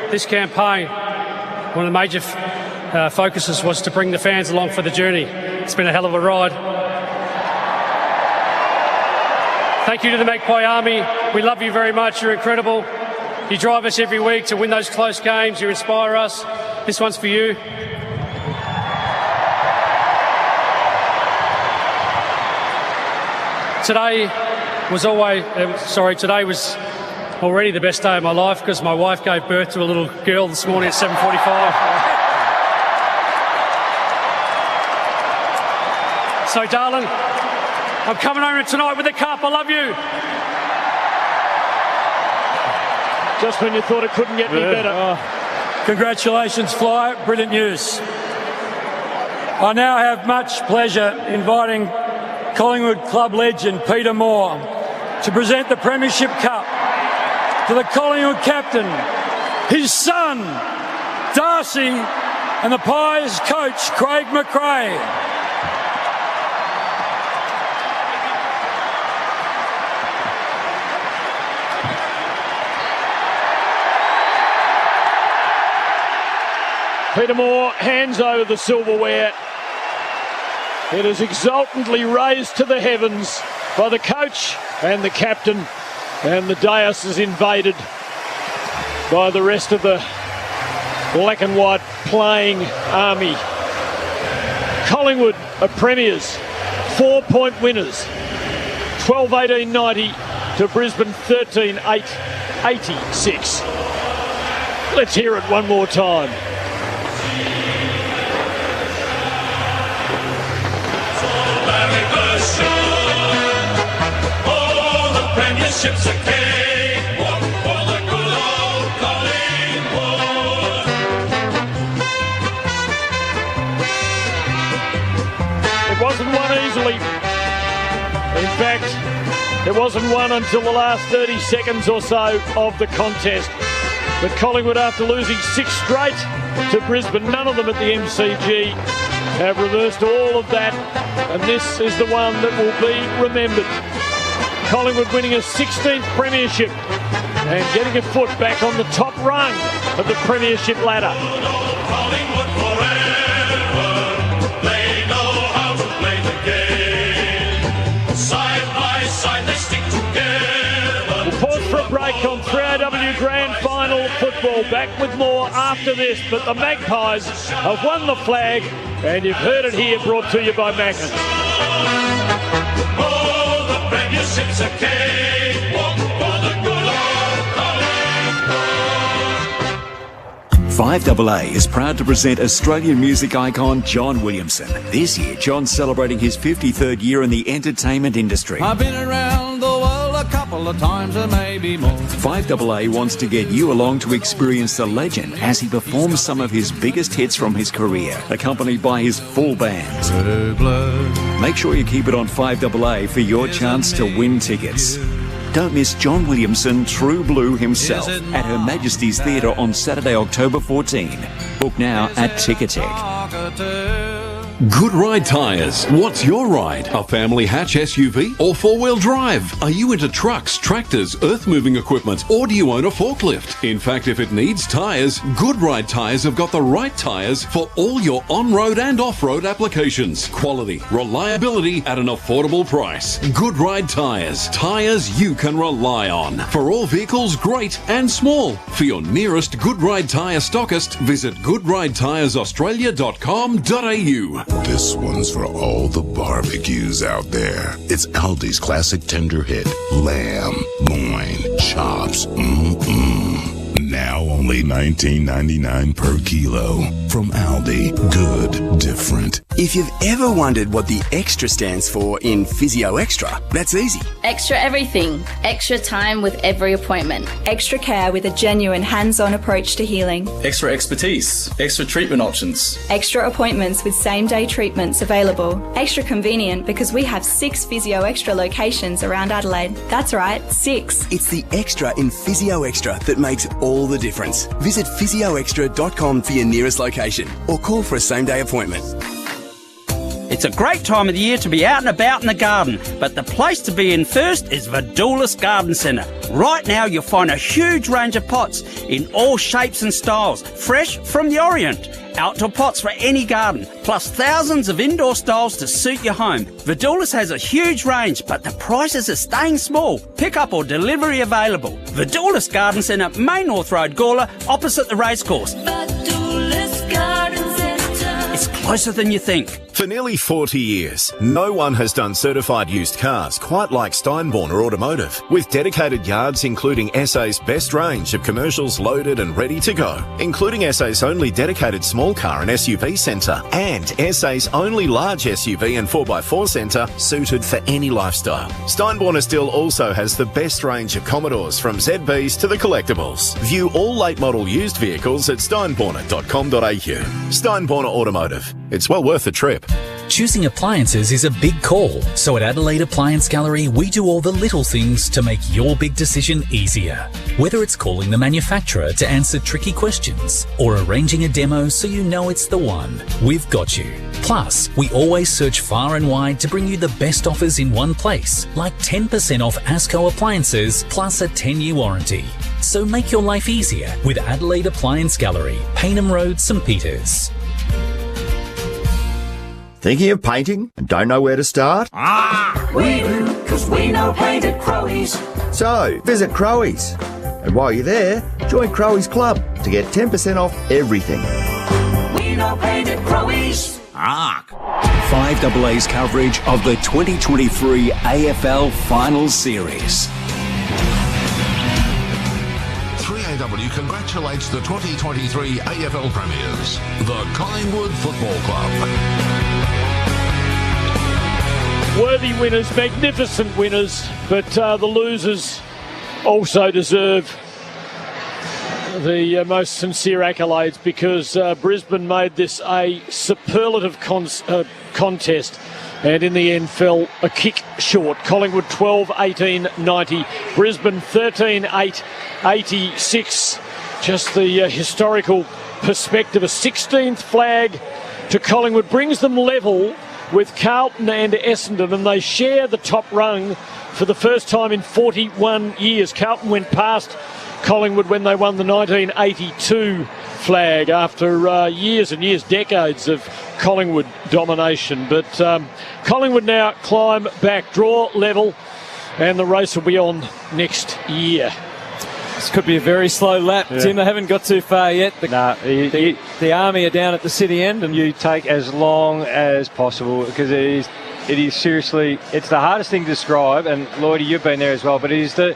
this campaign. One of the major focuses was to bring the fans along for the journey. It's been a hell of a ride. Thank you to the Magpie Army. We love you very much. You're incredible. You drive us every week to win those close games. You inspire us. This one's for you. Today was already the best day of my life because my wife gave birth to a little girl this morning at 7:45. So, darling, I'm coming home tonight with a cup. I love you. Just when you thought it couldn't get any better. Congratulations, Fly. Brilliant news. I now have much pleasure inviting Collingwood club legend Peter Moore to present the Premiership Cup to the Collingwood captain, his son, Darcy, and the Pies coach, Craig McRae. Peter Moore hands over the silverware. It is exultantly raised to the heavens by the coach and the captain, and the dais is invaded by the rest of the black and white playing army. Collingwood are premiers, 4-point winners, 12-18-90 to Brisbane 13-8-86. Let's hear it one more time. Premiership's a cakewalk for the good old Collingwood. It wasn't won easily. In fact, it wasn't won until the last 30 seconds or so of the contest. But Collingwood, after losing 6 straight to Brisbane, none of them at the MCG, have reversed all of that, and this is the one that will be remembered. Collingwood winning a 16th premiership and getting a foot back on the top rung of the premiership ladder. Collingwood forever, they know how to play the game. Side by side they stick together. We'll pause for a break on 3AW Grand Final football. Back with more after this, but the Magpies have won the flag, and you've heard it here, brought to you by Macca's. Premiership's a cakewalk for the good old Collingwood. 5AA is proud to present Australian music icon John Williamson. This year, John's celebrating his 53rd year in the entertainment industry. I've been around the world a couple of times, or maybe more. 5AA wants to get you along to experience the legend as he performs some of his biggest hits from his career, accompanied by his full band. Make sure you keep it on 5AA for your chance to win tickets. Don't miss John Williamson, True Blue himself, at Her Majesty's Theatre on Saturday, October 14. Book now at Ticketek. Good Ride Tyres. What's your ride? A family hatch SUV or four-wheel drive? Are you into trucks, tractors, earth-moving equipment, or do you own a forklift? In fact, if it needs tyres, Good Ride Tyres have got the right tyres for all your on-road and off-road applications. Quality, reliability at an affordable price. Good Ride Tyres. Tyres you can rely on. For all vehicles, great and small. For your nearest Good Ride Tyre stockist, visit goodridetyresaustralia.com.au. This one's for all the barbecues out there. It's Aldi's classic tender hit, lamb, loin, chops, Now only $19.99 per kilo. From Aldi. Good, different. If you've ever wondered what the extra stands for in Physio Extra, that's easy. Extra everything. Extra time with every appointment. Extra care with a genuine hands-on approach to healing. Extra expertise. Extra treatment options. Extra appointments with same-day treatments available. Extra convenient because we have 6 Physio Extra locations around Adelaide. That's right, 6. It's the extra in Physio Extra that makes all the difference. Visit physioextra.com for your nearest location or call for a same-day appointment. It's a great time of the year to be out and about in the garden, but the place to be in first is Vidoulis Garden Centre. Right now you'll find a huge range of pots in all shapes and styles, fresh from the Orient. Outdoor pots for any garden, plus thousands of indoor styles to suit your home. Vidoulis has a huge range, but the prices are staying small. Pick up or delivery available. Vidoulis Garden Centre, Main North Road, Gawler, opposite the racecourse. Vidoulis Garden Centre. It's closer than you think. For nearly 40 years, no one has done certified used cars quite like Steinborner Automotive, with dedicated yards including SA's best range of commercials loaded and ready to go, including SA's only dedicated small car and SUV centre, and SA's only large SUV and 4x4 centre suited for any lifestyle. Steinborner still also has the best range of Commodores, from ZBs to the collectibles. View all late model used vehicles at steinborner.com.au. Steinborner Automotive. It's well worth the trip. Choosing appliances is a big call, so at Adelaide Appliance Gallery we do all the little things to make your big decision easier. Whether it's calling the manufacturer to answer tricky questions or arranging a demo so you know it's the one, we've got you. Plus, we always search far and wide to bring you the best offers in one place, like 10% off Asco appliances plus a 10-year warranty. So make your life easier with Adelaide Appliance Gallery, Payneham Road, St Peters. Thinking of painting and don't know where to start? We do, because we know paint at Crowe's. So, visit Crowe's. And while you're there, join Crowe's Club to get 10% off everything. We know paint at Crowe's. 5AA's coverage of the 2023 AFL Final Series. 3AW congratulates the 2023 AFL Premiers, the Collingwood Football Club. Worthy winners, magnificent winners, but the losers also deserve the most sincere accolades, because Brisbane made this a superlative contest and in the end fell a kick short. Collingwood 12-18-90, Brisbane 13-8-86. Just the historical perspective, a 16th flag to Collingwood brings them level with Carlton and Essendon, and they share the top rung for the first time in 41 years. Carlton went past Collingwood when they won the 1982 flag after years and years, decades of Collingwood domination. But Collingwood now climb back, draw level, and the race will be on next year. This could be a very slow lap, yeah. Tim. They haven't got too far yet. The Army are down at the city end, and you take as long as possible, because it is seriously, it's the hardest thing to describe. And Lloydie, you've been there as well, but it's the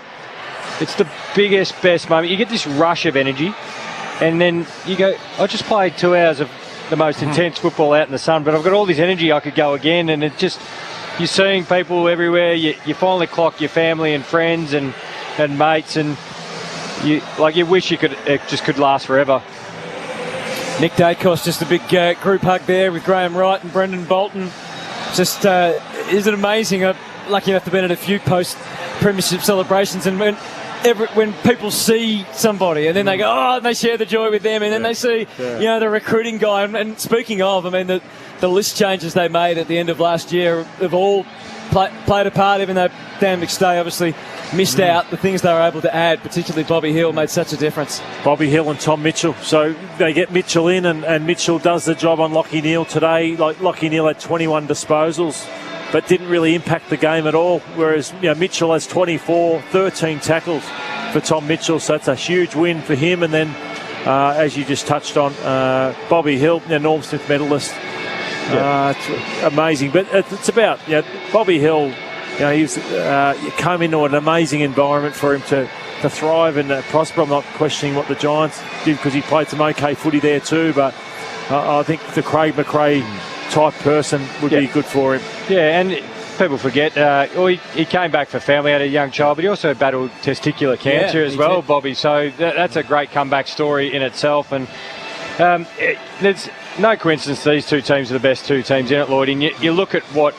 biggest, best moment. You get this rush of energy, and then you go, I just played 2 hours of the most intense football out in the sun, but I've got all this energy, I could go again. And it just, you're seeing people everywhere. You finally clock your family and friends and mates, and you wish it just could last forever. Nick Dacos, just a big group hug there with Graham Wright and Brendan Bolton. Just, isn't it amazing? I'm lucky enough to be at a few post-premiership celebrations, and when people see somebody and then they go, oh, and they share the joy with them, and then they see, the recruiting guy. And speaking of, I mean, the list changes they made at the end of last year have all played a part, even though Dan McStay obviously missed out. The things they were able to add, particularly Bobby Hill, made such a difference. Bobby Hill and Tom Mitchell. So they get Mitchell in, and Mitchell does the job on Lachie Neale today. Like, Lachie Neale had 21 disposals, but didn't really impact the game at all, whereas Mitchell has 24, 13 tackles for Tom Mitchell, so that's a huge win for him. And then, as you just touched on, Bobby Hill, Norm Smith medalist. It's amazing, but it's about Bobby Hill. He's come into an amazing environment for him to thrive and prosper. I'm not questioning what the Giants did, because he played some okay footy there too, but I think the Craig McRae type person would be good for him. Yeah, and people forget, he came back for family, had a young child, but he also battled testicular cancer as well, Bobby. So that's a great comeback story in itself. And there's no coincidence these two teams are the best two teams in it, Lloyd. And you look at what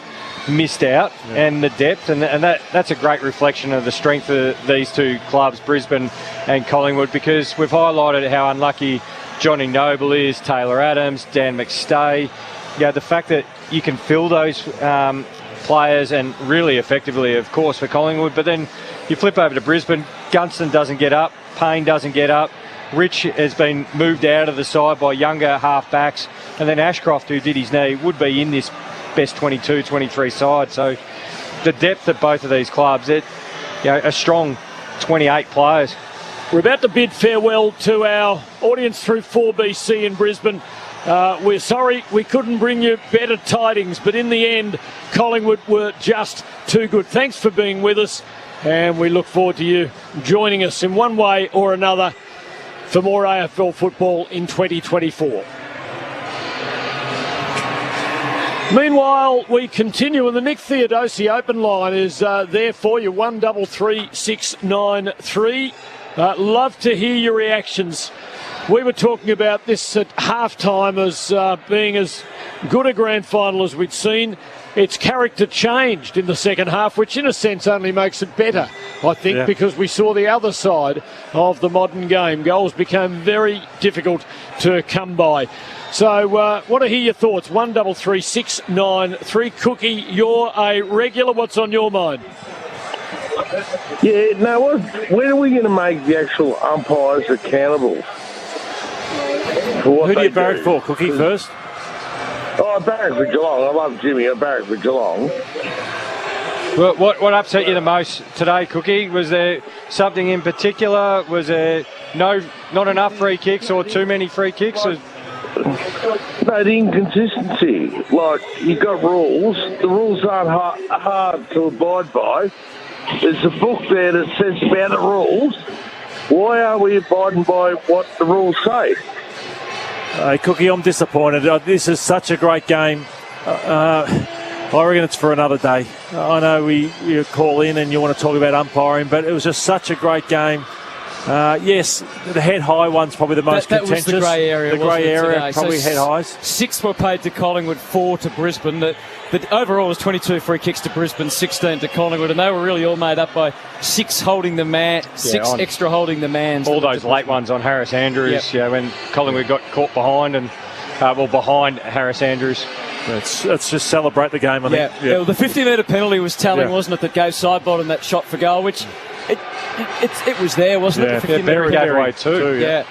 missed out and the depth, and that's a great reflection of the strength of these two clubs, Brisbane and Collingwood, because we've highlighted how unlucky Johnny Noble is, Taylor Adams, Dan McStay. The fact that you can fill those players, and really effectively, of course, for Collingwood. But then you flip over to Brisbane, Gunston doesn't get up, Payne doesn't get up, Rich has been moved out of the side by younger half-backs, and then Ashcroft, who did his knee, would be in this best 22, 23 side. So the depth of both of these clubs, a strong 28 players. We're about to bid farewell to our audience through 4BC in Brisbane. We're sorry we couldn't bring you better tidings, but in the end, Collingwood were just too good. Thanks for being with us, and we look forward to you joining us in one way or another for more AFL football in 2024. Meanwhile, we continue, and the Nick Theodosi open line is there for you, 133693. Love to hear your reactions. We were talking about this at halftime as being as good a grand final as we'd seen. Its character changed in the second half, which in a sense only makes it better, I think, because we saw the other side of the modern game. Goals became very difficult to come by. So, want to hear your thoughts. 133693. Cookie, you're a regular. What's on your mind? Yeah, no, when are we going to make the actual umpires accountable? Who do you barrack for, Cookie, first? I barrack for Geelong. I love Jimmy. I barrack for Geelong. Well, what upset you the most today, Cookie? Was there something in particular? Was there not enough free kicks or too many free kicks? No, the inconsistency. Like, you've got rules. The rules aren't hard to abide by. There's a book there that says about the rules. Why are we abiding by what the rules say? Cookie, I'm disappointed. This is such a great game. I reckon it's for another day. I know you call in and you want to talk about umpiring, but it was just such a great game. Yes, the head-high one's probably the most contentious. That was the grey area, The grey area, today? probably so head-highs. 6 were paid to Collingwood, 4 to Brisbane. The overall was 22 free kicks to Brisbane, 16 to Collingwood, and they were really all made up by 6 holding the man, 6 extra holding the mans. All those late ones on Harris Andrews, when Collingwood got caught behind behind Harris Andrews. Let's just celebrate the game, I think. Well, the 50-metre penalty was telling, wasn't it, that gave Sidebottom that shot for goal, which it was there, wasn't it? The 50-metre gave away too.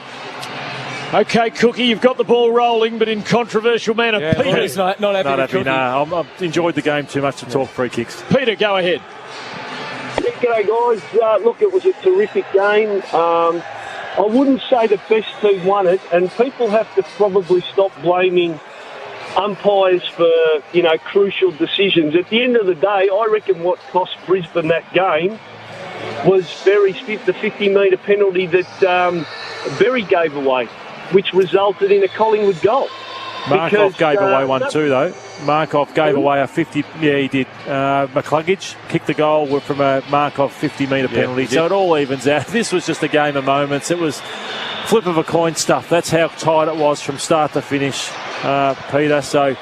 Okay, Cookie, you've got the ball rolling, but in controversial manner. Peter, he's not happy. No, I've enjoyed the game too much to talk free kicks. Peter, go ahead. G'day, guys. Look, it was a terrific game. I wouldn't say the best team won it, and people have to probably stop blaming umpires for, crucial decisions. At the end of the day, I reckon what cost Brisbane that game was the 50-metre penalty that Berry gave away, which resulted in a Collingwood goal. Markov gave away one too, though. Markov gave away a 50... Yeah, he did. McCluggage kicked the goal from a Markov 50-metre penalty, so it all evens out. This was just a game of moments. It was flip of a coin stuff. That's how tight it was from start to finish, Peter. So,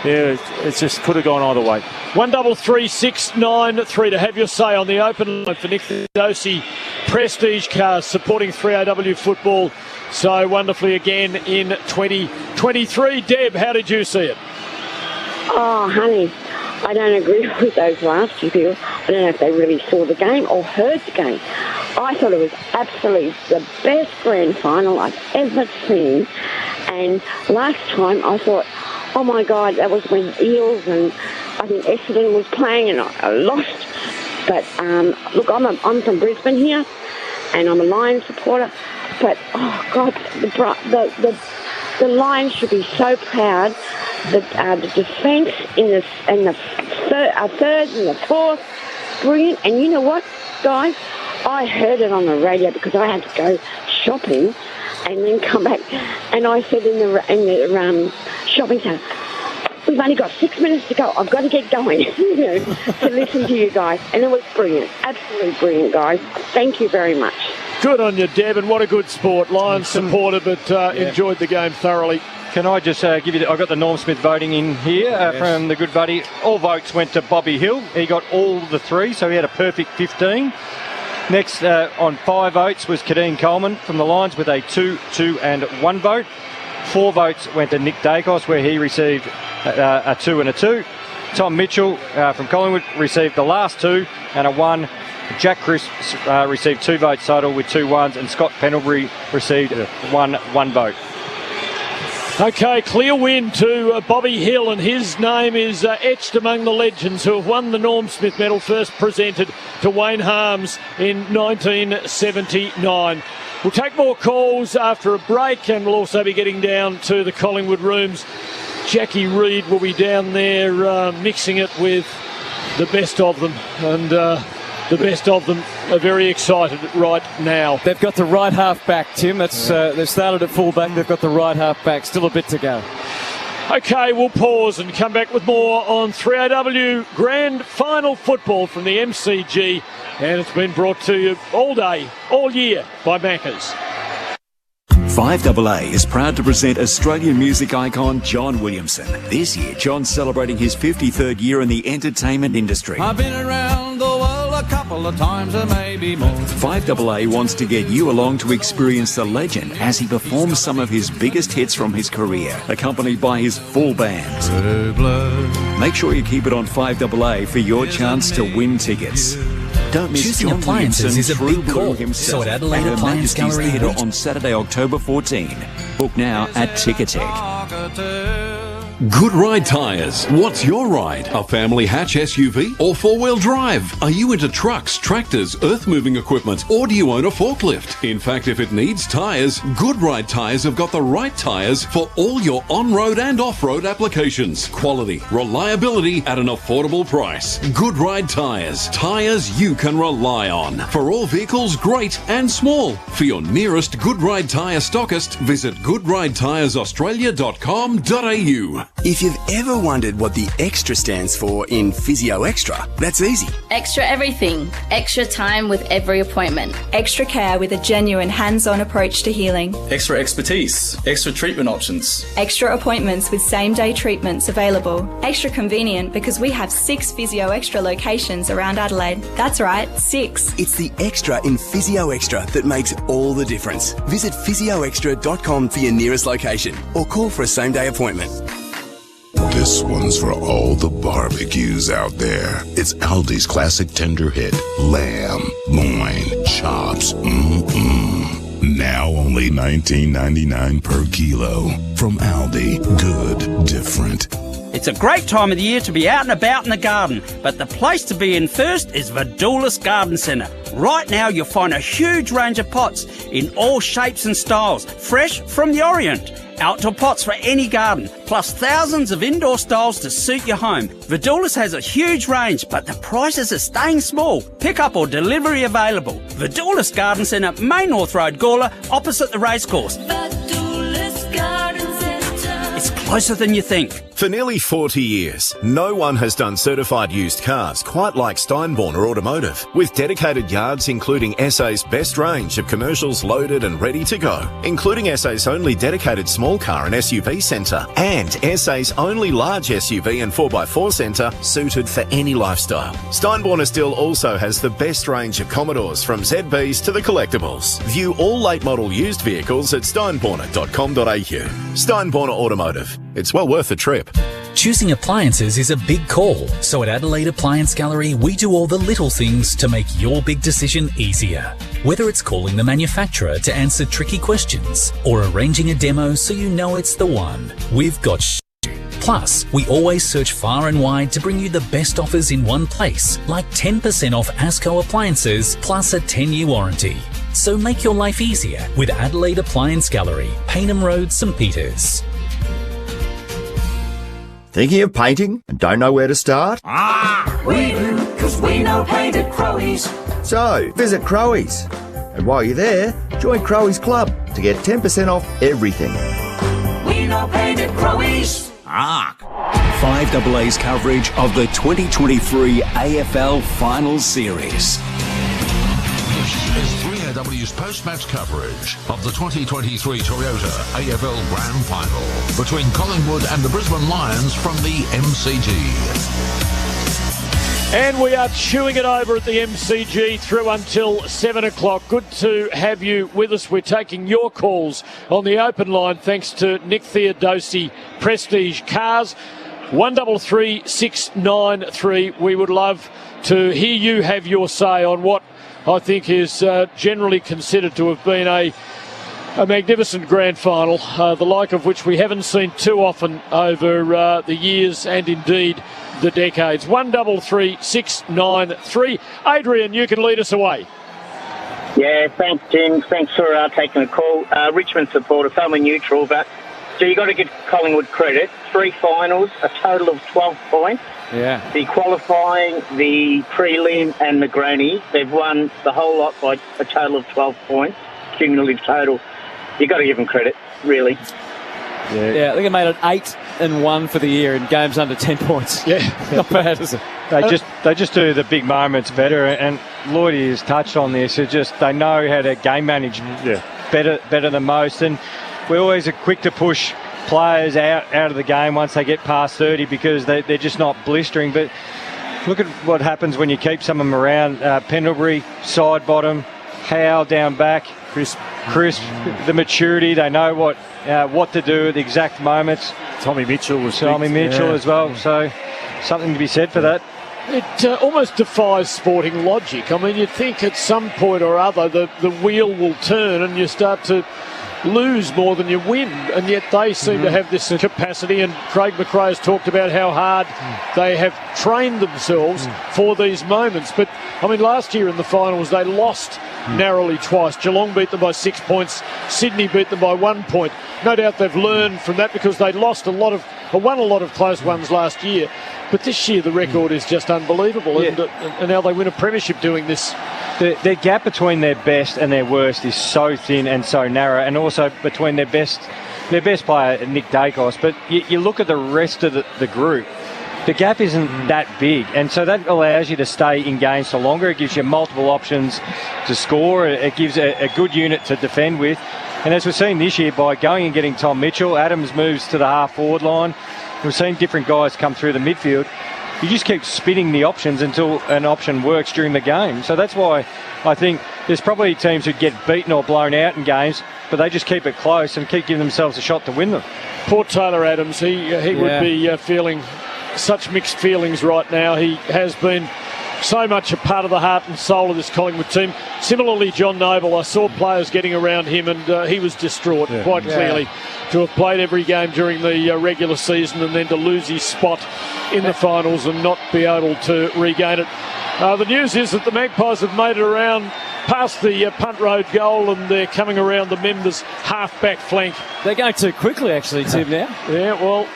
it just could have gone either way. 133693 to have your say on the open line for Nick Theodosi Prestige cars supporting 3AW football so wonderfully again in 2023. Deb, how did you see it? Oh, honey, I don't agree with those last two people. I don't know if they really saw the game or heard the game. I thought it was absolutely the best grand final I've ever seen. And last time I thought, oh my God, that was when Eels and I think Essendon was playing and I lost. But look, I'm from Brisbane here, and I'm a Lions supporter. But oh God, the Lions should be so proud. The defence in the third and the fourth, brilliant. And you know what, guys? I heard it on the radio because I had to go shopping and then come back. And I said in the shopping centre, we've only got 6 minutes to go. I've got to get going, to listen to you guys. And it was brilliant. Absolutely brilliant, guys. Thank you very much. Good on you, Deb, and what a good sport. Lions supporter, but enjoyed the game thoroughly. Can I just give you... I've got the Norm Smith voting in here from the good buddy. All votes went to Bobby Hill. He got all the three, so he had a perfect 15. Next on 5 votes was Kadeen Coleman from the Lions with a 2, 2 and 1 vote. 4 votes went to Nick Dacos, where he received a 2 and a 2. Tom Mitchell from Collingwood received the last 2 and a 1. Jack Crisp received 2 votes total with 2 1s, and Scott Pendlebury received 1 vote. Okay, clear win to Bobby Hill, and his name is etched among the legends who have won the Norm Smith medal, first presented to Wayne Harms in 1979. We'll take more calls after a break, and we'll also be getting down to the Collingwood rooms. Jackie Reid will be down there mixing it with the best of them, and the best of them are very excited right now. They've got the right half back, Tim. They've started at full back. They've got the right half back. Still a bit to go. Okay, we'll pause and come back with more on 3AW Grand Final football from the MCG. And it's been brought to you all day, all year by Macca's. 5AA is proud to present Australian music icon John Williamson. This year, John's celebrating his 53rd year in the entertainment industry. I've been around the world a couple of times, or maybe more. 5AA wants to get you along to experience the legend as he performs some of his biggest hits from his career, accompanied by his full band. Make sure you keep it on 5AA for your chance to win tickets. Don't miss Choosing John appliances Williamson, is a True big Blue call. himself, So at Adelaide at Her Appliance Majesty's Gallery, Theatre on Saturday, October 14. Book now at Ticketek. Good Ride Tyres. What's your ride? A family hatch SUV or four-wheel drive? Are you into trucks, tractors, earth-moving equipment, or do you own a forklift? In fact, if it needs tyres, Good Ride Tyres have got the right tyres for all your on-road and off-road applications. Quality, reliability at an affordable price. Good Ride Tyres. Tyres you can rely on. For all vehicles, great and small. For your nearest Good Ride Tyre stockist, visit goodridetyresaustralia.com.au. If you've ever wondered what the extra stands for in Physio Extra, that's easy. Extra everything. Extra time with every appointment. Extra care with a genuine hands-on approach to healing. Extra expertise. Extra treatment options. Extra appointments with same-day treatments available. Extra convenient because we have 6 Physio Extra locations around Adelaide. That's right, 6. It's the extra in Physio Extra that makes all the difference. Visit physioextra.com for your nearest location or call for a same-day appointment. This one's for all the barbecues out there. It's Aldi's classic tender hit, lamb, loin, chops, Now only $19.99 per kilo. From Aldi, good, different. It's a great time of the year to be out and about in the garden, but the place to be in first is Vidoulis Garden Centre. Right now you'll find a huge range of pots in all shapes and styles, fresh from the Orient. Outdoor pots for any garden, plus thousands of indoor styles to suit your home. Vidoulis has a huge range, but the prices are staying small. Pick up or delivery available. Vidoulis Garden Centre, Main North Road, Gawler, opposite the racecourse. It's closer than you think. For nearly 40 years, no one has done certified used cars quite like Steinborner Automotive, with dedicated yards including SA's best range of commercials loaded and ready to go, including SA's only dedicated small car and SUV centre, and SA's only large SUV and 4x4 centre suited for any lifestyle. Steinborner still also has the best range of Commodores, from ZBs to the collectibles. View all late model used vehicles at steinborner.com.au. Steinborner Automotive. It's well worth a trip. Choosing appliances is a big call, so at Adelaide Appliance Gallery, we do all the little things to make your big decision easier. Whether it's calling the manufacturer to answer tricky questions or arranging a demo so you know it's the one, we've got you. Plus, we always search far and wide to bring you the best offers in one place, like 10% off Asco appliances plus a 10-year warranty. So make your life easier with Adelaide Appliance Gallery, Paynham Road, St Peters. Thinking of painting and don't know where to start? We do, because we know paint at Crowies. So, visit Crowies. And while you're there, join Crowies Club to get 10% off everything. We know paint at Crowies. 5AA's coverage of the 2023 AFL Finals Series. This is 3AW's post-match coverage of the 2023 Toyota AFL Grand Final between Collingwood and the Brisbane Lions from the MCG. And we are chewing it over at the MCG through until 7 o'clock. Good to have you with us. We're taking your calls on the open line thanks to Nick Theodosi, Prestige Cars. 133 693. We would love to hear you have your say on what I think is generally considered to have been a magnificent grand final, the like of which we haven't seen too often over the years and indeed the decades. 133 693. Adrian, you can lead us away. Yeah, thanks, Tim. Thanks for taking the call. Richmond supporter, family neutral, but so you got to give Collingwood credit. 3 finals, a total of 12 points. Yeah. The qualifying, the prelim and the granny, they've won the whole lot by a total of 12 points, cumulative total. You've got to give them credit, really. Yeah, I think they made it 8-1 for the year in games under 10 points. Yeah. Not bad, is it? They just do the big moments better, and Lloydie has touched on this. It's just they know how to game manage better than most, and we're always quick to push players out of the game once they get past 30 because they're just not blistering. But look at what happens when you keep some of them around. Pendlebury, side bottom, Howe down back, Crisp, the maturity. They know what to do at the exact moments. Tommy Mitchell as well. So something to be said for that. It almost defies sporting logic. I mean, you'd think at some point or other the wheel will turn and you start to lose more than you win, and yet they seem to have this capacity, and Craig McRae has talked about how hard they have trained themselves for these moments. But I mean, last year in the finals they lost narrowly twice. Geelong beat them by 6 points, Sydney beat them by 1 point. No doubt they've learned from that because they won a lot of close ones last year, but this year the record is just unbelievable. And now they win a premiership doing this. The gap between their best and their worst is so thin and so narrow, and also between their best player, Nick Dacos. But you look at the rest of the group, the gap isn't that big, and so that allows you to stay in games for longer. It gives you multiple options to score. It gives a good unit to defend with. And as we've seen this year, by going and getting Tom Mitchell, Adams moves to the half-forward line. We've seen different guys come through the midfield. You just keep spinning the options until an option works during the game. So that's why I think there's probably teams who get beaten or blown out in games, but they just keep it close and keep giving themselves a shot to win them. Poor Taylor Adams, he would be feeling such mixed feelings right now. He has been so much a part of the heart and soul of this Collingwood team. Similarly, John Noble, I saw players getting around him and he was distraught quite clearly to have played every game during the regular season and then to lose his spot in the finals and not be able to regain it. The news is that the Magpies have made it around past the punt road goal and they're coming around the members' half-back flank. They're going too quickly, actually, Tim, now. Yeah, well,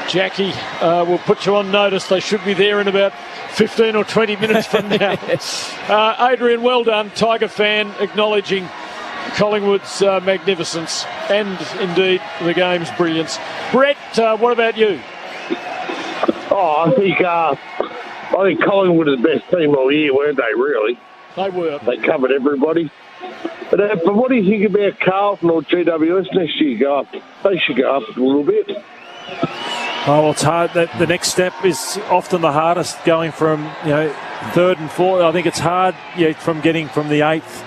Jackie will put you on notice. They should be there in about 15 or 20 minutes from now. Adrian, well done. Tiger fan acknowledging Collingwood's magnificence and indeed the game's brilliance. Brett, what about you? I think Collingwood is the best team all year, weren't they, really? They were. They covered everybody. But what do you think about Carlton or GWS next year? They should go up a little bit. Oh, well, it's hard. The next step is often the hardest, going from, third and fourth. I think it's hard from getting from the eighth,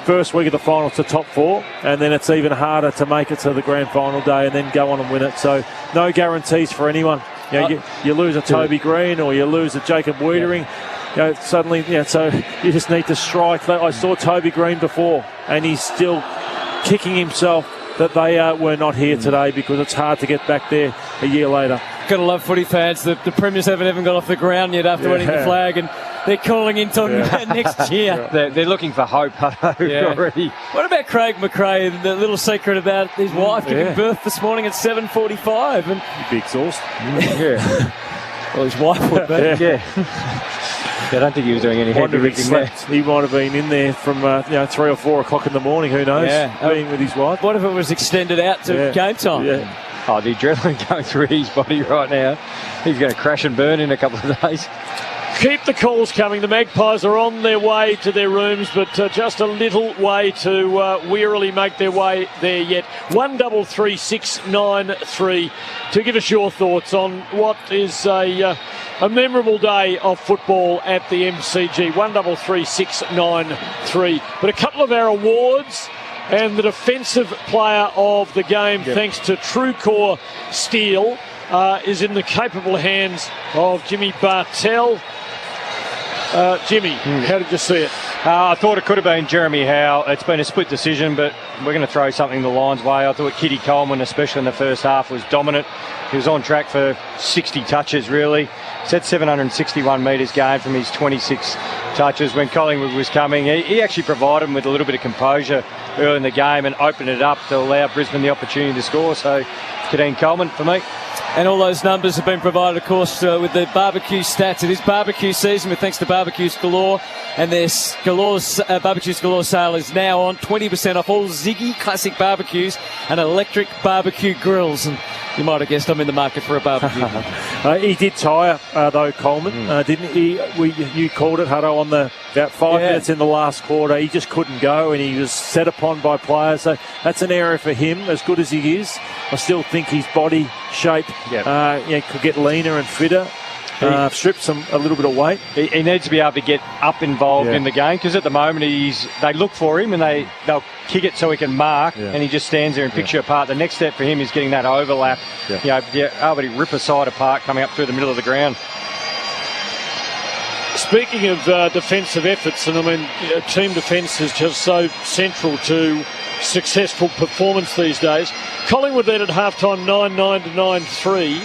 first week of the final to top four, and then it's even harder to make it to the grand final day and then go on and win it. So no guarantees for anyone. You lose a Toby Green or you lose a Jacob Wiedering. Suddenly, so you just need to strike. I saw Toby Green before, and he's still kicking himself that they were not here today, because it's hard to get back there a year later. Gotta love footy fans. The Premiers haven't even got off the ground yet after winning the flag, and they're calling in talking about next year. They're looking for hope already. What about Craig McRae and the little secret about his wife giving birth this morning at 7:45? And he'd be exhausted. Well, his wife would be. I don't think he was doing any heavy lifting there. He might have been in there from 3 or 4 o'clock in the morning. Who knows? Being with his wife. What if it was extended out to game time? Yeah. Oh, the adrenaline going through his body right now. He's going to crash and burn in a couple of days. Keep the calls coming. The Magpies are on their way to their rooms, but just a little way to wearily make their way there yet. 133693 to give us your thoughts on what is a memorable day of football at the MCG. 133693. But a couple of our awards, and the defensive player of the game, thanks to Truecore Steel, is in the capable hands of Jimmy Bartell. Jimmy, how did you see it? I thought it could have been Jeremy Howe. It's been a split decision, but we're going to throw something the Lions' way. I thought Kitty Coleman, especially in the first half, was dominant. He was on track for 60 touches, really. He's had 761 metres gained from his 26 touches. When Collingwood was coming, he actually provided them with a little bit of composure early in the game and opened it up to allow Brisbane the opportunity to score. So, Kitty Coleman for me. And all those numbers have been provided, of course, with the barbecue stats. It is barbecue season, with thanks to Barbecues Galore. And their Barbecues Galore sale is now on. 20% off all Ziggy Classic barbecues and electric barbecue grills. And you might have guessed I'm in the market for a barbecue. He did tire, though, Coleman, didn't he? You called it, Hutto, on about 5 minutes in the last quarter. He just couldn't go, and he was set upon by players. So that's an area for him, as good as he is. I still think his body shape could get leaner and fitter. Strips him a little bit of weight. He needs to be able to get up involved in the game, because at the moment they look for him and they'll kick it so he can mark, and he just stands there and picks you apart. The next step for him is getting that overlap. Able to rip a side apart coming up through the middle of the ground. Speaking of defensive efforts, and I mean, team defence is just so central to successful performance these days. Collingwood led at halftime 9-9 to 9-3,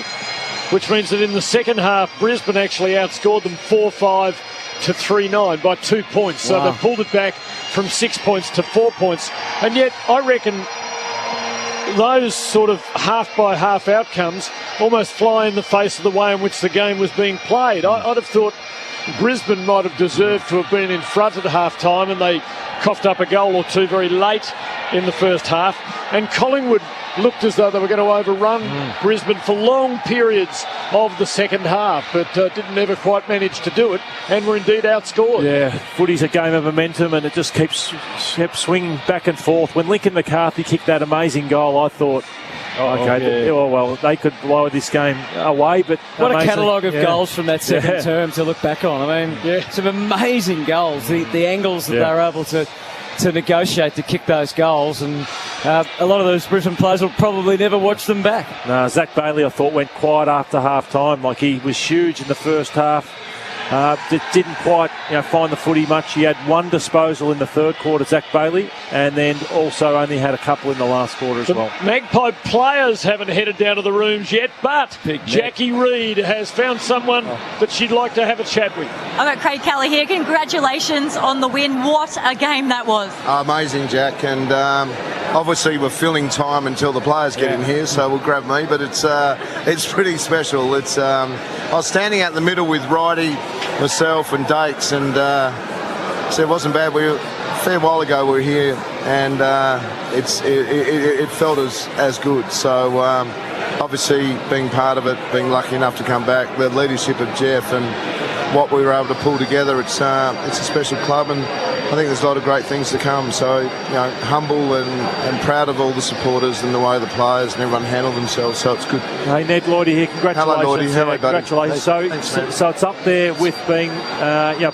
which means that in the second half, Brisbane actually outscored them 4-5 to 3-9 by 2 points. So they pulled it back from 6 points to 4 points. And yet, I reckon those sort of half-by-half outcomes almost fly in the face of the way in which the game was being played. I'd have thought Brisbane might have deserved to have been in front at half-time, and they coughed up a goal or two very late in the first half. And Collingwood looked as though they were going to overrun Brisbane for long periods of the second half, but didn't ever quite manage to do it, and were indeed outscored. Yeah, footy's a game of momentum, and it just kept swinging back and forth. When Lincoln McCarthy kicked that amazing goal, I thought, they could blow this game away. But what a catalogue of goals from that second term to look back on. I mean, some amazing goals. The angles that they were able to negotiate to kick those goals, and a lot of those Brisbane players will probably never watch them back. No, Zach Bailey, I thought, went quiet after half-time. Like, he was huge in the first half. Didn't quite find the footy much. He had one disposal in the third quarter, Zach Bailey, and then also only had a couple in the last quarter as well. Magpie players haven't headed down to the rooms yet, but Jackie Reid has found someone that she'd like to have a chat with. I've got Craig Kelly here. Congratulations on the win. What a game that was. Amazing, Jack, and obviously we're filling time until the players get in here, so we'll grab me, but it's pretty special. I was standing out in the middle with Righty, myself and Dates, and so it wasn't bad. A fair while ago we were here, and it felt as good. So obviously, being part of it, being lucky enough to come back, the leadership of Jeff and what we were able to pull together, it's a special club, and I think there's a lot of great things to come. So, humble and proud of all the supporters and the way the players and everyone handled themselves. So it's good. Hey, Ned Lloydie here. Congratulations. Hello, Lloydie. Hello, buddy. Congratulations. Hey, thanks, so it's up there with being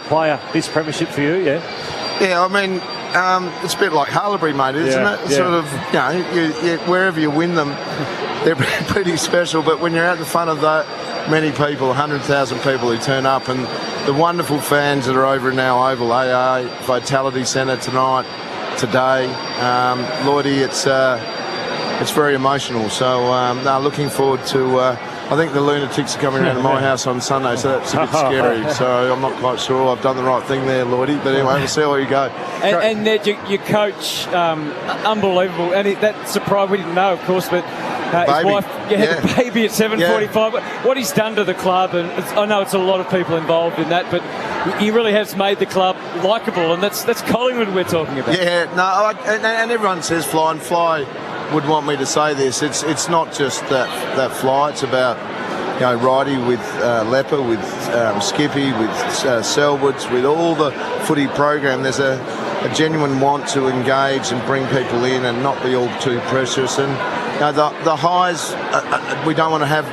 player this premiership for you, yeah? Yeah, I mean, it's a bit like Harlebury, mate, isn't it? Yeah. Sort of, wherever you win them, they're pretty special. But when you're out the front of that many people, 100,000 people who turn up, and the wonderful fans that are over in our Oval AA Vitality Centre today, Lloydie, it's very emotional. So looking forward to. I think the lunatics are coming around to my house on Sunday, so that's a bit scary. So I'm not quite sure I've done the right thing there, Lloydie. But anyway, we'll see how you go. And Ned, your coach, unbelievable. And that surprise, we didn't know, of course, but his wife had a baby at 7:45. But what he's done to the club, and I know it's a lot of people involved in that, but he really has made the club likeable, and that's Collingwood we're talking about. Yeah, no, and everyone says Fly, and Fly would want me to say this. It's not just that Fly. It's about Righty with Lepper, with Skippy, with Selwoods, with all the footy program. There's a genuine want to engage and bring people in and not be all too precious. And the highs we don't want to have.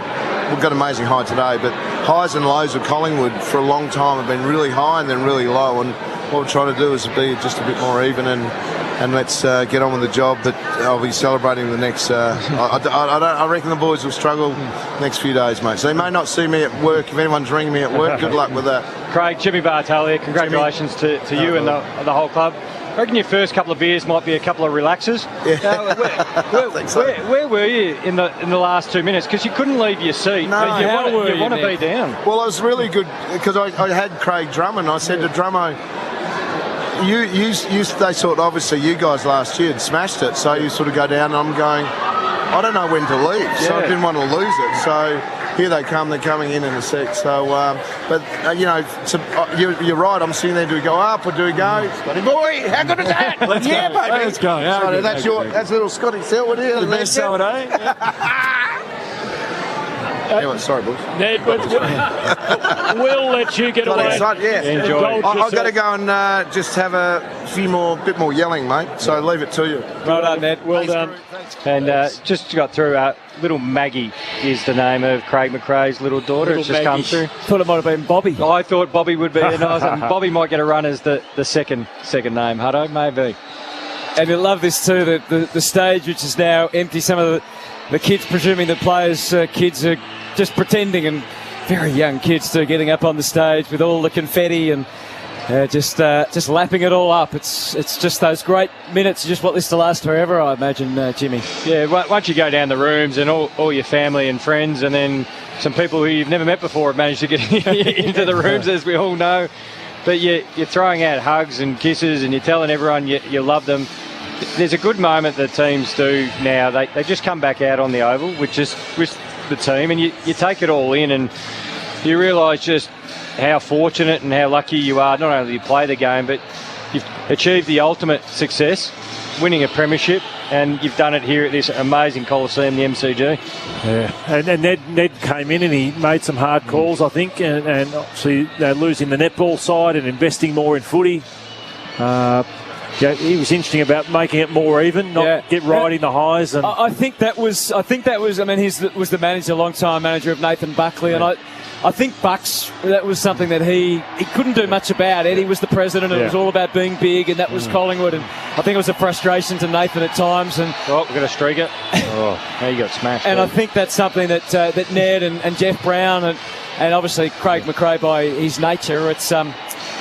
We've got an amazing high today, but highs and lows of Collingwood for a long time have been really high and then really low. And what we're trying to do is be just a bit more even and let's get on with the job. But I'll be celebrating the next. I reckon the boys will struggle next few days, mate. So they may not see me at work. If anyone's ringing me at work, good luck with that. Craig, Jimmy Bartel here. Congratulations to you and the whole club. I reckon your first couple of beers might be a couple of relaxers. Yeah. Where were you in the last 2 minutes? Because you couldn't leave your seat. No, you want to be down. Well, I was really good because I had Craig Drummond. I said to Drummo, they thought obviously you guys last year had smashed it, so you sort of go down, and I'm going, I don't know when to leave, so I didn't want to lose it. So here they come, they're coming in a sec. So, you're right. I'm sitting there. Do we go up or do we go? Scotty boy, how good is that? Let's go. Baby. Let's go. So that's little Scotty Selwood here. The best Selwood, eh? Anyway, sorry, boys. Ned, we'll let you get away. Enjoy. I've got to go and just have a bit more yelling, mate. So leave it to you. Well done, Ned. Well done. And just got through. Little Maggie is the name of Craig McRae's little daughter. It's just come through. Thought it might have been Bobby. I thought Bobby would be nice, and Bobby might get a run as the second name. Hutto, maybe. And you'll love this too. The stage, which is now empty. Some of the kids, presuming the players' kids are just pretending, and very young kids too, getting up on the stage with all the confetti and just lapping it all up. It's just those great minutes, just want this to last forever, I imagine, Jimmy. Yeah, once you go down the rooms and all your family and friends, and then some people who you've never met before have managed to get into the rooms, as we all know. But you're throwing out hugs and kisses, and you're telling everyone you love them. There's a good moment that teams do now. They just come back out on the oval with the team, and you take it all in, and you realise just how fortunate and how lucky you are. Not only you play the game, but you've achieved the ultimate success, winning a premiership, and you've done it here at this amazing Coliseum, the MCG. Yeah, and Ned came in and he made some hard calls, I think, and obviously they're losing the netball side and investing more in footy. He was interesting about making it more even, not get riding the highs. And I think that was. I mean, he was the manager, long-time manager of Nathan Buckley, and I think Bucks, that was something that he couldn't do much about. Eddie was the president, and it was all about being big, and that was Collingwood. And I think it was a frustration to Nathan at times. And we're going to streak it. Now you got smashed. And I think that's something that Ned and Jeff Brown and obviously Craig McRae, by his nature,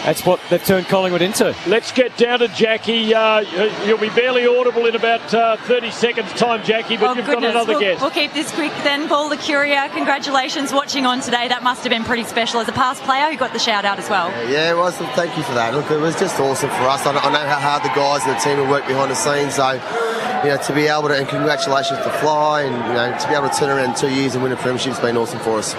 that's what they've turned Collingwood into. Let's get down to Jackie. You'll be barely audible in about 30 seconds' time, Jackie, but you've got another guest. We'll keep this quick then. Paul the Courier, congratulations watching on today. That must have been pretty special. As a past player, you got the shout-out as well. Yeah, it was. Thank you for that. Look, it was just awesome for us. I know how hard the guys and the team have worked behind the scenes, so to be able to, and congratulations to Fly, and to be able to turn around in 2 years and win a premiership has been awesome for us.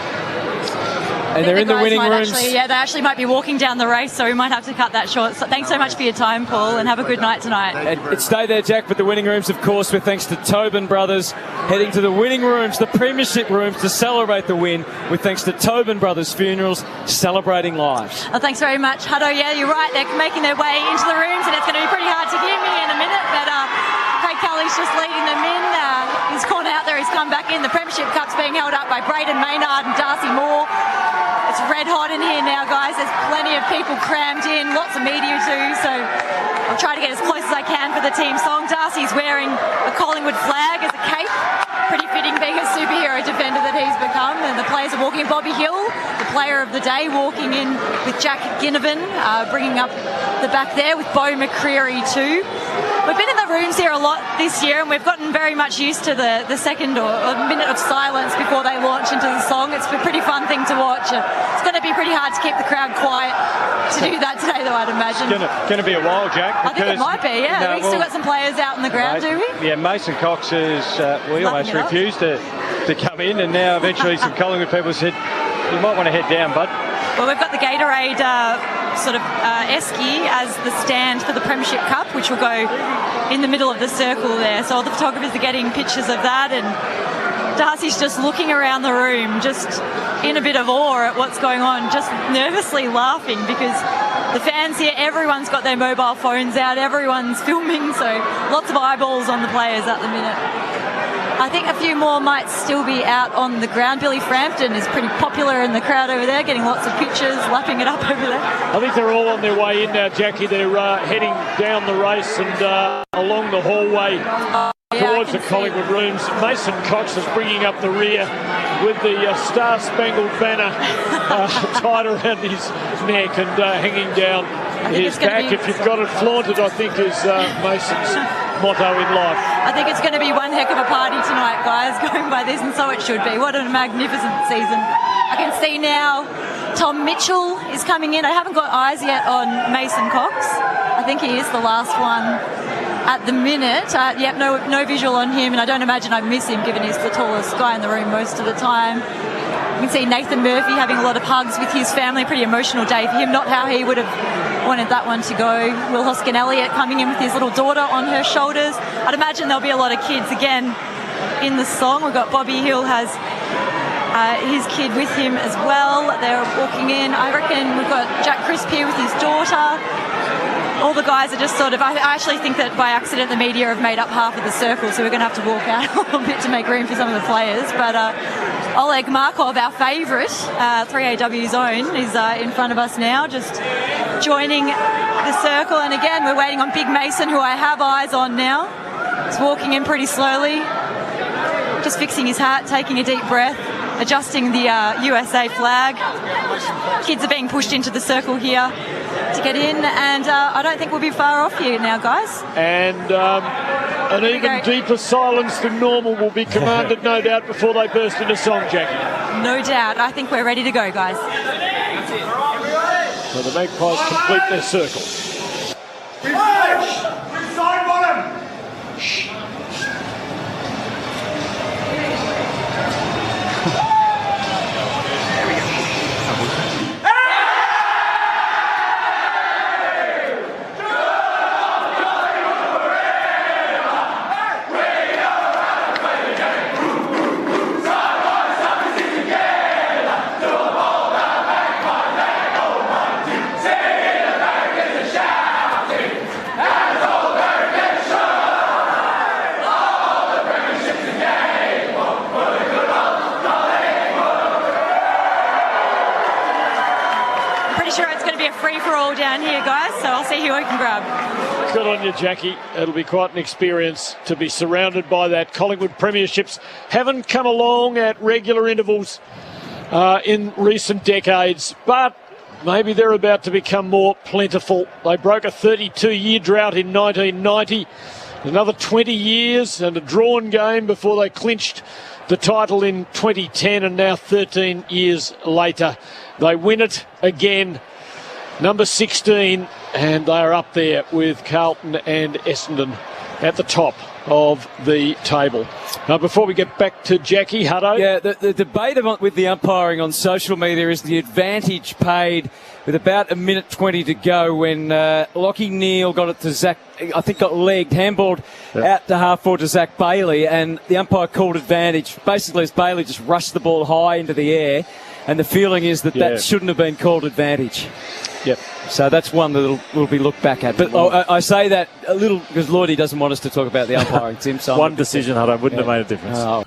And they're in the winning rooms. They actually might be walking down the race, so we might have to cut that short. So thanks so much for your time, Paul, and have a good night tonight. And stay there, Jack, but the winning rooms, of course, with thanks to Tobin Brothers, heading to the winning rooms, the premiership rooms, to celebrate the win, with thanks to Tobin Brothers Funerals, celebrating lives. Well, thanks very much, Hutto. Yeah, you're right. They're making their way into the rooms, and it's going to be pretty hard to hear me in a minute, but Craig Kelly's just leading them in. He's gone out there, he's come back in. The Premiership Cup's being held up by Braden Maynard and Darcy Moore. It's red hot in here now, guys. There's plenty of people crammed in, lots of media too, so I'll try to get as close as I can for the team song. Darcy's wearing a Collingwood flag as a cape. Pretty fitting being a superhero defender that he's become. And the players are walking in. Bobby Hill, the player of the day, walking in with Jack Ginnivan, bringing up the back there with Beau McCreary too. We've been in the rooms here a lot this year, and we've gotten very much used to the second or minute of silence before they launch into the song. It's a pretty fun thing to watch. It's going to be pretty hard to keep the crowd quiet to do that today, though, I'd imagine. Going to be a while, Jack. I think it might be, yeah. We've still got some players out on the ground, do we? Yeah, Mason Cox has almost refused to come in, and now eventually some Collingwood people said, you might want to head down, bud. Well, we've got the Gatorade esky as the stand for the Premiership Cup, which will go in the middle of the circle there. So all the photographers are getting pictures of that, and Darcy's just looking around the room, just in a bit of awe at what's going on, just nervously laughing because the fans here, everyone's got their mobile phones out, everyone's filming, so lots of eyeballs on the players at the minute. I think a few more might still be out on the ground. Billy Frampton is pretty popular in the crowd over there, getting lots of pictures, lapping it up over there. I think they're all on their way in now, Jackie. They're heading down the race and along the hallway towards the Collingwood rooms. Mason Cox is bringing up the rear with the Star-Spangled Banner tied around his neck and hanging down his back. If you've got it flaunted, I think is Mason's motto in life. I think it's going to be one heck of a party tonight, guys, going by this, and so it should be. What a magnificent season. I can see now Tom Mitchell is coming in. I haven't got eyes yet on Mason Cox. I think he is the last one at the minute. No visual on him, and I don't imagine I miss him given he's the tallest guy in the room most of the time. You can see Nathan Murphy having a lot of hugs with his family. Pretty emotional day for him, not how he would have wanted that one to go. Will Hoskin-Elliott coming in with his little daughter on her shoulders. I'd imagine there'll be a lot of kids again in the song. We've got Bobby Hill has his kid with him as well. They're walking in. I reckon we've got Jack Crisp here with his daughter. All the guys are just I actually think that by accident the media have made up half of the circle, so we're going to have to walk out a little bit to make room for some of the players. But Oleg Markov, our favourite 3AW's own, is in front of us now, just joining the circle. And again, we're waiting on Big Mason, who I have eyes on now. He's walking in pretty slowly, just fixing his hat, taking a deep breath, adjusting the USA flag. Kids are being pushed into the circle here to get in, and I don't think we'll be far off here now, guys. And an even deeper silence than normal will be commanded, no doubt, before they burst into song, Jackie. No doubt. I think we're ready to go, guys. So the Magpies complete their circle. Free-for-all down here, guys, so I'll see who I can grab. Good on you, Jackie. It'll be quite an experience to be surrounded by that. Collingwood premierships haven't come along at regular intervals in recent decades, but maybe they're about to become more plentiful. They broke a 32-year drought in 1990, another 20 years and a drawn game before they clinched the title in 2010, and now 13 years later they win it again. Number 16, and they are up there with Carlton and Essendon at the top of the table. Before we get back to Jackie, Hutto. Yeah, the debate with the umpiring on social media is the advantage paid with about a minute 20 to go when Lachie Neale got it to Zach, I think got legged, handballed out to half forward to Zach Bailey, and the umpire called advantage. Basically, as Bailey just rushed the ball high into the air, and the feeling is that shouldn't have been called advantage. Yep. So that's one that will be looked back at. But I say that a little because Lloydie doesn't want us to talk about the umpiring, Tim. So one decision, Hutto, wouldn't have made a difference. Oh.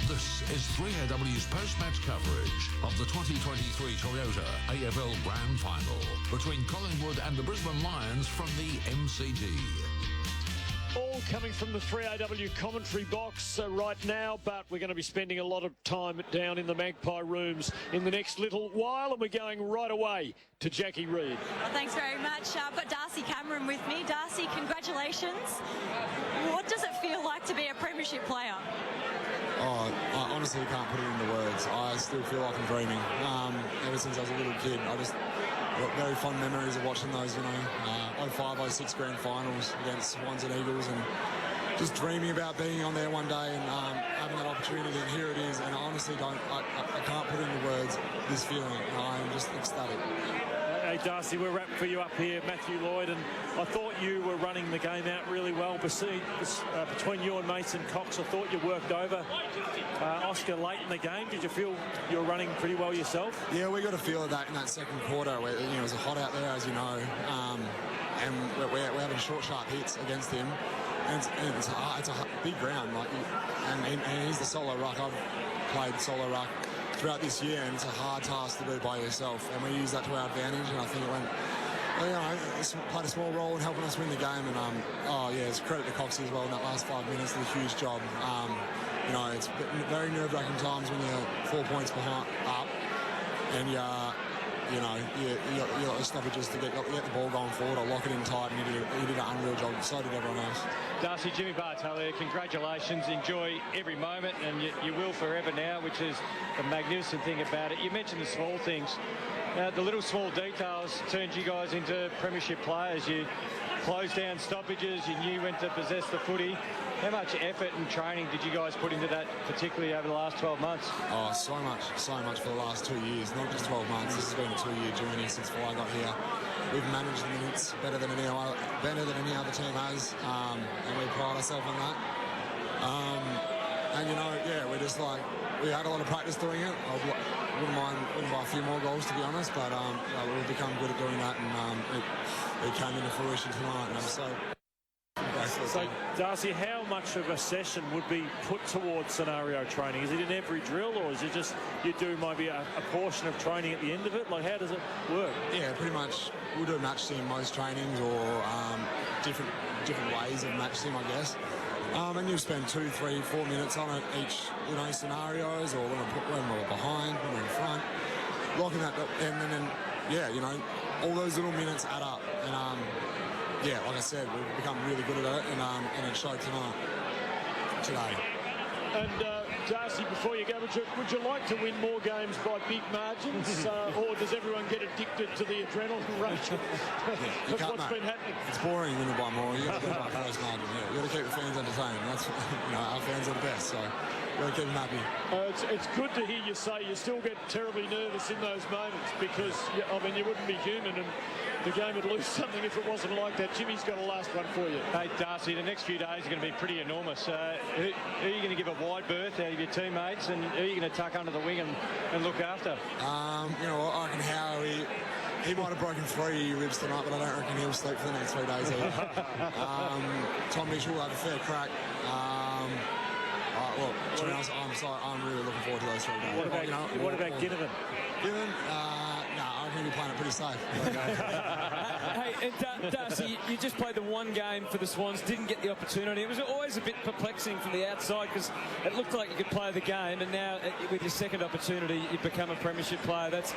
This is 3AW's post-match coverage of the 2023 Toyota AFL Grand Final between Collingwood and the Brisbane Lions from the MCG. All coming from the 3AW commentary box right now, but we're going to be spending a lot of time down in the Magpie rooms in the next little while, and we're going right away to Jackie Reid. Well, thanks very much. I've got Darcy Cameron with me. Darcy, congratulations. What does it feel like to be a premiership player? Oh, I honestly can't put it into words. I still feel like I'm dreaming. Ever since I was a little kid, I just got very fond memories of watching those, 05, 06 grand finals against Swans and Eagles, and just dreaming about being on there one day and having that opportunity, and here it is. And I honestly I can't put into words this feeling. I am just ecstatic. Hey, Darcy, we're wrapping for you up here, Matthew Lloyd, and I thought you were running the game out really well. Between you and Mason Cox, I thought you worked over Oscar late in the game. Did you feel you were running pretty well yourself? Yeah, we got a feel of that in that second quarter where it was hot out there, as you know, and we're having short, sharp hits against him. And it's a big ground, and he's the solo ruck. I've played solo ruck throughout this year, and it's a hard task to do by yourself, and we use that to our advantage, and I think it went, it's played a small role in helping us win the game, and it's credit to Coxie as well in that last 5 minutes, did a huge job. It's very nerve-wracking times when you're 4 points behind up, and you got the stoppages to get the ball going forward or lock it in tight, and he did an unreal job. So did everyone else. Darcy, Jimmy Bartolea, congratulations. Enjoy every moment, and you will forever now, which is the magnificent thing about it. You mentioned the small things. The little small details turned you guys into premiership players. You closed down stoppages. You knew when to possess the footy. How much effort and training did you guys put into that, particularly over the last 12 months? Oh, so much for the last 2 years, not just 12 months. This has been a 2-year journey since I got here. We've managed the minutes better than any other team has, and we pride ourselves on that. We're just we had a lot of practice doing it. I wouldn't mind by a few more goals, to be honest, but we've become good at doing that, and it came into fruition tonight, and I'm so grateful. So, Darcy, how much of a session would be put towards scenario training? Is it in every drill, or is it just you do maybe a portion of training at the end of it? How does it work? Yeah, pretty much. We'll do a match sim most trainings, or different ways of match sim, I guess. And you spend 2, 3, 4 minutes on it each, scenarios, or when we're behind, when we're in front, locking that up, and then all those little minutes add up, and like I said, we've become really good at it, and it showed today. And Darcy, before you go, would you like to win more games by big margins, or does everyone get addicted to the adrenaline rush? That's what's been happening. It's boring winning by more. You got to win by close margin. Yeah, you got to keep the fans entertained. That's our fans are the best, so you got to keep them happy. It's good to hear you say you still get terribly nervous in those moments, because you wouldn't be human, and the game would lose something if it wasn't like that. Jimmy's got a last one for you. Hey, Darcy, the next few days are going to be pretty enormous. Who are you going to give a wide berth out of your teammates, and who are you going to tuck under the wing and look after? I reckon Howie, he might have broken 3 ribs tonight, but I don't reckon he'll sleep for the next 3 days either. Tom Mitchell will have a fair crack. To be honest, I'm really looking forward to those 3 days. What about Ginnivan? Ginnivan? I reckon he'll be playing it pretty safe. Hey, and Darcy, you just played the one game for the Swans, didn't get the opportunity. It was always a bit perplexing from the outside, because it looked like you could play the game, and now with your second opportunity, you've become a premiership player. That's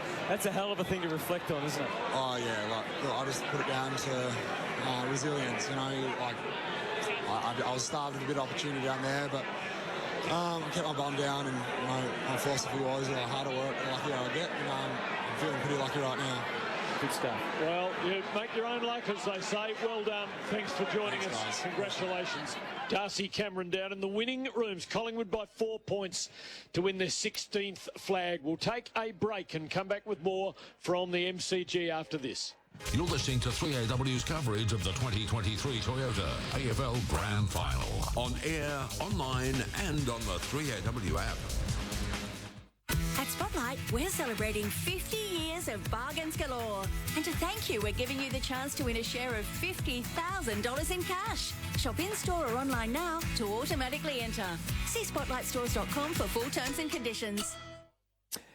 a hell of a thing to reflect on, isn't it? Oh, yeah. I just put it down to resilience. I was starved of a bit of opportunity down there, but I kept my bum down, and my philosophy was the harder work, the luckier I get, and I'm feeling pretty lucky right now. Good stuff. Well, you make your own luck, as they say. Well done. Thanks for joining us. Guys. Congratulations. Darcy Cameron down in the winning rooms. Collingwood by 4 points to win their 16th flag. We'll take a break and come back with more from the MCG after this. You're listening to 3AW's coverage of the 2023 Toyota AFL Grand Final. On air, online and on the 3AW app. At Spotlight, we're celebrating 50 years of bargains galore. And to thank you, we're giving you the chance to win a share of $50,000 in cash. Shop in-store or online now to automatically enter. See spotlightstores.com for full terms and conditions.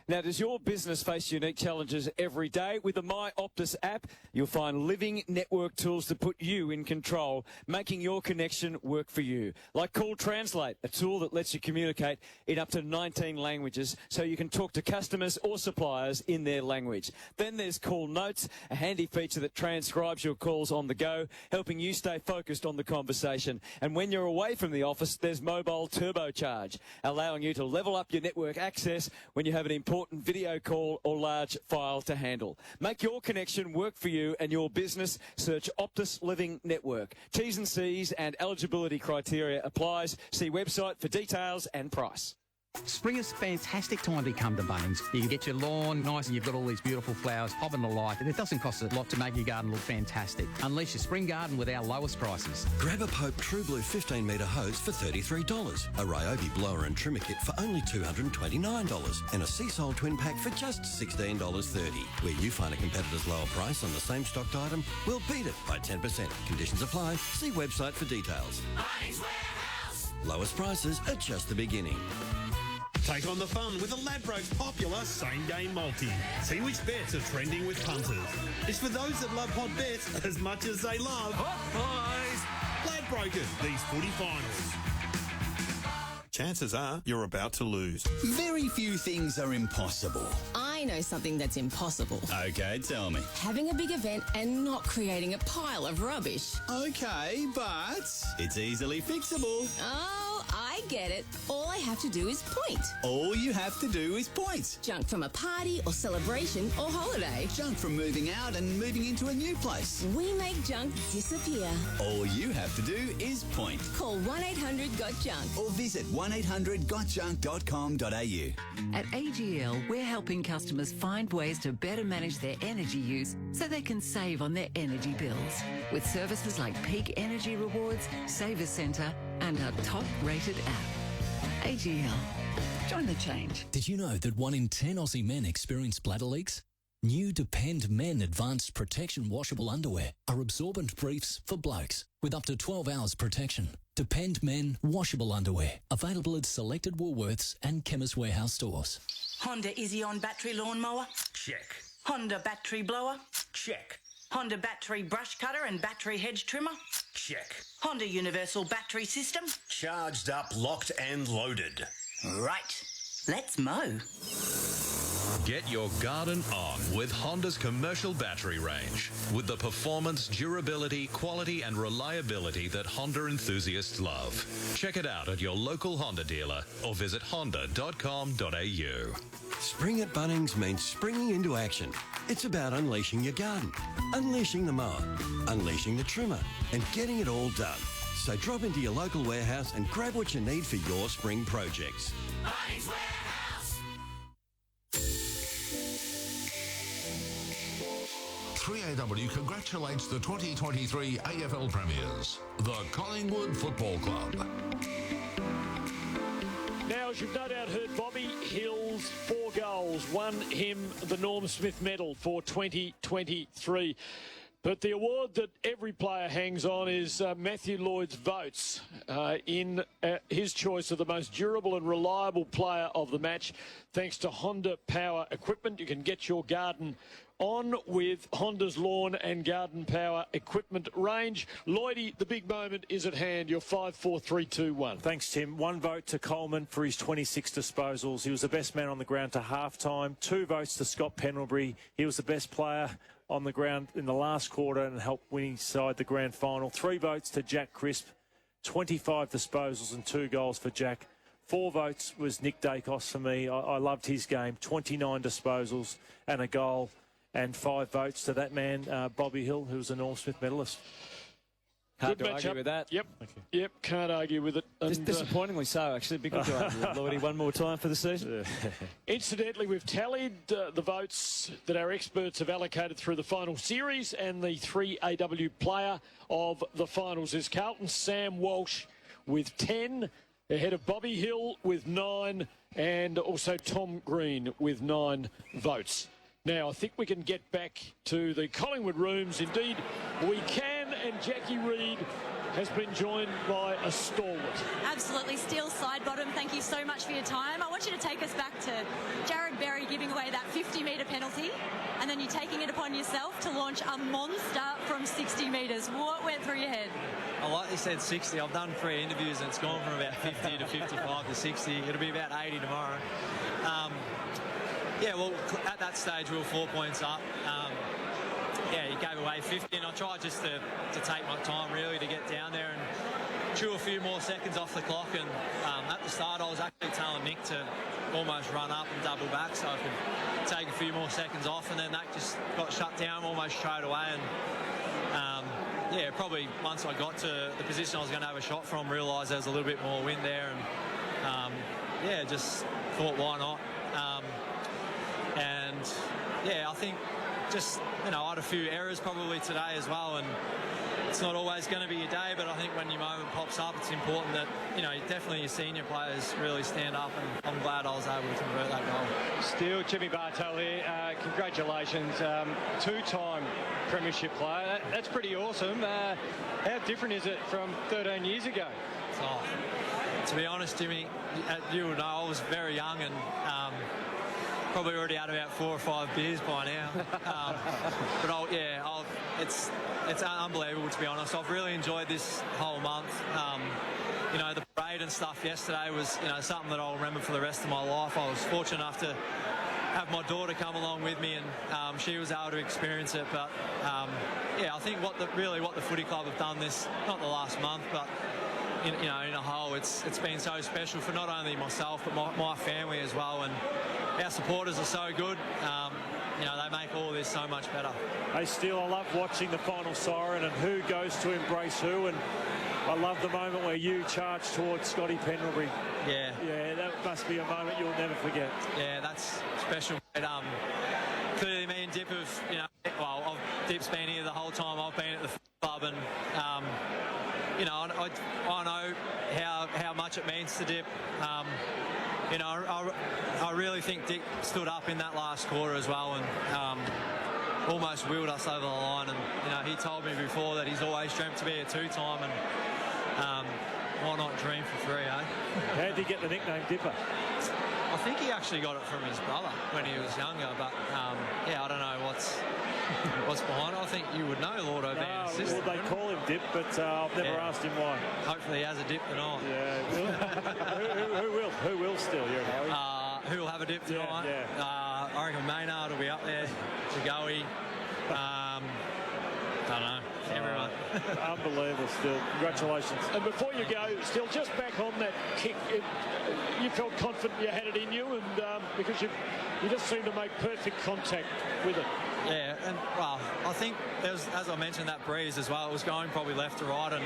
Now, does your business face unique challenges every day? With the My Optus app, you'll find living network tools to put you in control, making your connection work for you. Like Call Translate, a tool that lets you communicate in up to 19 languages so you can talk to customers or suppliers in their language. Then there's Call Notes, a handy feature that transcribes your calls on the go, helping you stay focused on the conversation. And when you're away from the office, there's Mobile Turbocharge, allowing you to level up your network access when you have an important video call or large file to handle. Make your connection work for you and your business. Search Optus Living Network. T's and C's and eligibility criteria applies. See website for details and price. Spring is a fantastic time to come to Bunnings. You can get your lawn nice and you've got all these beautiful flowers popping to life, and it doesn't cost a lot to make your garden look fantastic. Unleash your spring garden with our lowest prices. Grab a Pope True Blue 15 metre hose for $33, a Ryobi blower and trimmer kit for only $229, and a Seasol twin pack for just $16.30. Where you find a competitor's lower price on the same stocked item, we'll beat it by 10%. Conditions apply. See website for details. Bunnings Warehouse. Lowest prices are just the beginning. Take on the fun with the Ladbrokes popular same-game multi. See which bets are trending with punters. It's for those that love hot bets as much as they love hot pies. Ladbrokes, these footy finals. Chances are you're about to lose. Very few things are impossible. I know something that's impossible. Okay, tell me. Having a big event and not creating a pile of rubbish. Okay, but it's easily fixable. Oh, I get it. All I have to do is point. All you have to do is point. Junk from a party or celebration or holiday. Junk from moving out and moving into a new place. We make junk disappear. All you have to do is point. Call 1-800-GOT-JUNK or visit 1-800-GOT-JUNK.com.au. At AGL, we're helping customers find ways to better manage their energy use so they can save on their energy bills. With services like Peak Energy Rewards, Saver Centre, and our top-rated app. AGL. Join the change. Did you know that 1 in 10 Aussie men experience bladder leaks? New Depend Men Advanced Protection Washable Underwear are absorbent briefs for blokes with up to 12 hours protection. Depend Men Washable Underwear. Available at selected Woolworths and Chemist Warehouse stores. Honda Izzion battery lawnmower? Check. Honda battery blower? Check. Honda battery brush cutter and battery hedge trimmer? Check. Honda universal battery system? Charged up, locked and loaded. Right. Let's mow. Get your garden on with Honda's commercial battery range. With the performance, durability, quality and reliability that Honda enthusiasts love. Check it out at your local Honda dealer or visit honda.com.au. Spring at Bunnings means springing into action. It's about unleashing your garden, unleashing the mower, unleashing the trimmer, and getting it all done. So drop into your local warehouse and grab what you need for your spring projects. Bunnings Warehouse. 3AW congratulates the 2023 AFL Premiers, the Collingwood Football Club. Now, as you've no doubt heard, Bobby Hill's 4 goals won him the Norm Smith Medal for 2023. But the award that every player hangs on is Matthew Lloyd's votes in his choice of the most durable and reliable player of the match. Thanks to Honda Power Equipment, you can get your garden on with Honda's lawn and garden power equipment range. Lloydie, the big moment is at hand. You're 5, 4, 3, 2, 1. Thanks, Tim. 1 vote to Coleman for his 26 disposals. He was the best man on the ground to half-time. 2 votes to Scott Pendlebury. He was the best player on the ground in the last quarter and helped win his side the grand final. 3 votes to Jack Crisp. 25 disposals and 2 goals for Jack. 4 votes was Nick Dacos for me. I loved his game. 29 disposals and a goal and 5 votes to that man, Bobby Hill, who was a Norm Smith medalist. Hard Good to argue matchup. with that. Yep. Yep, can't argue with it. And, disappointingly so, actually. Be good to argue with Lloydie one more time for the season. Incidentally, we've tallied the votes that our experts have allocated through the final series, and the 3AW player of the finals is Carlton's Sam Walsh with 10, ahead of Bobby Hill with 9, and also Tom Green with 9 votes. Now, I think we can get back to the Collingwood rooms. Indeed, we can, and Jackie Reid has been joined by a stalwart. Absolutely. Steel Sidebottom, thank you so much for your time. I want you to take us back to Jared Berry giving away that 50-metre penalty, and then you taking it upon yourself to launch a monster from 60 metres. What went through your head? I like you said 60. I've done 3 interviews and it's gone from about 50 to 55 to 60. It'll be about 80 tomorrow. Yeah, well, at that stage we were 4 points up. Yeah, he gave away 50, and I tried just to take my time really to get down there and chew a few more seconds off the clock. And at the start I was actually telling Nick to almost run up and double back so I could take a few more seconds off, and then that just got shut down almost straight away. And yeah, probably once I got to the position I was going to have a shot from, realised there was a little bit more wind there, and yeah, just thought why not. And yeah, I think just, you know, I had a few errors probably today as well, and it's not always going to be your day, but I think when your moment pops up, it's important that, you know, definitely your senior players really stand up, and I'm glad I was able to convert that goal. Still, Jimmy Bartel here. Congratulations. 2-time premiership player. That's pretty awesome. How different is it from 13 years ago? Oh, to be honest, Jimmy, you would know I was very young, and probably already had about 4 or 5 beers by now. But it's unbelievable, to be honest. I've really enjoyed this whole month. You know, the parade and stuff yesterday was, you know, something that I'll remember for the rest of my life. I was fortunate enough to have my daughter come along with me, and she was able to experience it. But yeah, I think what the footy club have done this, not the last month, but in a whole, it's been so special for not only myself but my family as well. And our supporters are so good. You know, they make all this so much better. Hey, Steele, I love watching the final siren and who goes to embrace who, and I love the moment where you charge towards Scotty Pendlebury. Yeah. Yeah, that must be a moment you'll never forget. Yeah, that's special. Clearly me and Dip have, you know, well, Dip's been here the whole time I've been at the club, and you know, I know how much it means to Dip. You know, I really think Dick stood up in that last quarter as well, and almost wheeled us over the line. And you know, he told me before that he's always dreamt to be a 2-time, and why not dream for 3, eh? How did he get the nickname Dipper? I think he actually got it from his brother when he was younger, but yeah, I don't know what's behind it. I think you would know, Lord O'Ban's sister. Well, they call him Dip, but I've never asked him why. Hopefully he has a dip tonight. Yeah, who will still? You know? Who will have a dip tonight? Yeah. I reckon Maynard will be up there. Zagoe. I don't know. Everyone. Unbelievable, Still. Congratulations. And before you go, Still, just back on that kick, you felt confident you had it in you, and because you just seemed to make perfect contact with it. Yeah, and well, I think there was, as I mentioned, that breeze as well. It was going probably left to right, and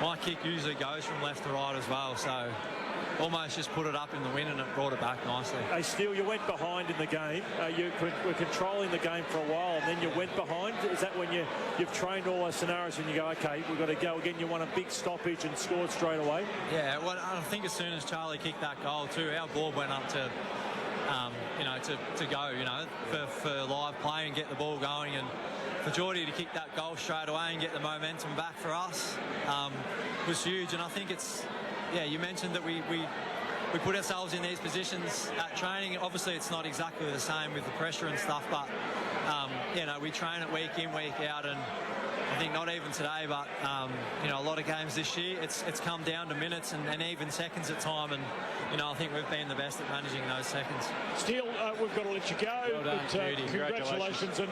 my kick usually goes from left to right as well, so almost just put it up in the wind and it brought it back nicely. Hey, Steele, you went behind in the game. You were controlling the game for a while, and then you went behind. Is that when you've trained all those scenarios and you go, OK, we've got to go again? You want a big stoppage and scored straight away? Yeah, well, I think as soon as Charlie kicked that goal too, our board went up to go, you know, for live play and get the ball going, and for Geordie to kick that goal straight away and get the momentum back for us was huge. And I think it's, yeah, you mentioned that we put ourselves in these positions at training. Obviously it's not exactly the same with the pressure and stuff, but you know, we train it week in, week out, and I think not even today, but a lot of games this year, it's come down to minutes and even seconds at time, and I think we've been the best at managing those seconds. Steele, we've got to let you go. Well done, Judy. Congratulations. And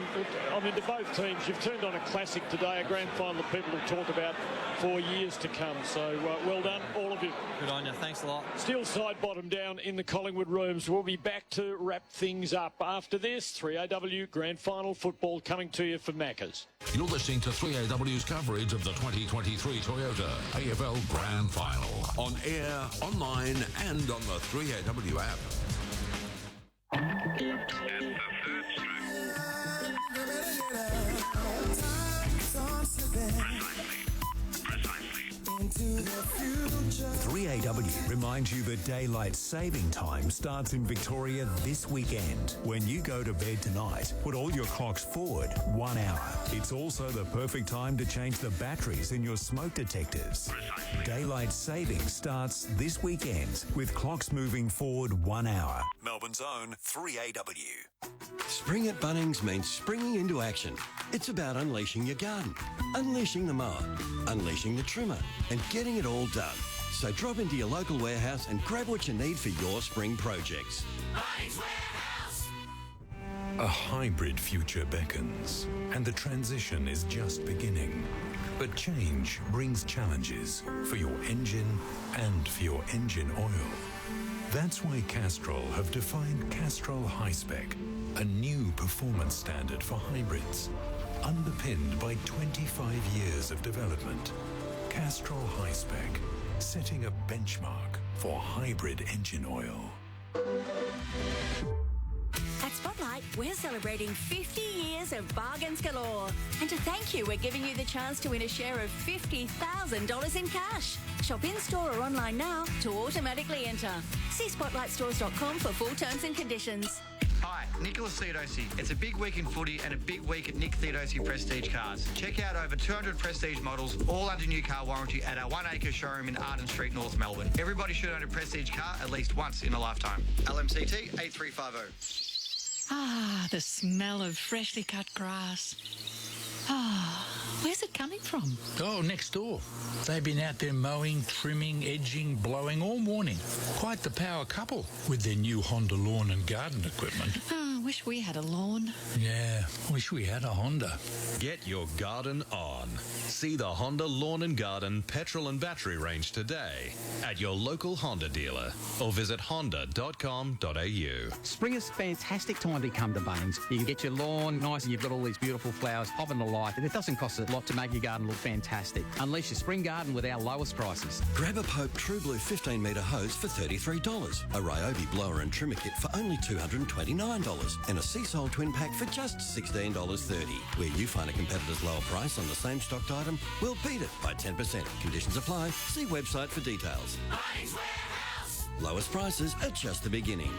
to both teams, you've turned on a classic today, a grand final that people will talk about for years to come. So well done, all of you. Good on you. Thanks a lot. Steele side bottom down in the Collingwood rooms. We'll be back to wrap things up after this. 3AW grand final football coming to you from Macca's. You're listening to 3AW's coverage of the 2023 Toyota AFL Grand Final. On air, online and on the 3AW app. Into the future. 3AW reminds you that daylight saving time starts in Victoria this weekend. When you go to bed tonight, put all your clocks forward 1 hour. It's also the perfect time to change the batteries in your smoke detectors. Daylight saving starts this weekend with clocks moving forward 1 hour. Melbourne's own 3AW. Spring at Bunnings means springing into action. It's about unleashing your garden, unleashing the mower, unleashing the trimmer, and getting it all done. So drop into your local warehouse and grab what you need for your spring projects. Bunnings Warehouse! A hybrid future beckons, and the transition is just beginning. But change brings challenges for your engine and for your engine oil. That's why Castrol have defined Castrol High Spec, a new performance standard for hybrids, underpinned by 25 years of development. Castrol High Spec, setting a benchmark for hybrid engine oil. At Spotlight, we're celebrating 50 years of bargains galore. And to thank you, we're giving you the chance to win a share of $50,000 in cash. Shop in-store or online now to automatically enter. See spotlightstores.com for full terms and conditions. Hi, Nicholas Theodosi. It's a big week in footy and a big week at Nick Theodosi Prestige Cars. Check out over 200 Prestige models, all under new car warranty at our 1 acre showroom in Arden Street, North Melbourne. Everybody should own a Prestige car at least once in a lifetime. LMCT 8350. Ah, the smell of freshly cut grass. Ah, where's it coming from? Oh, next door. They've been out there mowing, trimming, edging, blowing all morning. Quite the power couple with their new Honda lawn and garden equipment. Oh, wish we had a lawn. Yeah, wish we had a Honda. Get your garden on. See the Honda Lawn and Garden petrol and battery range today at your local Honda dealer or visit honda.com.au. Spring is a fantastic time to come to Bunnings. You can get your lawn nice and you've got all these beautiful flowers popping to life, and it doesn't cost a lot to make your garden look fantastic. Unleash your spring garden with our lowest prices. Grab a Pope True Blue 15 metre hose for $33, a Ryobi blower and trimmer kit for only $229, and a Seasol twin pack for just $16.30. Where you find a competitor's lower price on the same stocked item, we'll beat it by 10%. Conditions apply. See website for details. Bunnings Warehouse! Lowest prices are just the beginning.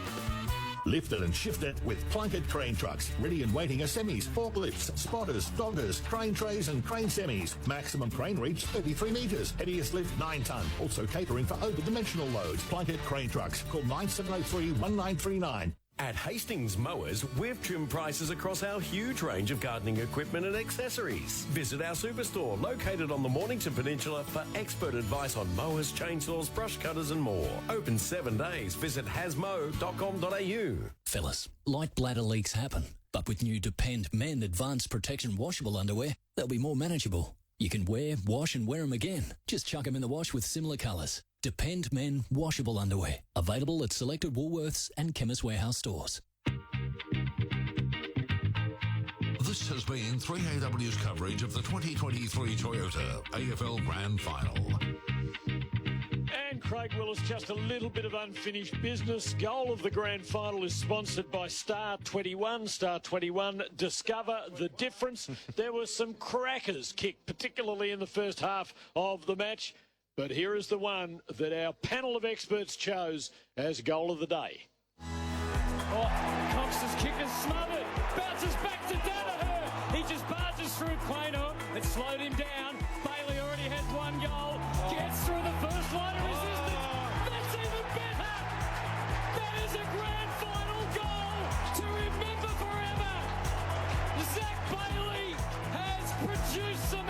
Lift it and shift it with Plunkett crane trucks. Ready and waiting are semis, forklifts, spotters, doggers, crane trays and crane semis. Maximum crane reach 33 metres. Heaviest lift 9 tonne. Also catering for over-dimensional loads. Plunkett crane trucks. Call 9703-1939. At Hastings Mowers, we've trimmed prices across our huge range of gardening equipment and accessories. Visit our superstore located on the Mornington Peninsula for expert advice on mowers, chainsaws, brush cutters and more. Open 7 days. Visit hasmo.com.au. Fellas, light bladder leaks happen, but with new Depend Men Advanced Protection washable underwear, they'll be more manageable. You can wear, wash and wear them again. Just chuck them in the wash with similar colours. Depend Men washable underwear. Available at selected Woolworths and Chemist Warehouse stores. This has been 3AW's coverage of the 2023 Toyota AFL Grand Final. And Craig Willis, just a little bit of unfinished business. Goal of the grand final is sponsored by Star 21. Star 21, discover the difference. There were some crackers kicked, particularly in the first half of the match. But here is the one that our panel of experts chose as goal of the day. Oh, Cox's kick is smothered. Bounces back to Danaher. He just barges through Quaino. It slowed him down. Bailey already has one goal. Gets through the first line of resistance. That's even better. That is a grand final goal to remember forever. Zach Bailey has produced some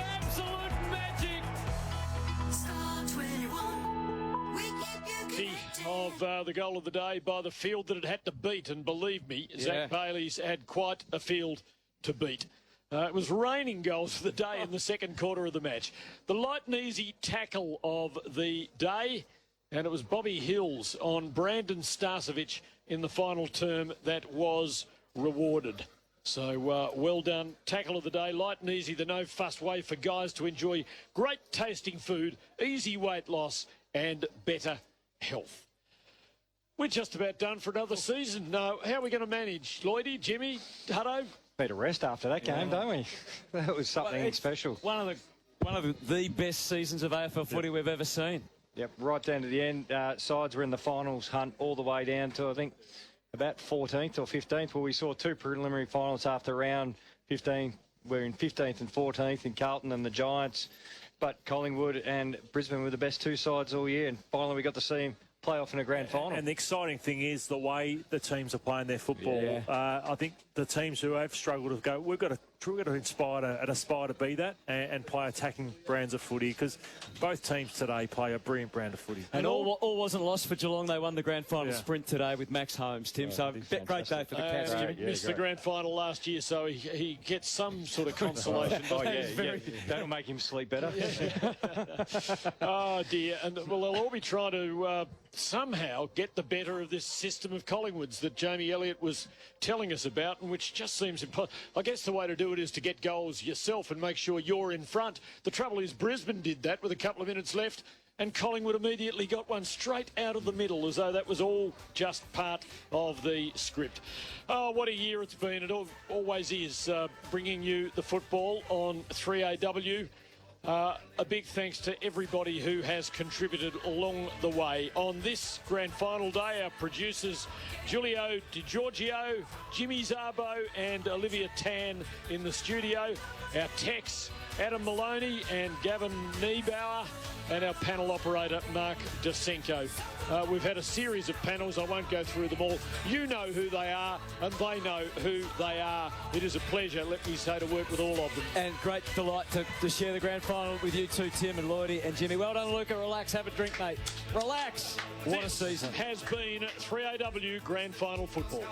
guilty of the goal of the day by the field that it had to beat, and believe me, Zach Bailey's had quite a field to beat. It was raining goals for the day in the second quarter of the match. The light and easy tackle of the day, and it was Bobby Hills on Brandon Starcevic in the final term that was rewarded. So well done. Tackle of the day, light and easy, the no-fuss way for guys to enjoy great tasting food, easy weight loss and better health. We're just about done for another season. How are we going to manage? Lloydie, Jimmy, Hutto? Need a rest after that game, don't we? That was something special. One of the best seasons of AFL footy we've ever seen. Yep, right down to the end. Sides were in the finals hunt all the way down to, I think, about 14th or 15th, where we saw two preliminary finals after round 15. We're in 15th and 14th in Carlton and the Giants. But Collingwood and Brisbane were the best two sides all year, and finally we got to see them play off in a grand final. And the exciting thing is the way the teams are playing their football. Yeah. I think the teams who have struggled have go, we've got to aspire to be that and play attacking brands of footy, because both teams today play a brilliant brand of footy. And all wasn't lost for Geelong. They won the grand final sprint today with Max Holmes, Tim. So great day for the Cats. Missed the grand final last year, so he gets some sort of consolation. That'll make him sleep better. Oh, dear. And well, they'll all be trying to somehow get the better of this system of Collingwood's that Jamie Elliott was telling us about, and which just seems impossible. I guess the way to do it is to get goals yourself and make sure you're in front. The trouble is Brisbane did that with a couple of minutes left, and Collingwood immediately got one straight out of the middle, as though that was all just part of the script. Oh, what a year it's been. It always is, bringing you the football on 3AW. A big thanks to everybody who has contributed along the way. On this grand final day, our producers Giulio Di Giorgio, Jimmy Zarbo and Olivia Tan in the studio. Our techs Adam Maloney and Gavin Niebauer, and our panel operator Mark Dosenko. We've had a series of panels. I won't go through them all. You know who they are and they know who they are. It is a pleasure, let me say, to work with all of them. And great delight to share the grand final with you two, Tim and Lloydie and Jimmy. Well done, Luca. Relax, have a drink, mate. Relax. What a season. Has been 3AW Grand Final Football.